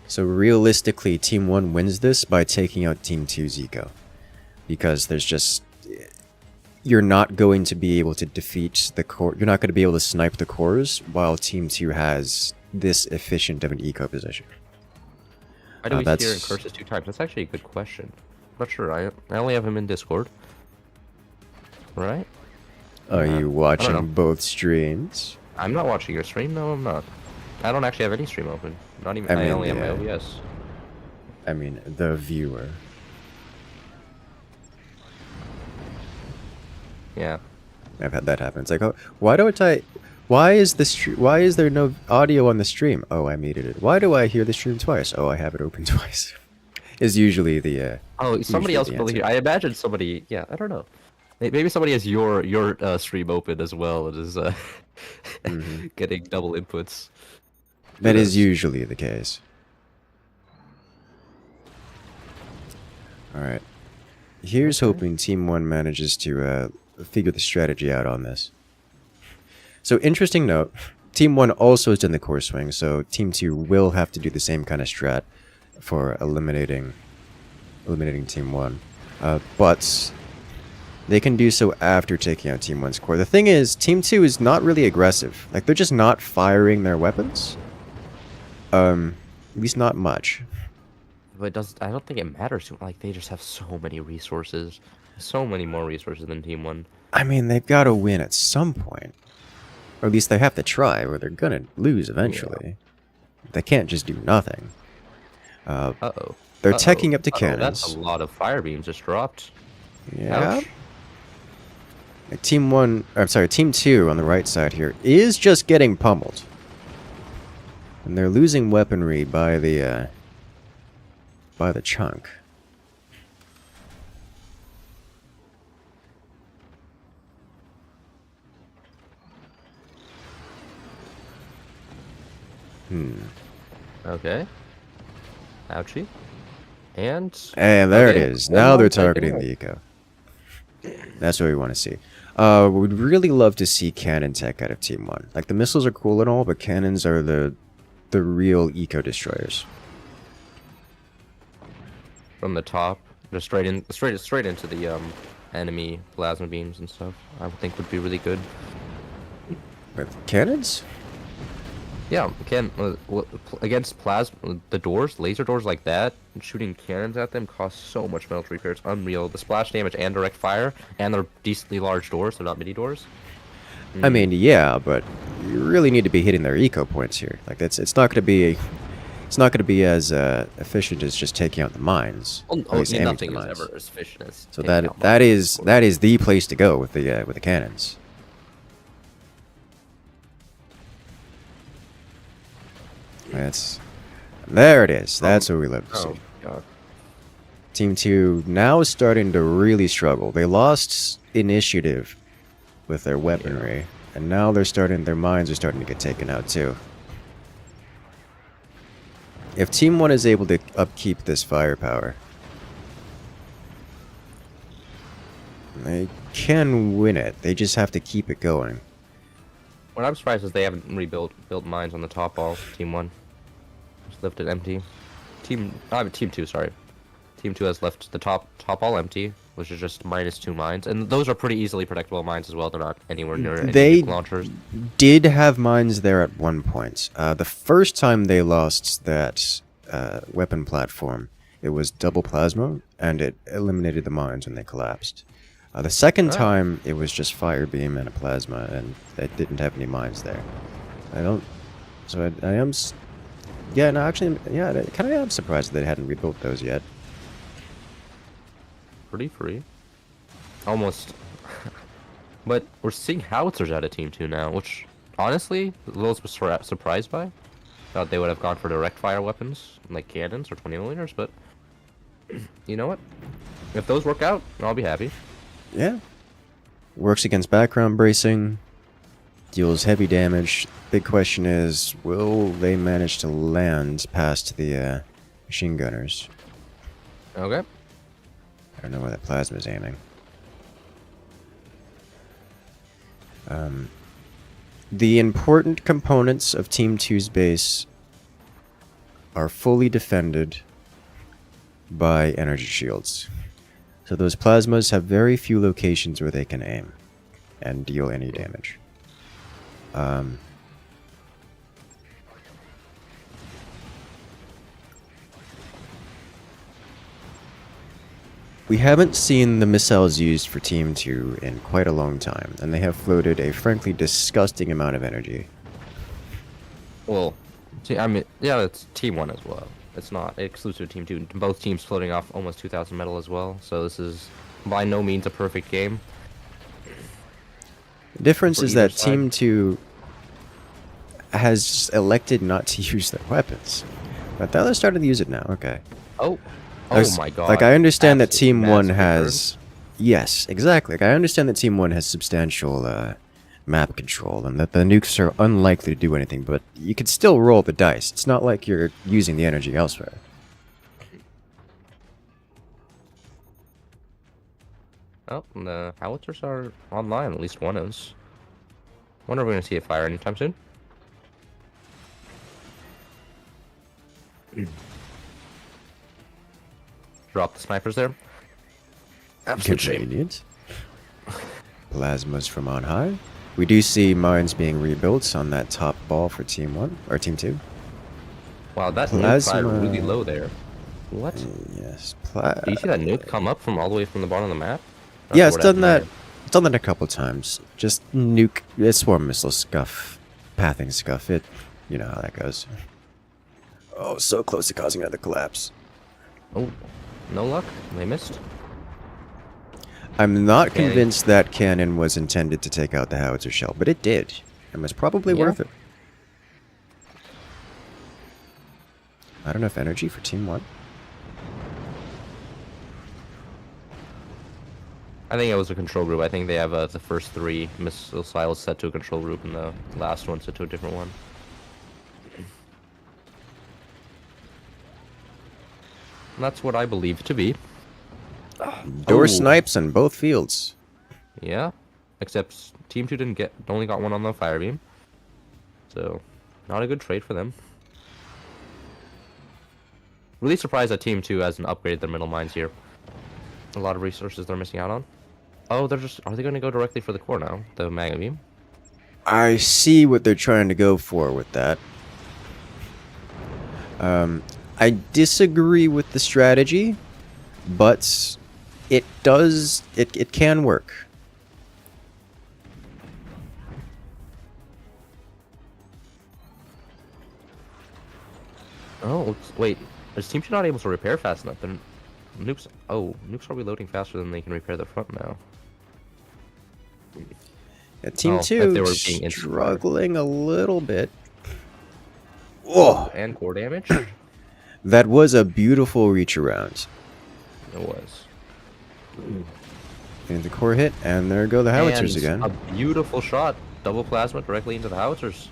So realistically, Team 1 wins this by taking out Team 2's eco. Because there's just... You're not going to be able to defeat the core... You're not going to be able to snipe the cores while Team 2 has this efficient of an eco position. Why do we hear Incursus 2 times? That's actually a good question. I'm not sure. I only have him in Discord. Right? Are you watching both streams? I'm not watching your stream. No, I'm not. I don't actually have any stream open. Not even. I only have my OBS. I mean, the viewer. Yeah. I've had that happen. It's like, oh, why is there no audio on the stream? Oh, I muted it. Why do I hear the stream twice? Oh, I have it open twice. Is usually the oh, somebody else will hear. I imagine somebody. Yeah, I don't know. Maybe somebody has your stream open as well and is getting double inputs. That is usually the case. All right. Here's hoping Team 1 manages to figure the strategy out on this. So, interesting note, Team 1 also is in the core swing, so Team 2 will have to do the same kind of strat for eliminating Team 1. But they can do so after taking out Team 1's core. The thing is, Team 2 is not really aggressive. Like, they're just not firing their weapons. At least not much. But I don't think it matters. Like, they just have so many resources. So many more resources than Team 1. I mean, they've got to win at some point. Or at least they have to try, or they're gonna lose eventually. Yeah. They can't just do nothing. They're teching up to cannons. That's a lot of fire beams just dropped. Yeah. Team 2 on the right side here is just getting pummeled. And they're losing weaponry by the chunk. Okay. Ouchie. And there it is. Now they're targeting the eco. That's what we want to see. We'd really love to see cannon tech out of Team 1. Like, the missiles are cool and all, but cannons are the real eco destroyers. From the top, just straight into the enemy plasma beams and stuff. I would think would be really good. With cannons? Yeah, against plasma, the doors, laser doors like that, and shooting cannons at them costs so much metal to repair. It's unreal. The splash damage and direct fire, and they're decently large doors. They're not mini doors. I mean, yeah, but you really need to be hitting their eco points here. Like, it's not going to be as efficient as just taking out the mines. Nothing is ever as efficient as. So that is the place to go with the cannons. There it is. That's what we love to see. God. Team 2 now is starting to really struggle. They lost initiative with their weaponry, and now their mines are starting to get taken out too. If Team 1 is able to upkeep this firepower, They can win it. They just have to keep it going. What I'm surprised is they haven't built mines on the top all. Team 1 just left it empty. Team 2, sorry. Team 2 has left the top all empty, which is just -2 mines, and those are pretty easily protectable mines as well. They're not anywhere near any They nuke launchers. did have mines there at one point. The first time they lost that weapon platform, it was double plasma, and it eliminated the mines when they collapsed. The second time, it was just fire beam and a plasma, and they didn't have any mines there. I am. Yeah, no, actually, yeah, I kind of am surprised that they hadn't rebuilt those yet. Pretty free. Almost. But we're seeing howitzers out of Team 2 now, which, honestly, a little surprised by. Thought they would have gone for direct fire weapons, like cannons or 20mm, but you know what? If those work out, I'll be happy. Yeah. Works against background bracing, deals heavy damage. Big question is, will they manage to land past the machine gunners? Okay. I don't know where that plasma is aiming. The important components of Team 2's base are fully defended by energy shields. So those plasmas have very few locations where they can aim and deal any damage. We haven't seen the missiles used for Team 2 in quite a long time, and they have floated a frankly disgusting amount of energy. Well, I mean, yeah, it's Team 1 as well. It's not exclusive to Team 2. Both teams floating off almost 2,000 metal as well, so this is by no means a perfect game. The difference is that side. Team 2 has elected not to use their weapons. But they're starting to use it now, okay. Oh my god. Like, I understand that Absolute Team 1 massive has... Yes, exactly. Like, I understand that Team 1 has substantial map control, and that the nukes are unlikely to do anything, but you can still roll the dice. It's not like you're using the energy elsewhere. Oh, the howitzers are online, at least one is. Wonder if we're going to see a fire anytime soon. Drop the snipers there. Absolute shame. Convenient. Plasmas from on high. We do see mines being rebuilt on that top ball for Team 1, or Team 2. Wow, that nuke fired really low there. What? Yes. Do you see that nuke come up from all the way from the bottom of the map? Yeah, it's done that. It's done that a couple times. Just nuke. It's swarm missile scuff, pathing scuff. It, you know how that goes. Oh, so close to causing another collapse. Oh, no luck. They missed. I'm not convinced that cannon was intended to take out the howitzer shell, but it did, and was probably worth it. Not enough energy for Team 1. I think it was a control group. I think they have the first 3 missile silos set to a control group, and the last one set to a different one. And that's what I believe to be. Door snipes on both fields. Yeah, except Team 2 only got one on the fire beam. So, not a good trade for them. Really surprised that Team 2 hasn't upgraded their middle mines here. A lot of resources they're missing out on. Oh, are they going to go directly for the core now? The Mega Beam? I see what they're trying to go for with that. I disagree with the strategy, but it can work. Oh, wait. Is Team 2 not able to repair fast enough? Then nukes are reloading faster than they can repair the front now. Yeah, Team 2 struggling a little bit. Oh, and core damage? That was a beautiful reach around. It was. And the core hit, and there go the howitzers again. A beautiful shot. Double plasma directly into the howitzers.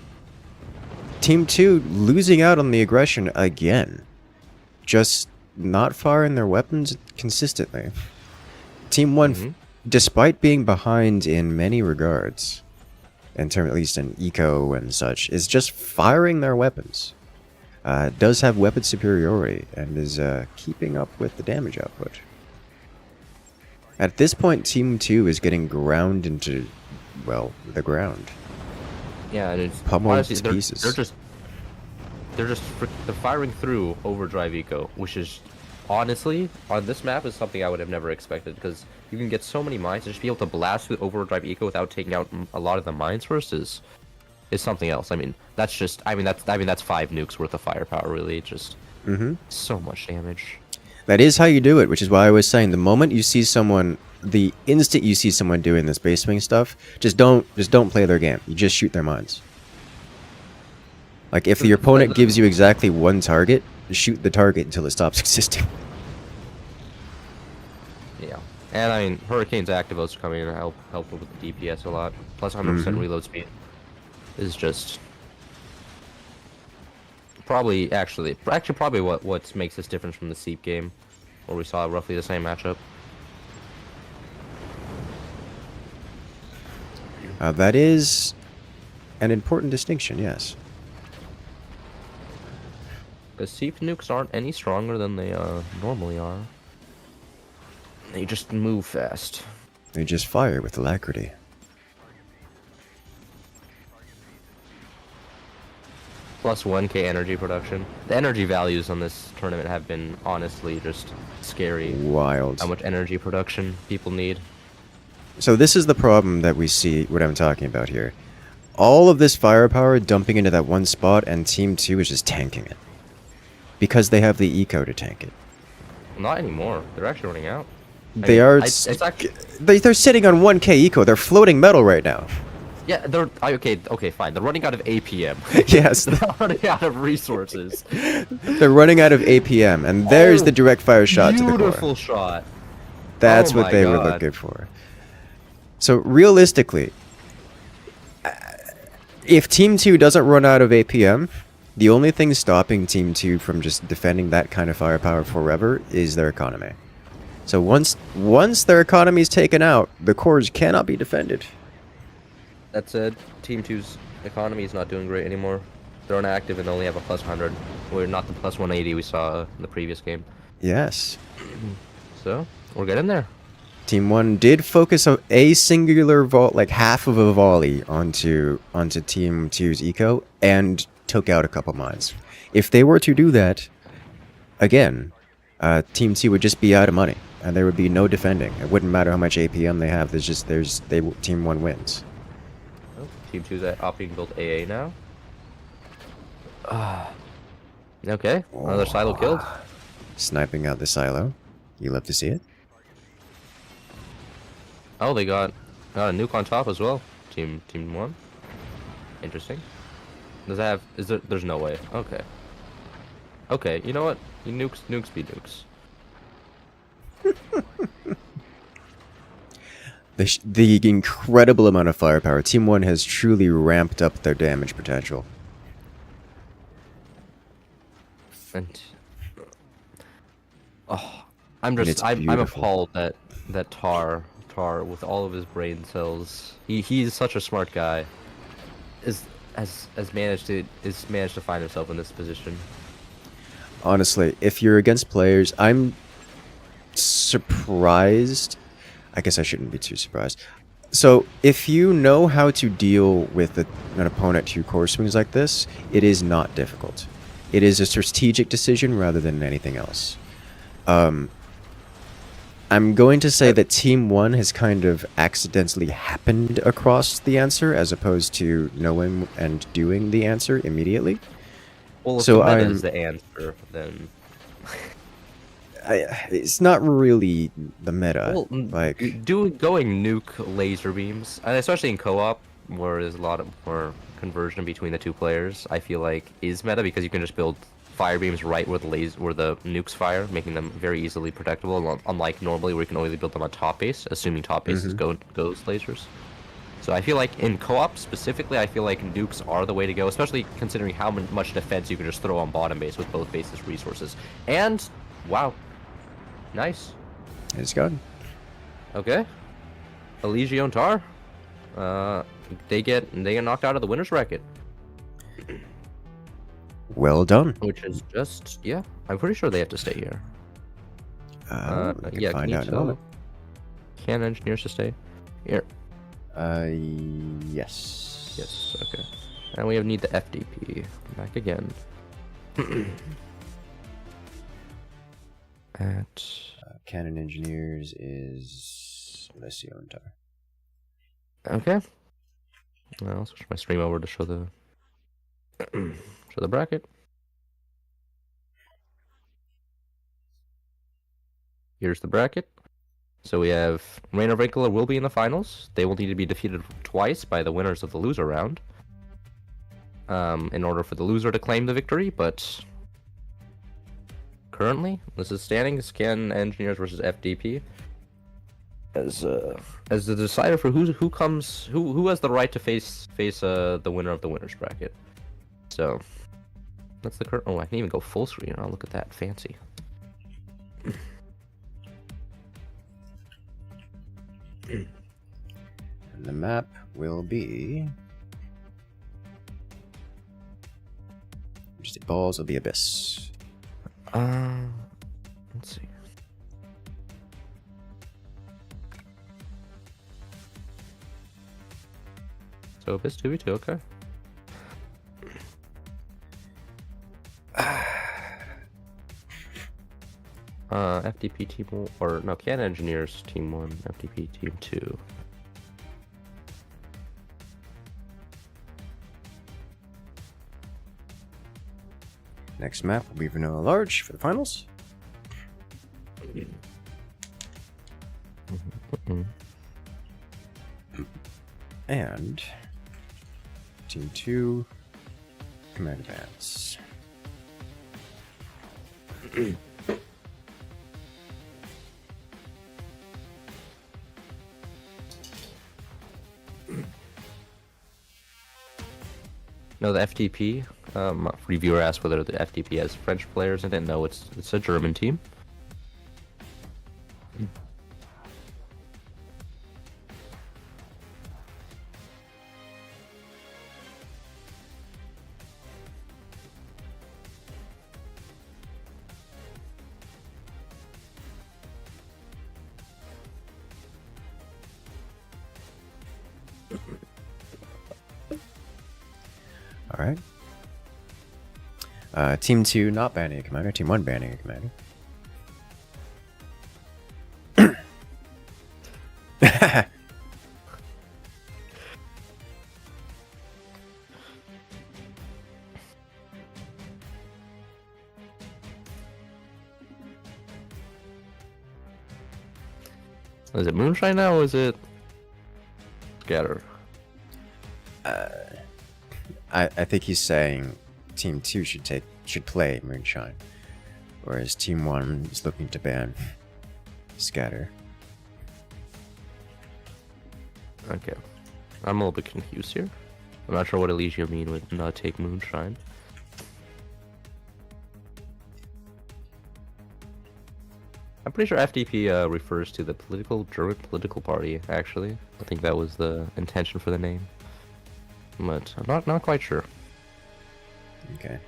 Team 2 losing out on the aggression again. Just not firing their weapons consistently. Team 1 despite being behind in many regards, in terms at least in eco and such, is just firing their weapons. Does have weapon superiority and is keeping up with the damage output. At this point, Team 2 is getting ground into, well, the ground. Yeah, and it's Pummeled honestly, to pieces. They're firing through overdrive eco, which is honestly on this map is something I would have never expected, because you can get so many mines and just be able to blast through overdrive eco without taking out a lot of the mines first is something else. I mean, that's 5 nukes worth of firepower, really. Just so much damage. That is how you do it, which is why I was saying the moment you see someone, the instant you see someone doing this base swing stuff, just don't play their game. You just shoot their mines. Like if the opponent gives you exactly one target, shoot the target until it stops existing. Yeah, and I mean, Hurricane's activos coming in and help with the DPS a lot. Plus 100% reload speed is just probably what makes this difference from the Seep game, where we saw roughly the same matchup. That is an important distinction, yes. Because Seep nukes aren't any stronger than they normally are. They just move fast. They just fire with alacrity. Plus 1k energy production. The energy values on this tournament have been honestly just scary. Wild. How much energy production people need. So this is the problem that we see, what I'm talking about here. All of this firepower dumping into that one spot, and Team 2 is just tanking it. Because they have the eco to tank it. Not anymore. They're actually running out. They're sitting on 1k eco. They're floating metal right now. Yeah, they're okay, fine. They're running out of APM. Yes. They're running out of resources. They're running out of APM, and there's the direct fire shot to the core. Beautiful shot. That's what they were looking for. So realistically, if Team 2 doesn't run out of APM, the only thing stopping Team 2 from just defending that kind of firepower forever is their economy. So once their economy is taken out, the cores cannot be defended. That said, Team 2's economy is not doing great anymore. They're inactive and only have a plus 100. We're not the plus 180 we saw in the previous game. Yes. So, we're getting there. Team 1 did focus on a singular like half of a volley onto Team 2's eco and took out a couple mines. If they were to do that again, Team 2 would just be out of money, and there would be no defending. It wouldn't matter how much APM they have. Team 1 wins. Oh, Team 2's opting to build AA now. Okay, another silo killed. Sniping out the silo. You love to see it. Oh, they got a nuke on top as well. Team 1. Interesting. Does that have? There's no way. Okay. Okay. You know what? Nukes be nukes. The incredible amount of firepower. Team 1 has truly ramped up their damage potential. And I'm appalled that Tar with all of his brain cells, he's such a smart guy, has managed to find himself in this position. Honestly, if you're against players, I'm surprised. I guess I shouldn't be too surprised. So, if you know how to deal with an opponent to core swings like this, it is not difficult. It is a strategic decision rather than anything else. I'm going to say that Team 1 has kind of accidentally happened across the answer as opposed to knowing and doing the answer immediatly. Well, if so the meta is the answer, then it's not really the meta. Well, going nuke laser beams, and especially in co-op where there's a lot of more conversion between the two players, I feel like is meta, because you can just build fire beams right where the nukes fire, making them very easily protectable, unlike normally where you can only build them on top base, assuming top base is ghost lasers. So I feel like in co-op specifically, I feel like nukes are the way to go, especially considering how much defense you can just throw on bottom base with both bases' resources. And wow, nice. It's gone. Okay. Eligion Tar, they get knocked out of the winners bracket, Well done. which is just I'm pretty sure they have to stay here. We can Yeah, find can you out in a tell? moment. Can engineers to stay here? Yes. Yes. Okay. And we need the FDP back again. At Cannon Engineers is Lesiontar. okay. I'll switch my stream over to show the show the bracket. Here's the bracket. So we have Rain of Wrinkler will be in the finals. They will need to be defeated twice by the winners of the loser round, in order for the loser to claim the victory. But currently, this is standings: Can Engineers versus FDP as the decider for who has the right to face the winner of the winners bracket. So that's the current. Oh, I can even go full screen. Oh, look at that, fancy. And the map will be just the Balls of the Abyss. Let's see. So Abyss 2v2, okay. FDP team or no, Can Engineers team 1, FDP team 2. Next map will be Vanilla Large for the finals. And Team 2, Command Advance. No, the FTP. Reviewer asked whether the FTP has French players in it. No, it's a German team. All right. Team 2 not banning a commander. Team 1 banning a commander. Is it Moonshine now or is it Scatter? I think he's saying Team 2 should play Moonshine, whereas Team 1 is looking to ban Scatter. Okay. I'm a little bit confused here. I'm not sure what Elysia mean with not take Moonshine. I'm pretty sure FDP refers to the German political party, actually. I think that was the intention for the name. But I'm not quite sure. Okay.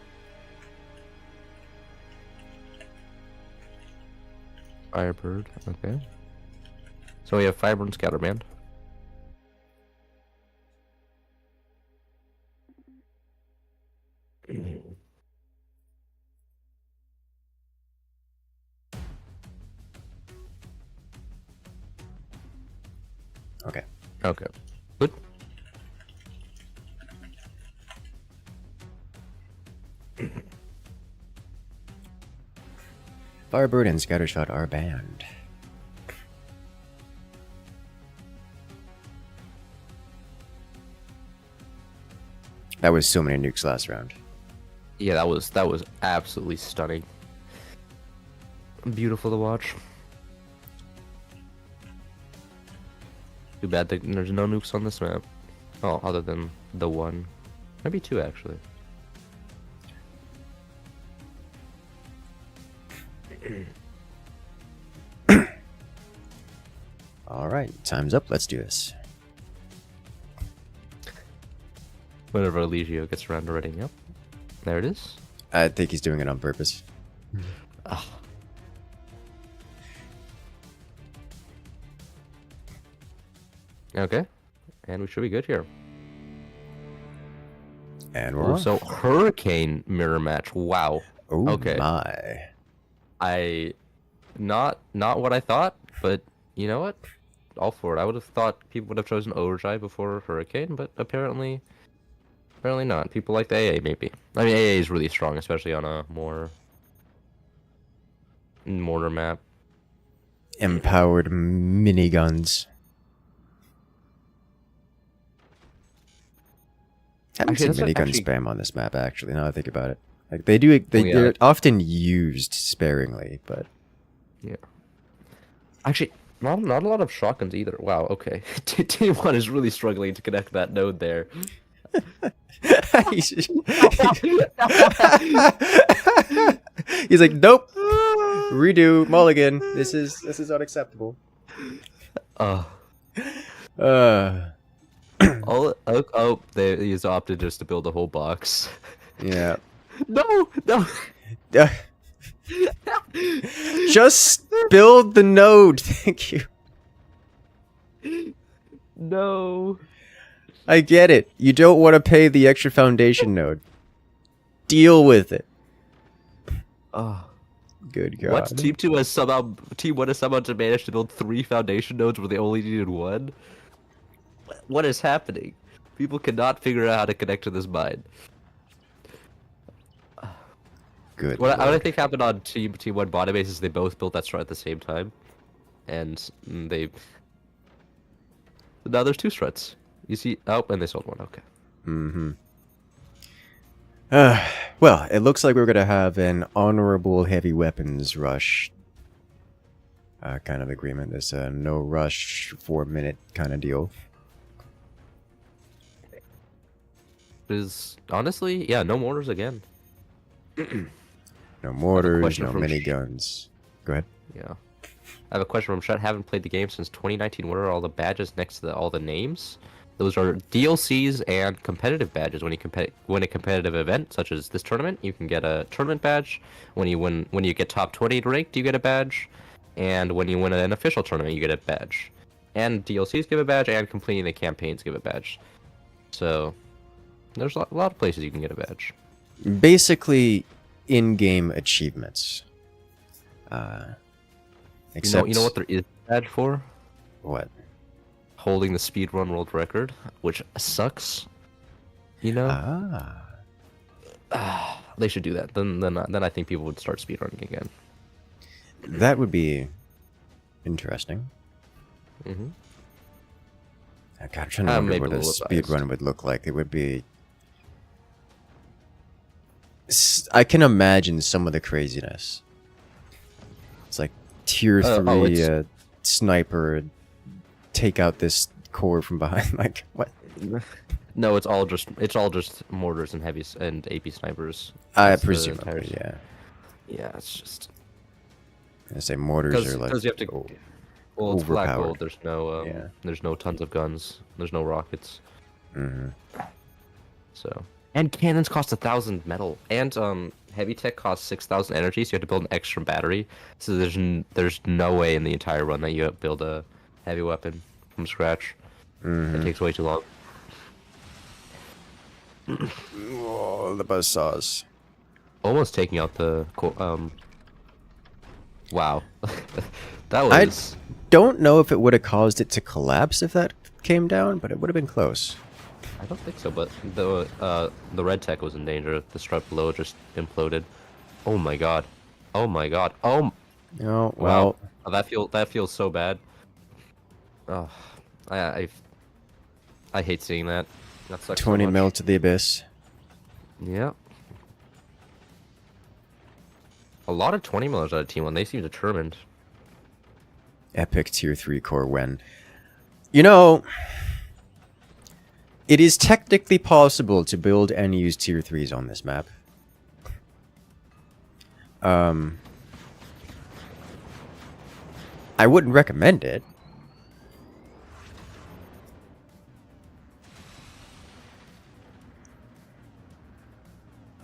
Firebird, okay. So we have Firebird and Scatterband. Okay. Okay. Good. Firebird and Scattershot are banned. That was so many nukes last round. Yeah, that was absolutely stunning. Beautiful to watch. Too bad that there's no nukes on this map. Oh, other than the one. Maybe two, actually. Alright, time's up. Let's do this. Whenever Eligio gets around to reading up. There it is. I think he's doing it on purpose. Okay. And we should be good here. And we're off. So, Hurricane mirror match. Wow. Oh okay. My. Not what I thought, but you know what? All for it. I would have thought people would have chosen Overdrive before Hurricane, but apparently not. People like the AA, maybe. I mean, AA is really strong, especially on a more mortar map. Empowered miniguns. I haven't seen minigun spam on this map, actually, now I think about it. Like, they're often used sparingly, but... Yeah. Actually, not a lot of shotguns either. Wow, okay. Team 1 is really struggling to connect that node there. He's like, nope. Redo, mulligan. This is unacceptable. He's opted just to build a whole box. Yeah. No. Just build the node. Thank you. No. I get it. You don't want to pay the extra foundation node. Deal with it. Good God. What? Team 1 has somehow managed to build 3 foundation nodes where they only needed 1? What is happening? People cannot figure out how to connect to this mine. Good. What I think happened on Team 1 bottom base is they both built that strat at the same time. And they... Now there's 2 struts. You see... Oh, and they sold 1. Okay. Mm-hmm. Well, it looks like we're going to have an honorable heavy weapons rush kind of agreement. This no rush 4-minute kind of deal. Is honestly, yeah, no mortars again. No mortars, no miniguns. Go ahead. Yeah. I have a question from Shet. Haven't played the game since 2019. What are all the badges next to all the names? Those are DLCs and competitive badges. When you win a competitive event, such as this tournament, you can get a tournament badge. When you get top 20 ranked, you get a badge. And when you win an official tournament, you get a badge. And DLCs give a badge, and completing the campaigns give a badge. So there's a lot of places you can get a badge. Basically, in-game achievements. Except... You know what there is a badge for? What? Holding the speedrun world record, which sucks. You know? They should do that. Then I think people would start speedrunning again. That would be interesting. Mm-hmm. God, I'm trying to remember what a speedrun would look like. It would be... I can imagine some of the craziness. It's like tier 3 sniper, take out this core from behind. Like, what? No, it's all just mortars and heavies and AP snipers. I presume, yeah. Yeah, it's just... I say mortars are like... Because you have to... Well, it's black gold. There's no tons of guns. There's no rockets. Mm-hmm. So... And cannons cost 1,000 metal, and heavy tech costs 6,000 energy, so you have to build an extra battery. So there's no way in the entire run that you build a heavy weapon from scratch. Mm-hmm. It takes way too long. Oh, the buzzsaws. Almost taking out the Wow, that was. I don't know if it would have caused it to collapse if that came down, but it would have been close. I don't think so, but the red tech was in danger. The strut below just imploded. Oh my god! Oh my god! Oh. Oh well. Wow. That feels so bad. Oh, I hate seeing that. That sucks 20 so much. mil to the abyss. Yeah. A lot of 20 millers out of Team 1. They seem determined. Epic tier 3 core when. You know, it is technically possible to build and use tier 3s on this map. I wouldn't recommend it,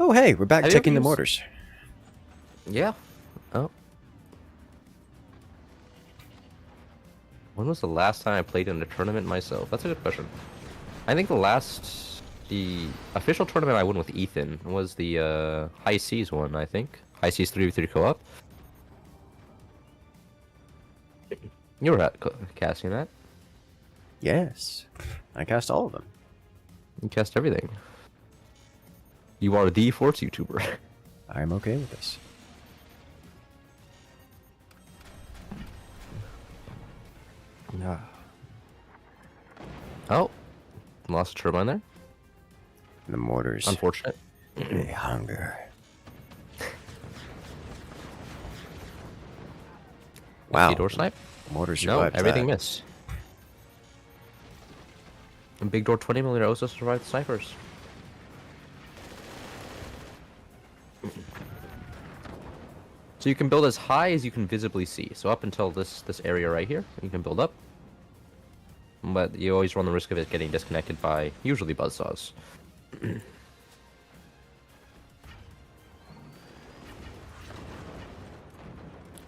Oh, hey, we're back Have you checking the ever used- mortars. Yeah. Oh. When was the last time I played in a tournament myself? That's a good question. I think the official tournament I won with Ethan was the High Seas one, I think. High Seas 3v3 co-op. You were casting that. Yes. I cast all of them. You cast everything. You are the Force YouTuber. I'm okay with this. Yeah. Oh. Lost a turbine there. The mortars. Unfortunate. They hunger. Wow. Door snipe? Mortars No, survived everything that. missed. And big door 20mm also survived the snipers. So you can build as high as you can visibly see. So up until this area right here, you can build up. But you always run the risk of it getting disconnected by usually buzzsaws. Oh,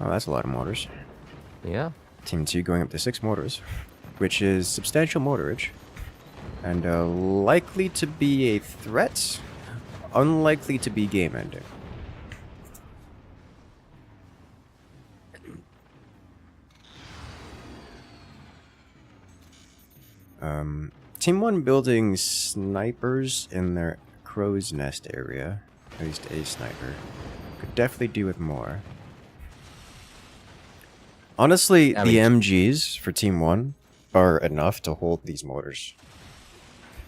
that's a lot of mortars. Yeah. Team 2 going up to 6 mortars, which is substantial mortarage. And likely to be a threat, unlikely to be game ending. Team 1 building snipers in their crow's nest area. At least a sniper. Could definitely do with more. Honestly, the MGs for Team 1 are enough to hold these mortars.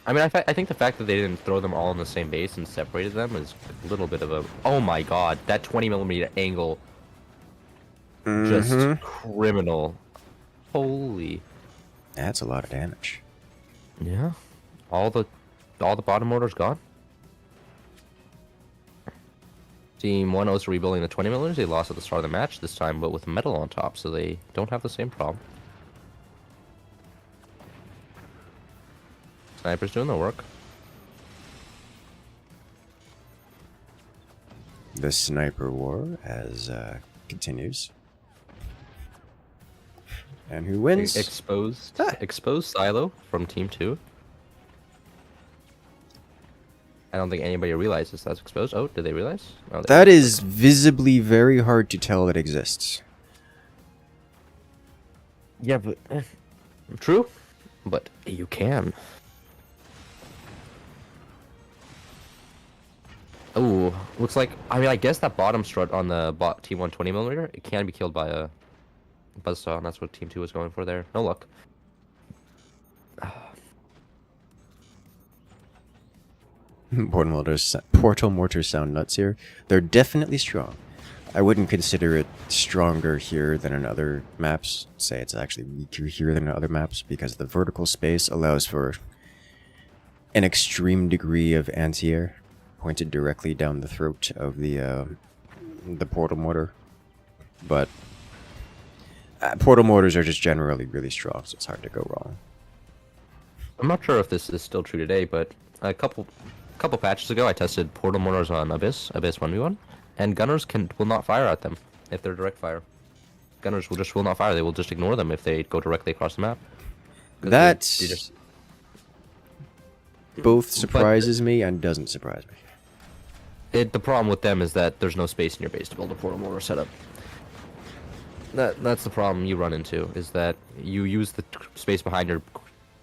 I mean, I think the fact that they didn't throw them all in the same base and separated them is a little bit of a... Oh my god, that 20mm angle. Just criminal. Holy. That's a lot of damage. Yeah. All the bottom mortars gone. Team 1 also rebuilding the 20mm. They lost at the start of the match this time, but with metal on top, so they don't have the same problem. Snipers doing their work. The sniper war as continues. And who wins? Exposed silo from Team 2. I don't think anybody realizes that's exposed. Oh, did they realize? Oh, that is visibly very hard to tell that exists. Yeah, but... true. But you can. Oh, looks like... I mean, I guess that bottom strut on the Team 1 20mm, it can be killed by a buzzsaw, and that's what Team 2 was going for there. No luck. Portal mortars sound nuts here. They're definitely strong. I wouldn't consider it stronger here than in other maps. Say it's actually weaker here than in other maps because the vertical space allows for an extreme degree of anti-air pointed directly down the throat of the portal mortar. But portal mortars are just generally really strong, so it's hard to go wrong. I'm not sure if this is still true today, but a couple patches ago, I tested portal mortars on Abyss 1v1, and gunners will not fire at them if they're direct fire. Gunners will not fire. They will just ignore them if they go directly across the map. That both surprises me and doesn't surprise me. The problem with them is that there's no space in your base to build a portal mortar setup. That's the problem you run into, is that you use the space behind your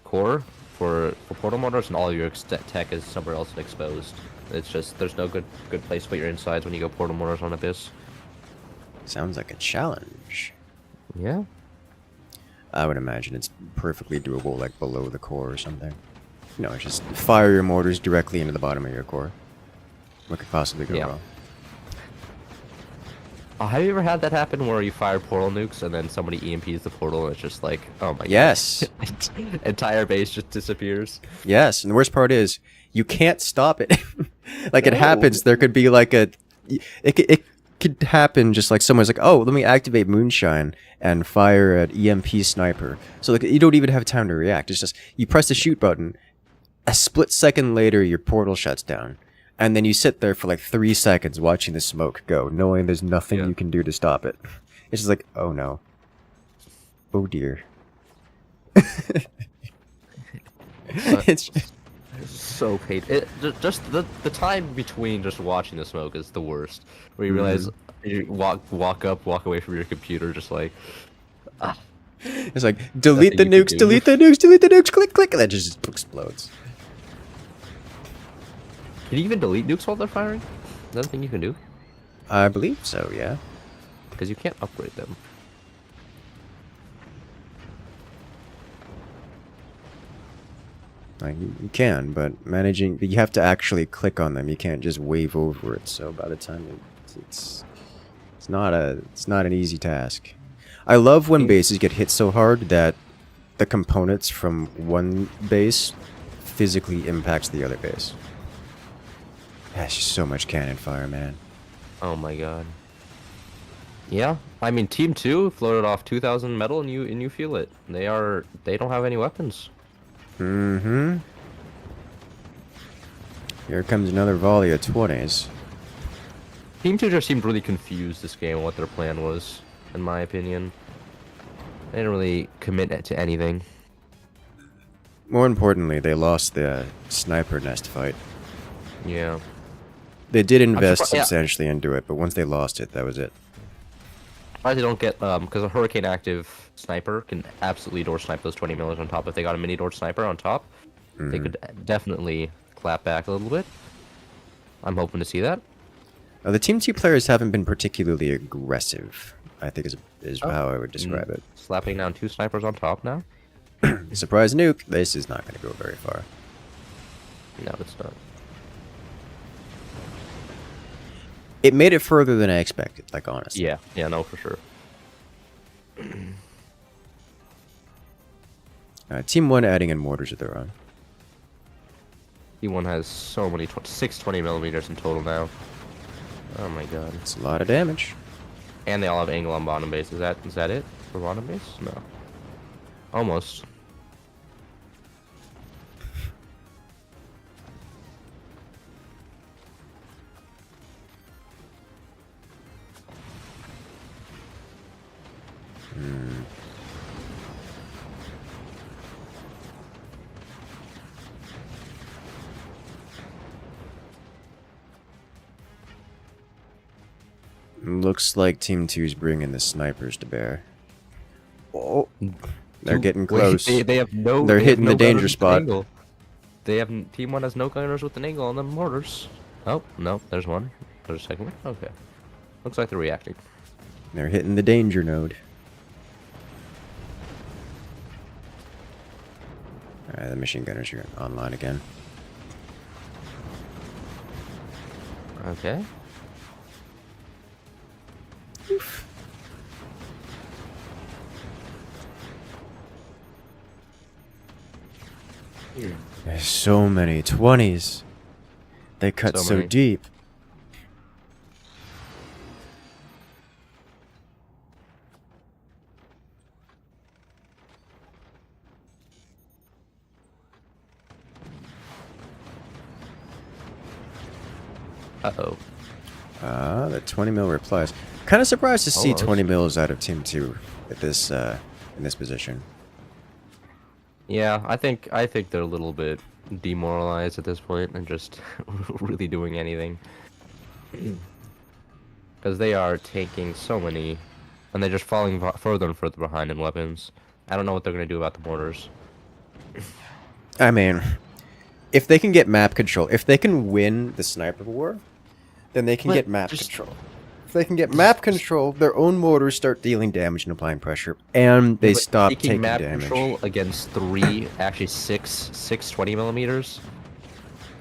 core for portal mortars, and all of your tech is somewhere else exposed. It's just, there's no good place to put your insides when you go portal mortars on Abyss. Sounds like a challenge. Yeah. I would imagine it's perfectly doable, like below the core or something. No, just fire your mortars directly into the bottom of your core. What could possibly go wrong? Have you ever had that happen where you fire portal nukes and then somebody EMPs the portal and it's just like, oh my yes. god. Entire base just disappears. Yes, and the worst part is, you can't stop it. Like, it happens, there could be like a... It could happen just like someone's like, oh, let me activate Moonshine and fire an EMP sniper. So like, you don't even have time to react. It's just, you press the shoot button, a split second later your portal shuts down. and then you sit there for like 3 seconds watching the smoke go, knowing there's nothing you can do to stop it. It's just like, oh no. Oh dear. It's so painful. Just the time between just watching the smoke is the worst. Where you realize you walk away from your computer, just like. It's like delete the nukes, delete the nukes, click, click, and that just explodes. Can you even delete nukes while they're firing? Is that a thing you can do? I believe so, yeah. Because you can't upgrade them. Like you can, but you have to actually click on them. You can't just wave over it. So by the time it's not an easy task. I love when bases get hit so hard that the components from one base physically impacts the other base. That's just so much cannon fire, man. Oh my god. Yeah, I mean, Team 2 floated off 2,000 metal, and you feel it. They don't have any weapons. Mm-hmm. Here comes another volley of 20s. Team 2 just seemed really confused this game on what their plan was, in my opinion. They didn't really commit to anything. More importantly, they lost the sniper nest fight. Yeah. They did invest substantially into it, but once they lost it, that was it. Why they don't get because a Hurricane active sniper can absolutely door snipe those 20 millers on top. If they got a mini door sniper on top, they could definitely clap back a little bit. I'm hoping to see that. The Team 2 players haven't been particularly aggressive, I think is how I would describe it. Slapping down 2 snipers on top now? Surprise nuke, this is not going to go very far. No, it's not. It made it further than I expected, like, honestly. Yeah, no, for sure. Team 1 adding in mortars of their own. Team 1 has so many, 6 20mm in total now. Oh my god. It's a lot of damage. And they all have angle on bottom base. Is that it for bottom base? No. Almost. Looks like Team 2's bringing the snipers to bear. Oh, they're getting close. They have no. They're hitting the danger spot. They have Team 1 has no gunners with an angle on the mortars. Oh no, there's one. There's a second one. Okay, looks like they're reacting. They're hitting the danger node. Alright, the machine gunners are online again. Okay. Oof. There's so many 20s. They cut so deep. Uh-oh. The 20 mil replies. Kind of surprised to see Almost. 20 mils out of Team 2 at this in this position. Yeah, I think they're a little bit demoralized at this point and just really doing anything. Because they are taking so many, and they're just falling further and further behind in weapons. I don't know what they're going to do about the mortars. I mean, if they can get map control, if they can win the sniper war, then they can get map control. If they can get map control, their own mortars start dealing damage and applying pressure, and they stop taking map damage. Control against 3, actually 6 20mm.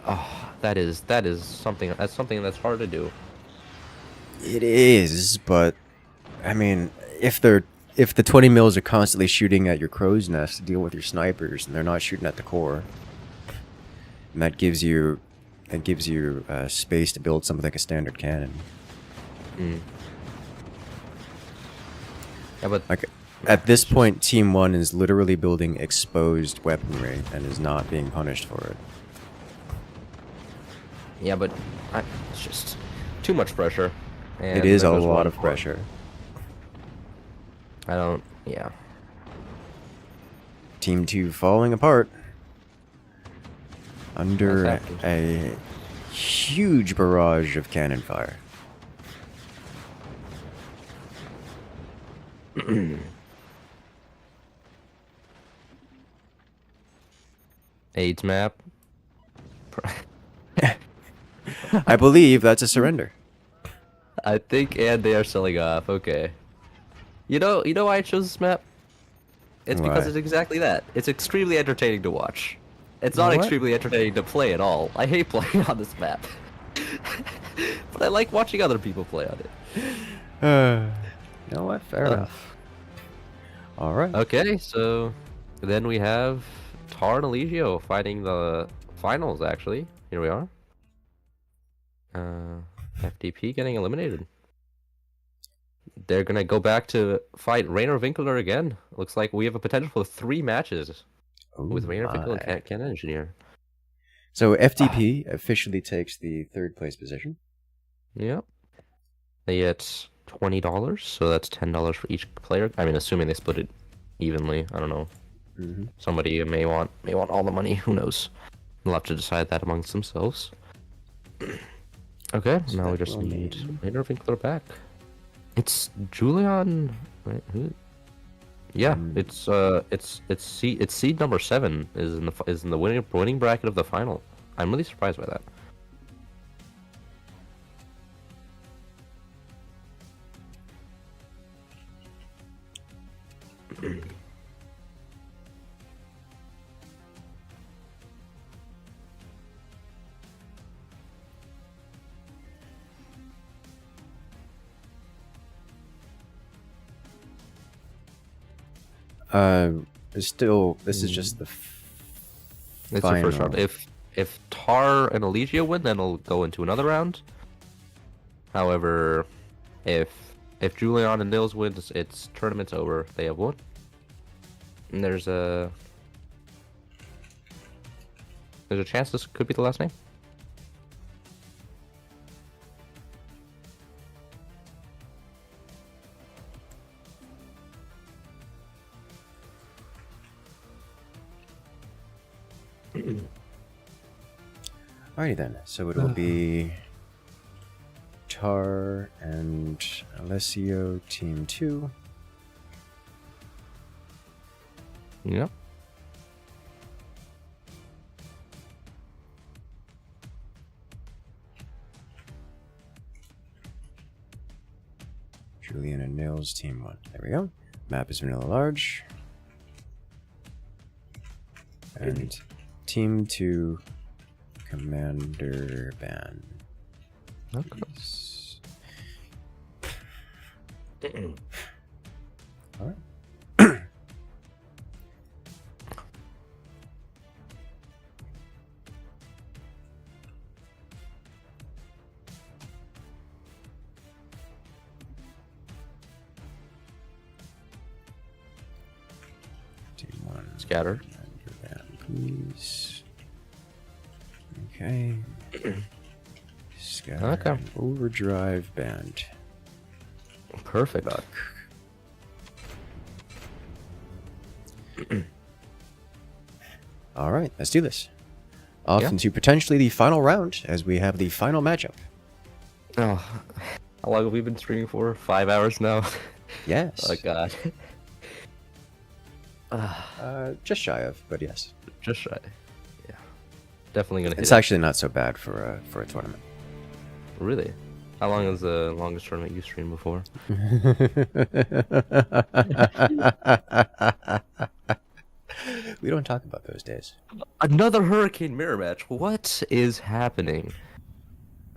Oh, that is something. That's something that's hard to do. It is, but I mean, if the 20 mils are constantly shooting at your crow's nest to deal with your snipers, and they're not shooting at the core, and that gives you space to build something like a standard cannon. Yeah, but like at this point, Team 1 is literally building exposed weaponry and is not being punished for it. Yeah, but it's just too much pressure. And It is there a goes lot one of point. pressure. I don't. Yeah. Team 2 falling apart under That's happening. a huge barrage of cannon fire. AIDS map. I believe that's a surrender. I think, and they are selling off. Okay. You know why I chose this map? It's because Why? it's exactly that. It's extremely entertaining to watch. It's not What? extremely entertaining to play at all. I hate playing on this map. But I like watching other people play on it. You know what? Fair enough. All right. Okay, so then we have Tar and Eligio fighting the finals, actually. Here we are. FTP getting eliminated. They're gonna go back to fight Rainer Winkler again. Looks like we have a potential for 3 matches with Rainer Winkler and Ken Engineer. So FTP officially takes the 3rd place position. Yep. They get $20, so that's $10 for each player. I mean, assuming they split it evenly. I don't know. Mm-hmm. Somebody may want all the money. Who knows? They'll have to decide that amongst themselves. Okay, So now we just need Rainer Winkler back. It's Julian. Wait, who? Yeah, it's seed number 7 is in the winning bracket of the final. I'm really surprised by that. Still, this is just the It's final. the first round. If Tar and Eligio win, then it'll go into another round. However, if Julian and Nils win, it's tournament's over. They have won. And there's a chance this could be the last name. Alrighty then. So it will be Tar and Alessio, team 2. Yep. Julian and Nils, team 1. There we go. Map is vanilla large. And team 2, Commander Ban. Okay. Alright. Team 1. Scattered. Commander Ban, please. Okay. Scatter. Okay. Overdrive band. Perfect. Buck. All right, let's do this. Off Yeah. into potentially the final round as we have the final matchup. Oh, how long have we been streaming for? 5 hours now. Yes. Oh god. Just shy of, but yes. Just shy. Yeah. Definitely gonna hit It's it. actually not so bad for a tournament. Really? How long is the longest tournament you streamed before? We don't talk about those days. Another Hurricane mirror match. What is happening?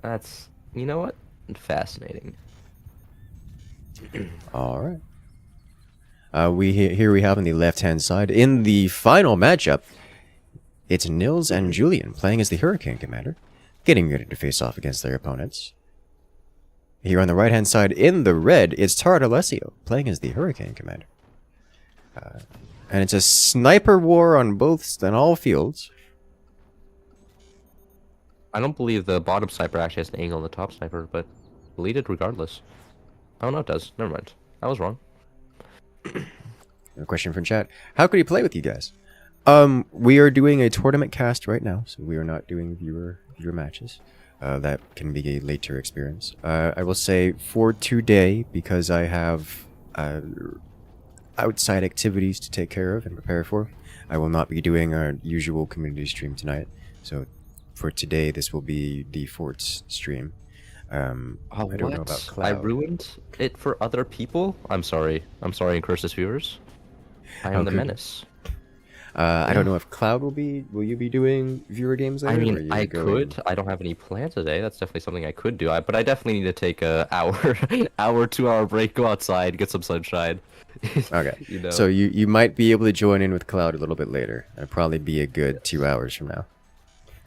That's, you know what? Fascinating. All right. Here we have on the left-hand side in the final matchup. It's Nils and Julian playing as the Hurricane Commander, getting ready to face off against their opponents. Here on the right-hand side in the red, it's Tar and Alessio playing as the Hurricane Commander. And it's a sniper war on all fields. I don't believe the bottom sniper actually has an angle on the top sniper, but deleted regardless. Oh no, it does. Never mind. I was wrong. A question from chat. How could he play with you guys? We are doing a tournament cast right now, so we are not doing viewer matches. That can be a later experience. I will say for today, because I have outside activities to take care of and prepare for, I will not be doing our usual community stream tonight. So for today, this will be the Forts stream. I don't know about Cloud. I ruined it for other people? I'm sorry. I'm sorry, Incursus viewers. I am the menace. I don't know if Cloud will you be doing viewer games later? I mean, I could. I don't have any plans today. That's definitely something I could do. But I definitely need to take a hour, 2 hour break, go outside, get some sunshine. Okay. You know? So you might be able to join in with Cloud a little bit later. It'll probably be a good 2 hours from now.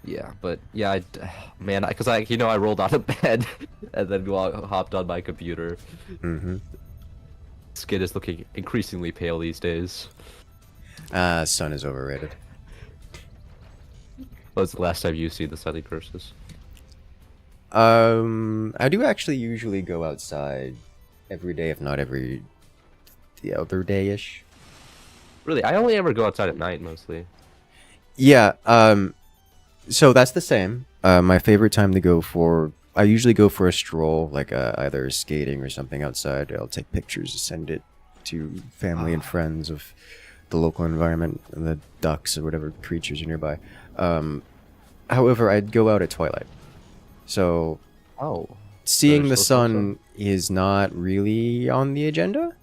Yeah, but yeah, man, because I rolled out of bed and then hopped on my computer. Mm-hmm. Skin is looking increasingly pale these days. Sun is overrated. When's the last time you see the sunny curses? I do actually usually go outside every day, if not every the other day-ish. Really, I only ever go outside at night mostly. Yeah, so that's the same. My favorite time to go for... I usually go for a stroll, like either skating or something outside. I'll take pictures, send it to family and friends of the local environment and the ducks or whatever creatures are nearby. However, I'd go out at twilight. So, seeing the sun is not really on the agenda.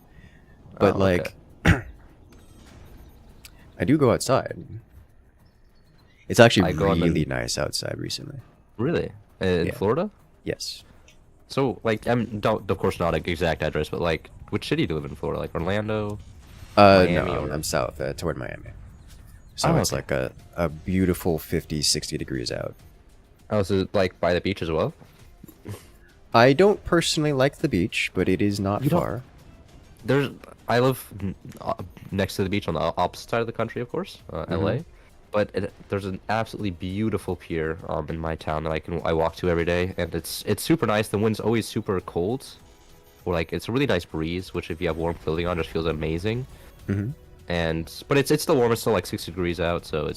But, like, I do go outside. It's actually really nice outside recently. Really? In Florida? Yes. So, like, of course not an exact address, but, like, which city do you live in Florida? Like, Orlando? Miami, no, I'm south, toward Miami. So it's like a beautiful 50, 60 degrees out. Oh, so, like, by the beach as well? I don't personally like the beach, but it is not far. I live next to the beach on the opposite side of the country, of course, LA. But there's an absolutely beautiful pier in my town that I walk to every day, and it's super nice. The wind's always super cold, or like it's a really nice breeze, which if you have warm clothing on, just feels amazing. But it's still warm. It's still like 60 degrees out, so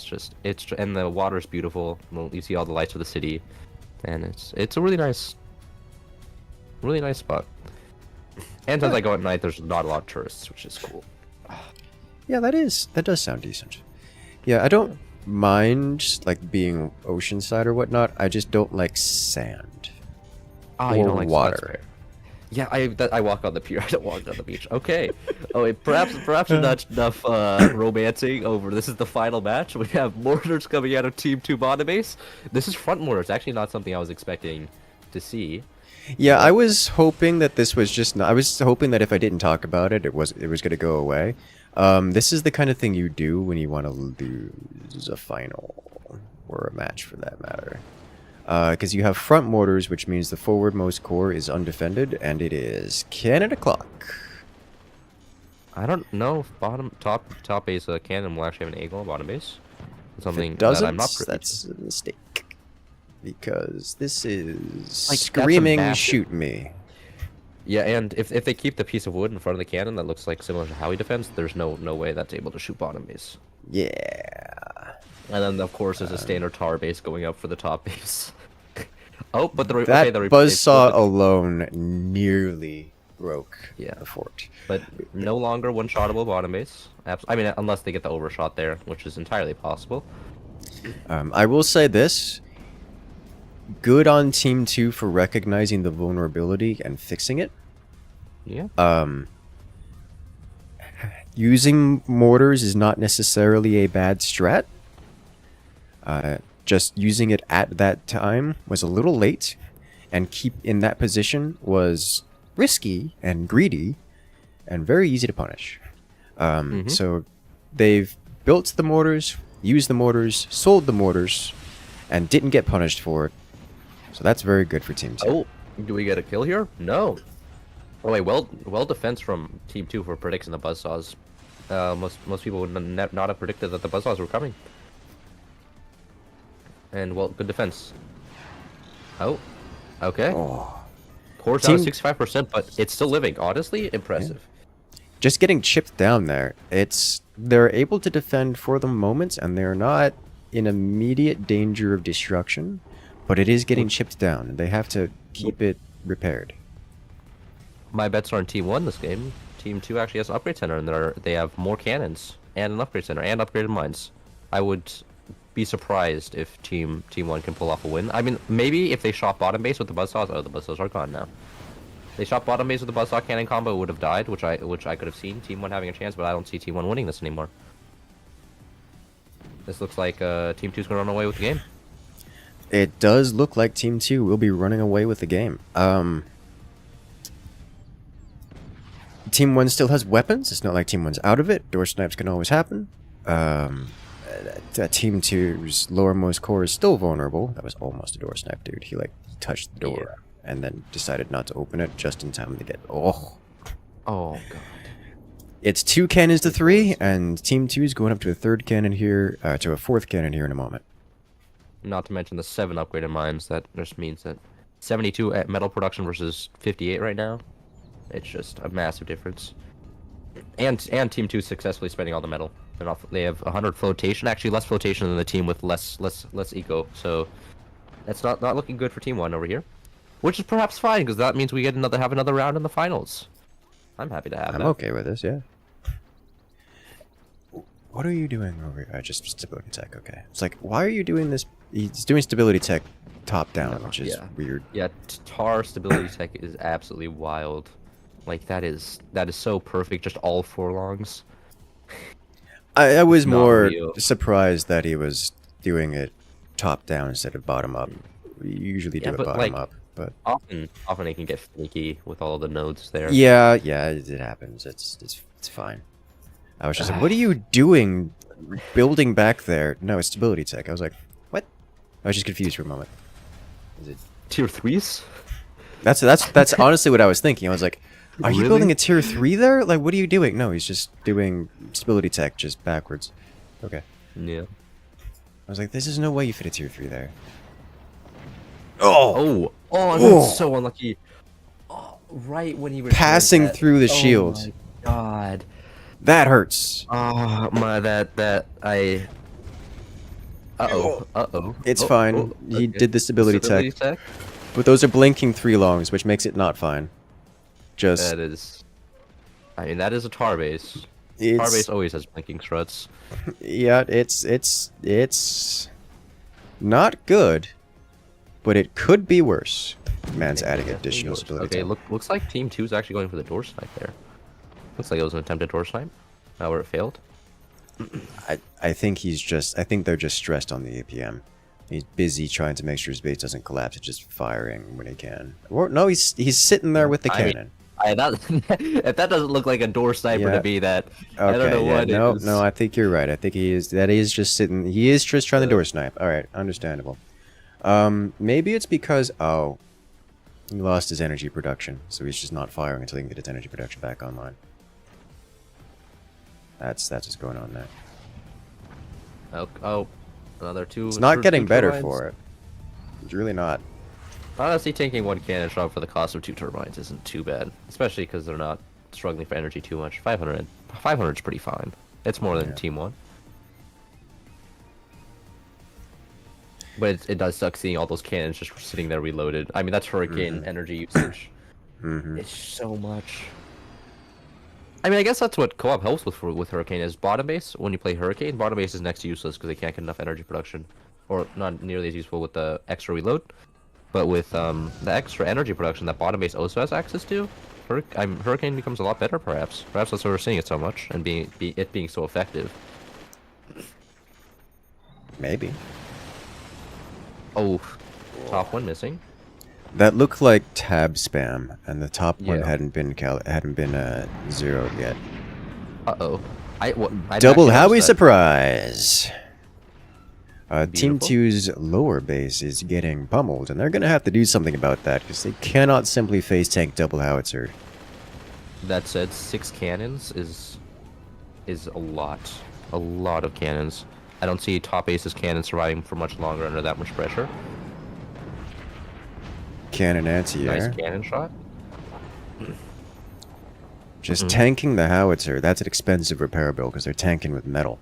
and the water's beautiful. You see all the lights of the city, and it's a really nice spot. And since I go at night, there's not a lot of tourists, which is cool. Yeah, that does sound decent. Yeah, I don't mind like being oceanside or whatnot. I just don't like sand or you don't like water. Yeah, I walk on the pier. I don't walk on the beach. Okay. Oh, wait, perhaps not enough romancing over. This is the final match. We have mortars coming out of Team 2 bottom base. This is front mortars. Actually, not something I was expecting to see. Yeah, I was hoping that this was just. I was hoping that if I didn't talk about it, it was going to go away. This is the kind of thing you do when you want to lose a final or a match, for that matter. Because you have front mortars, which means the forwardmost core is undefended, and it is cannon o'clock. I don't know if top base cannon will actually have an angle on bottom base. Something that I'm not privy that's to. a mistake. Because this is Like, screaming shoot me. Yeah, and if they keep the piece of wood in front of the cannon that looks like similar to how he defends, there's no way that's able to shoot bottom base. Yeah. And then of course there's a standard tower base going up for the top base. Oh, but the buzzsaw alone nearly broke the fort. But no longer one-shottable bottom base. I mean, unless they get the overshot there, which is entirely possible. I will say this. Good on Team 2 for recognizing the vulnerability and fixing it. Yeah. Using mortars is not necessarily a bad strat. Just using it at that time was a little late, and keep in that position was risky and greedy and very easy to punish. So they've built the mortars, used the mortars, sold the mortars, and didn't get punished for it. So that's very good for Team 2. Oh, do we get a kill here? No. Oh wait, well defense from Team 2 for predicting the buzzsaws. Most people would not have predicted that the buzzsaws were coming. And well, good defense. Oh, okay. Oh. Core's down to 65%, but it's still living. Honestly, impressive. Just getting chipped down there. They're able to defend for the moment, and they're not in immediate danger of destruction, but it is getting chipped down, and they have to keep it repaired. My bets are on Team 1 this game. Team 2 actually has an upgrade center, and they have more cannons, and an upgrade center, and upgraded mines. I would be surprised if Team 1 can pull off a win. I mean, maybe if they shot bottom base with the buzzsaws. Oh, the buzzsaws are gone now. They shot bottom base with the buzzsaw cannon combo, it would have died, which I could have seen Team 1 having a chance, but I don't see Team 1 winning this anymore. This looks like Team 2's gonna run away with the game. It does look like Team 2 will be running away with the game. Team 1 still has weapons. It's not like Team 1's out of it. Door snipes can always happen. Team 2's lowermost core is still vulnerable. That was almost a door snipe, dude. He touched the door and then decided not to open it just in time to get... Oh god. It's 2 cannons to 3, and Team 2 is going up to a 3rd cannon here, to a 4th cannon here in a moment. Not to mention the 7 upgraded mines. That just means that 72 at metal production versus 58 right now. It's just a massive difference. And Team 2 successfully spending all the metal. They have 100 flotation, actually less flotation than the team with less eco. So that's not looking good for Team 1 over here, which is perhaps fine because that means we have another round in the finals. I'm happy to have that. I'm okay with this, yeah. What are you doing over here? Just stability tech, okay. It's like, why are you doing this? He's doing stability tech top down, which is weird. Yeah, tar stability tech is absolutely wild. Like, that is so perfect, just all 4 longs. I was more surprised that he was doing it top down instead of bottom up. We usually do it bottom up, but often it can get finicky with all the nodes there. Yeah, it happens. It's fine. I was just like, what are you doing building back there? No, it's stability tech. I was like, what? I was just confused for a moment. Is it tier 3s? That's honestly what I was thinking. I was like, are you building a tier 3 there? Like, what are you doing? No, he's just doing stability tech just backwards. Okay. Yeah. I was like, there's no way you fit a tier 3 there. Oh, that's so unlucky. Oh, right when he was passing through the shield. Oh my god. That hurts. Oh my, Uh-oh. It's fine. He did the stability tech. But those are blinking 3 longs, which makes it not fine. Just... That is a tar base. Tar base always has blinking struts. Yeah, it's not good, but it could be worse. Man's adding additional stability. Okay, looks like Team 2 is actually going for the door snipe there. Looks like it was an attempted door snipe. Where it failed. I think they're just stressed on the APM. He's busy trying to make sure his base doesn't collapse and just firing when he can. Or no, he's sitting there with the cannon. If that doesn't look like a door sniper to me, that okay, I don't know what is. No, I think you're right. I think he is just sitting. He is just trying to door snipe. All right, understandable. Maybe it's because he lost his energy production, so he's just not firing until he can get his energy production back online. That's what's going on there. Oh, another 2. It's not getting better for it. It's really not. Honestly, taking 1 cannon shot for the cost of 2 turbines isn't too bad, especially because they're not struggling for energy too much. 500 is pretty fine. It's more than Team 1. But it does suck seeing all those cannons just sitting there reloaded. I mean, that's Hurricane energy usage. It's so much. I mean, I guess that's what co-op helps with Hurricane is bottom base. When you play Hurricane, bottom base is next to useless because they can't get enough energy production, or not nearly as useful with the extra reload. But with the extra energy production that bottom base also has access to, Hurricane becomes a lot better. Perhaps that's why we're seeing it so much and it being so effective. Maybe. Oh, top 1 missing. That looked like tab spam, and the top one hadn't been zeroed yet. Uh-oh. Double Howie surprise! Team 2's lower base is getting pummeled, and they're gonna have to do something about that, because they cannot simply face tank double howitzer. That said, 6 cannons is a lot. A lot of cannons. I don't see top ace's cannon surviving for much longer under that much pressure. cannon anti-air. Nice cannon shot. Just tanking the howitzer. That's an expensive repair bill because they're tanking with metal.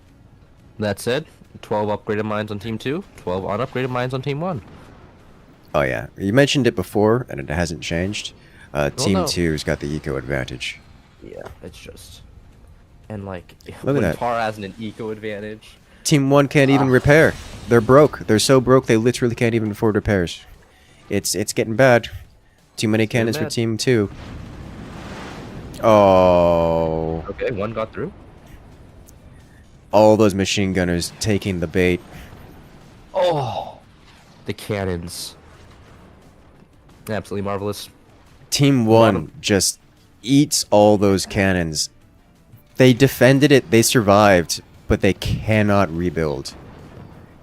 That said, 12 upgraded mines on Team 2, 12 unupgraded mines on Team 1. Oh yeah, you mentioned it before, and it hasn't changed. Team no. 2's got the eco advantage. Yeah, it's just... And like, Look at when that. Tar has an eco advantage... Team 1 can't even repair. They're broke. They're so broke they literally can't even afford repairs. It's getting bad. Too many cannons for Team 2. Oh. Okay, one got through. All those machine gunners taking the bait. Oh! The cannons. Absolutely marvelous. Team 1 just eats all those cannons. They defended it, they survived, but they cannot rebuild.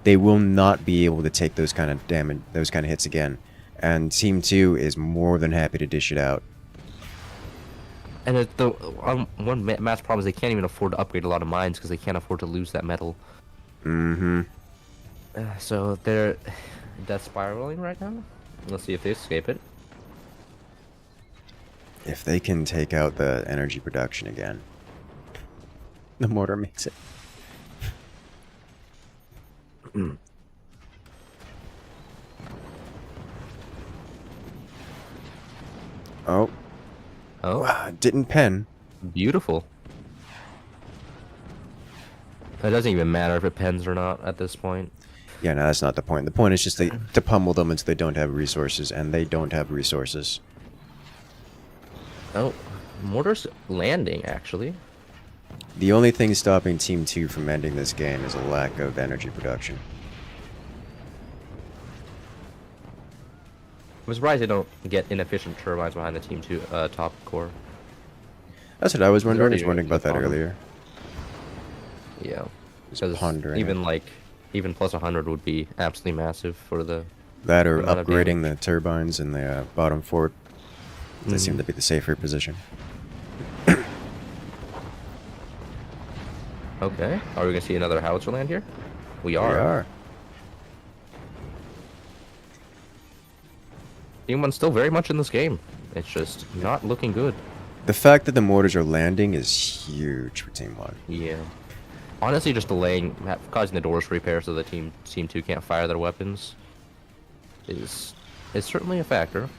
They will not be able to take those kind of damage, those kind of hits again. And Team 2 is more than happy to dish it out. And the one mass problem is they can't even afford to upgrade a lot of mines because they can't afford to lose that metal. Mm-hmm. So they're death spiraling right now. Let's see if they escape it. If they can take out the energy production again, the mortar makes it. Oh. Oh. Wow, didn't pen. Beautiful. It doesn't even matter if it pens or not at this point. Yeah, no, that's not the point. The point is just to pummel them until they don't have resources, and they don't have resources. Oh, mortar's landing, actually. The only thing stopping Team 2 from ending this game is a lack of energy production. I'm surprised they don't get inefficient turbines behind the Team 2 top core. That's what I was wondering. I was already wondering about that bottom. earlier. Yeah. Just Because pondering even it. like, even plus 100 would be absolutely massive for the... That or amount of upgrading the turbines in the bottom fort. They seem to be the safer position. Okay. Are we going to see another howitzer land here? We are. We are. Team 1's still very much in this game. It's just not looking good. The fact that the mortars are landing is huge for Team 1. Yeah. Honestly, just delaying, causing the doors to repair so the Team 2 can't fire their weapons is certainly a factor.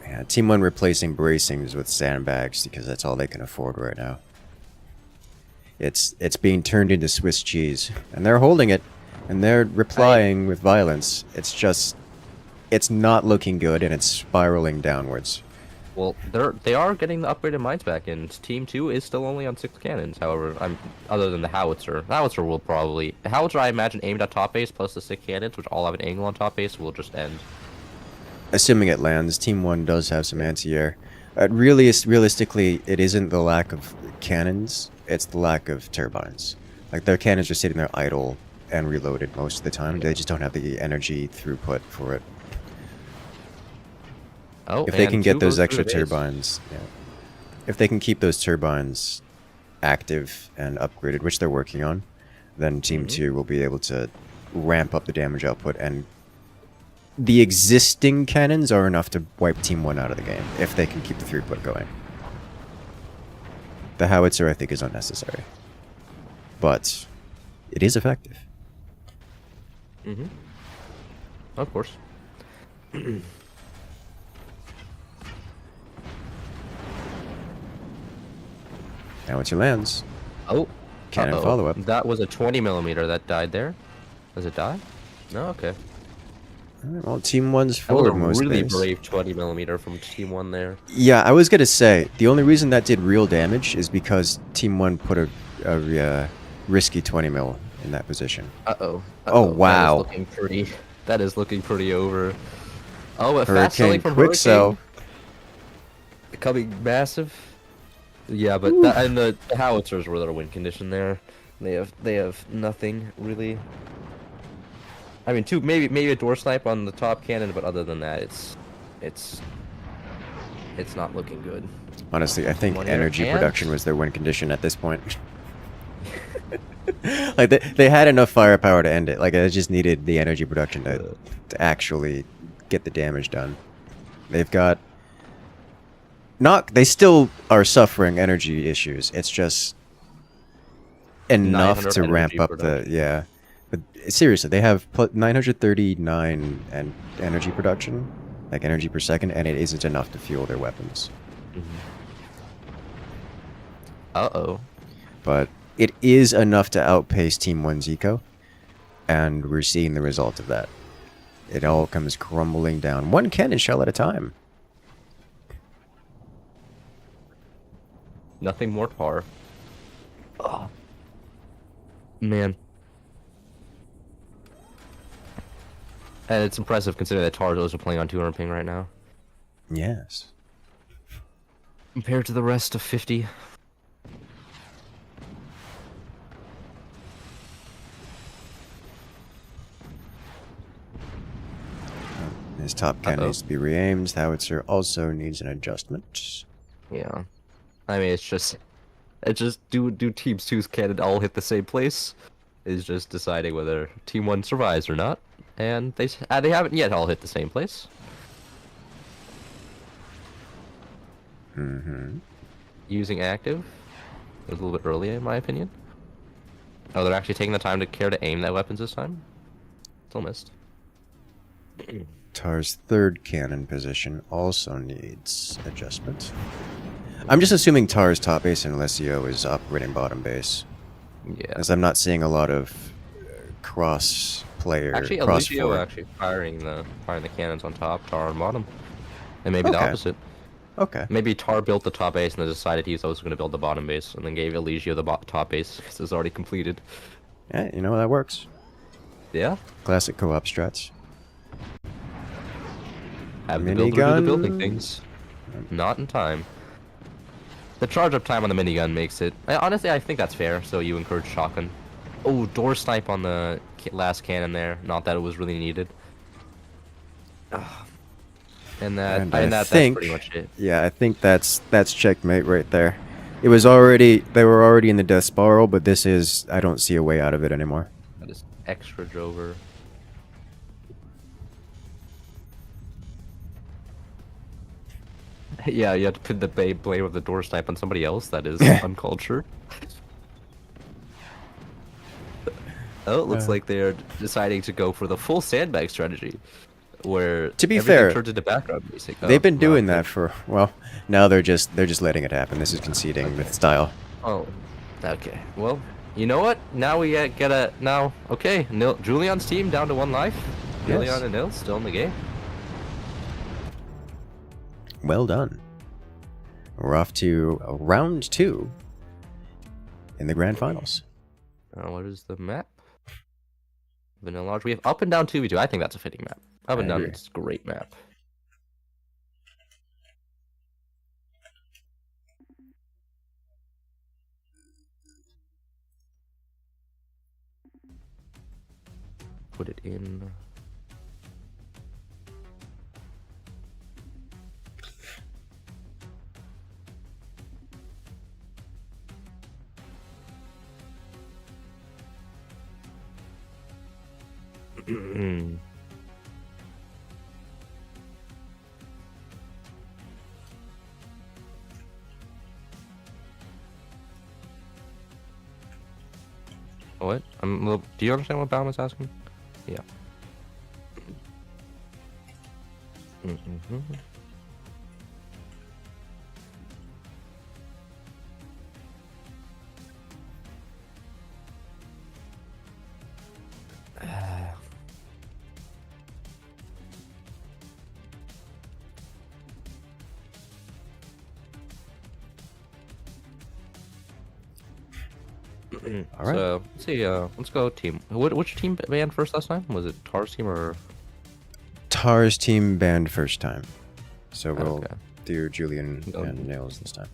Yeah, Team 1 replacing bracings with sandbags because that's all they can afford right now. It's being turned into Swiss cheese, and they're holding it, and they're replying with violence. It's just, it's not looking good, and it's spiraling downwards. Well, they are getting the upgraded mines back, and Team 2 is still only on 6 cannons. However, other than the howitzer. The howitzer will probably... The howitzer, I imagine, aimed at top base, plus the 6 cannons, which all have an angle on top base, will just end. Assuming it lands, Team 1 does have some anti-air. Realistically, it isn't the lack of cannons, it's the lack of turbines. Like, their cannons are sitting there idle and reloaded most of the time. They just don't have the energy throughput for it. Oh, If they can get those through extra the base. turbines, yeah. If they can keep those turbines active and upgraded, which they're working on, then Team 2 will be able to ramp up the damage output, and the existing cannons are enough to wipe Team 1 out of the game, if they can keep the throughput going. The howitzer, I think, is unnecessary. But it is effective. Mm-hmm. Of course. Howitzer lands. Oh. Cannon uh-oh. follow-up. That was a 20mm that died there. Does it die? No? Okay. Alright, well, Team 1's That was forward a most really days. brave 20mm from Team 1 there. Yeah, I was gonna say, the only reason that did real damage is because Team 1 put a risky 20mm in that position. Uh-oh. Oh, wow. That is looking pretty over. Oh, a fast Hurricane selling from quick sell. Becoming massive. Yeah, but and the howitzers were their win condition there. They have nothing really. I mean, maybe a door snipe on the top cannon, but other than that, it's not looking good. Honestly, I think One here, energy and- production was their win condition at this point. Like, they had enough firepower to end it. Like, they just needed the energy production to actually get the damage done. They've got they still are suffering energy issues. It's just enough to ramp up the But seriously, they have 939 and energy production, like energy per second, and it isn't enough to fuel their weapons. Uh-oh. But it is enough to outpace Team 1's eco, and we're seeing the result of that. It all comes crumbling down. One cannon shell at a time. Nothing more tar. Oh. Man. And it's impressive considering that Tardos are playing on 200 ping right now. Yes. Compared to the rest of 50. His top cannon needs to be re-aimed. Howitzer also needs an adjustment. Yeah. I mean, it's just do Team 2's cannon all hit the same place? Is just deciding whether Team 1 survives or not. And they haven't yet all hit the same place. Using active. It was a little bit early, in my opinion. Oh, they're actually taking the time to care to aim their weapons this time? Still missed. Tar's third cannon position also needs adjustment. I'm just assuming Tar's top base and Alessio is operating bottom base. Yeah. As I'm not seeing a lot of cross-player, actually, Alessio actually firing the cannons on top, Tar on bottom. And maybe the opposite. Okay. Maybe Tar built the top base and then decided he was also going to build the bottom base, and then gave Eligio the top base because it's already completed. Yeah, you know, that works. Yeah. Classic co-op strats. Have the builder do the building things. Not in time. The charge up time on the minigun makes it... honestly, I think that's fair, so you encourage shotgun. Oh, door snipe on the last cannon there. Not that it was really needed. And that's pretty much it. Yeah, I think that's checkmate right there. It was already... They were already in the death spiral, but this is... I don't see a way out of it anymore. That is extra drover. Yeah, you have to put the blame of the door snipe on somebody else. That is uncultured. Oh, it looks like they're deciding to go for the full sandbag strategy, where to be fair, turns into background music. They've been doing that for now. They're just letting it happen. This is conceding with style. Oh, okay. Well, you know what? Now we get a Okay, Julian's team down to 1 life. Julian and Nil still in the game. Well done. We're off to round 2 in the grand finals. What is the map? Vanilla Lodge. We have up and down 2v2. I think that's a fitting map. Up and down is a great map. Put it in. What? Do you understand what Baum is asking? Yeah. All right. So let's see. Let's go team. Which team banned first last time? Was it Tar's team or? Tar's team banned first time, so we'll do Julian and Nails this time.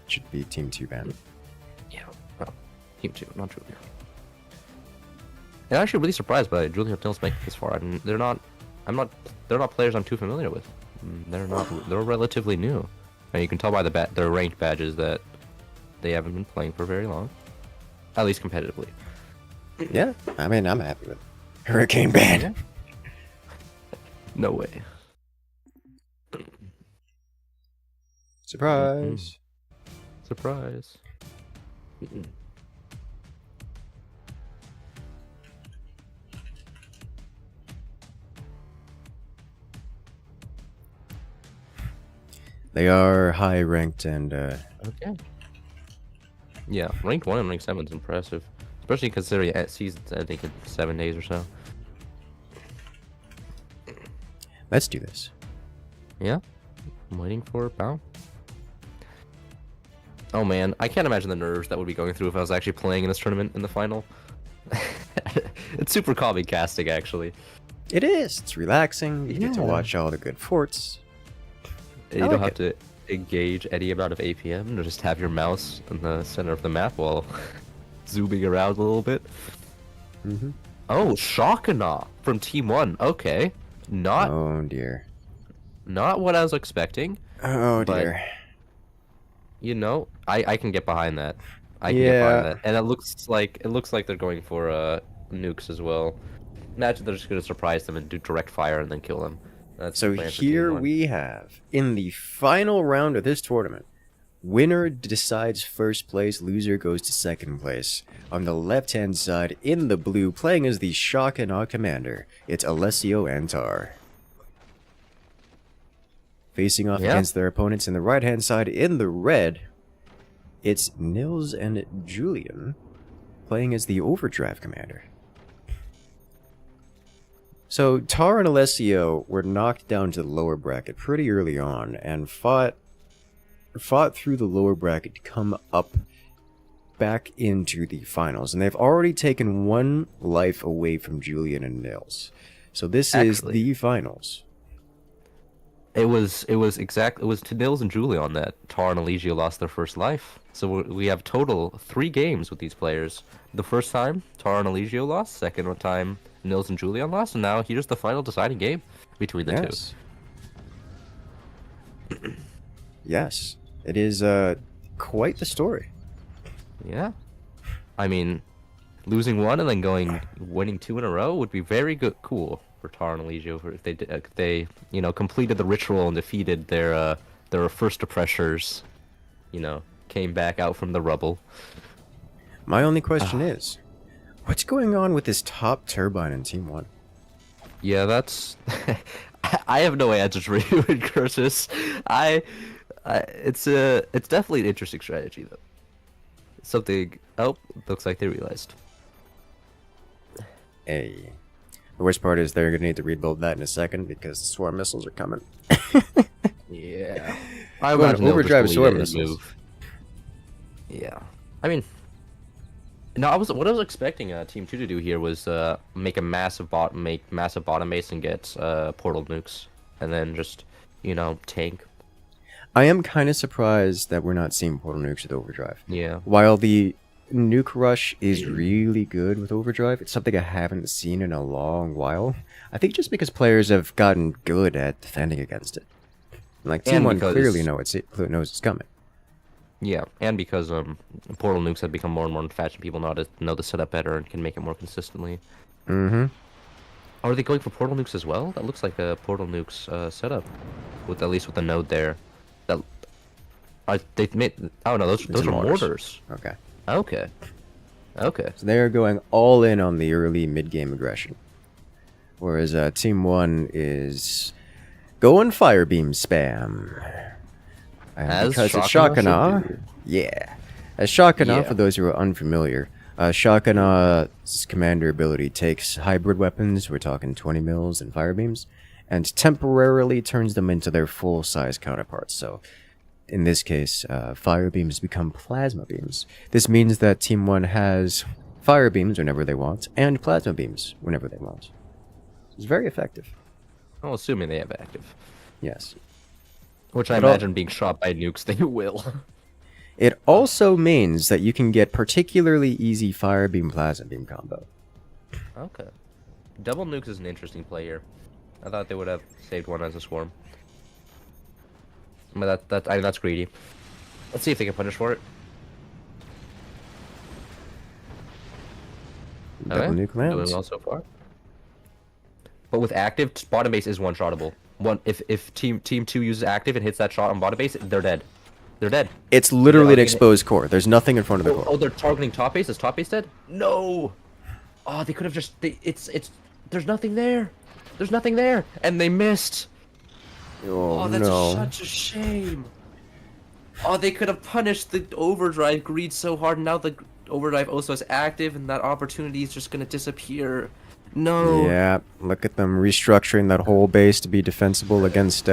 Should be team 2 banned. Yeah. Oh, team 2, not Julian. I'm actually really surprised by Julian Nails making this far. They're not players I'm too familiar with. They're relatively new, and you can tell by their ranked badges that they haven't been playing for very long, at least competitively. Yeah, I mean, I'm happy with Hurricane ban. No way. Surprise! Surprise. They are high ranked and Okay. Yeah, ranked 1 and ranked 7 is impressive. Especially considering season's ending in 7 days or so. let's do this. Yeah. I'm waiting for it now. Oh man, I can't imagine the nerves that would be going through if I was actually playing in this tournament in the final. It's super calming casting, actually. It is. It's relaxing. You get to Yeah. watch all the good forts. You I don't like have to engage any amount of APM, just have your mouse in the center of the map while zooming around a little bit. Mm-hmm. Oh, Shakana from Team 1. Okay. Not Oh dear. what I was expecting. Oh But- dear. You know, I can get behind that. I can get Yeah. behind that. And it looks like they're going for nukes as well. Imagine they're just gonna surprise them and do direct fire and then kill them. That's So the plan for Team here 1. we have, in the final round of this tournament, winner decides first place, loser goes to second place. On the left-hand side, in the blue, playing as the Shock and Awe commander, it's Alessio and Tar. Facing off Yeah. against their opponents in the right-hand side, in the red, it's Nils and Julian, playing as the Overdrive commander. So Tar and Alessio were knocked down to the lower bracket pretty early on and fought through the lower bracket to come up back into the finals, and they've already taken 1 life away from Julian and Nils. So this is Actually. the finals. It was to Nils and Julian that Tar and Eligio lost their first life. So we have total 3 games with these players. The first time Tar and Eligio lost, second time Nils and Julian lost, and now here's the final deciding game between the Yes. Yes. It is quite the story. two. Yeah. I mean, losing 1 and then winning 2 in a row would be very cool for Tar and Eligio if they completed the ritual and defeated their first oppressors, came back out from the rubble. My only question is, what's going on with this top turbine in Team 1? Yeah, that's. I have no answers for you, Incursus. It's definitely an interesting strategy though. Something. Oh, looks like they realized. Hey. The worst part is they're going to need to rebuild that in a second because the swarm missiles are coming. Yeah. I'm going to overdrive swarm missiles. Yeah. I mean, no, what I was expecting Team 2 to do here was make massive bottom base and get portal nukes, and then just tank. I am kind of surprised that we're not seeing portal nukes with overdrive. Yeah. While the nuke rush is really good with overdrive, it's something I haven't seen in a long while. I think just because players have gotten good at defending against it. Like Team 1 clearly knows it's coming. Yeah, and because portal nukes have become more and more in fashion, people know the setup better and can make it more consistently. Mm-hmm. Are they going for portal nukes as well? That looks like a portal nukes setup, at least with the node there. They've made. Oh no, those are mortars. Okay. Okay. So they are going all in on the early mid-game aggression. Whereas Team 1 is going firebeam spam. And As because it's Shakana should Shakana, do. yeah. As Shakana, Yeah. for those who are unfamiliar, Shakana's commander ability takes hybrid weapons, we're talking 20 mils and firebeams, and temporarily turns them into their full-size counterparts. So, in this case, fire beams become plasma beams. This means that Team 1 has fire beams whenever they want, and plasma beams whenever they want. It's very effective. Well, assuming they have active, Yes. which I But imagine being shot by nukes, they will. It also means that you can get particularly easy fire beam plasma beam combo. Okay. Double nukes is an interesting play here. I thought they would have saved one as a swarm. But that's greedy. Let's see if they can punish for it. Double nuke lands. Doing well so far. But with active, bottom base is one-shottable. If team 2 uses active and hits that shot on bottom base, they're dead. They're dead. It's literally an exposed core. There's nothing in front of the core. Oh, they're targeting top base. Is top base dead? No. Oh, they could have just. It's. There's nothing there. There's nothing there, and they missed. Oh, That's no. such a shame. Oh, they could have punished the overdrive greed so hard. Now the overdrive also is active, and that opportunity is just gonna disappear. No. Yeah, look at them restructuring that whole base to be defensible against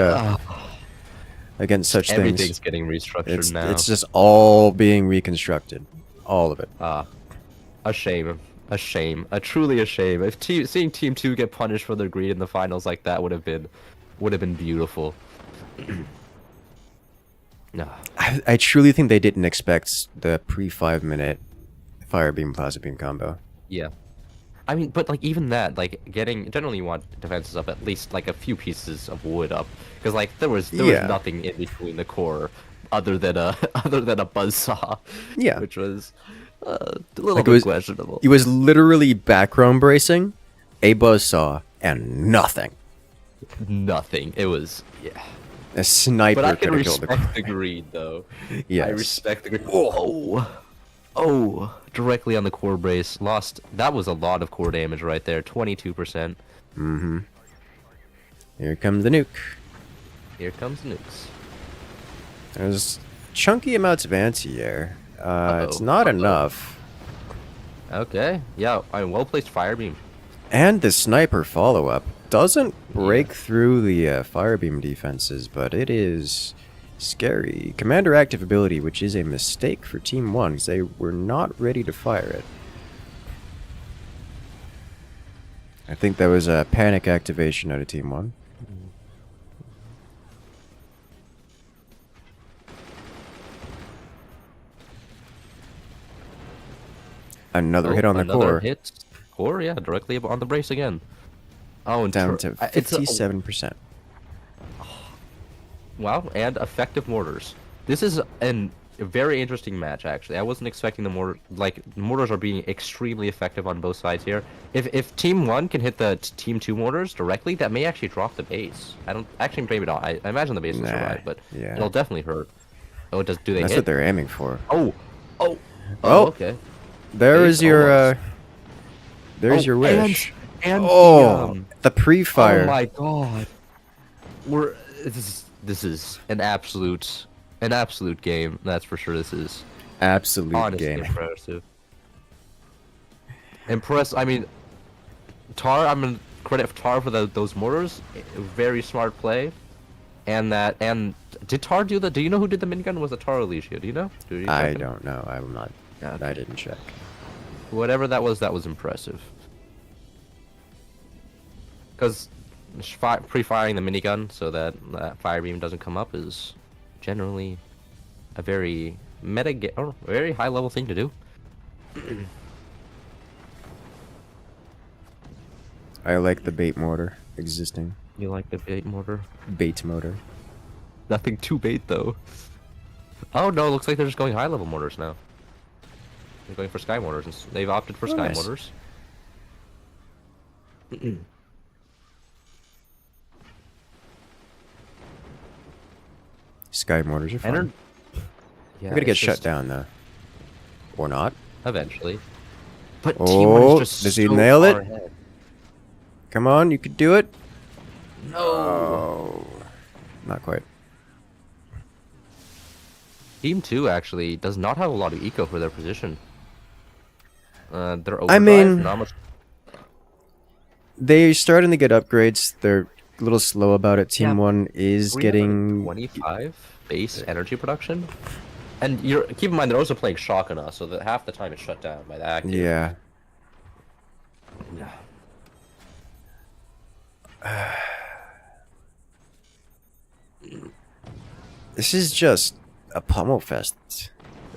against such Everything's things. getting restructured now. It's just all being reconstructed, all of it. A shame. A shame. Truly a shame. If seeing Team 2 get punished for their greed in the finals like that would have been beautiful. No. I truly think they didn't expect the pre-5 minute fire beam plasma beam combo. Yeah. I mean, but like even that, like generally you want defenses up at least like a few pieces of wood up, because like there was nothing in between the core other than a buzzsaw. Yeah. Which was a little bit questionable. It was literally background bracing, a buzzsaw, and nothing. Nothing. It was A sniper But I can could have killed the core. respect the greed though. Yes. I respect the greed. Oh, directly on the core brace. Lost. That was a lot of core damage right there. 22%. Mm-hmm. Here comes the nuke. Here comes the nukes. There's chunky amounts of anti-air. It's not enough. Okay. Yeah, well-placed fire beam. And the sniper follow-up doesn't break through the fire beam defenses, but it is scary. Commander active ability, which is a mistake for Team 1, because they were not ready to fire it. I think that was a panic activation out of Team 1. Another hit on the core. Hit. Core, yeah, directly on the brace again. Oh, and Down to 57%. Wow, and effective mortars. This is a very interesting match, actually. I wasn't expecting the mortars are being extremely effective on both sides here. If Team 1 can hit the Team 2 mortars directly, that may actually drop the base. I don't actually maybe not. I imagine the base will survive, but it'll definitely hurt. Oh, do they That's hit? what they're aiming for. Oh, okay. There's your there's your wish. And the pre-fire. Oh my god. This is an absolute game, that's for sure. This is Absolute honestly game. impressive. I mean, I'm gonna credit Tar for those mortars. Very smart play. And did Tar do do you know who did the minigun? Was it Tar or Alicia? Do you know? I don't know. I'm not. Okay. I didn't check. Whatever that was impressive. Because pre-firing the minigun so that fire beam doesn't come up is generally a very very high level thing to do. I like the bait mortar existing. You like the bait mortar? Bait mortar. Nothing too bait though. Oh no, looks like they're just going high level mortars now. They're going for sky mortars. They've opted for sky nice. mortars. Sky mortars are fun. Yeah, We're gonna get shut down though. Or not. Eventually. But Team 1 is just does he so nail it? far ahead. Come on, you could do it. No. Oh, not quite. Team 2 actually does not have a lot of eco for their position. Their overdrive, I mean, not much. they're starting to get upgrades. They're a little slow about it. Team 1 is getting 25 base energy production. And keep in mind they're also playing shock on us, so that half the time it's shut down by the active. Yeah. This is just a pummel fest.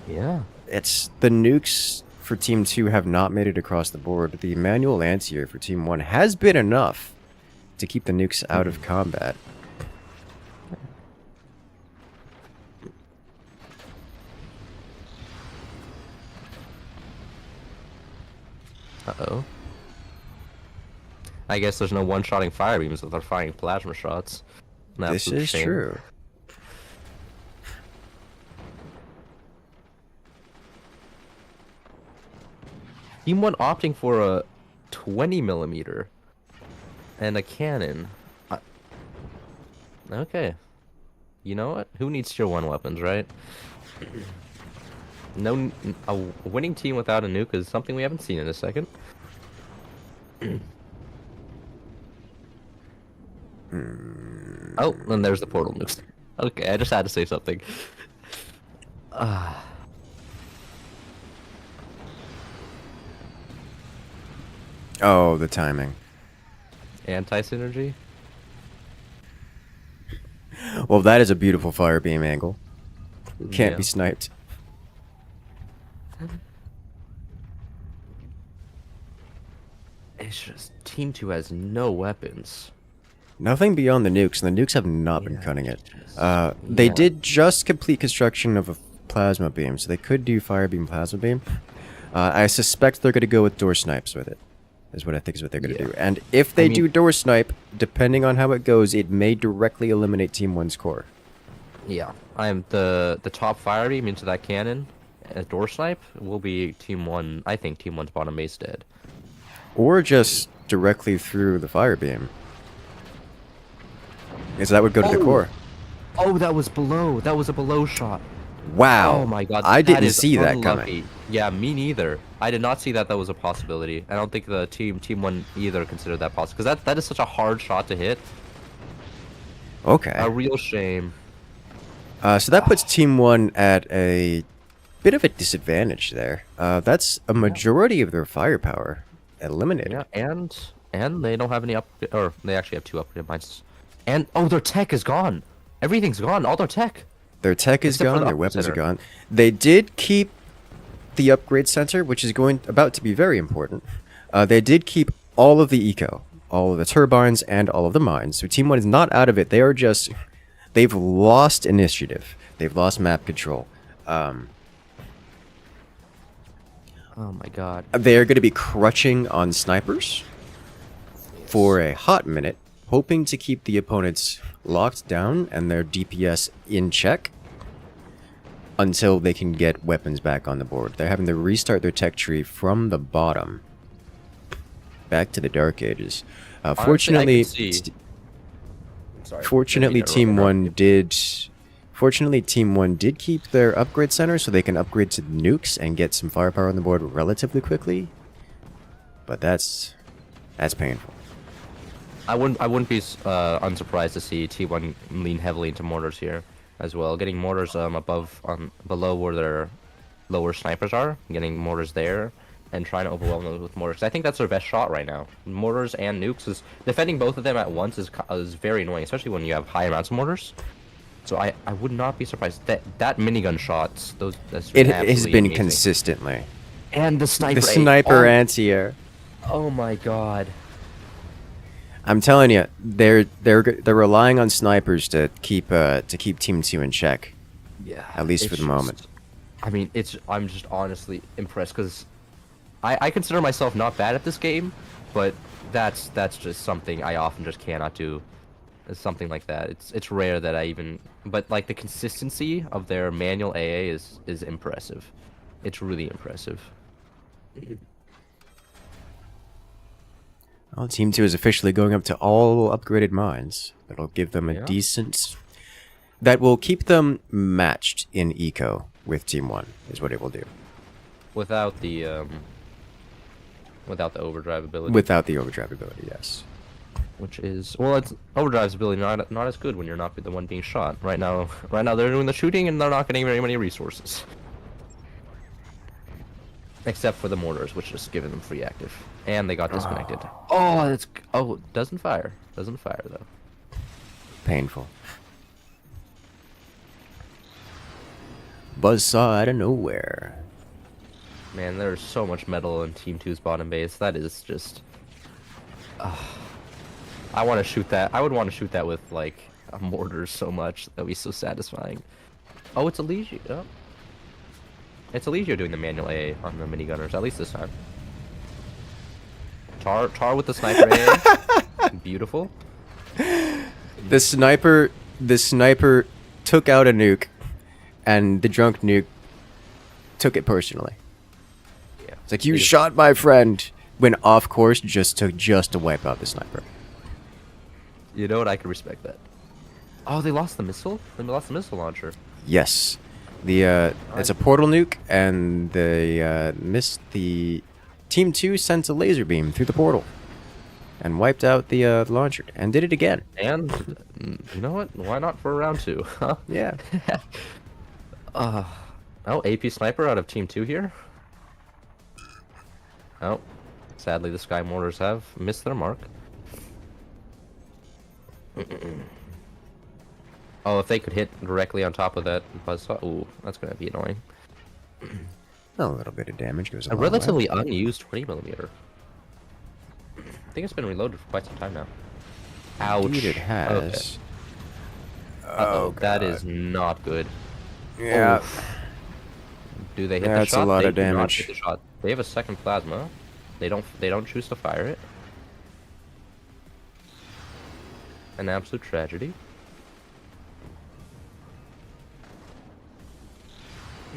Yeah. It's the nukes for Team 2 have not made it across the board. The manual anti-air for Team 1 has been enough to keep the nukes out of combat. Uh-oh. I guess there's no one-shotting fire beams if they're firing plasma shots. An This absolute is shame. true. Team 1 opting for a 20mm and a cannon. Okay. You know what? Who needs tier 1 weapons, right? No, a winning team without a nuke is something we haven't seen in a second. Oh, and there's the portal nukes. Okay, I just had to say something. Oh, the timing. Anti-synergy? Well, that is a beautiful fire beam angle. Can't Yeah. be sniped. It's just Team 2 has no weapons. Nothing beyond the nukes, and the nukes have not been Yeah, cutting it. just- They yeah. did just complete construction of a plasma beam, so they could do fire beam, plasma beam. I suspect they're going to go with door snipes with it, is what I think is what they're going to Yeah. do. And if they mean- do door snipe, depending on how it goes, it may directly eliminate Team 1's core. Yeah, I'm the top fire beam into that cannon. A door snipe will be Team 1. I think Team 1's bottom base dead. Or just directly through the fire beam. Because that would go to the Oh! core. Oh, that was below. That was a below shot. Wow. Oh my god. I that didn't is see that unlucky. coming. Yeah, me neither. I did not see that was a possibility. I don't think the team 1 either considered that possible. Because that is such a hard shot to hit. Okay. A real shame. So that puts Team 1 at a bit of a disadvantage there. That's a majority of their firepower eliminated. Yeah, and they don't have any or they actually have 2 upgraded mines. And oh, their tech is gone. Everything's gone. All their tech. Their tech is Except for gone, the their weapons are center. gone. They did keep the upgrade center, which is about to be very important. They did keep all of the eco, all of the turbines, and all of the mines. So Team 1 is not out of it. They've lost initiative. They've lost map control. Oh my god. They're going to be crutching on snipers for a hot minute, hoping to keep the opponents locked down and their DPS in check until they can get weapons back on the board. They're having to restart their tech tree from the bottom back to the Dark Ages. Fortunately, Honestly, I could see- Sorry, fortunately, didn't mean to interrupt you. Fortunately, Team 1 did keep their upgrade center so they can upgrade to nukes and get some firepower on the board relatively quickly. But that's painful. I wouldn't be unsurprised to see T1 lean heavily into mortars here as well. Getting mortars below where their lower snipers are, getting mortars there, and trying to overwhelm them with mortars. I think that's their best shot right now. Mortars and nukes is defending both of them at once is very annoying, especially when you have high amounts of mortars. So I would not be surprised that minigun shots that's It been has absolutely been amazing. consistently. And the sniper. The sniper oh, anti-air. oh my god. I'm telling you, they're relying on snipers to keep Team 2 in check. Yeah. At least it's for the moment. just- I mean, I'm just honestly impressed because I consider myself not bad at this game, but that's just something I often just cannot do. It's something like that. It's rare that I even, but like the consistency of their manual AA is impressive. It's really impressive. Well, Team 2 is officially going up to all upgraded mines. That'll give them a Yeah. decent... That will keep them matched in eco with Team 1, is what it will do. Without the overdrive ability. Without the overdrive ability, yes. Which is, well, it's overdrive's ability not as good when you're not the one being shot. Right now they're doing the shooting and they're not getting very many resources. Except for the mortars, which just giving them free active. And they got disconnected. Oh, doesn't fire. Doesn't fire though. Painful. Buzzsaw out of nowhere. Man, there's so much metal in Team 2's bottom base. That is just... I want to shoot that. I would want to shoot that with, like, a mortar so much. That would be so satisfying. Oh, it's Eligio. Oh. It's Eligio doing the manual A on the minigunners, at least this time. Tar with the sniper aim. Beautiful. The sniper took out a nuke, and the drunk nuke took it personally. Yeah. It's like, you shot my friend, when off course just to wipe out the sniper. You know what? I can respect that. Oh, they lost the missile? They lost the missile launcher. Yes. It's a portal nuke, and they missed the... Team 2 sent a laser beam through the portal and wiped out the launcher, and did it again. And, you know what? Why not for round 2, huh? Yeah. Oh, AP Sniper out of Team 2 here. Oh, sadly the Sky Mortars have missed their mark. Oh, if they could hit directly on top of that buzzsaw, ooh, that's gonna be annoying. A little bit of damage goes A relatively unused 20mm. I think it's been reloaded for quite some time now. Ouch. Indeed it has. Okay. Uh-oh, that is not good. Yeah. Oof. Do they hit the That's shot? a lot They of do not damage. hit the shot. They have a second plasma. They don't choose to fire it. An absolute tragedy.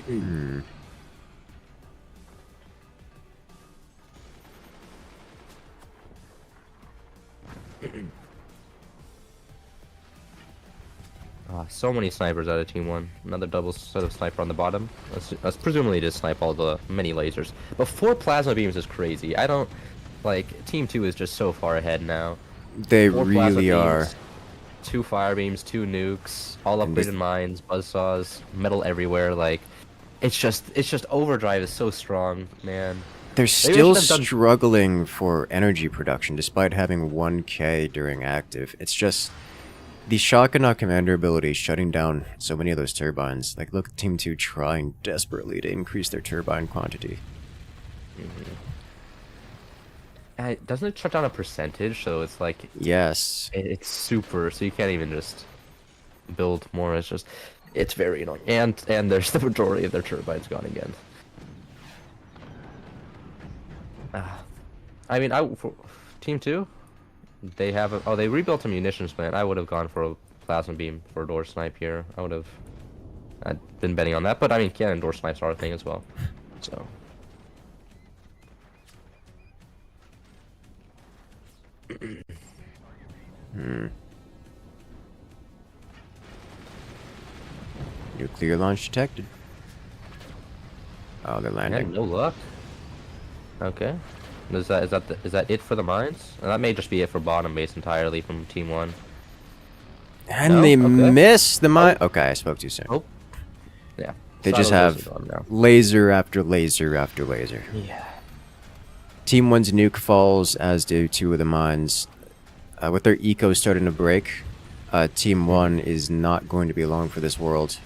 Hmm. So many snipers out of Team 1. Another double set of sniper on the bottom. That's presumably to snipe all the many lasers. But 4 plasma beams is crazy. I don't... Like, Team 2 is just so far ahead now. They 4 plasma really are. beams, 2 fire beams, 2 nukes, all And this- upgraded mines, buzzsaws, metal everywhere. Like, it's just overdrive is so strong, man. They're Maybe still should have done- struggling for energy production despite having 1k during active. It's just the Shotgun Commander ability is shutting down so many of those turbines. Like, look at Team 2 trying desperately to increase their turbine quantity. Doesn't it shut down a percentage? So it's like Yes. it's super. So you can't even just build more. It's just it's very annoying. And there's the majority of their turbines gone again. I mean, for Team 2, they have they rebuilt a munitions plant. I would have gone for a plasma beam for a door snipe here. I'd been betting on that, but I mean, cannon door snipes are a thing as well. So. Nuclear launch detected. Oh, they're Yeah, landing. no luck. Okay. Is that it for the mines? That may just be it for bottom base entirely from Team 1. And No? they Okay. miss the mine. Okay, I spoke too soon. Oh. Yeah. They just Silos have are gone now. laser after laser after laser. Yeah. Team 1's nuke falls, as do 2 of the mines. With their eco starting to break, Team 1 is not going to be long for this world.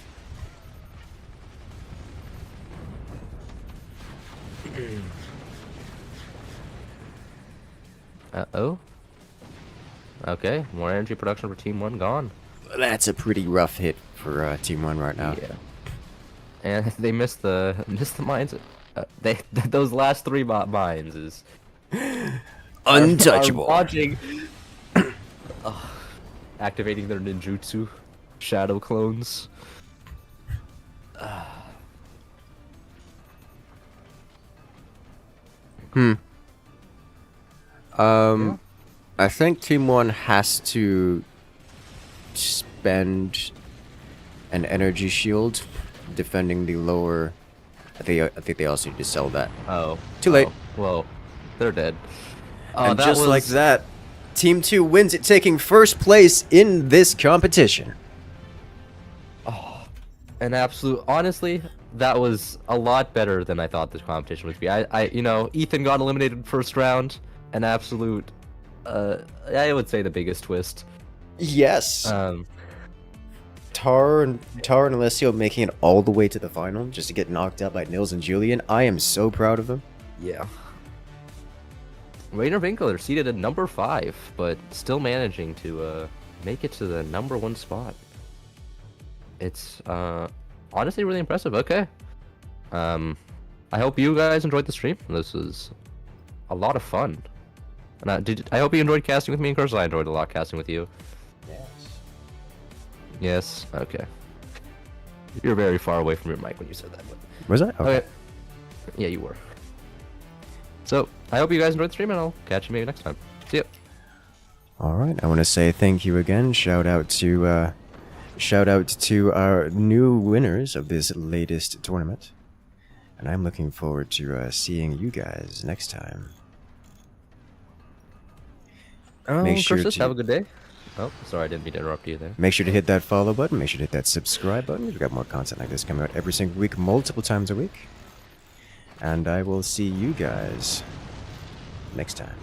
Uh-oh. Okay, more energy production for Team 1 gone. That's a pretty rough hit for Team 1 right now. Yeah. And they missed the mines. Those last 3 mines is Untouchable. are watching. Activating their ninjutsu shadow clones. I think Team 1 has to spend an energy shield defending the lower... I think they also need to sell that. Oh. Too late. Oh, well, they're dead. And just like that, Team 2 wins it, taking first place in this competition. An absolute, honestly, that was a lot better than I thought this competition would be. You know, Ethan got eliminated first round. An absolute, I would say the biggest twist. Yes. Tar and Alessio making it all the way to the final just to get knocked out by Nils and Julian. I am so proud of them. Yeah. Rainer Winkler seated at number 5, but still managing to make it to the number 1 spot. It's honestly really impressive. Okay. I hope you guys enjoyed the stream. This was a lot of fun. And I hope you enjoyed casting with me, Incursus. I enjoyed a lot casting with you. Yes. Yes. Okay. You're very far away from your mic when you said that. But... Was I? Okay. Yeah, you were. So I hope you guys enjoyed the stream, and I'll catch you maybe next time. See ya. All right. I want to say thank you again. Shout out to our new winners of this latest tournament, and I'm looking forward to seeing you guys next time. Make sure Incursus, to have a good day. Oh, sorry, I didn't mean to interrupt you there. Make sure to hit that follow button. Make sure to hit that subscribe button. We've got more content like this coming out every single week, multiple times a week. And I will see you guys next time.